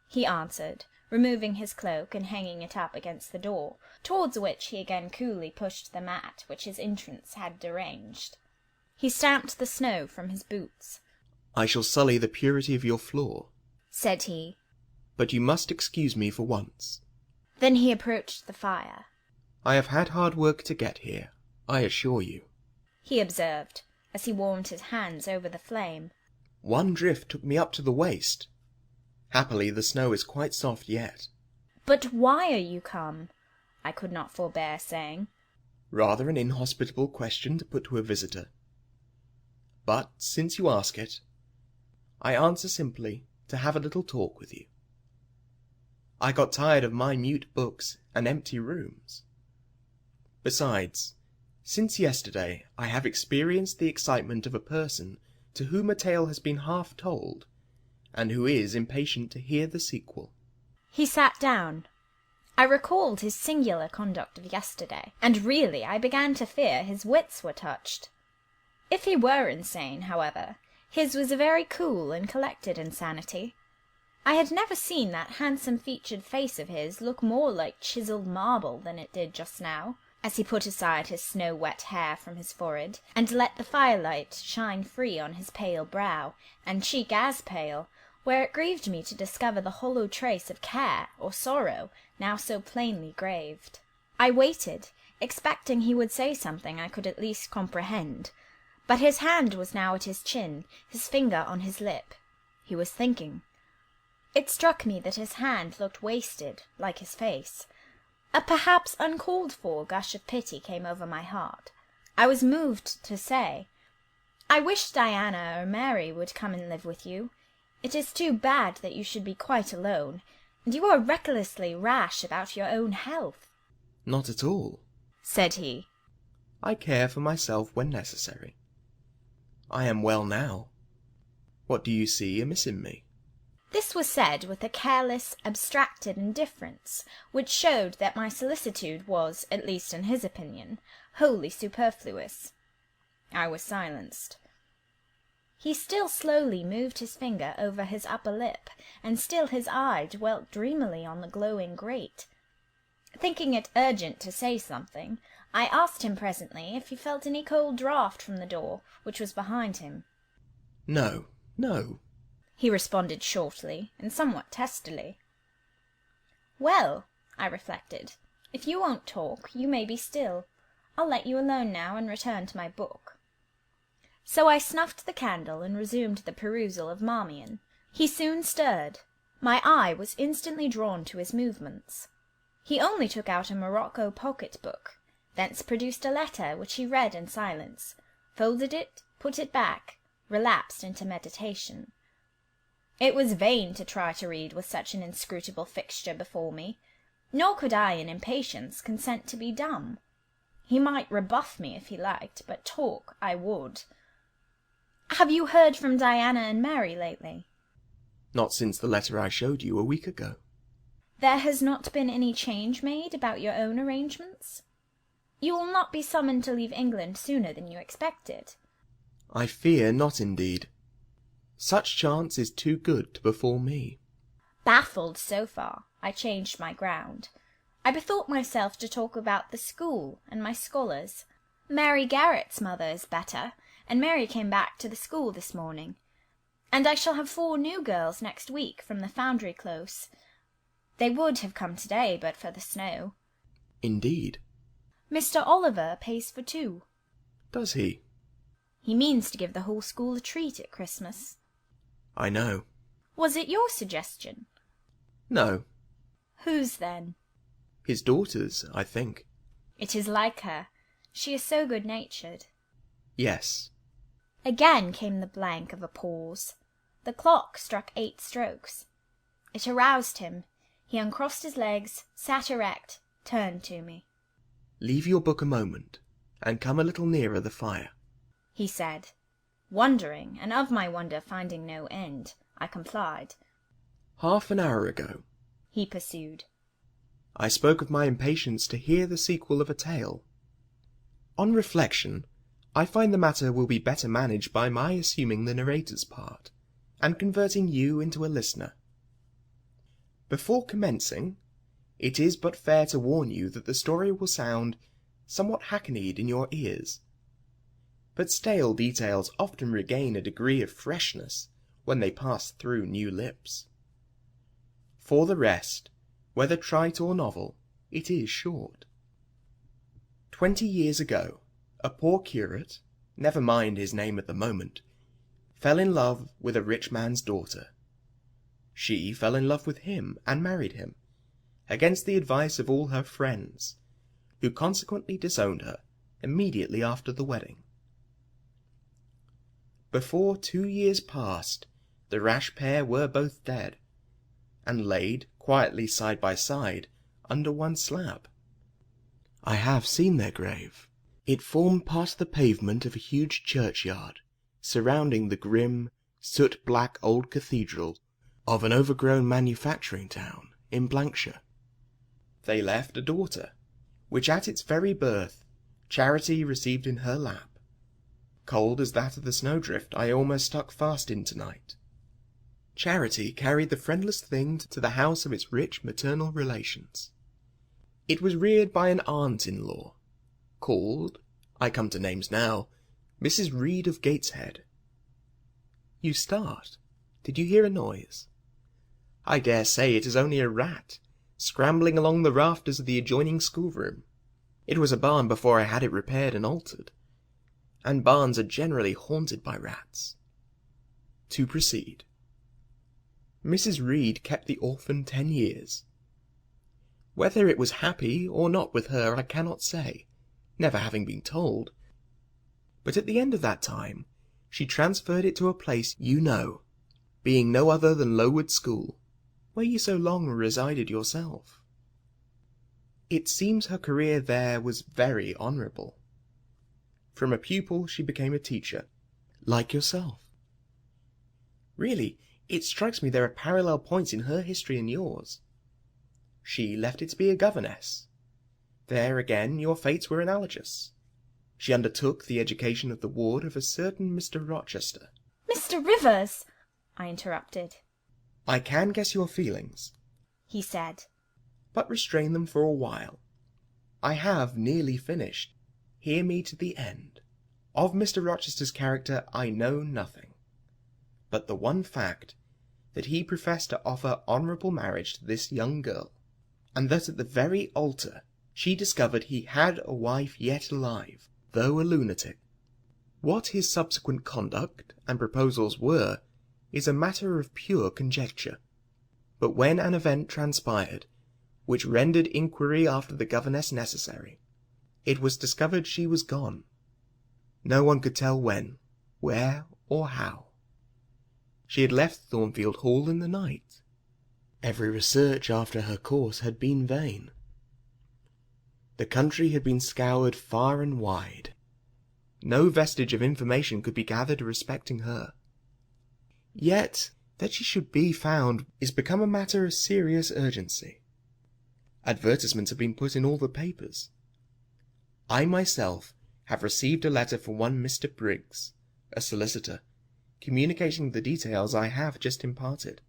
he answered, removing his cloak and hanging it up against the door, towards which he again coolly pushed the mat which his entrance had deranged. He stamped the snow from his boots.
I shall sully the purity of your floor,
said he.
But you must excuse me for once.
Then he approached the fire.
I have had hard work to get here, I assure you,
he observed, as he warmed his hands over the flame.
One drift took me up to the waist. Happily the snow is quite soft yet.
But why are you come? I could not forbear saying.
Rather an inhospitable question to put to a visitor. But, since you ask it, I answer simply to have a little talk with you. I got tired of minute books and empty rooms. Besides, since yesterday I have experienced the excitement of a person to whom a tale has been half told, and who is impatient to hear the sequel.
He sat down. I recalled his singular conduct of yesterday, and really I began to fear his wits were touched. If he were insane, however, his was a very cool and collected insanity. I had never seen that handsome-featured face of his look more like chiselled marble than it did just now, as he put aside his snow-wet hair from his forehead, and let the firelight shine free on his pale brow, and cheek as pale, where it grieved me to discover the hollow trace of care or sorrow now so plainly graved. I waited, expecting he would say something I could at least comprehend, but his hand was now at his chin, his finger on his lip. He was thinking. It struck me that his hand looked wasted, like his face. A perhaps uncalled-for gush of pity came over my heart. I was moved to say, I wish Diana or Mary would come and live with you. It is too bad that you should be quite alone, and you are recklessly rash about your own health.
Not at all,
said he.
I care for myself when necessary. I am well now. What do you see amiss in me?
This was said with a careless, abstracted indifference, which showed that my solicitude was, at least in his opinion, wholly superfluous. I was silenced. He still slowly moved his finger over his upper lip, and still his eye dwelt dreamily on the glowing grate. Thinking it urgent to say something, I asked him presently if he felt any cold draught from the door, which was behind him.
No, no,
he responded shortly, and somewhat testily. Well, I reflected, if you won't talk, you may be still. I'll let you alone now and return to my book. So I snuffed the candle and resumed the perusal of Marmion. He soon stirred. My eye was instantly drawn to his movements. He only took out a morocco pocket-book, thence produced a letter which he read in silence, folded it, put it back, relapsed into meditation. It was vain to try to read with such an inscrutable fixture before me, nor could I in impatience consent to be dumb. He might rebuff me if he liked, but talk I would. Have you heard from Diana and Mary lately?
Not since the letter I showed you a week ago.
There has not been any change made about your own arrangements? You will not be summoned to leave England sooner than you expected?
I fear not indeed. Such chance is too good to befall me.
Baffled so far, I changed my ground. I bethought myself to talk about the school and my scholars. Mary Garrett's mother is better, and Mary came back to the school this morning. And I shall have 4 new girls next week from the Foundry Close. They would have come today but for the snow.
Indeed.
Mr. Oliver pays for 2.
Does he?
He means to give the whole school a treat at Christmas.
I know.
Was it your suggestion?
No.
Whose, then?
His daughter's, I think.
It is like her. She is so good-natured.
Yes.
Again came the blank of a pause. The clock struck 8 strokes. It aroused him. He uncrossed his legs, sat erect, turned to me.
Leave your book a moment, and come a little nearer the fire,
he said. Wondering, and of my wonder finding no end, I complied.
Half an hour ago,
he pursued,
I spoke of my impatience to hear the sequel of a tale. On reflection, I find the matter will be better managed by my assuming the narrator's part, and converting you into a listener. Before commencing, it is but fair to warn you that the story will sound somewhat hackneyed in your ears. But stale details often regain a degree of freshness when they pass through new lips. For the rest, whether trite or novel, it is short. 20 years ago, a poor curate, never mind his name at the moment, fell in love with a rich man's daughter. She fell in love with him and married him, against the advice of all her friends, who consequently disowned her immediately after the wedding. Before 2 years passed, the rash pair were both dead, and laid quietly side by side under one slab. I have seen their grave. It formed part of the pavement of a huge churchyard, surrounding the grim, soot-black old cathedral of an overgrown manufacturing town in Blankshire. They left a daughter, which at its very birth Charity received in her lap, cold as that of the snowdrift I almost stuck fast in tonight. Charity carried the friendless thing to the house of its rich maternal relations. It was reared by an aunt-in-law, called, I come to names now, Mrs. Reed of Gateshead. You start. Did you hear a noise? I dare say it is only a rat, scrambling along the rafters of the adjoining schoolroom. It was a barn before I had it repaired and altered, and barns are generally haunted by rats. To proceed. Mrs. Reed kept the orphan 10 years. Whether it was happy or not with her I cannot say, never having been told. But at the end of that time, she transferred it to a place you know, being no other than Lowood School, where you so long resided yourself. It seems her career there was very honourable. From a pupil she became a teacher, like yourself. Really, it strikes me there are parallel points in her history and yours. She left it to be a governess. There again your fates were analogous. She undertook the education of the ward of a certain Mr. Rochester.
Mr. Rivers! I interrupted.
I can guess your feelings,
he said,
but restrain them for a while. I have nearly finished. Hear me to the end. Of Mr. Rochester's character I know nothing, but the one fact that he professed to offer honourable marriage to this young girl, and that at the very altar she discovered he had a wife yet alive, though a lunatic. What his subsequent conduct and proposals were is a matter of pure conjecture. But when an event transpired, which rendered inquiry after the governess necessary, it was discovered she was gone. No one could tell when, where, or how. She had left Thornfield Hall in the night. Every research after her course had been vain. The country had been scoured far and wide. No vestige of information could be gathered respecting her. Yet, that she should be found is become a matter of serious urgency. Advertisements have been put in all the papers. I myself have received a letter from one Mr. Briggs, a solicitor, communicating the details I have just imparted.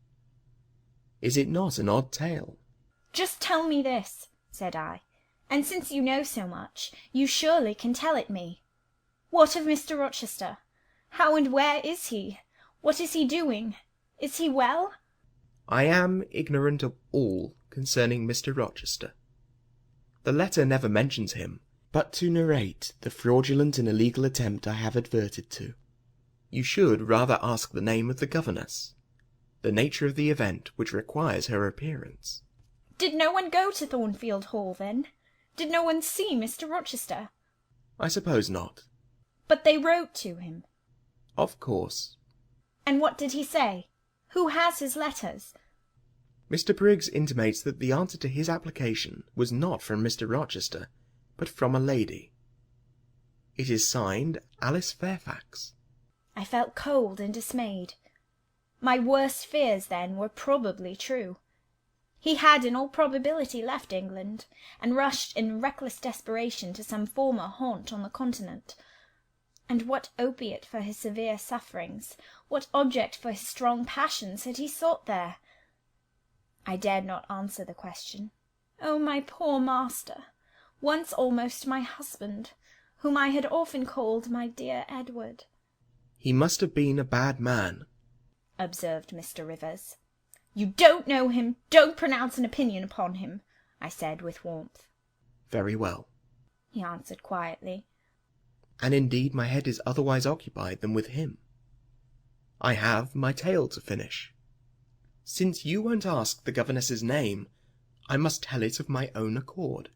Is it not an odd tale?
Just tell me this, said I, and since you know so much, you surely can tell it me. What of Mr. Rochester? How and where is he? What is he doing? Is he well?
I am ignorant of all concerning Mr. Rochester. The letter never mentions him, but to narrate the fraudulent and illegal attempt I have adverted to. You should rather ask the name of the governess, the nature of the event which requires her appearance.
Did no one go to Thornfield Hall, then? Did no one see Mr. Rochester?
I suppose not.
But they wrote to him?
Of course.
And what did he say? Who has his letters?
Mr. Briggs intimates that the answer to his application was not from Mr. Rochester, but from a lady. It is signed Alice Fairfax.
I felt cold and dismayed. My worst fears, then, were probably true. He had in all probability left England, and rushed in reckless desperation to some former haunt on the continent. And what opiate for his severe sufferings, what object for his strong passions had he sought there? I dared not answer the question. Oh, my poor master, once almost my husband, whom I had often called my dear Edward.
He must have been a bad man,
observed Mr. Rivers. You don't know him, don't pronounce an opinion upon him, I said with warmth.
Very well,
he answered quietly.
And indeed my head is otherwise occupied than with him. I have my tale to finish. Since you won't ask the governess's name, I must tell it of my own accord.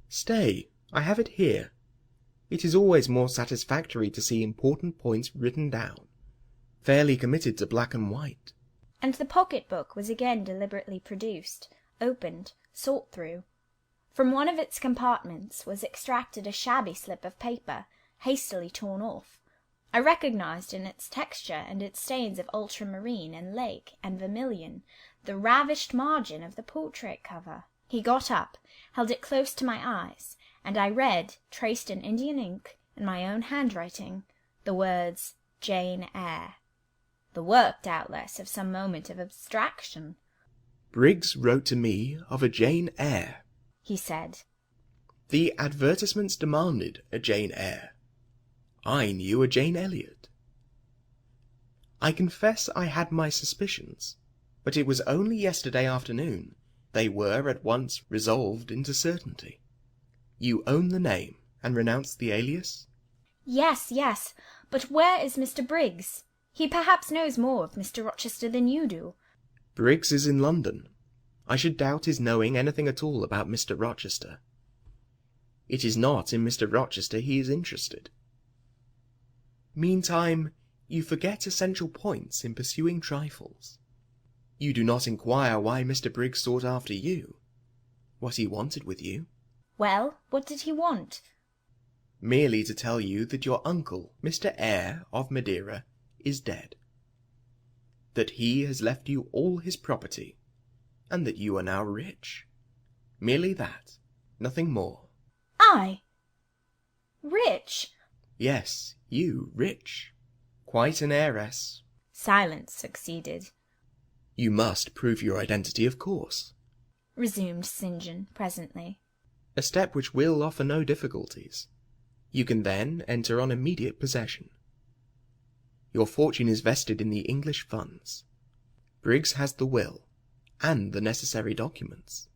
Stay, I have it here. It is always more satisfactory to see important points written down, fairly committed to black and white.
And the pocket-book was again deliberately produced, opened, sought through. From one of its compartments was extracted a shabby slip of paper, hastily torn off. I recognized in its texture and its stains of ultramarine and lake and vermilion the ravished margin of the portrait cover. He got up, held it close to my eyes, and I read, traced in Indian ink, in my own handwriting, the words Jane Eyre. The work, doubtless, of some moment of abstraction.
Briggs wrote to me of a Jane Eyre,
he said.
The advertisements demanded a Jane Eyre. I knew a Jane Elliot. I confess I had my suspicions, but it was only yesterday afternoon they were at once resolved into certainty. You own the name, and renounce the alias?
Yes, yes, but where is Mr. Briggs? He perhaps knows more of Mr. Rochester than you do.
Briggs is in London. I should doubt his knowing anything at all about Mr. Rochester. It is not in Mr. Rochester he is interested. Meantime, you forget essential points in pursuing trifles. You do not inquire why Mr. Briggs sought after you, what he wanted with you.
Well, what did he want?
Merely to tell you that your uncle, Mr. Eyre of Madeira, is dead. That he has left you all his property, and that you are now rich. Merely that, nothing more.
I? Rich?
Yes, you, rich. Quite an heiress.
Silence succeeded.
You must prove your identity, of course,
resumed St. John presently.
A step which will offer no difficulties. You can then enter on immediate possession. Your fortune is vested in the English funds. Briggs has the will, and the necessary documents.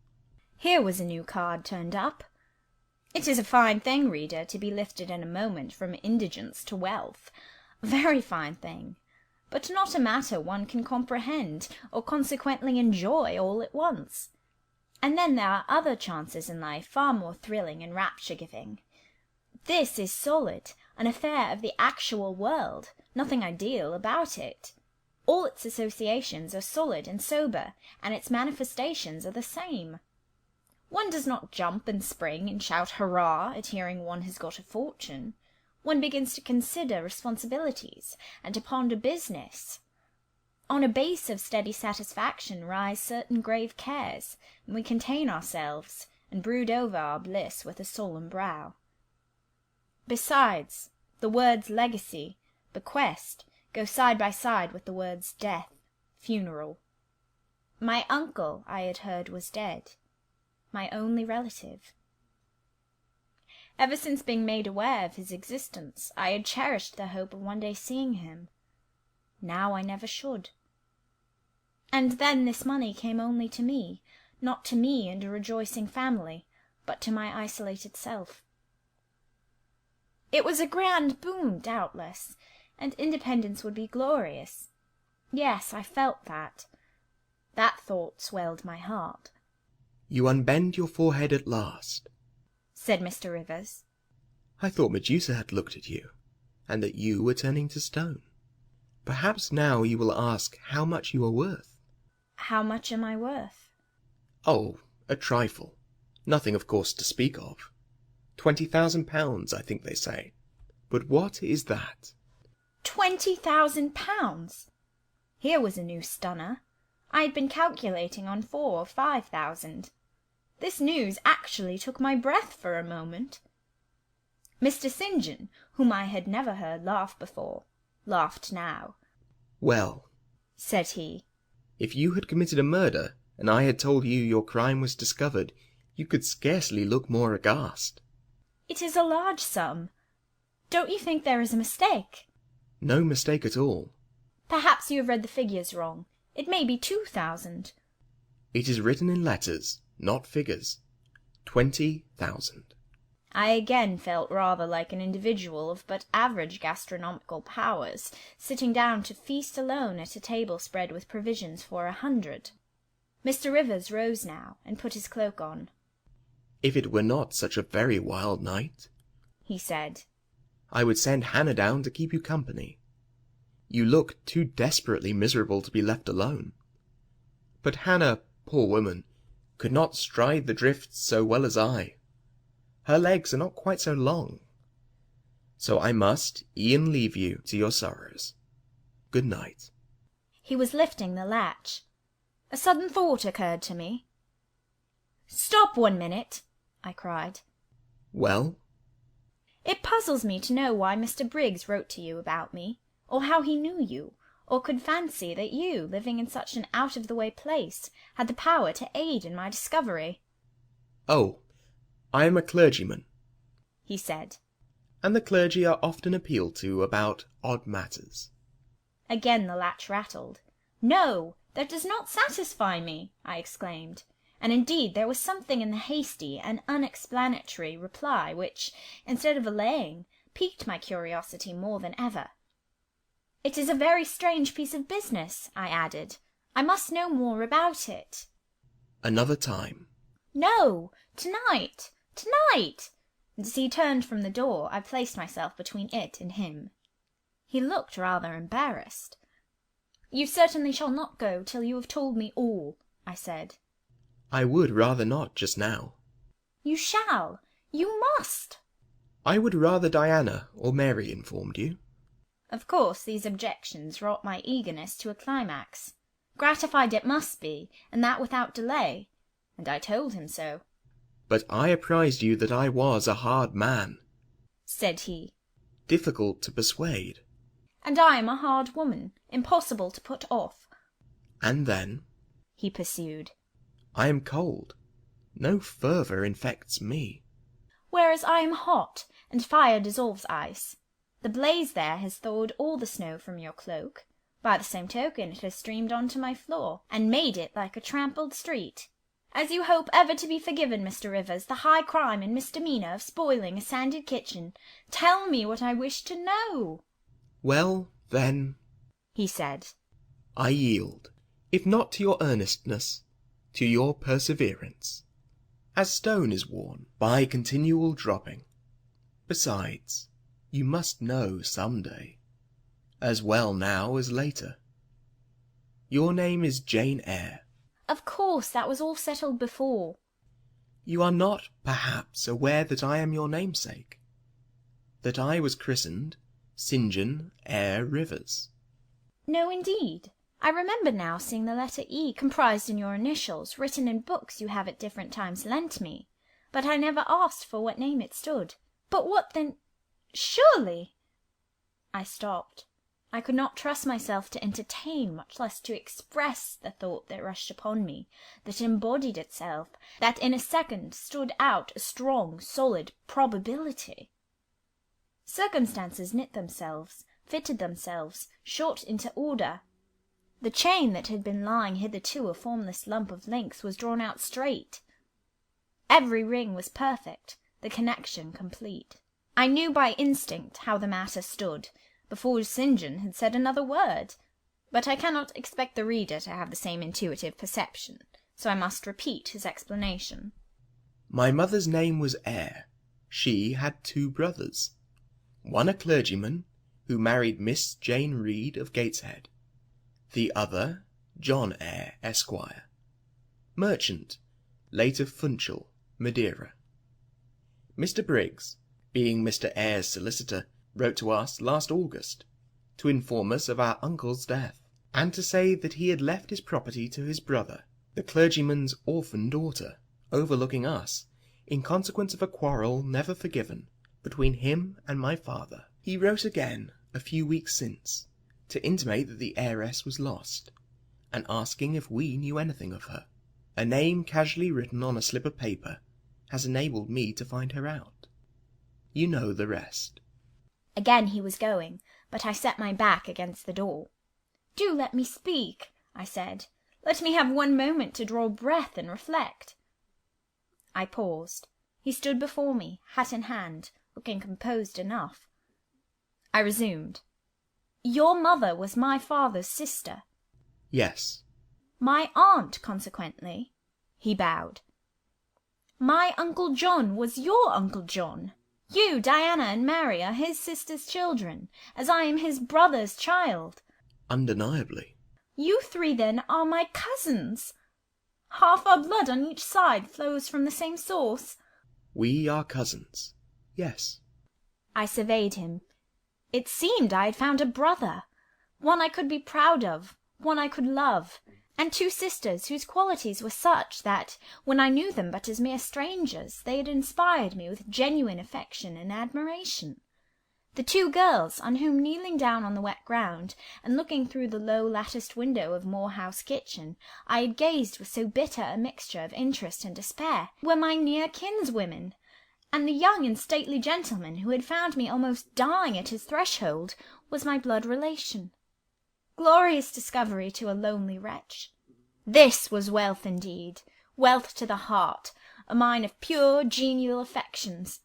Here was a new card turned up. It is a fine thing, reader, to be lifted in a moment from indigence to wealth. A very fine thing, but not a matter one can comprehend, or consequently enjoy all at once. And then there are other chances in life far more thrilling and rapture-giving. This is solid, an affair of the actual world, nothing ideal about it. All its associations are solid and sober, and its manifestations are the same. One does not jump and spring and shout hurrah at hearing one has got a fortune. One begins to consider responsibilities and to ponder business. On a base of steady satisfaction rise certain grave cares, and we contain ourselves and brood over our bliss with a solemn brow. Besides, the words legacy, bequest, go side by side with the words death, funeral. My uncle, I had heard, was dead. My only relative. Ever since being made aware of his existence, I had cherished the hope of one day seeing him. Now I never should. And then this money came only to me, not to me and a rejoicing family, but to my isolated self. It was a grand boon, doubtless, and independence would be glorious. Yes, I felt that. That thought swelled my heart.
You unbend your forehead at last,
said Mr. Rivers.
I thought Medusa had looked at you, and that you were turning to stone. Perhaps now you will ask how much you are worth.
How much am I worth?
Oh, a trifle. Nothing, of course, to speak of. 20,000 I think they say. But what is that?
20,000 pounds! Here was a new stunner. I had been calculating on 4,000 or 5,000. This news actually took my breath for a moment. Mr. St. John, whom I had never heard laugh before, laughed now.
"Well,"
said he,
"if you had committed a murder, and I had told you your crime was discovered, you could scarcely look more aghast."
"It is a large sum. Don't you think there is a mistake?"
"No mistake at all.
Perhaps you have read the figures wrong. It may be 2,000.
It is written in letters, not figures. 20,000.
I again felt rather like an individual of but average gastronomical powers, sitting down to feast alone at a table spread with provisions for 100. Mr. Rivers rose now, and put his cloak on.
"If it were not such a very wild night,"
he said,
"I would send Hannah down to keep you company. You look too desperately miserable to be left alone. But Hannah, poor woman, could not stride the drifts so well as I. Her legs are not quite so long. So I must e'en leave you to your sorrows. Good night."
He was lifting the latch. A sudden thought occurred to me. "Stop 1 minute," I cried.
"Well?"
"It puzzles me to know why Mr. Briggs wrote to you about me, or how he knew you, or could fancy that you, living in such an out-of-the-way place, had the power to aid in my discovery."
"Oh, I am a clergyman,"
he said,
"and the clergy are often appealed to about odd matters."
Again the latch rattled. "No, that does not satisfy me," I exclaimed, and indeed there was something in the hasty and unexplanatory reply which, instead of allaying, piqued my curiosity more than ever. "It is a very strange piece of business," I added. "I must know more about it."
"Another time."
"No, tonight, tonight!" And as he turned from the door, I placed myself between it and him. He looked rather embarrassed. "You certainly shall not go till you have told me all," I said.
"I would rather not just now."
"You shall. You must."
"I would rather Diana or Mary informed you."
Of course these objections wrought my eagerness to a climax. Gratified it must be, and that without delay, and I told him so.
"But I apprised you that I was a hard man,"
said he.
"Difficult to persuade."
"And I am a hard woman, impossible to put off."
"And then,"
he pursued,
"I am cold. No fervour infects me."
"Whereas I am hot, and fire dissolves ice. The blaze there has thawed all the snow from your cloak. By the same token it has streamed on to my floor, and made it like a trampled street. As you hope ever to be forgiven, Mr. Rivers, the high crime and misdemeanour of spoiling a sanded kitchen, tell me what I wish to know."
"Well, then,"
he said,
"I yield, if not to your earnestness, to your perseverance, as stone is worn by continual dropping. Besides, you must know some day, as well now as later. Your name is Jane Eyre."
"Of course, that was all settled before."
"You are not, perhaps, aware that I am your namesake, that I was christened St. John Eyre Rivers."
"No, indeed. I remember now seeing the letter E comprised in your initials, written in books you have at different times lent me, but I never asked for what name it stood. But what then? Surely—" I stopped. I could not trust myself to entertain, much less to express, the thought that rushed upon me, that embodied itself, that in a second stood out a strong, solid probability. Circumstances knit themselves, fitted themselves, shot into order. The chain that had been lying hitherto a formless lump of links was drawn out straight. Every ring was perfect, the connection complete. I knew by instinct how the matter stood, before St. John had said another word, but I cannot expect the reader to have the same intuitive perception, so I must repeat his explanation.
"My mother's name was Eyre. She had 2 brothers, one a clergyman, who married Miss Jane Reed of Gateshead, the other John Eyre, Esquire, merchant, late of Funchal, Madeira. Mr. Briggs, being Mr. Eyre's solicitor, wrote to us last August, to inform us of our uncle's death.
and to say that he had left his property to his brother, the clergyman's orphan daughter, overlooking us, in consequence of a quarrel never forgiven between him and my father. He wrote again, a few weeks since, to intimate that the heiress was lost, and asking if we knew anything of her. A name casually written on a slip of paper has enabled me to find her out. You know the rest.
Again he was going, but I set my back against the door. "Do let me speak," I said. "Let me have one moment to draw breath and reflect." I paused. He stood before me, hat in hand, looking composed enough. I resumed. "Your mother was my father's sister."
Yes.
"My aunt, consequently." He bowed. "My Uncle John was your Uncle John. You, Diana, and Mary are his sister's children, as I am his brother's child."
Undeniably.
"You three, then, are my cousins. Half our blood on each side flows from the same source."
We are cousins. Yes.
I surveyed him. It seemed I had found a brother, one I could be proud of, one I could love, and two sisters whose qualities were such that, when I knew them but as mere strangers, they had inspired me with genuine affection and admiration. The two girls, on whom, kneeling down on the wet ground, and looking through the low latticed window of Moor House kitchen, I had gazed with so bitter a mixture of interest and despair, were my near kinswomen, and the young and stately gentleman who had found me almost dying at his threshold was my blood relation. Glorious discovery to a lonely wretch! This was wealth indeed, wealth to the heart, a mine of pure, genial affections.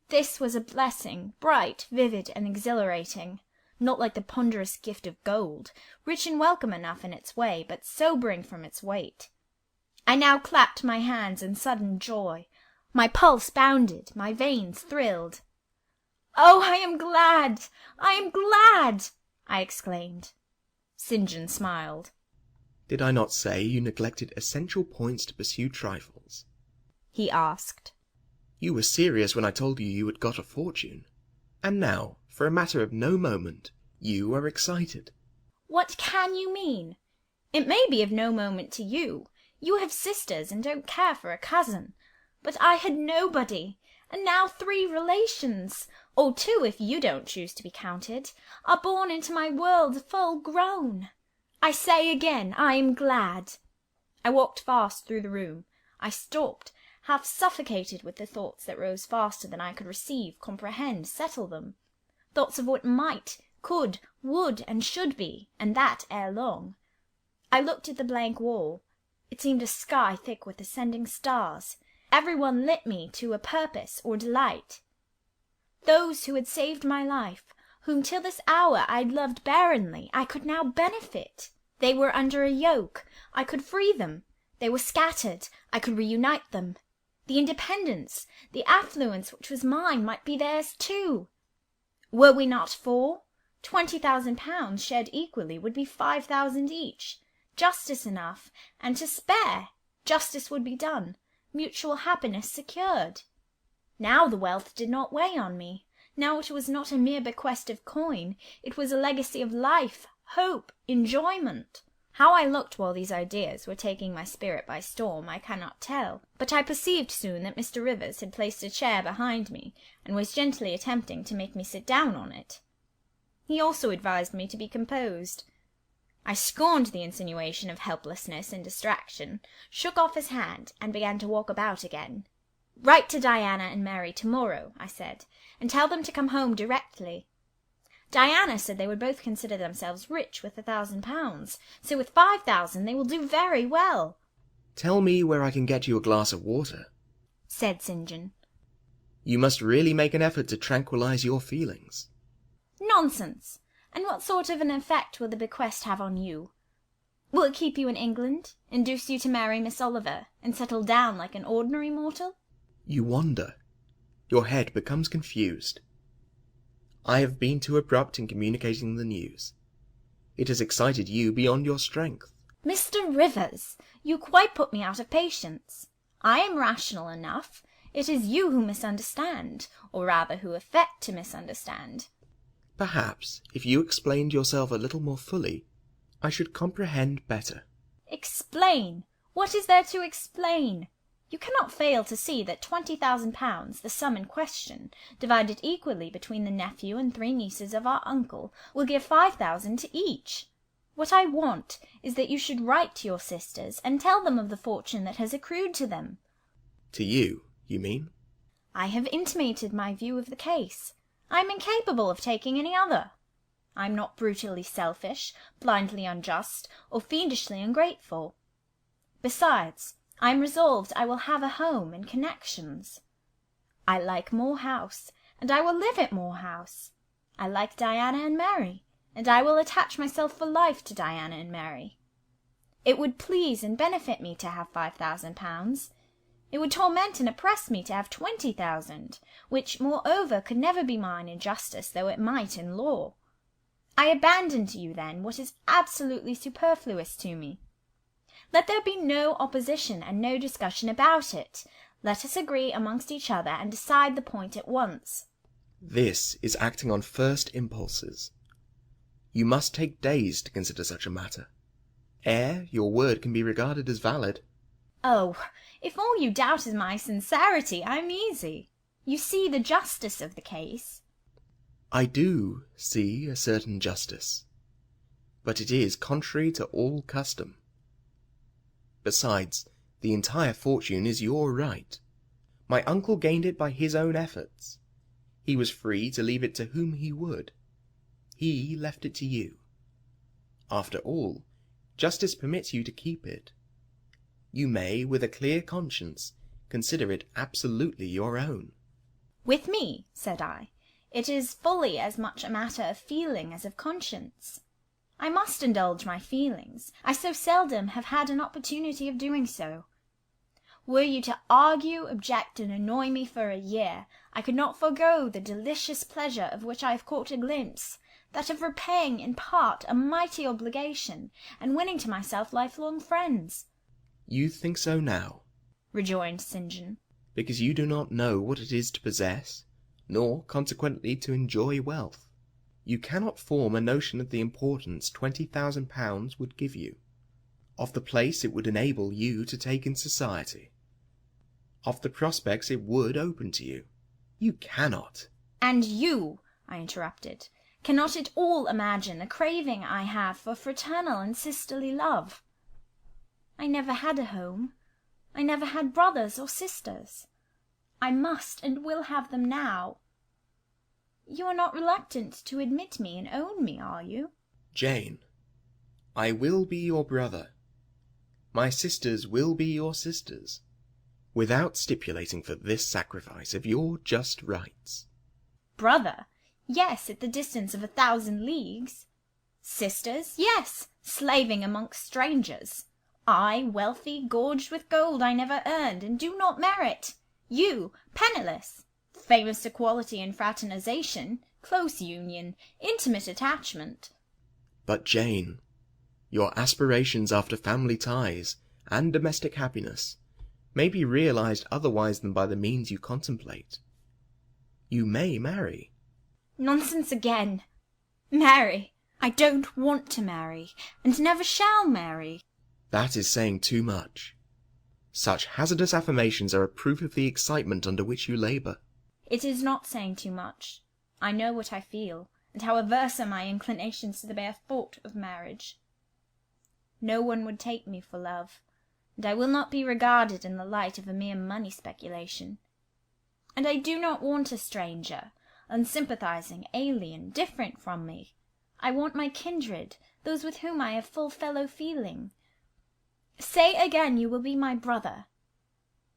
This was a blessing, bright, vivid, and exhilarating, not like the ponderous gift of gold, rich and welcome enough in its way, but sobering from its weight. I now clapped my hands in sudden joy. My pulse bounded, my veins thrilled. "Oh, I am glad! I am glad!" I exclaimed. St. John smiled.
Did I not say you neglected essential points to pursue trifles?
He asked.
You were serious when I told you you had got a fortune. And now, for a matter of no moment, you are excited.
What can you mean? It may be of no moment to you. You have sisters and don't care for a cousin. But I had nobody, and now 3 relations, or 2 if you don't choose to be counted, are born into my world full grown. I say again, I am glad. I walked fast through the room. I stopped, half suffocated with the thoughts that rose faster than I could receive, comprehend, settle them. Thoughts of what might, could, would, and should be, and that ere long. I looked at the blank wall. It seemed a sky thick with ascending stars. Every one lit me to a purpose or delight. Those who had saved my life, whom till this hour I'd loved barrenly, I could now benefit. They were under a yoke. I could free them. They were scattered. I could reunite them. The independence, the affluence which was mine might be theirs too. Were we not 4? 20,000 pounds shared equally would be 5,000 each. Justice enough, and to spare. Justice would be done. Mutual happiness secured. Now the wealth did not weigh on me. Now it was not a mere bequest of coin. It was a legacy of life, hope, enjoyment. How I looked while these ideas were taking my spirit by storm I cannot tell, but I perceived soon that Mr. Rivers had placed a chair behind me, and was gently attempting to make me sit down on it. He also advised me to be composed. I scorned the insinuation of helplessness and distraction, shook off his hand, and began to walk about again. "Write to Diana and Mary tomorrow," I said, "and tell them to come home directly." Diana said they would both consider themselves rich with 1,000 pounds, so with 5,000 they will do very well.
Tell me where I can get you a glass of water,
said St. John.
You must really make an effort to tranquilize your feelings.
Nonsense! And what sort of an effect will the bequest have on you? Will it keep you in England, induce you to marry Miss Oliver, and settle down like an ordinary mortal?
You wander. Your head becomes confused. I have been too abrupt in communicating the news. It has excited you beyond your strength.
Mr. Rivers, you quite put me out of patience. I am rational enough. It is you who misunderstand, or rather who affect to misunderstand.
Perhaps, if you explained yourself a little more fully, I should comprehend better.
Explain! What is there to explain? You cannot fail to see that £20,000, the sum in question, divided equally between the nephew and 3 nieces of our uncle, will give 5,000 to each. What I want is that you should write to your sisters and tell them of the fortune that has accrued to them.
To you, you mean?
I have intimated my view of the case. I am incapable of taking any other. I am not brutally selfish, blindly unjust, or fiendishly ungrateful. Besides, I am resolved I will have a home and connections. I like Moor House, and I will live at Moor House. I like Diana and Mary, and I will attach myself for life to Diana and Mary. It would please and benefit me to have £5,000. It would torment and oppress me to have 20,000, which, moreover, could never be mine in justice, though it might in law. I abandon to you, then, what is absolutely superfluous to me. Let there be no opposition and no discussion about it. Let us agree amongst each other and decide the point at once.
This is acting on first impulses. You must take days to consider such a matter. Ere your word can be regarded as valid.
Oh, if all you doubt is my sincerity, I'm easy. You see the justice of the case.
I do see a certain justice, but it is contrary to all custom. Besides, the entire fortune is your right. My uncle gained it by his own efforts. He was free to leave it to whom he would. He left it to you. After all, justice permits you to keep it. You may, with a clear conscience, consider it absolutely your own.
With me, said I, it is fully as much a matter of feeling as of conscience. I must indulge my feelings. I so seldom have had an opportunity of doing so. Were you to argue, object, and annoy me for a year, I could not forego the delicious pleasure of which I have caught a glimpse, that of repaying in part a mighty obligation, and winning to myself lifelong friends.
You think so now,
rejoined St. John,
because you do not know what it is to possess, nor consequently to enjoy wealth. You cannot form a notion of the importance £20,000 would give you, of the place it would enable you to take in society, of the prospects it would open to you. You cannot.
And you, I interrupted, cannot at all imagine the craving I have for fraternal and sisterly love. I never had a home. I never had brothers or sisters. I must and will have them now. You are not reluctant to admit me and own me, are you?
Jane, I will be your brother. My sisters will be your sisters, without stipulating for this sacrifice of your just rights.
Brother? Yes, at the distance of 1,000 leagues. Sisters? Yes, slaving amongst strangers. I, wealthy, gorged with gold I never earned, and do not merit. You, penniless. Famous equality and fraternization, close union, intimate attachment.
But, Jane, your aspirations after family ties and domestic happiness may be realized otherwise than by the means you contemplate. You may marry.
Nonsense again. Marry? I don't want to marry, and never shall marry.
That is saying too much. Such hazardous affirmations are a proof of the excitement under which you labour.
It is not saying too much. I know what I feel, and how averse are my inclinations to the bare thought of marriage. No one would take me for love, and I will not be regarded in the light of a mere money speculation. And I do not want a stranger, unsympathizing, alien, different from me. I want my kindred, those with whom I have full fellow-feeling. Say again you will be my brother.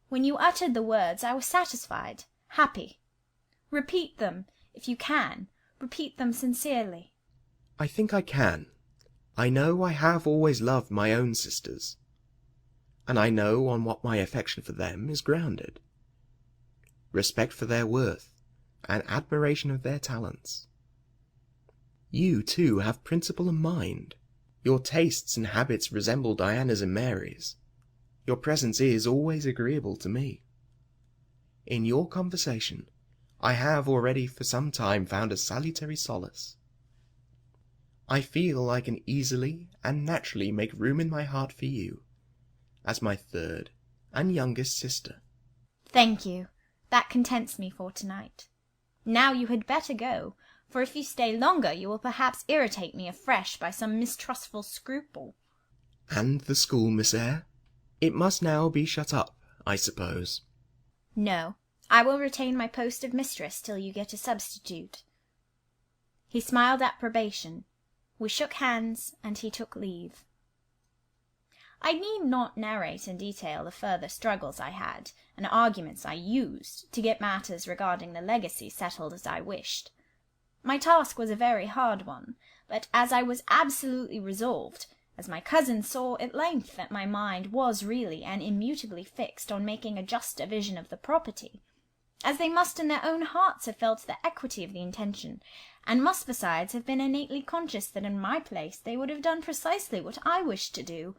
When you uttered the words, I was satisfied, happy. Repeat them, if you can. Repeat them sincerely.
I think I can. I know I have always loved my own sisters, and I know on what my affection for them is grounded. Respect for their worth, and admiration of their talents. You, too, have principle and mind. Your tastes and habits resemble Diana's and Mary's. Your presence is always agreeable to me. In your conversation, I have already for some time found a salutary solace. I feel I can easily and naturally make room in my heart for you, as my third and youngest sister.
Thank you. That contents me for tonight. Now you had better go, for if you stay longer you will perhaps irritate me afresh by some mistrustful scruple.
And the school, Miss Eyre? It must now be shut up, I suppose.
No, I will retain my post of mistress till you get a substitute. He smiled approbation. We shook hands, and he took leave. I need not narrate in detail the further struggles I had, and arguments I used, to get matters regarding the legacy settled as I wished. My task was a very hard one, but as I was absolutely resolved, as my cousin saw at length that my mind was really and immutably fixed on making a just division of the property, as they must in their own hearts have felt the equity of the intention, and must besides have been innately conscious that in my place they would have done precisely what I wished to do,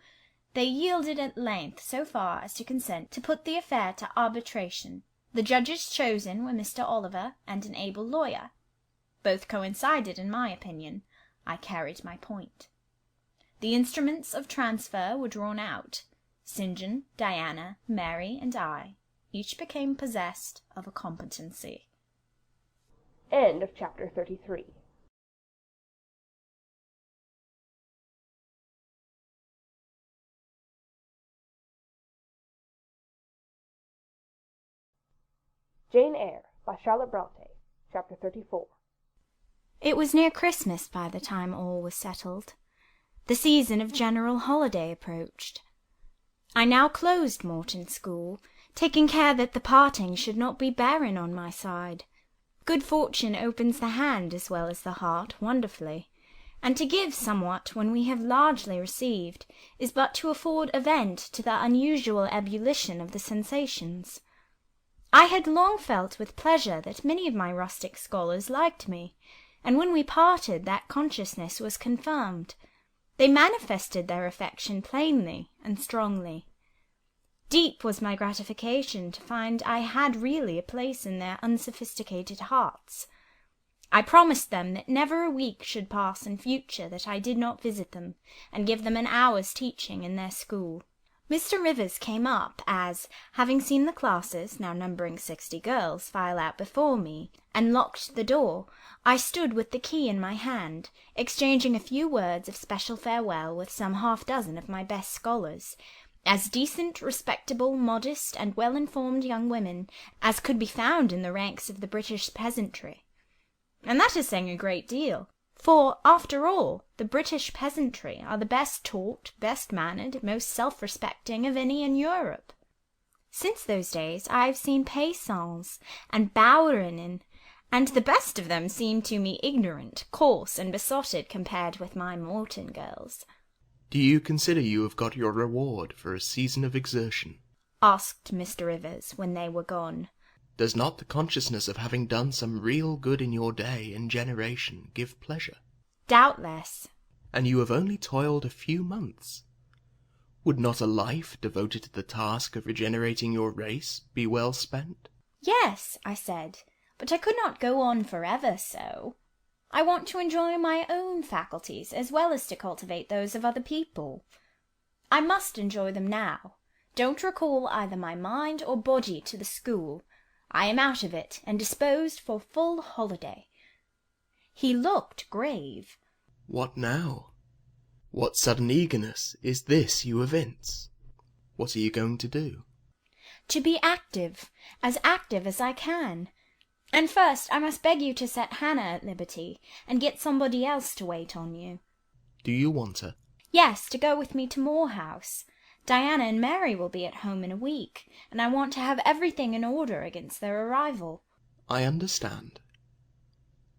they yielded at length so far as to consent to put the affair to arbitration. The judges chosen were Mr. Oliver and an able lawyer. Both coincided in my opinion. I carried my point. The instruments of transfer were drawn out. St. John, Diana, Mary, and I each became possessed of a competency.
End of chapter 33. Jane Eyre by Charlotte Bronte, Chapter 34.
It was near Christmas by the time all was settled. The season of general holiday approached. I now closed Morton School, taking care that the parting should not be barren on my side. Good fortune opens the hand as well as the heart wonderfully, and to give somewhat when we have largely received is but to afford a vent to the unusual ebullition of the sensations. I had long felt with pleasure that many of my rustic scholars liked me, and when we parted that consciousness was confirmed. They manifested their affection plainly and strongly. Deep was my gratification to find I had really a place in their unsophisticated hearts. I promised them that never a week should pass in future that I did not visit them, and give them an hour's teaching in their school. Mr. Rivers came up as, having seen the classes, now numbering 60 girls, file out before me, and locked the door, I stood with the key in my hand, exchanging a few words of special farewell with some half-dozen of my best scholars, as decent, respectable, modest, and well-informed young women as could be found in the ranks of the British peasantry. And that is saying a great deal. For, after all, the British peasantry are the best taught, best mannered, most self-respecting of any in Europe. Since those days I have seen paysans and bäuerinnen, and the best of them seem to me ignorant, coarse, and besotted compared with my Morton girls.
Do you consider you have got your reward for a season of exertion?
Asked Mr. Rivers when they were gone.
Does not the consciousness of having done some real good in your day and generation give pleasure?
Doubtless.
And you have only toiled a few months. Would not a life devoted to the task of regenerating your race be well spent?
Yes, I said, but I could not go on forever so. I want to enjoy my own faculties as well as to cultivate those of other people. I must enjoy them now. Don't recall either my mind or body to the school. I am out of it, and disposed for full holiday. He looked grave.
What now? What sudden eagerness is this you evince? What are you going to do?
To be active as I can. And first I must beg you to set Hannah at liberty, and get somebody else to wait on you.
Do you want her?
Yes, to go with me to Moor House. Diana and Mary will be at home in a week, and I want to have everything in order against their arrival.
I understand.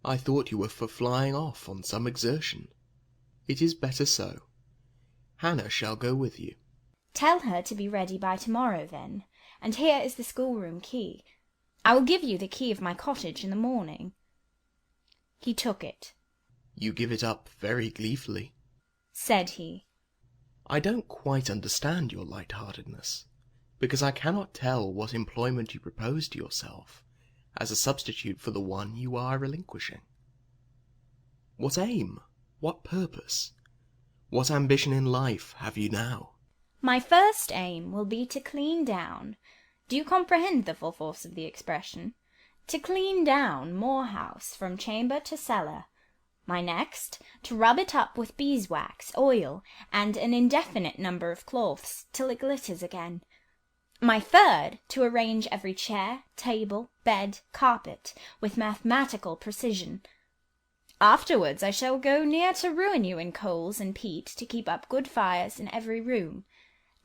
I thought you were for flying off on some exertion. It is better so. Hannah shall go with you.
Tell her to be ready by tomorrow, then, and here is the schoolroom key. I will give you the key of my cottage in the morning. He took it.
You give it up very gleefully,
said he.
I don't quite understand your light-heartedness, because I cannot tell what employment you propose to yourself as a substitute for the one you are relinquishing. What aim? What purpose? What ambition in life have you now?
My first aim will be to clean down. Do you comprehend the full force of the expression? To clean down Moor House from chamber to cellar. My next, to rub it up with beeswax, oil, and an indefinite number of cloths, till it glitters again. My third, to arrange every chair, table, bed, carpet, with mathematical precision. Afterwards I shall go near to ruin you in coals and peat to keep up good fires in every room.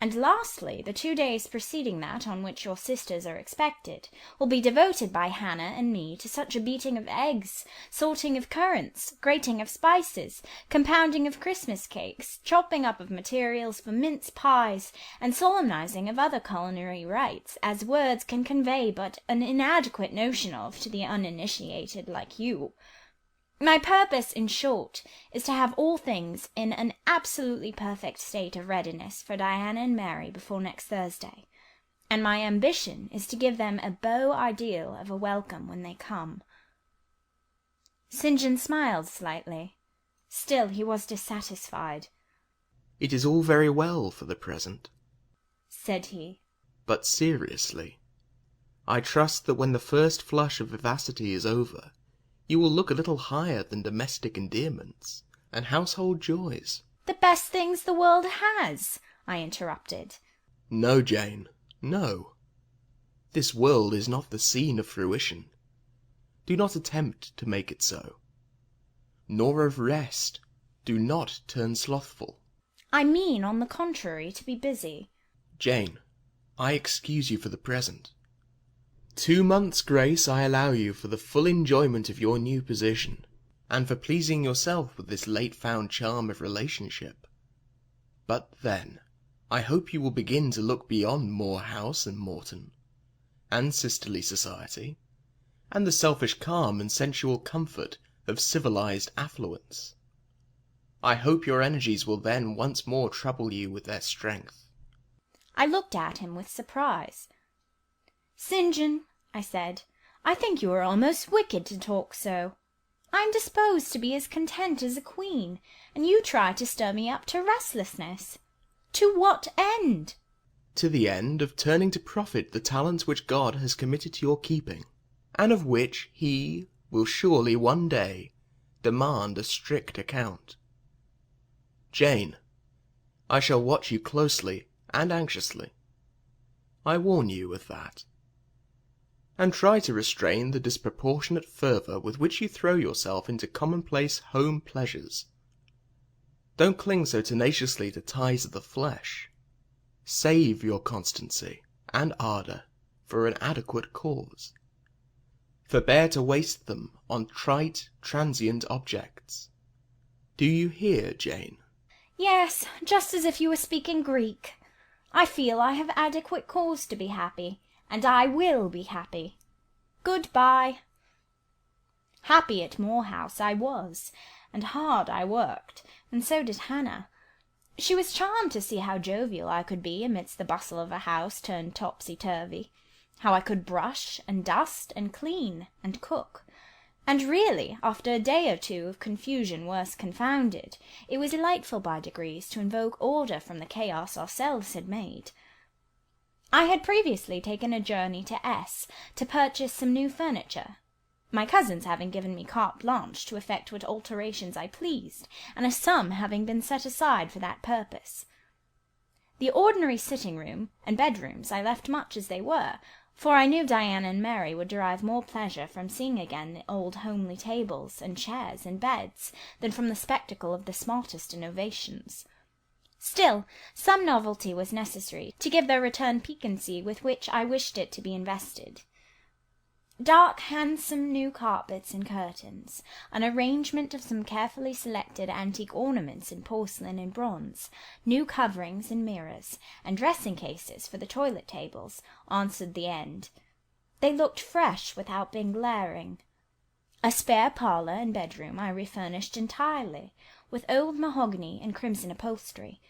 And lastly, the 2 days preceding that on which your sisters are expected will be devoted by Hannah and me to such a beating of eggs, sorting of currants, grating of spices, compounding of Christmas cakes, chopping up of materials for mince pies, and solemnizing of other culinary rites, as words can convey but an inadequate notion of to the uninitiated like you. My purpose, in short, is to have all things in an absolutely perfect state of readiness for Diana and Mary before next Thursday, and my ambition is to give them a beau ideal of a welcome when they come. St. John smiled slightly. Still he was dissatisfied.
It is all very well for the present,
said he.
But seriously, I trust that when the first flush of vivacity is over, you will look a little higher than domestic endearments and household joys.
The best things the world has, I interrupted.
No, Jane, no. This world is not the scene of fruition. Do not attempt to make it so. Nor of rest. Do not turn slothful.
I mean, on the contrary, to be busy.
Jane, I excuse you for the present. 2 months' grace I allow you for the full enjoyment of your new position, and for pleasing yourself with this late-found charm of relationship. But then, I hope you will begin to look beyond Moor House and Morton, and sisterly society, and the selfish calm and sensual comfort of civilized affluence. I hope your energies will then once more trouble you with their strength.
I looked at him with surprise. St. John, I said, I think you are almost wicked to talk so. I am disposed to be as content as a queen, and you try to stir me up to restlessness. To what end?
To the end of turning to profit the talents which God has committed to your keeping, and of which he will surely one day demand a strict account. Jane, I shall watch you closely and anxiously. I warn you of that. And try to restrain the disproportionate fervour with which you throw yourself into commonplace home pleasures. Don't cling so tenaciously to ties of the flesh. Save your constancy and ardour for an adequate cause. Forbear to waste them on trite, transient objects. Do you hear, Jane?
Yes, just as if you were speaking Greek. I feel I have adequate cause to be happy, and I will be happy. Good-bye. Happy at Moor House I was, and hard I worked, and so did Hannah. She was charmed to see how jovial I could be amidst the bustle of a house turned topsy-turvy, how I could brush and dust and clean and cook. And really, after a day or two of confusion worse confounded, it was delightful by degrees to invoke order from the chaos ourselves had made. I had previously taken a journey to S to purchase some new furniture, my cousins having given me carte blanche to effect what alterations I pleased, and a sum having been set aside for that purpose. The ordinary sitting-room and bedrooms I left much as they were, for I knew Diana and Mary would derive more pleasure from seeing again the old homely tables and chairs and beds than from the spectacle of the smartest innovations. Still, some novelty was necessary to give their return piquancy with which I wished it to be invested. Dark, handsome new carpets and curtains, an arrangement of some carefully selected antique ornaments in porcelain and bronze, new coverings and mirrors, and dressing-cases for the toilet tables, answered the end. They looked fresh without being glaring. A spare parlour and bedroom I refurnished entirely, with old mahogany and crimson upholstery.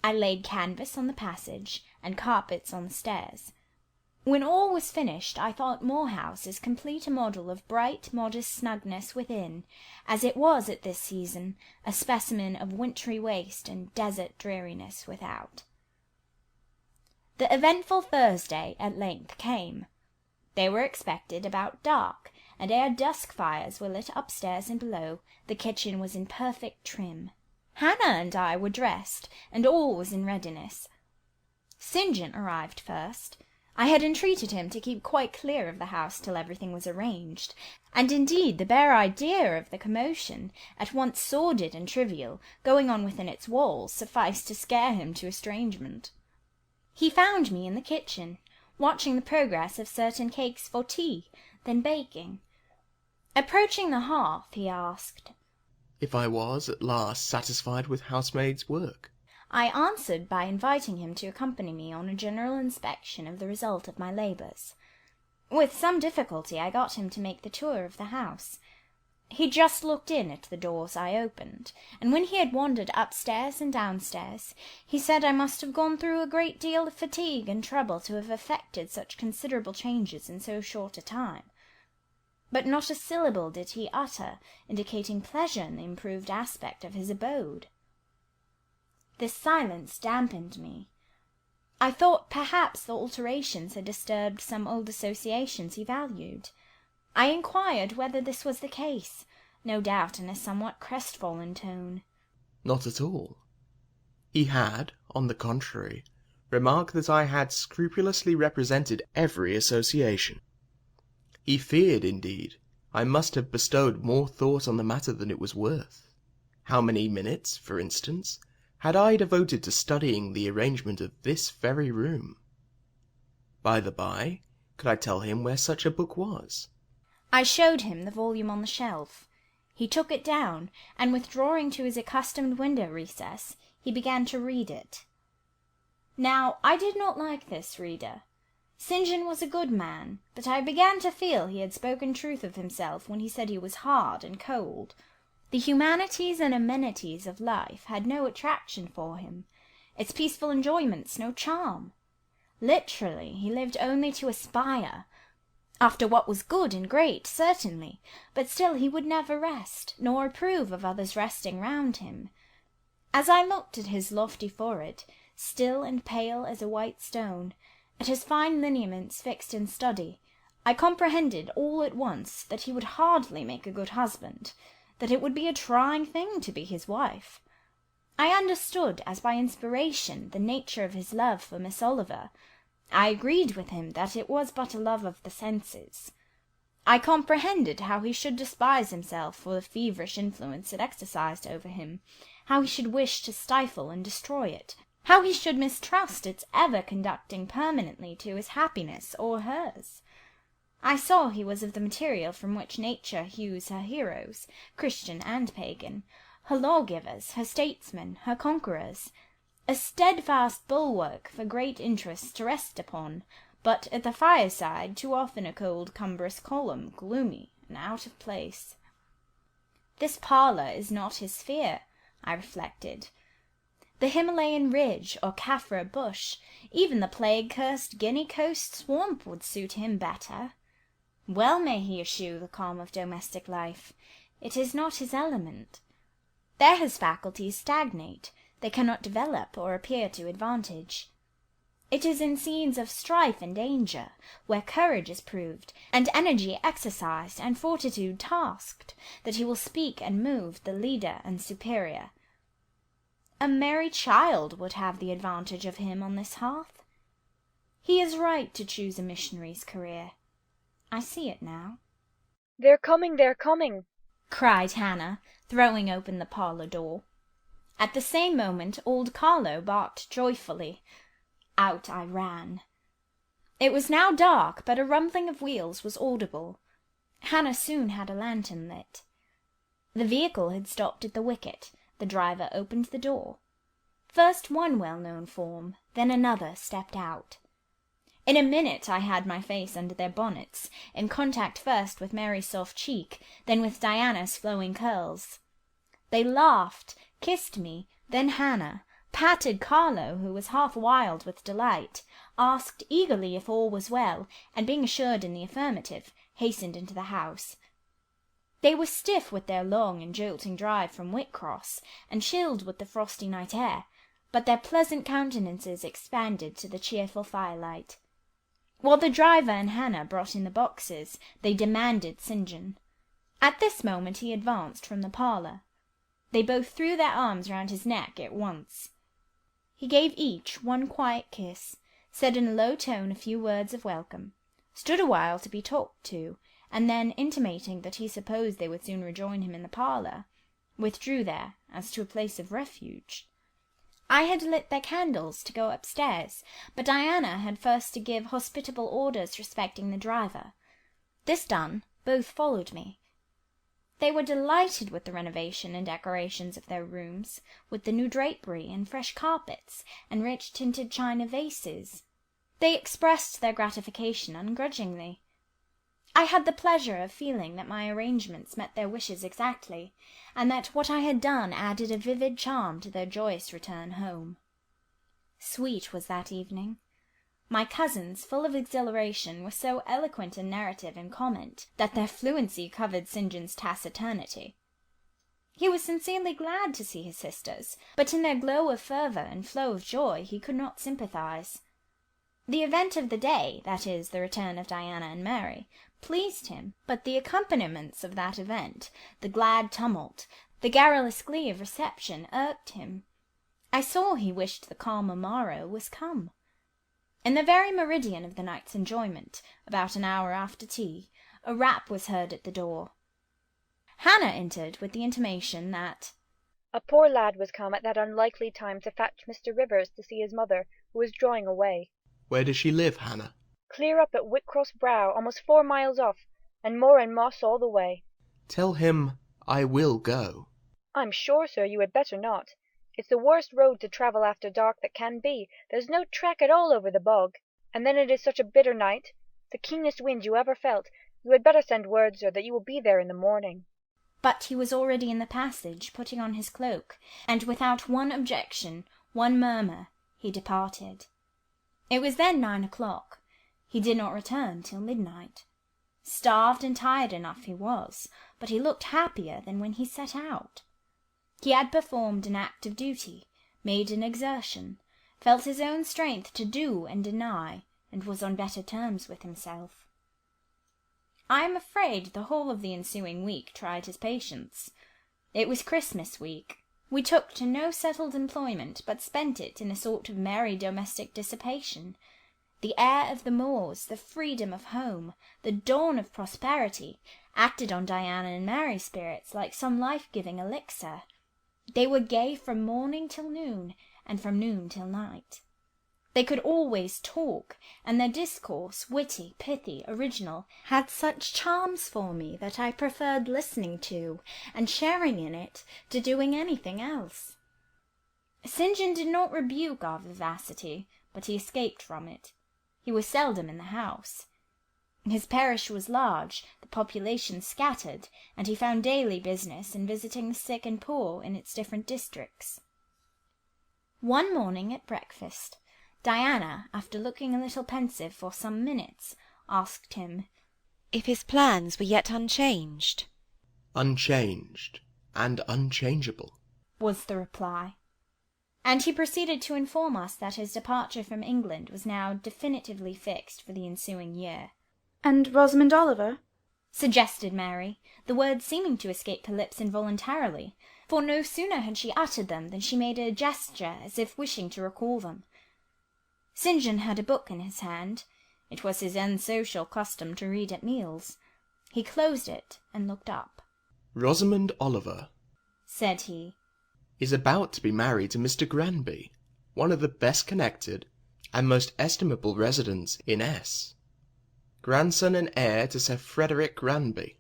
I laid canvas on the passage, and carpets on the stairs. When all was finished, I thought Moor House as complete a model of bright, modest snugness within, as it was at this season a specimen of wintry waste and desert dreariness without. The eventful Thursday at length came. They were expected about dark, and ere dusk fires were lit upstairs and below, the kitchen was in perfect trim. Hannah and I were dressed, and all was in readiness. St. John arrived first. I had entreated him to keep quite clear of the house till everything was arranged, and indeed the bare idea of the commotion, at once sordid and trivial, going on within its walls, sufficed to scare him to estrangement. He found me in the kitchen, watching the progress of certain cakes for tea, then baking. Approaching the hearth, he asked,
if I was at last satisfied with housemaid's work.
I answered by inviting him to accompany me on a general inspection of the result of my labours. With some difficulty I got him to make the tour of the house. He just looked in at the doors I opened, and when he had wandered upstairs and downstairs, he said I must have gone through a great deal of fatigue and trouble to have effected such considerable changes in so short a time. But not a syllable did he utter, indicating pleasure in the improved aspect of his abode. This silence dampened me. I thought perhaps the alterations had disturbed some old associations he valued. I inquired whether this was the case, no doubt in a somewhat crestfallen tone.
Not at all. He had, on the contrary, remarked that I had scrupulously represented every association. He feared, indeed, I must have bestowed more thought on the matter than it was worth. How many minutes, for instance, had I devoted to studying the arrangement of this very room? By the by, could I tell him where such a book was?
I showed him the volume on the shelf. He took it down, and withdrawing to his accustomed window recess, he began to read it. Now, I did not like this reader. St. John was a good man, but I began to feel he had spoken truth of himself when he said he was hard and cold. The humanities and amenities of life had no attraction for him, its peaceful enjoyments no charm. Literally, he lived only to aspire, after what was good and great, certainly, but still he would never rest, nor approve of others resting round him. As I looked at his lofty forehead, still and pale as a white stone, at his fine lineaments fixed in study, I comprehended all at once that he would hardly make a good husband, that it would be a trying thing to be his wife. I understood, as by inspiration, the nature of his love for Miss Oliver. I agreed with him that it was but a love of the senses. I comprehended how he should despise himself for the feverish influence it exercised over him, how he should wish to stifle and destroy it, how he should mistrust its ever conducting permanently to his happiness or hers. I saw he was of the material from which nature hews her heroes, Christian and pagan, her lawgivers, her statesmen, her conquerors, a steadfast bulwark for great interests to rest upon, but at the fireside too often a cold cumbrous column, gloomy and out of place. This parlour is not his sphere, I reflected. The Himalayan ridge or Kaffir bush, even the plague-cursed Guinea coast swamp would suit him better. Well may he eschew the calm of domestic life. It is not his element. There his faculties stagnate, they cannot develop or appear to advantage. It is in scenes of strife and danger, where courage is proved, and energy exercised, and fortitude tasked, that he will speak and move the leader and superior. A merry child would have the advantage of him on this hearth. He is right to choose a missionary's career. I see it now.
"They're coming, they're coming!"
cried Hannah, throwing open the parlour door. At the same moment old Carlo barked joyfully. Out I ran. It was now dark, but a rumbling of wheels was audible. Hannah soon had a lantern lit. The vehicle had stopped at the wicket. The driver opened the door. First one well-known form, then another stepped out. In a minute I had my face under their bonnets, in contact first with Mary's soft cheek, then with Diana's flowing curls. They laughed, kissed me, then Hannah, patted Carlo, who was half wild with delight, asked eagerly if all was well, and being assured in the affirmative, hastened into the house. They were stiff with their long and jolting drive from Whitcross, and chilled with the frosty night air, but their pleasant countenances expanded to the cheerful firelight. While the driver and Hannah brought in the boxes, they demanded St. John. At this moment he advanced from the parlour. They both threw their arms round his neck at once. He gave each one quiet kiss, said in a low tone a few words of welcome, stood a while to be talked to, and then, intimating that he supposed they would soon rejoin him in the parlour, withdrew there as to a place of refuge. I had lit their candles to go upstairs, but Diana had first to give hospitable orders respecting the driver. This done, both followed me. They were delighted with the renovation and decorations of their rooms, with the new drapery and fresh carpets and rich tinted china vases. They expressed their gratification ungrudgingly. I had the pleasure of feeling that my arrangements met their wishes exactly, and that what I had done added a vivid charm to their joyous return home. Sweet was that evening. My cousins, full of exhilaration, were so eloquent in narrative and comment that their fluency covered St. John's taciturnity. He was sincerely glad to see his sisters, but in their glow of fervour and flow of joy he could not sympathise. The event of the day, that is, the return of Diana and Mary, pleased him, but the accompaniments of that event, the glad tumult, the garrulous glee of reception, irked him. I saw he wished the calmer morrow was come. In the very meridian of the night's enjoyment, about an hour after tea, a rap was heard at the door. Hannah entered with the intimation that
a poor lad was come at that unlikely time to fetch Mr. Rivers to see his mother, who was drawing away.
Where does she live, Hannah?
Clear up at Whitcross Brow, almost 4 miles off, and moor and moss all the way.
Tell him I will go.
I'm sure, sir, you had better not. It's the worst road to travel after dark that can be. There's no track at all over the bog. And then it is such a bitter night, the keenest wind you ever felt. You had better send word, sir, that you will be there in the morning.
But he was already in the passage, putting on his cloak, and without one objection, one murmur, he departed. It was then 9 o'clock. He did not return till midnight. Starved and tired enough he was, but he looked happier than when he set out. He had performed an act of duty, made an exertion, felt his own strength to do and deny, and was on better terms with himself. I am afraid the whole of the ensuing week tried his patience. It was Christmas week. We took to no settled employment, but spent it in a sort of merry domestic dissipation. The air of the moors, the freedom of home, the dawn of prosperity, acted on Diana and Mary's spirits like some life-giving elixir. They were gay from morning till noon, and from noon till night. They could always talk, and their discourse, witty, pithy, original, had such charms for me that I preferred listening to, and sharing in it, to doing anything else. St. John did not rebuke our vivacity, but he escaped from it. He was seldom in the house. His parish was large, the population scattered, and he found daily business in visiting the sick and poor in its different districts. One morning at breakfast, Diana, after looking a little pensive for some minutes, asked him,
if his plans were yet unchanged.
Unchanged and unchangeable,
was the reply. And he proceeded to inform us that his departure from England was now definitively fixed for the ensuing year.
And Rosamond Oliver?
Suggested Mary, the words seeming to escape her lips involuntarily, for no sooner had she uttered them than she made a gesture as if wishing to recall them. St. John had a book in his hand. It was his unsocial custom to read at meals. He closed it and looked up.
Rosamond Oliver,
said he,
is about to be married to Mr. Granby, one of the best connected and most estimable residents in S. Grandson and heir to Sir Frederick Granby.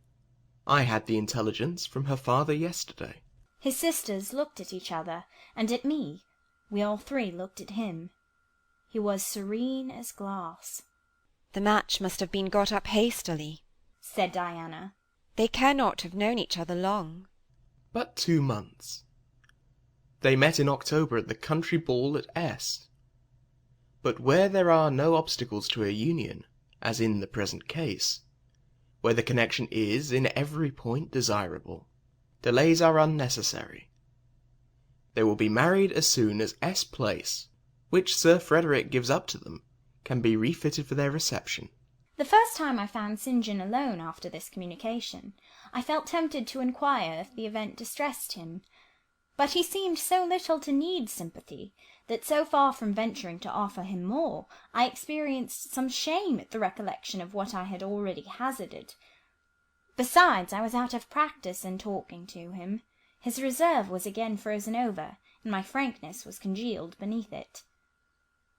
I had the intelligence from her father yesterday.
His sisters looked at each other, and at me. We all three looked at him. He was serene as glass.
The match must have been got up hastily,
said Diana.
They cannot have known each other long.
But 2 months. They met in October at the country ball at S. But where there are no obstacles to a union, as in the present case, where the connection is in every point desirable, delays are unnecessary. They will be married as soon as S Place, which Sir Frederick gives up to them, can be refitted for their reception.
The first time I found St. John alone after this communication, I felt tempted to inquire if the event distressed him, but he seemed so little to need sympathy, that so far from venturing to offer him more, I experienced some shame at the recollection of what I had already hazarded. Besides, I was out of practice in talking to him. His reserve was again frozen over, and my frankness was congealed beneath it.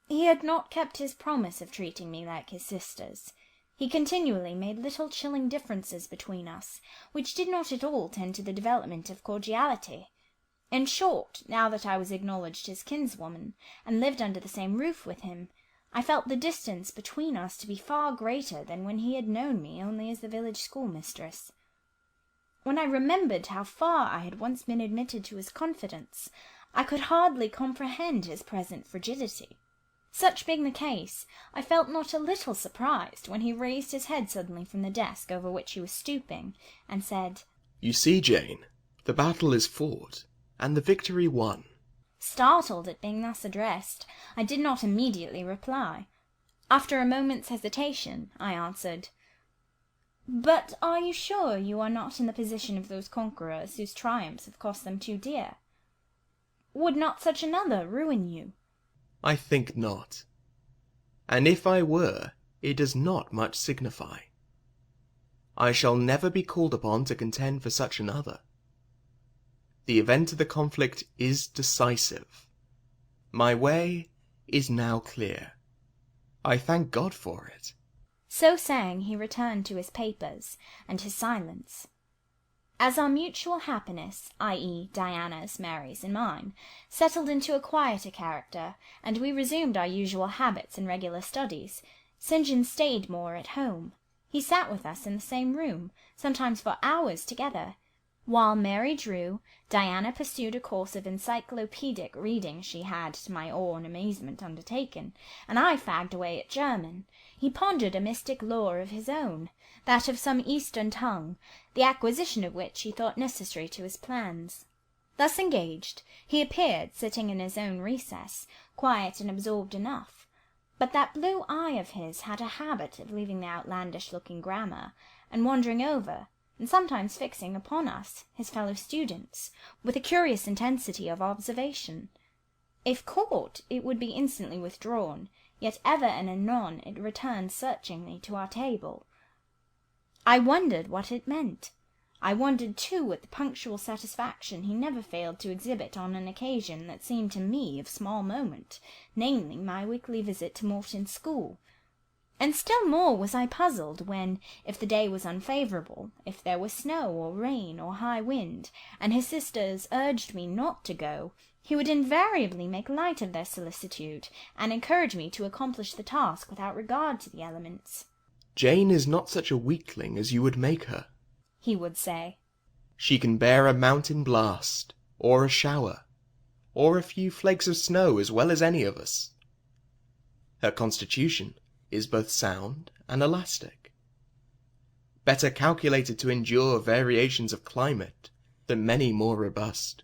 He had not kept his promise of treating me like his sisters. He continually made little chilling differences between us, which did not at all tend to the development of cordiality. In short, now that I was acknowledged his kinswoman, and lived under the same roof with him, I felt the distance between us to be far greater than when he had known me only as the village schoolmistress. When I remembered how far I had once been admitted to his confidence, I could hardly comprehend his present frigidity. Such being the case, I felt not a little surprised when he raised his head suddenly from the desk over which he was stooping, and said,
"You see, Jane, the battle is fought, and the victory won."
Startled at being thus addressed, I did not immediately reply. After a moment's hesitation, I answered, "But are you sure you are not in the position of those conquerors whose triumphs have cost them too dear? Would not such another ruin you?"
I think not. And if I were, it does not much signify. I shall never be called upon to contend for such another. The event of the conflict is decisive. My way is now clear. I thank God for it.
So saying, he returned to his papers, and his silence. As our mutual happiness, i.e. Diana's, Mary's, and mine, settled into a quieter character, and we resumed our usual habits and regular studies, St. John stayed more at home. He sat with us in the same room, sometimes for hours together. While Mary drew, Diana pursued a course of encyclopedic reading she had, to my awe and amazement, undertaken, and I fagged away at German. He pondered a mystic lore of his own, that of some Eastern tongue, the acquisition of which he thought necessary to his plans. Thus engaged, he appeared sitting in his own recess, quiet and absorbed enough, but that blue eye of his had a habit of leaving the outlandish-looking grammar, and wandering over, and sometimes fixing upon us, his fellow students, with a curious intensity of observation. If caught, it would be instantly withdrawn, yet ever and anon it returned searchingly to our table. I wondered what it meant. I wondered, too, at the punctual satisfaction he never failed to exhibit on an occasion that seemed to me of small moment, namely my weekly visit to Morton's school. And still more was I puzzled when, if the day was unfavourable, if there was snow or rain or high wind, and his sisters urged me not to go, he would invariably make light of their solicitude, and encourage me to accomplish the task without regard to the elements.
"Jane is not such a weakling as you would make her,"
he would say.
"She can bear a mountain blast, or a shower, or a few flakes of snow as well as any of us. Her constitution is both sound and elastic, better calculated to endure variations of climate than many more robust."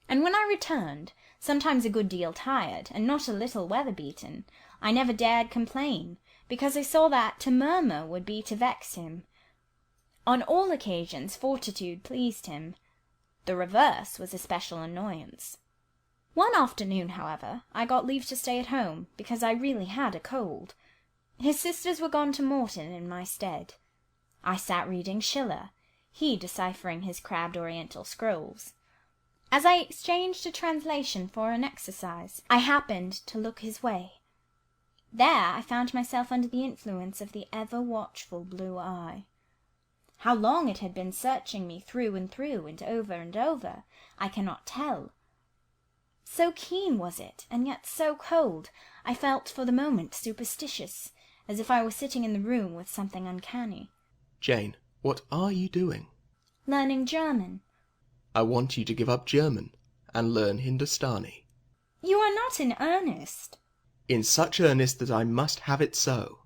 And when I returned, sometimes a good deal tired, and not a little weather-beaten, I never dared complain, because I saw that to murmur would be to vex him. On all occasions fortitude pleased him. The reverse was a special annoyance. One afternoon, however, I got leave to stay at home, because I really had a cold. His sisters were gone to Morton in my stead. I sat reading Schiller, he deciphering his crabbed oriental scrolls. As I exchanged a translation for an exercise, I happened to look his way. There I found myself under the influence of the ever-watchful blue eye. How long it had been searching me through and over, I cannot tell. So keen was it, and yet so cold, I felt for the moment superstitious, as if I were sitting in the room with something uncanny.
"Jane, what are you doing?"
Learning German.
"I want you to give up German, and learn Hindustani.
You are not in earnest.
In such earnest that I must have it so,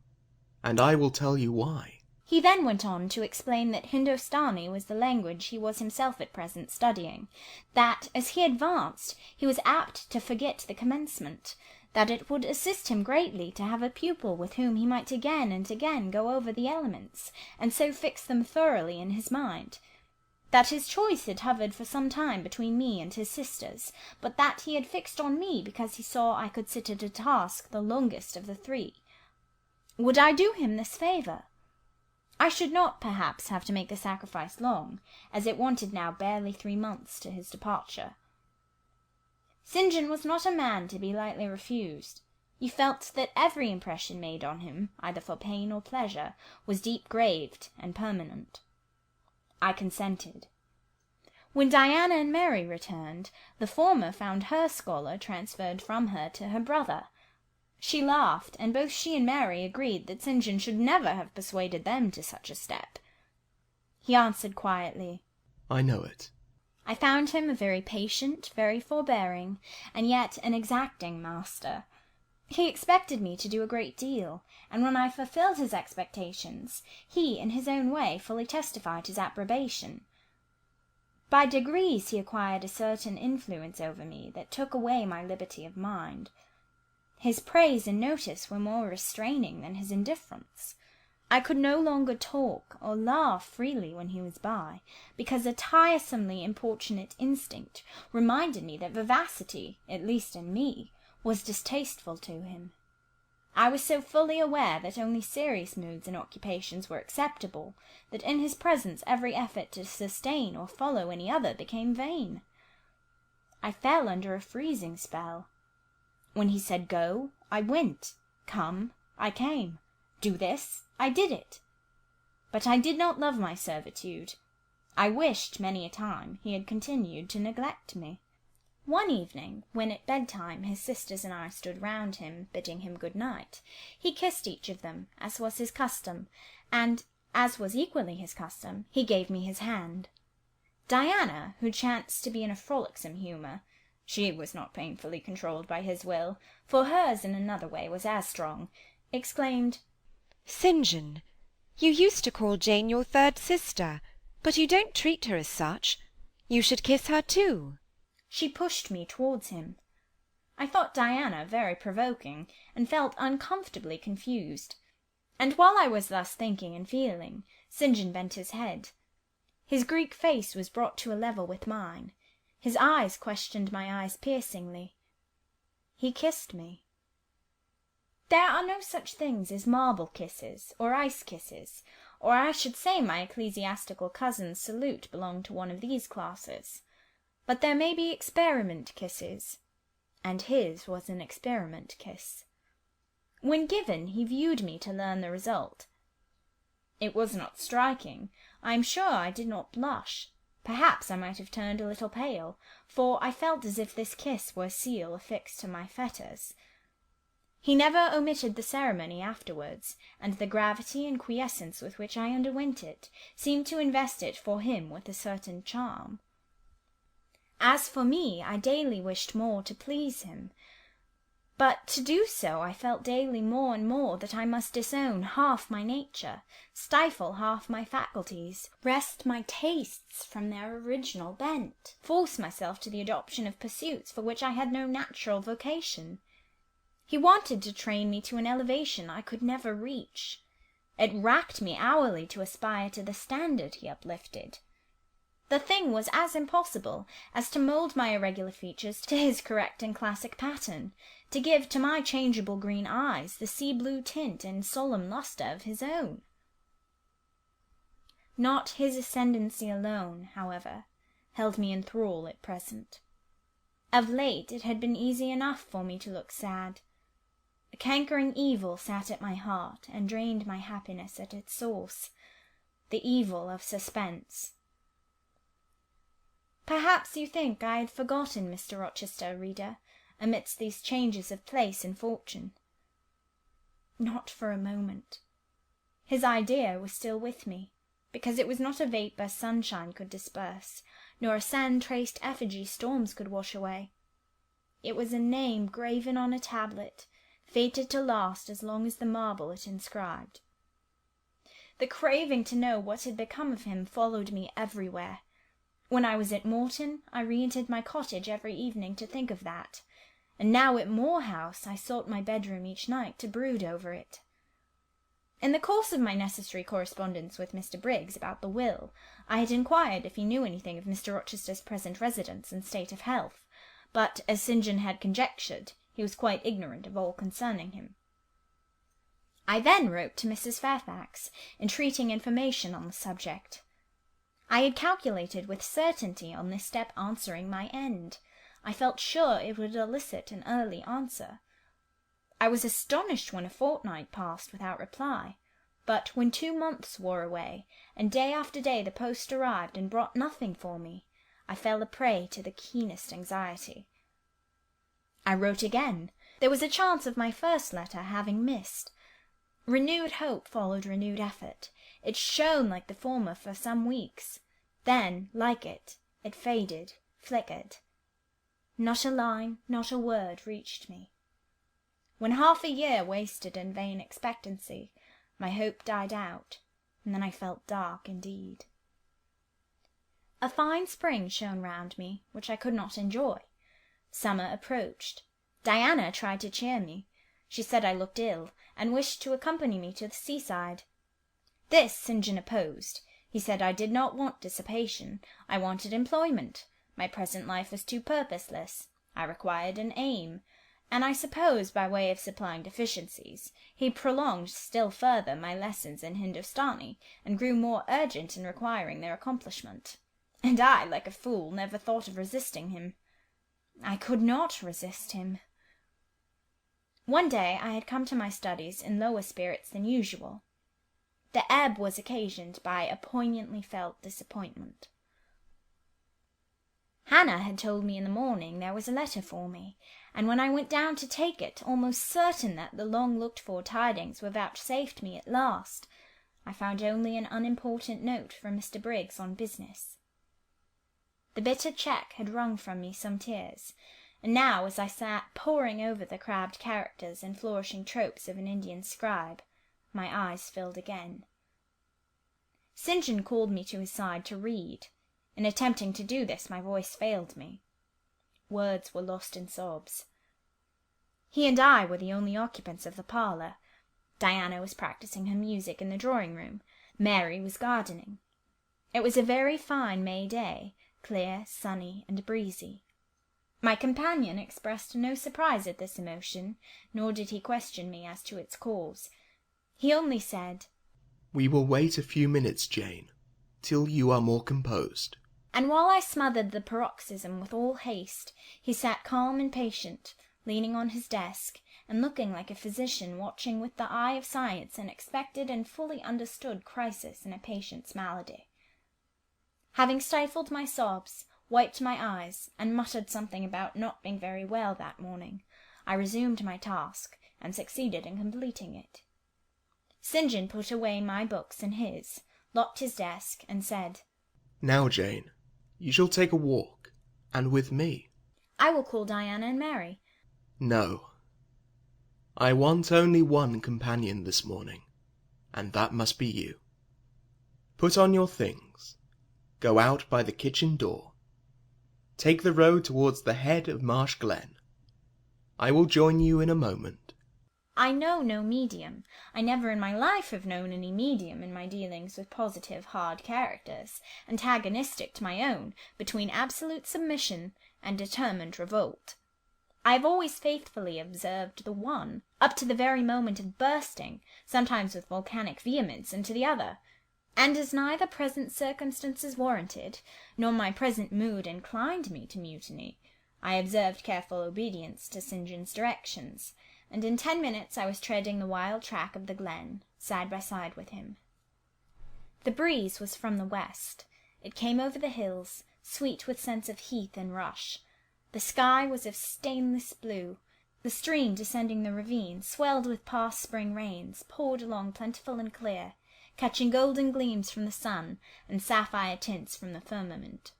and I will tell you why.
He then went on to explain that Hindustani was the language he was himself at present studying, that, as he advanced, he was apt to forget the commencement, that it would assist him greatly to have a pupil with whom he might again and again go over the elements, and so fix them thoroughly in his mind, that his choice had hovered for some time between me and his sisters, but that he had fixed on me because he saw I could sit at a task the longest of the three. Would I do him this favour? I should not, perhaps, have to make the sacrifice long, as it wanted now barely 3 months to his departure. St. John was not a man to be lightly refused. You felt that every impression made on him, either for pain or pleasure, was deep-graved and permanent. I consented. When Diana and Mary returned, the former found her scholar transferred from her to her brother. She laughed, and both she and Mary agreed that St. John should never have persuaded them to such a step. He answered quietly,
I know it.
I found him a very patient, very forbearing, and yet an exacting master. He expected me to do a great deal, and when I fulfilled his expectations, he, in his own way, fully testified his approbation. By degrees he acquired a certain influence over me that took away my liberty of mind. His praise and notice were more restraining than his indifference. I could no longer talk or laugh freely when he was by, because a tiresomely importunate instinct reminded me that vivacity, at least in me, was distasteful to him. I was so fully aware that only serious moods and occupations were acceptable, that in his presence every effort to sustain or follow any other became vain. I fell under a freezing spell. When he said go, I went. Come, I came. Do this, I did it. But I did not love my servitude. I wished many a time he had continued to neglect me. One evening, when at bedtime his sisters and I stood round him, bidding him good night, he kissed each of them, as was his custom, and, as was equally his custom, he gave me his hand. Diana, who chanced to be in a frolicsome humour, she was not painfully controlled by his will, for hers in another way was as strong, exclaimed,
St. John, you used to call Jane your third sister, but you don't treat her as such. You should kiss her too.
She pushed me towards him. I thought Diana very provoking, and felt uncomfortably confused. And while I was thus thinking and feeling, St. John bent his head. His Greek face was brought to a level with mine. His eyes questioned my eyes piercingly. He kissed me. There are no such things as marble kisses, or ice kisses, or I should say my ecclesiastical cousin's salute belonged to one of these classes. But there may be experiment kisses, and his was an experiment kiss. When given, he viewed me to learn the result. It was not striking. I am sure I did not blush. Perhaps I might have turned a little pale, for I felt as if this kiss were a seal affixed to my fetters. He never omitted the ceremony afterwards, and the gravity and quiescence with which I underwent it seemed to invest it for him with a certain charm. As for me, I daily wished more to please him, but to do so I felt daily more and more that I must disown half my nature, stifle half my faculties, wrest my tastes from their original bent, force myself to the adoption of pursuits for which I had no natural vocation. He wanted to train me to an elevation I could never reach. It racked me hourly to aspire to the standard he uplifted. The thing was as impossible as to mould my irregular features to his correct and classic pattern, to give to my changeable green eyes the sea-blue tint and solemn lustre of his own. Not his ascendancy alone, however, held me in thrall at present. Of late it had been easy enough for me to look sad. A cankering evil sat at my heart and drained my happiness at its source, the evil of suspense. Perhaps you think I had forgotten Mr. Rochester, reader, amidst these changes of place and fortune. Not for a moment. His idea was still with me, because it was not a vapour sunshine could disperse, nor a sand-traced effigy storms could wash away. It was a name graven on a tablet, fated to last as long as the marble it inscribed. The craving to know what had become of him followed me everywhere. When I was at Morton, I re-entered my cottage every evening to think of that, and now at Moor House I sought my bedroom each night to brood over it. In the course of my necessary correspondence with Mr. Briggs about the will, I had inquired if he knew anything of Mr. Rochester's present residence and state of health, but, as St. John had conjectured, he was quite ignorant of all concerning him. I then wrote to Mrs. Fairfax, entreating information on the subject. I had calculated with certainty on this step answering my end. I felt sure it would elicit an early answer. I was astonished when a fortnight passed without reply, but when 2 months wore away, and day after day the post arrived and brought nothing for me, I fell a prey to the keenest anxiety. I wrote again. There was a chance of my first letter having missed. Renewed hope followed renewed effort. It shone like the former for some weeks. Then, like it faded, flickered. Not a line, not a word reached me. When half a year wasted in vain expectancy, my hope died out, and then I felt dark indeed. A fine spring shone round me, which I could not enjoy. Summer approached. Diana tried to cheer me. She said I looked ill, and wished to accompany me to the seaside. This St. John opposed. He said I did not want dissipation. I wanted employment. My present life was too purposeless. I required an aim. And I suppose, by way of supplying deficiencies, he prolonged still further my lessons in Hindostani, and grew more urgent in requiring their accomplishment. And I, like a fool, never thought of resisting him. I could not resist him. One day I had come to my studies in lower spirits than usual. The ebb was occasioned by a poignantly felt disappointment. Hannah had told me in the morning there was a letter for me, and when I went down to take it, almost certain that the long-looked-for tidings were vouchsafed me at last, I found only an unimportant note from Mr. Briggs on business. The bitter check had wrung from me some tears, and now, as I sat poring over the crabbed characters and flourishing tropes of an Indian scribe, my eyes filled again. St. John called me to his side to read. In attempting to do this, my voice failed me. Words were lost in sobs. He and I were the only occupants of the parlour. Diana was practising her music in the drawing-room. Mary was gardening. It was a very fine May day, clear, sunny, and breezy. My companion expressed no surprise at this emotion, nor did he question me as to its cause. He only said,
"We will wait a few minutes, Jane, till you are more composed."
And while I smothered the paroxysm with all haste, he sat calm and patient, leaning on his desk, and looking like a physician watching with the eye of science an expected and fully understood crisis in a patient's malady. Having stifled my sobs, wiped my eyes, and muttered something about not being very well that morning, I resumed my task, and succeeded in completing it. St. John put away my books and his, locked his desk, and said,
"Now, Jane, you shall take a walk, and with me."
"I will call Diana and Mary."
"No. I want only one companion this morning, and that must be you. Put on your things. Go out by the kitchen door. Take the road towards the head of Marsh Glen. I will join you in a moment."
I know no medium. I never in my life have known any medium in my dealings with positive hard characters, antagonistic to my own, between absolute submission and determined revolt. I have always faithfully observed the one, up to the very moment of bursting, sometimes with volcanic vehemence, into the other, and as neither present circumstances warranted, nor my present mood inclined me to mutiny, I observed careful obedience to St. John's directions, and in 10 minutes I was treading the wild track of the glen, side by side with him. The breeze was from the west. It came over the hills, sweet with scents of heath and rush. The sky was of stainless blue. The stream descending the ravine, swelled with past spring rains, poured along plentiful and clear, catching golden gleams from the sun and sapphire tints from the firmament.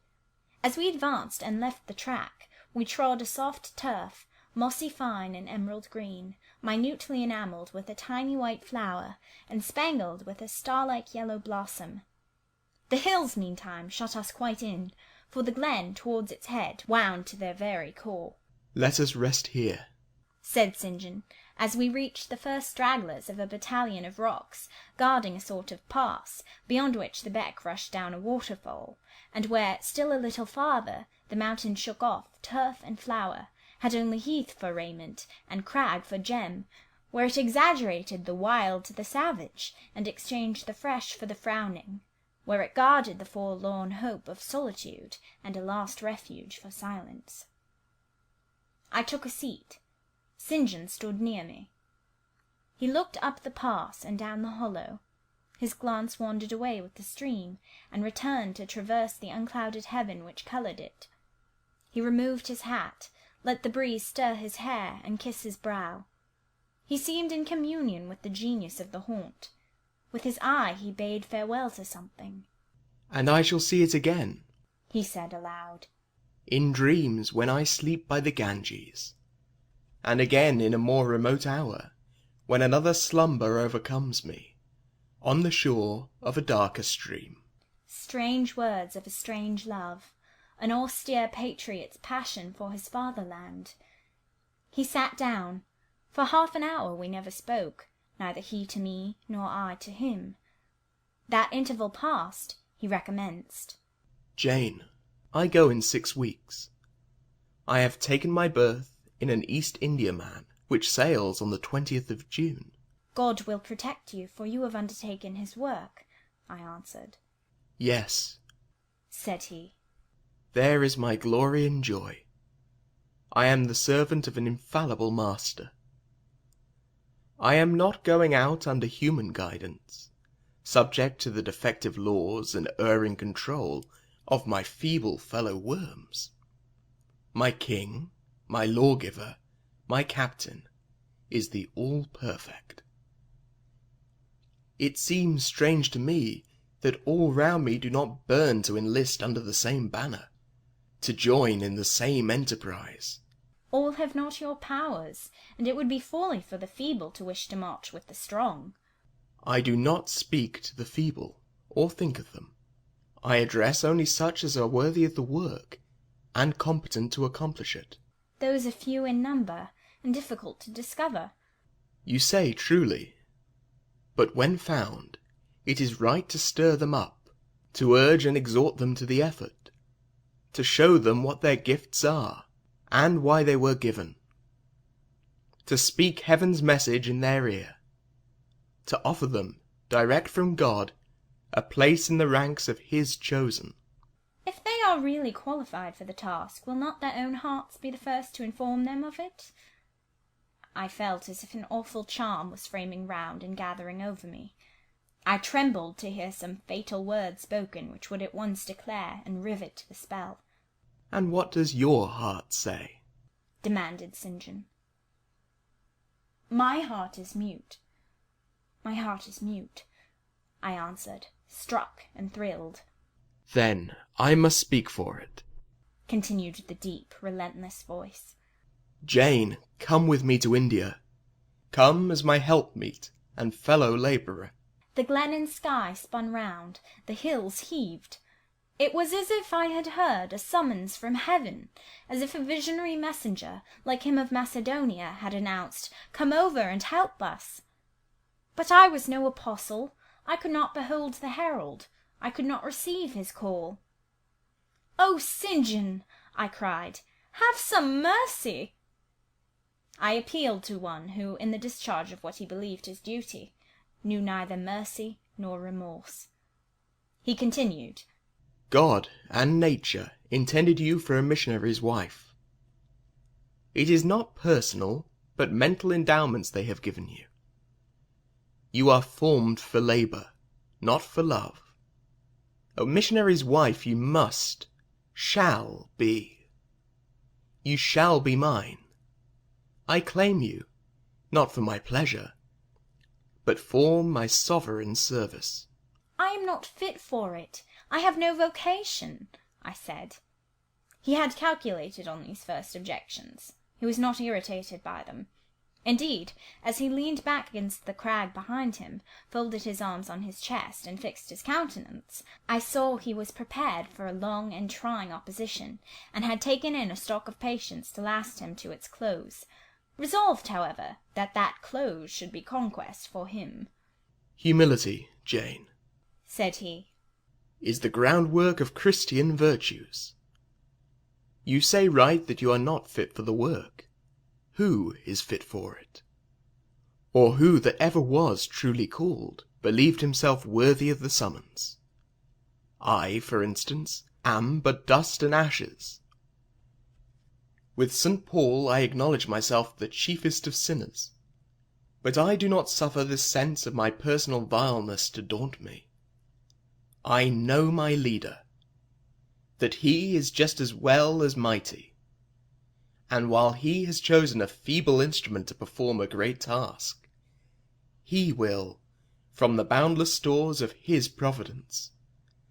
As we advanced and left the track, we trod a soft turf, mossy fine and emerald green, minutely enamelled with a tiny white flower, and spangled with a star-like yellow blossom. The hills, meantime, shut us quite in, for the glen towards its head wound to their very core.
"Let us rest here,"
said St. John, as we reached the first stragglers of a battalion of rocks, guarding a sort of pass, beyond which the beck rushed down a waterfall, and where, still a little farther, the mountain shook off turf and flower, had only heath for raiment, and crag for gem, where it exaggerated the wild to the savage, and exchanged the fresh for the frowning, where it guarded the forlorn hope of solitude, and a last refuge for silence. I took a seat. St. John stood near me. He looked up the pass and down the hollow. His glance wandered away with the stream, and returned to traverse the unclouded heaven which coloured it. He removed his hat, let the breeze stir his hair and kiss his brow. He seemed in communion with the genius of the haunt. With his eye he bade farewell to something.
"And I shall see it again,"
he said aloud,
"in dreams when I sleep by the Ganges, and again in a more remote hour, when another slumber overcomes me, on the shore of a darker stream."
Strange words of a strange love, an austere patriot's passion for his fatherland. He sat down. For half an hour we never spoke, neither he to me nor I to him. That interval past, he recommenced.
"Jane, I go in 6 weeks. I have taken my berth in an East Indiaman, which sails on the 20th of June.
God will protect you, for you have undertaken his work, I answered.
Yes,
said he.
There is my glory and joy. I am the servant of an infallible master. I am not going out under human guidance, subject to the defective laws and erring control of my feeble fellow worms. My king, my lawgiver, my captain, is the all-perfect. It seems strange to me that all round me do not burn to enlist under the same banner, to join in the same enterprise.
All have not your powers, and it would be folly for the feeble to wish to march with the strong.
I do not speak to the feeble, or think of them. I address only such as are worthy of the work, and competent to accomplish it.
Those are few in number, and difficult to discover.
You say truly. But when found, it is right to stir them up, to urge and exhort them to the effort, to show them what their gifts are, and why they were given, to speak heaven's message in their ear, to offer them, direct from God, a place in the ranks of his chosen.
If they are really qualified for the task, will not their own hearts be the first to inform them of it? I felt as if an awful charm was framing round and gathering over me. I trembled to hear some fatal word spoken which would at once declare and rivet the spell.
And what does your heart say?
Demanded St. John. My heart is mute. My heart is mute, I answered, struck and thrilled.
Then I must speak for it,
continued the deep, relentless voice.
Jane, come with me to India. Come as my helpmeet and fellow labourer.
The glen and sky spun round, the hills heaved. It was as if I had heard a summons from heaven, as if a visionary messenger, like him of Macedonia, had announced, "Come over and help us." But I was no apostle. I could not behold the herald. I could not receive his call. "Oh, St. John," I cried, "have some mercy!" I appealed to one who, in the discharge of what he believed his duty, knew neither mercy nor remorse. He continued,
God and nature intended you for a missionary's wife. It is not personal, but mental endowments they have given you. You are formed for labour, not for love. A missionary's wife you shall be. You shall be mine. I claim you, not for my pleasure, but for my sovereign service.
I am not fit for it. I have no vocation, I said. He had calculated on these first objections. He was not irritated by them. Indeed, as he leaned back against the crag behind him, folded his arms on his chest, and fixed his countenance, I saw he was prepared for a long and trying opposition, and had taken in a stock of patience to last him to its close, resolved, however, that that close should be conquest for him.
"Humility, Jane,"
said he,
"is the groundwork of Christian virtues. You say right that you are not fit for the work. Who is fit for it? Or who that ever was truly called believed himself worthy of the summons? I, for instance, am but dust and ashes. With St. Paul I acknowledge myself the chiefest of sinners, but I do not suffer this sense of my personal vileness to daunt me. I know my leader, that he is just as well as mighty, and while he has chosen a feeble instrument to perform a great task, he will, from the boundless stores of his providence,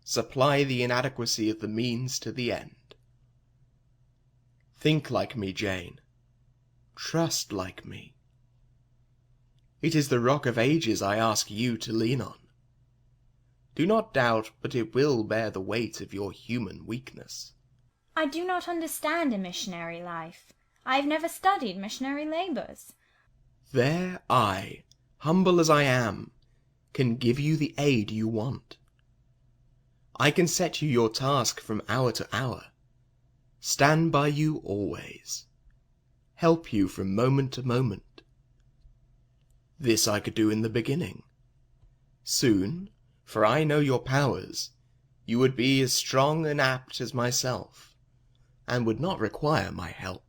supply the inadequacy of the means to the end. Think like me, Jane. Trust like me. It is the Rock of Ages I ask you to lean on. Do not doubt but it will bear the weight of your human weakness."
"I do not understand a missionary life. I have never studied missionary labours."
"There I, humble as I am, can give you the aid you want. I can set you your task from hour to hour, stand by you always, help you from moment to moment. This I could do in the beginning. Soon, for I know your powers, you would be as strong and apt as myself, and would not require my help."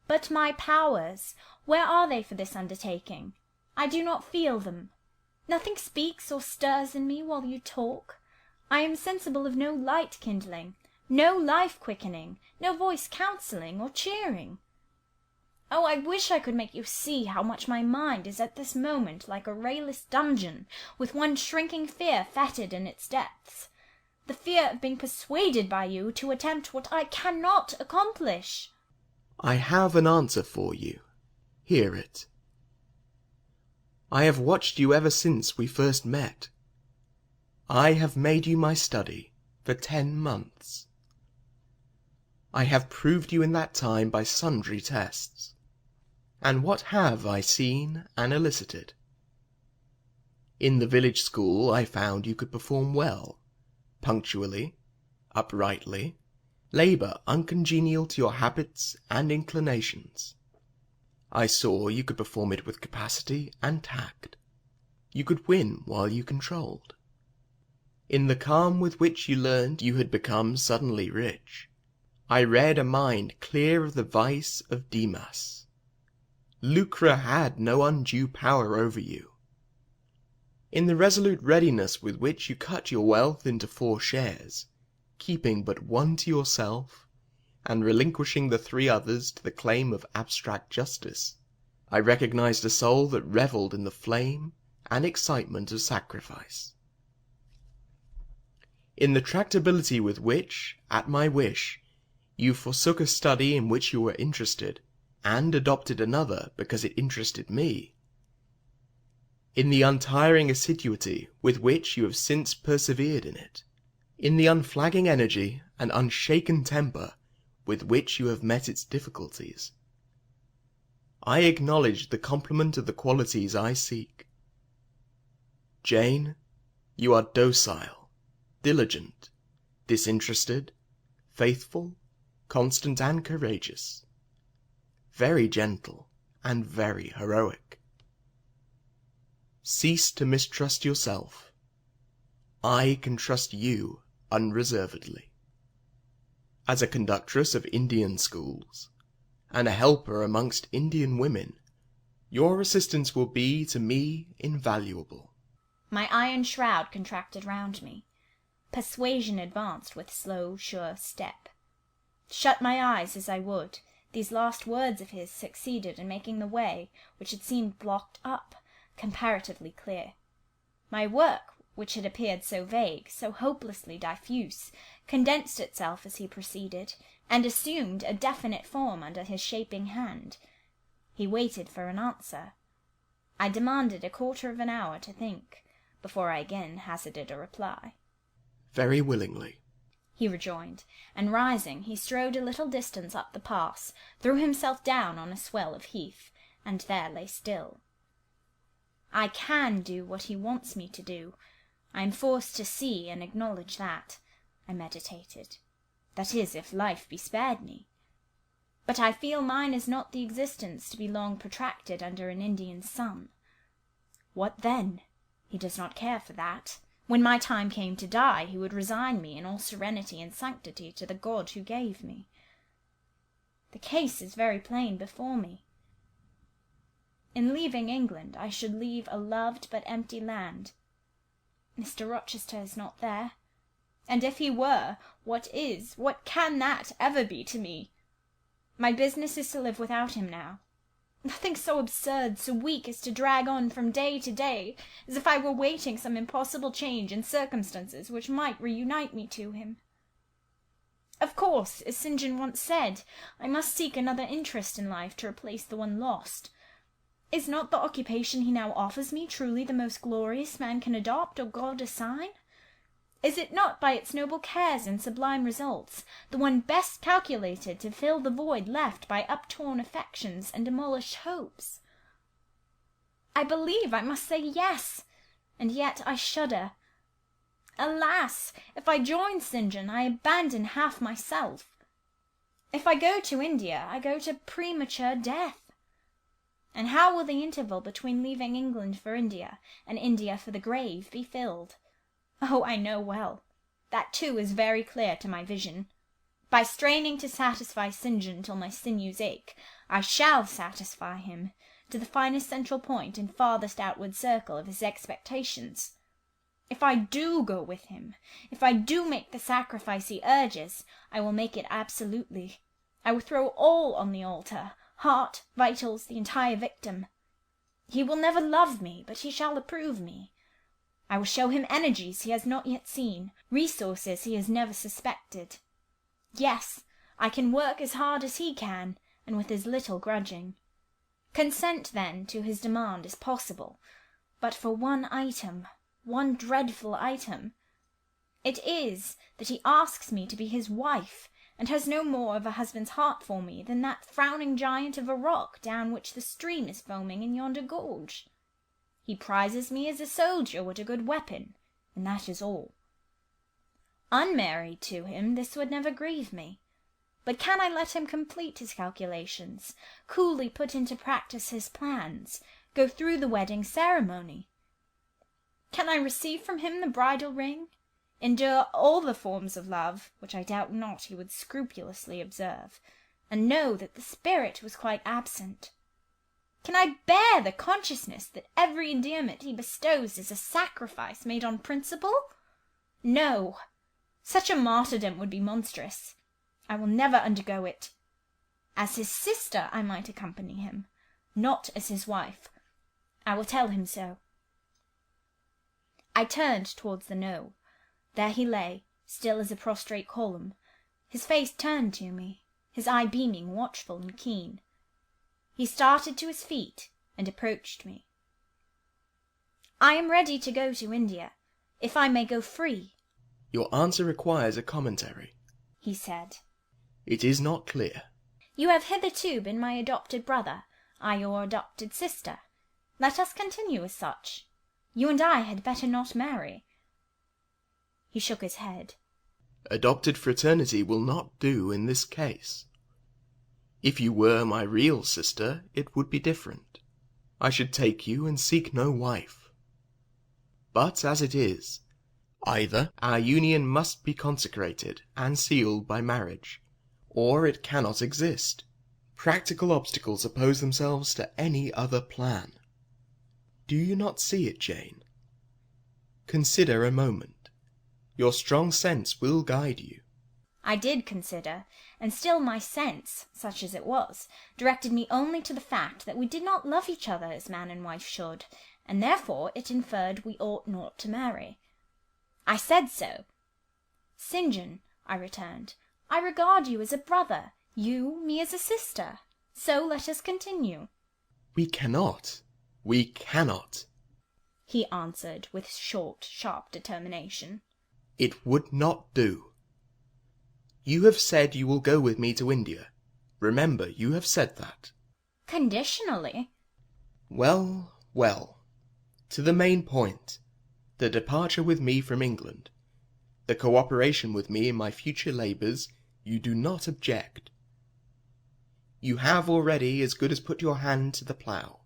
"But my powers, where are they for this undertaking? I do not feel them. Nothing speaks or stirs in me while you talk. I am sensible of no light kindling, no life quickening, no voice counselling or cheering. Oh, I wish I could make you see how much my mind is at this moment like a rayless dungeon, with one shrinking fear fettered in its depths, the fear of being persuaded by you to attempt what I cannot accomplish."
"I have an answer for you. Hear it. I have watched you ever since we first met. I have made you my study for 10 months. I have proved you in that time by sundry tests. And what have I seen and elicited? In the village school I found you could perform well, punctually, uprightly, labour uncongenial to your habits and inclinations. I saw you could perform it with capacity and tact. You could win while you controlled. In the calm with which you learned you had become suddenly rich, I read a mind clear of the vice of Demas. Lucre had no undue power over you. In the resolute readiness with which you cut your wealth into 4 shares, keeping but one to yourself, and relinquishing the 3 others to the claim of abstract justice, I recognized a soul that revelled in the flame and excitement of sacrifice. In the tractability with which, at my wish, you forsook a study in which you were interested, and adopted another because it interested me. In the untiring assiduity with which you have since persevered in it. In the unflagging energy and unshaken temper with which you have met its difficulties. I acknowledge the complement of the qualities I seek. Jane, you are docile, diligent, disinterested, faithful, constant and courageous, very gentle and very heroic. Cease to mistrust yourself. I can trust you unreservedly. As a conductress of Indian schools, and a helper amongst Indian women, your assistance will be to me invaluable."
My iron shroud contracted round me. Persuasion advanced with slow, sure step. Shut my eyes as I would, these last words of his succeeded in making the way, which had seemed blocked up, comparatively clear. My work, which had appeared so vague, so hopelessly diffuse, condensed itself as he proceeded, and assumed a definite form under his shaping hand. He waited for an answer. I demanded a quarter of an hour to think, before I again hazarded a reply.
Very willingly,
he rejoined, and rising, he strode a little distance up the pass, threw himself down on a swell of heath, and there lay still. I can do what he wants me to do. I am forced to see and acknowledge that, I meditated. That is, if life be spared me. But I feel mine is not the existence to be long protracted under an Indian sun. What then? He does not care for that. When my time came to die, he would resign me in all serenity and sanctity to the God who gave me. The case is very plain before me. In leaving England, I should leave a loved but empty land. Mr. Rochester is not there, and if he were, what can that ever be to me? My business is to live without him now. Nothing so absurd, so weak, as to drag on from day to day, as if I were waiting some impossible change in circumstances which might reunite me to him. Of course, as St. John once said, I must seek another interest in life to replace the one lost. Is not the occupation he now offers me truly the most glorious man can adopt or God assign? Is it not, by its noble cares and sublime results, the one best calculated to fill the void left by uptorn affections and demolished hopes? I believe I must say yes, and yet I shudder. Alas! If I join St. John, I abandon half myself. If I go to India, I go to premature death. And how will the interval between leaving England for India and India for the grave be filled? Oh, I know well. That too is very clear to my vision. By straining to satisfy St. John till my sinews ache, I shall satisfy him, to the finest central point and farthest outward circle of his expectations. If I do go with him, if I do make the sacrifice he urges, I will make it absolutely. I will throw all on the altar, heart, vitals, the entire victim. He will never love me, but he shall approve me. I will show him energies he has not yet seen, resources he has never suspected. Yes, I can work as hard as he can, and with as little grudging. Consent, then, to his demand is possible, but for one item, one dreadful item. It is that he asks me to be his wife, and has no more of a husband's heart for me than that frowning giant of a rock down which the stream is foaming in yonder gorge. He prizes me as a soldier would a good weapon, and that is all. Unmarried to him, this would never grieve me. But can I let him complete his calculations, coolly put into practice his plans, go through the wedding ceremony? Can I receive from him the bridal ring, endure all the forms of love, which I doubt not he would scrupulously observe, and know that the spirit was quite absent? Can I bear the consciousness that every endearment he bestows is a sacrifice made on principle? No, such a martyrdom would be monstrous. I will never undergo it. As his sister I might accompany him, not as his wife. I will tell him so. I turned towards the knowe. There he lay, still as a prostrate column, his face turned to me, his eye beaming, watchful and keen. He started to his feet and approached me. I am ready to go to India, if I may go free.
Your answer requires a commentary,
he said.
It is not clear.
You have hitherto been my adopted brother, I your adopted sister. Let us continue as such. You and I had better not marry. He shook his head.
Adopted fraternity will not do in this case. If you were my real sister, it would be different. I should take you and seek no wife. But as it is, either our union must be consecrated and sealed by marriage, or it cannot exist. Practical obstacles oppose themselves to any other plan. Do you not see it, Jane? Consider a moment. Your strong sense will guide you.
I did consider, and still my sense, such as it was, directed me only to the fact that we did not love each other as man and wife should, and therefore it inferred we ought not to marry. I said so. St. John, I returned, I regard you as a brother, you me as a sister. So let us continue.
We cannot. We cannot.
He answered with short, sharp determination.
It would not do. You have said you will go with me to India. Remember, you have said that.
Conditionally.
Well, well. To the main point. The departure with me from England. The cooperation with me in my future labours, you do not object. You have already as good as put your hand to the plough.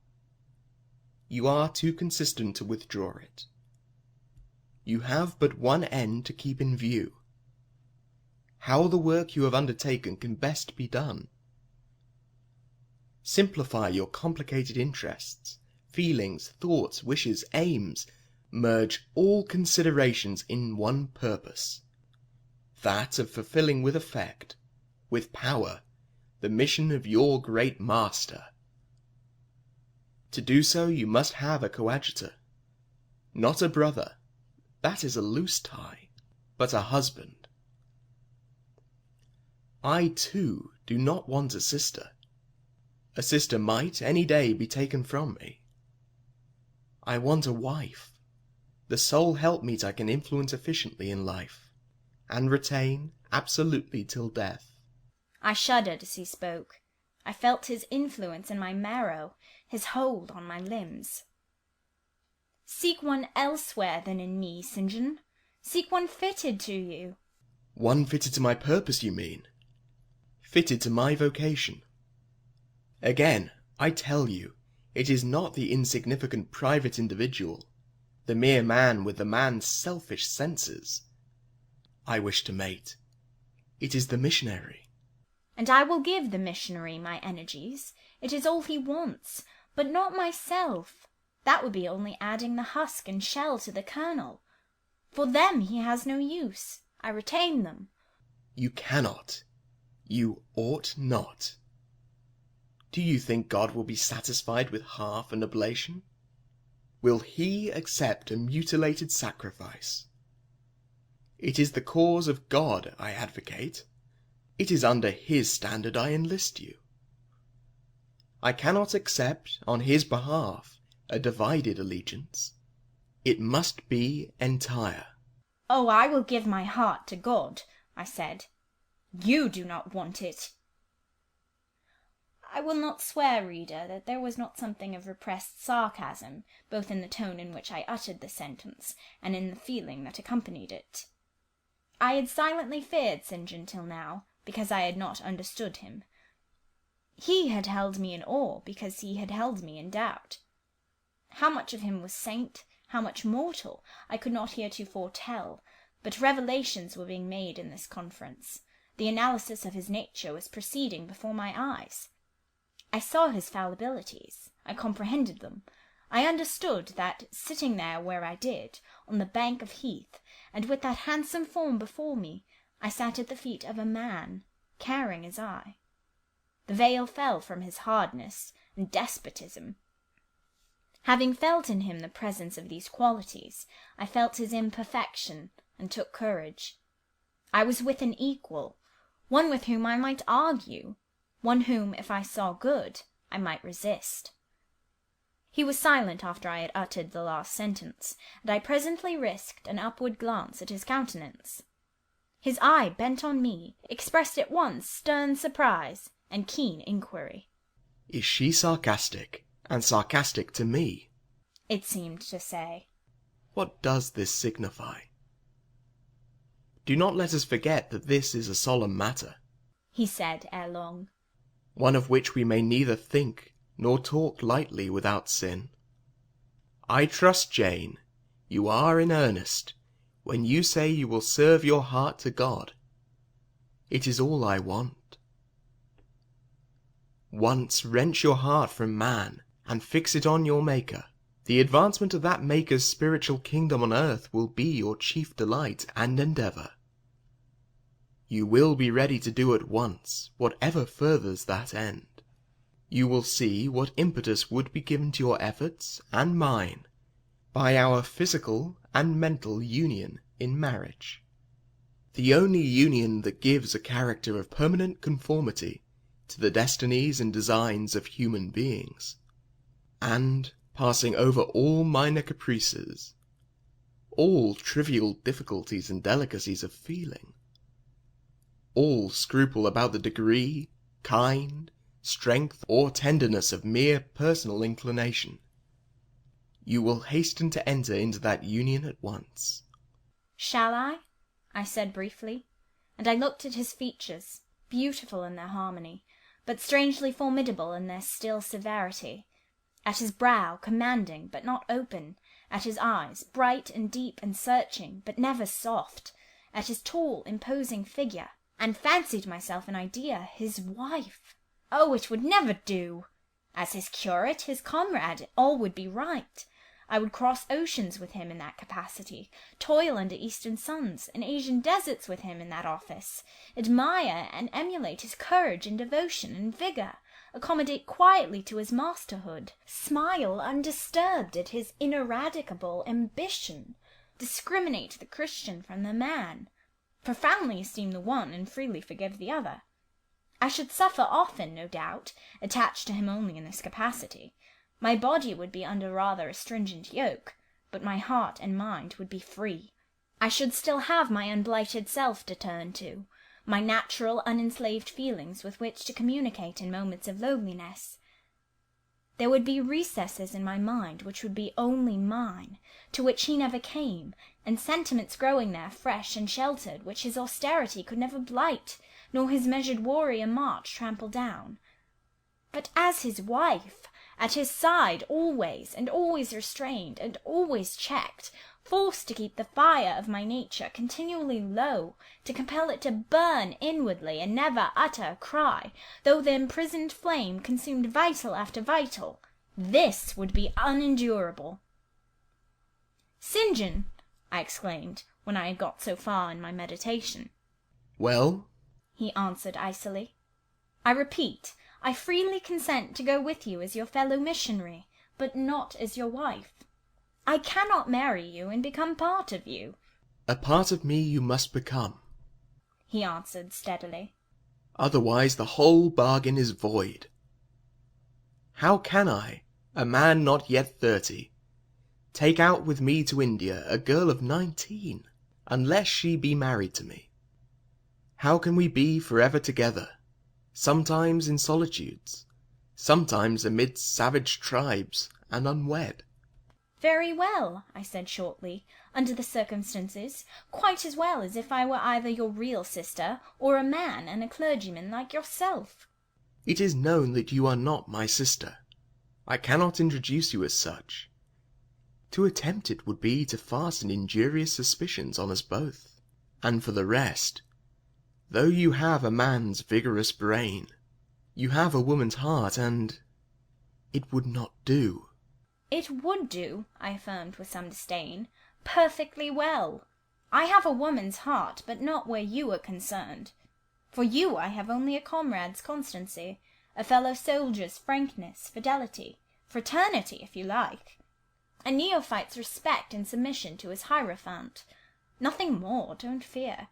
You are too consistent to withdraw it. You have but one end to keep in view. How the work you have undertaken can best be done. Simplify your complicated interests, feelings, thoughts, wishes, aims. Merge all considerations in one purpose, that of fulfilling with effect, with power, the mission of your great master. To do so you must have a coadjutor, not a brother, that is a loose tie, but a husband. I, too, do not want a sister. A sister might any day be taken from me. I want a wife. The sole helpmeet I can influence efficiently in life, and retain absolutely till death.
I shuddered as he spoke. I felt his influence in my marrow, his hold on my limbs. Seek one elsewhere than in me, St. John. Seek one fitted to you.
One fitted to my purpose, you mean? Fitted to my vocation. Again, I tell you, it is not the insignificant private individual, the mere man with the man's selfish senses, I wish to mate. It is the missionary.
And I will give the missionary my energies. It is all he wants, but not myself. That would be only adding the husk and shell to the kernel. For them he has no use. I retain them.
You cannot. You ought not. Do you think God will be satisfied with half an oblation? Will he accept a mutilated sacrifice? It is the cause of God I advocate. It is under his standard I enlist you. I cannot accept, on his behalf, a divided allegiance. It must be entire.
Oh, I will give my heart to God, I said. You do not want it. I will not swear, reader, that there was not something of repressed sarcasm, both in the tone in which I uttered the sentence, and in the feeling that accompanied it. I had silently feared St. John till now, because I had not understood him. He had held me in awe, because he had held me in doubt. How much of him was saint, how much mortal, I could not heretofore tell, but revelations were being made in this conference. The analysis of his nature was proceeding before my eyes. I saw his fallibilities. I comprehended them. I understood that, sitting there where I did, on the bank of heath, and with that handsome form before me, I sat at the feet of a man, caring as I. The veil fell from his hardness and despotism. Having felt in him the presence of these qualities, I felt his imperfection, and took courage. I was with an equal, one with whom I might argue, one whom, if I saw good, I might resist. He was silent after I had uttered the last sentence, and I presently risked an upward glance at his countenance. His eye, bent on me, expressed at once stern surprise and keen inquiry.
Is she sarcastic, and sarcastic to me?
It seemed to say.
What does this signify? Do not let us forget that this is a solemn matter,
he said ere long,
one of which we may neither think nor talk lightly without sin. I trust, Jane, you are in earnest when you say you will serve your heart to God. It is all I want. Once wrench your heart from man and fix it on your Maker. The advancement of that Maker's spiritual kingdom on earth will be your chief delight and endeavour. You will be ready to do at once whatever furthers that end. You will see what impetus would be given to your efforts and mine by our physical and mental union in marriage. the only union that gives a character of permanent conformity to the destinies and designs of human beings, and, passing over all minor caprices, all trivial difficulties and delicacies of feeling, all scruple about the degree, kind, strength, or tenderness of mere personal inclination, you will hasten to enter into that union at once.
"Shall I said briefly, and I looked at his features, beautiful in their harmony, but strangely formidable in their still severity, at his brow, commanding but not open, at his eyes, bright and deep and searching, but never soft, at his tall, imposing figure, and fancied myself an idea, his wife. Oh, it would never do! As his curate, his comrade, all would be right. I would cross oceans with him in that capacity, toil under eastern suns, in Asian deserts with him in that office, admire and emulate his courage and devotion and vigour, accommodate quietly to his masterhood, smile undisturbed at his ineradicable ambition, discriminate the Christian from the man, profoundly esteem the one and freely forgive the other. I should suffer often, no doubt, attached to him only in this capacity. My body would be under rather a stringent yoke, but my heart and mind would be free. I should still have my unblighted self to turn to, my natural unenslaved feelings with which to communicate in moments of loneliness. There would be recesses in my mind which would be only mine, to which he never came, and sentiments growing there fresh and sheltered, which his austerity could never blight, nor his measured warrior march trample down. But as his wife, at his side always, and always restrained, and always checked, forced to keep the fire of my nature continually low, to compel it to burn inwardly and never utter a cry, though the imprisoned flame consumed vital after vital, this would be unendurable. "St. John," I exclaimed, when I had got so far in my meditation.
"Well?"
he answered icily. "I repeat, I freely consent to go with you as your fellow missionary, but not as your wife. I cannot marry you and become part of you."
"A part of me you must become,"
he answered steadily.
"Otherwise the whole bargain is void. How can I, a man not yet 30, take out with me to India a girl of 19, unless she be married to me? How can we be forever together, sometimes in solitudes, sometimes amidst savage tribes, and unwed?"
"Very well," I said shortly, "under the circumstances, quite as well as if I were either your real sister, or a man and a clergyman like yourself."
"It is known that you are not my sister. I cannot introduce you as such. To attempt it would be to fasten injurious suspicions on us both. And for the rest, though you have a man's vigorous brain, you have a woman's heart, and it would not do."
"It would do," I affirmed with some disdain, "perfectly well. I have a woman's heart, but not where you are concerned. For you I have only a comrade's constancy, a fellow soldier's frankness, fidelity, fraternity, if you like, a neophyte's respect and submission to his hierophant. Nothing more, don't fear."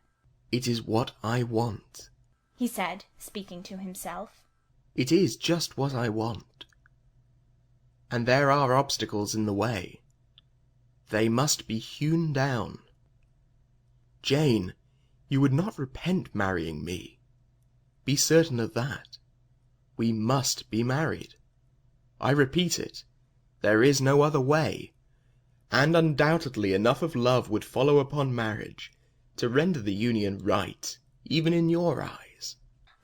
"It is what I want,"
he said, speaking to himself.
"It is just what I want. And there are obstacles in the way. They must be hewn down. Jane, you would not repent marrying me. Be certain of that. We must be married. I repeat it, there is no other way, and undoubtedly enough of love would follow upon marriage to render the union right, even in your eyes."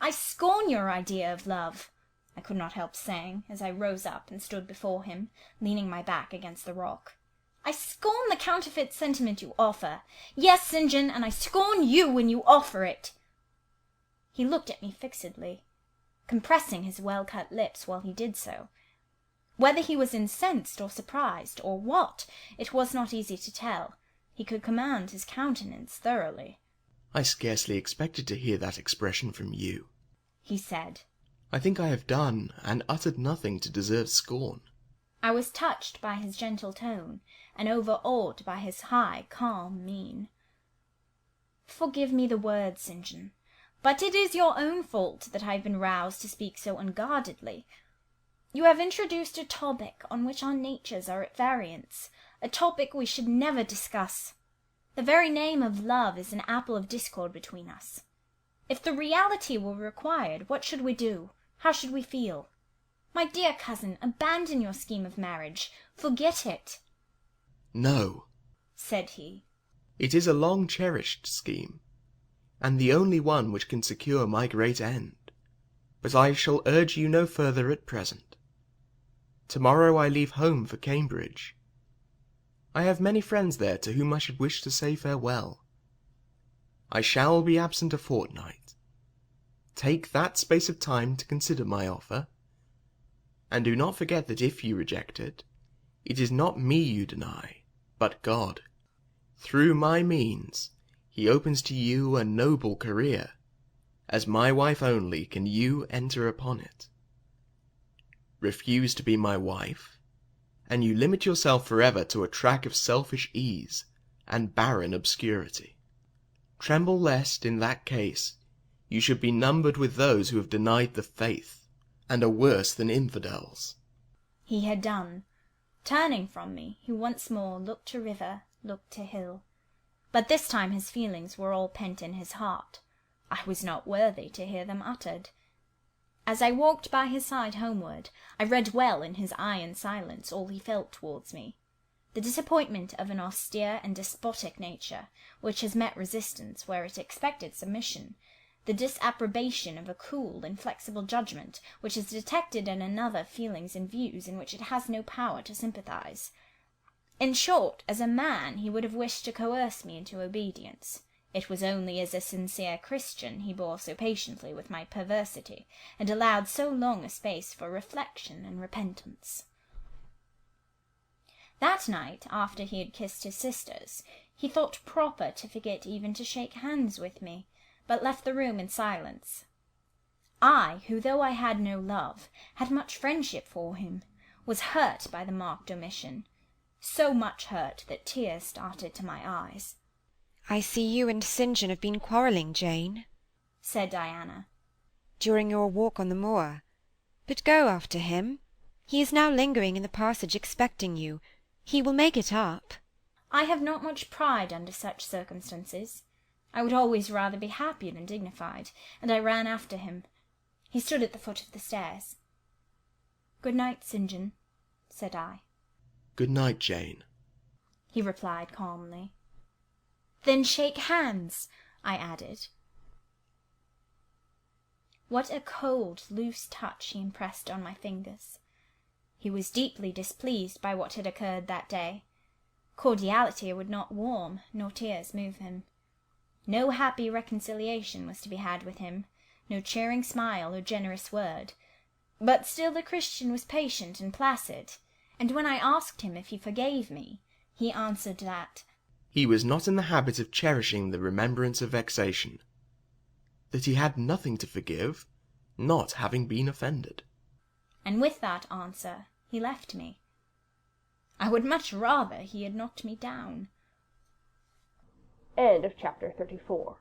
"I scorn your idea of love," I could not help saying, as I rose up and stood before him, leaning my back against the rock. "I scorn the counterfeit sentiment you offer. Yes, St. John, and I scorn you when you offer it." He looked at me fixedly, compressing his well-cut lips while he did so. Whether he was incensed or surprised, or what, it was not easy to tell. He could command his countenance thoroughly.
"I scarcely expected to hear that expression from you,"
he said.
"I think I have done and uttered nothing to deserve scorn."
I was touched by his gentle tone, and overawed by his high, calm mien. Forgive me the word, St. John, but it is your own fault that I have been roused to speak so unguardedly. You have introduced a topic on which our natures are at variance, a topic we should never discuss. The very name of love is an apple of discord between us. If the reality were required, what should we do? How should we feel? My dear cousin, abandon your scheme of marriage. Forget it.
No,
said he.
It is a long-cherished scheme, and the only one which can secure my great end. But I shall urge you no further at present. Tomorrow I leave home for Cambridge. I have many friends there to whom I should wish to say farewell. I shall be absent a fortnight. Take that space of time to consider my offer, and do not forget that if you reject it, it is not me you deny, but God. Through my means, he opens to you a noble career. As my wife only can you enter upon it. Refuse to be my wife, and you limit yourself forever to a track of selfish ease and barren obscurity. Tremble lest, in that case, you should be numbered with those who have denied the faith, and are worse than infidels.
He had done. Turning from me, he once more looked to river, looked to hill. But this time his feelings were all pent in his heart. I was not worthy to hear them uttered. As I walked by his side homeward, I read well in his iron silence all he felt towards me. The disappointment of an austere and despotic nature, which has met resistance where it expected submission, the disapprobation of a cool, inflexible judgment, which has detected in another feelings and views in which it has no power to sympathize. In short, as a man he would have wished to coerce me into obedience. It was only as a sincere Christian he bore so patiently with my perversity, and allowed so long a space for reflection and repentance. That night, after he had kissed his sisters, he thought proper to forget even to shake hands with me, but left the room in silence. I, who, though I had no love, had much friendship for him, was hurt by the marked omission, so much hurt that tears started to my eyes.
"I see you and St. John have been quarrelling, Jane,"
said Diana,
"during your walk on the moor. But go after him. He is now lingering in the passage expecting you. He will make it up."
I have not much pride under such circumstances. I would always rather be happy than dignified, and I ran after him. He stood at the foot of the stairs. "Good night, St. John," said I.
Good night, Jane,
he replied calmly. Then shake hands, I added. What a cold, loose touch he impressed on my fingers. He was deeply displeased by what had occurred that day. Cordiality would not warm, nor tears move him. No happy reconciliation was to be had with him, no cheering smile or generous word. But still the Christian was patient and placid, and when I asked him if he forgave me, he answered that
he was not in the habit of cherishing the remembrance of vexation, that he had nothing to forgive, not having been offended.
And with that answer he left me. I would much rather he had knocked me down.
End of chapter 34.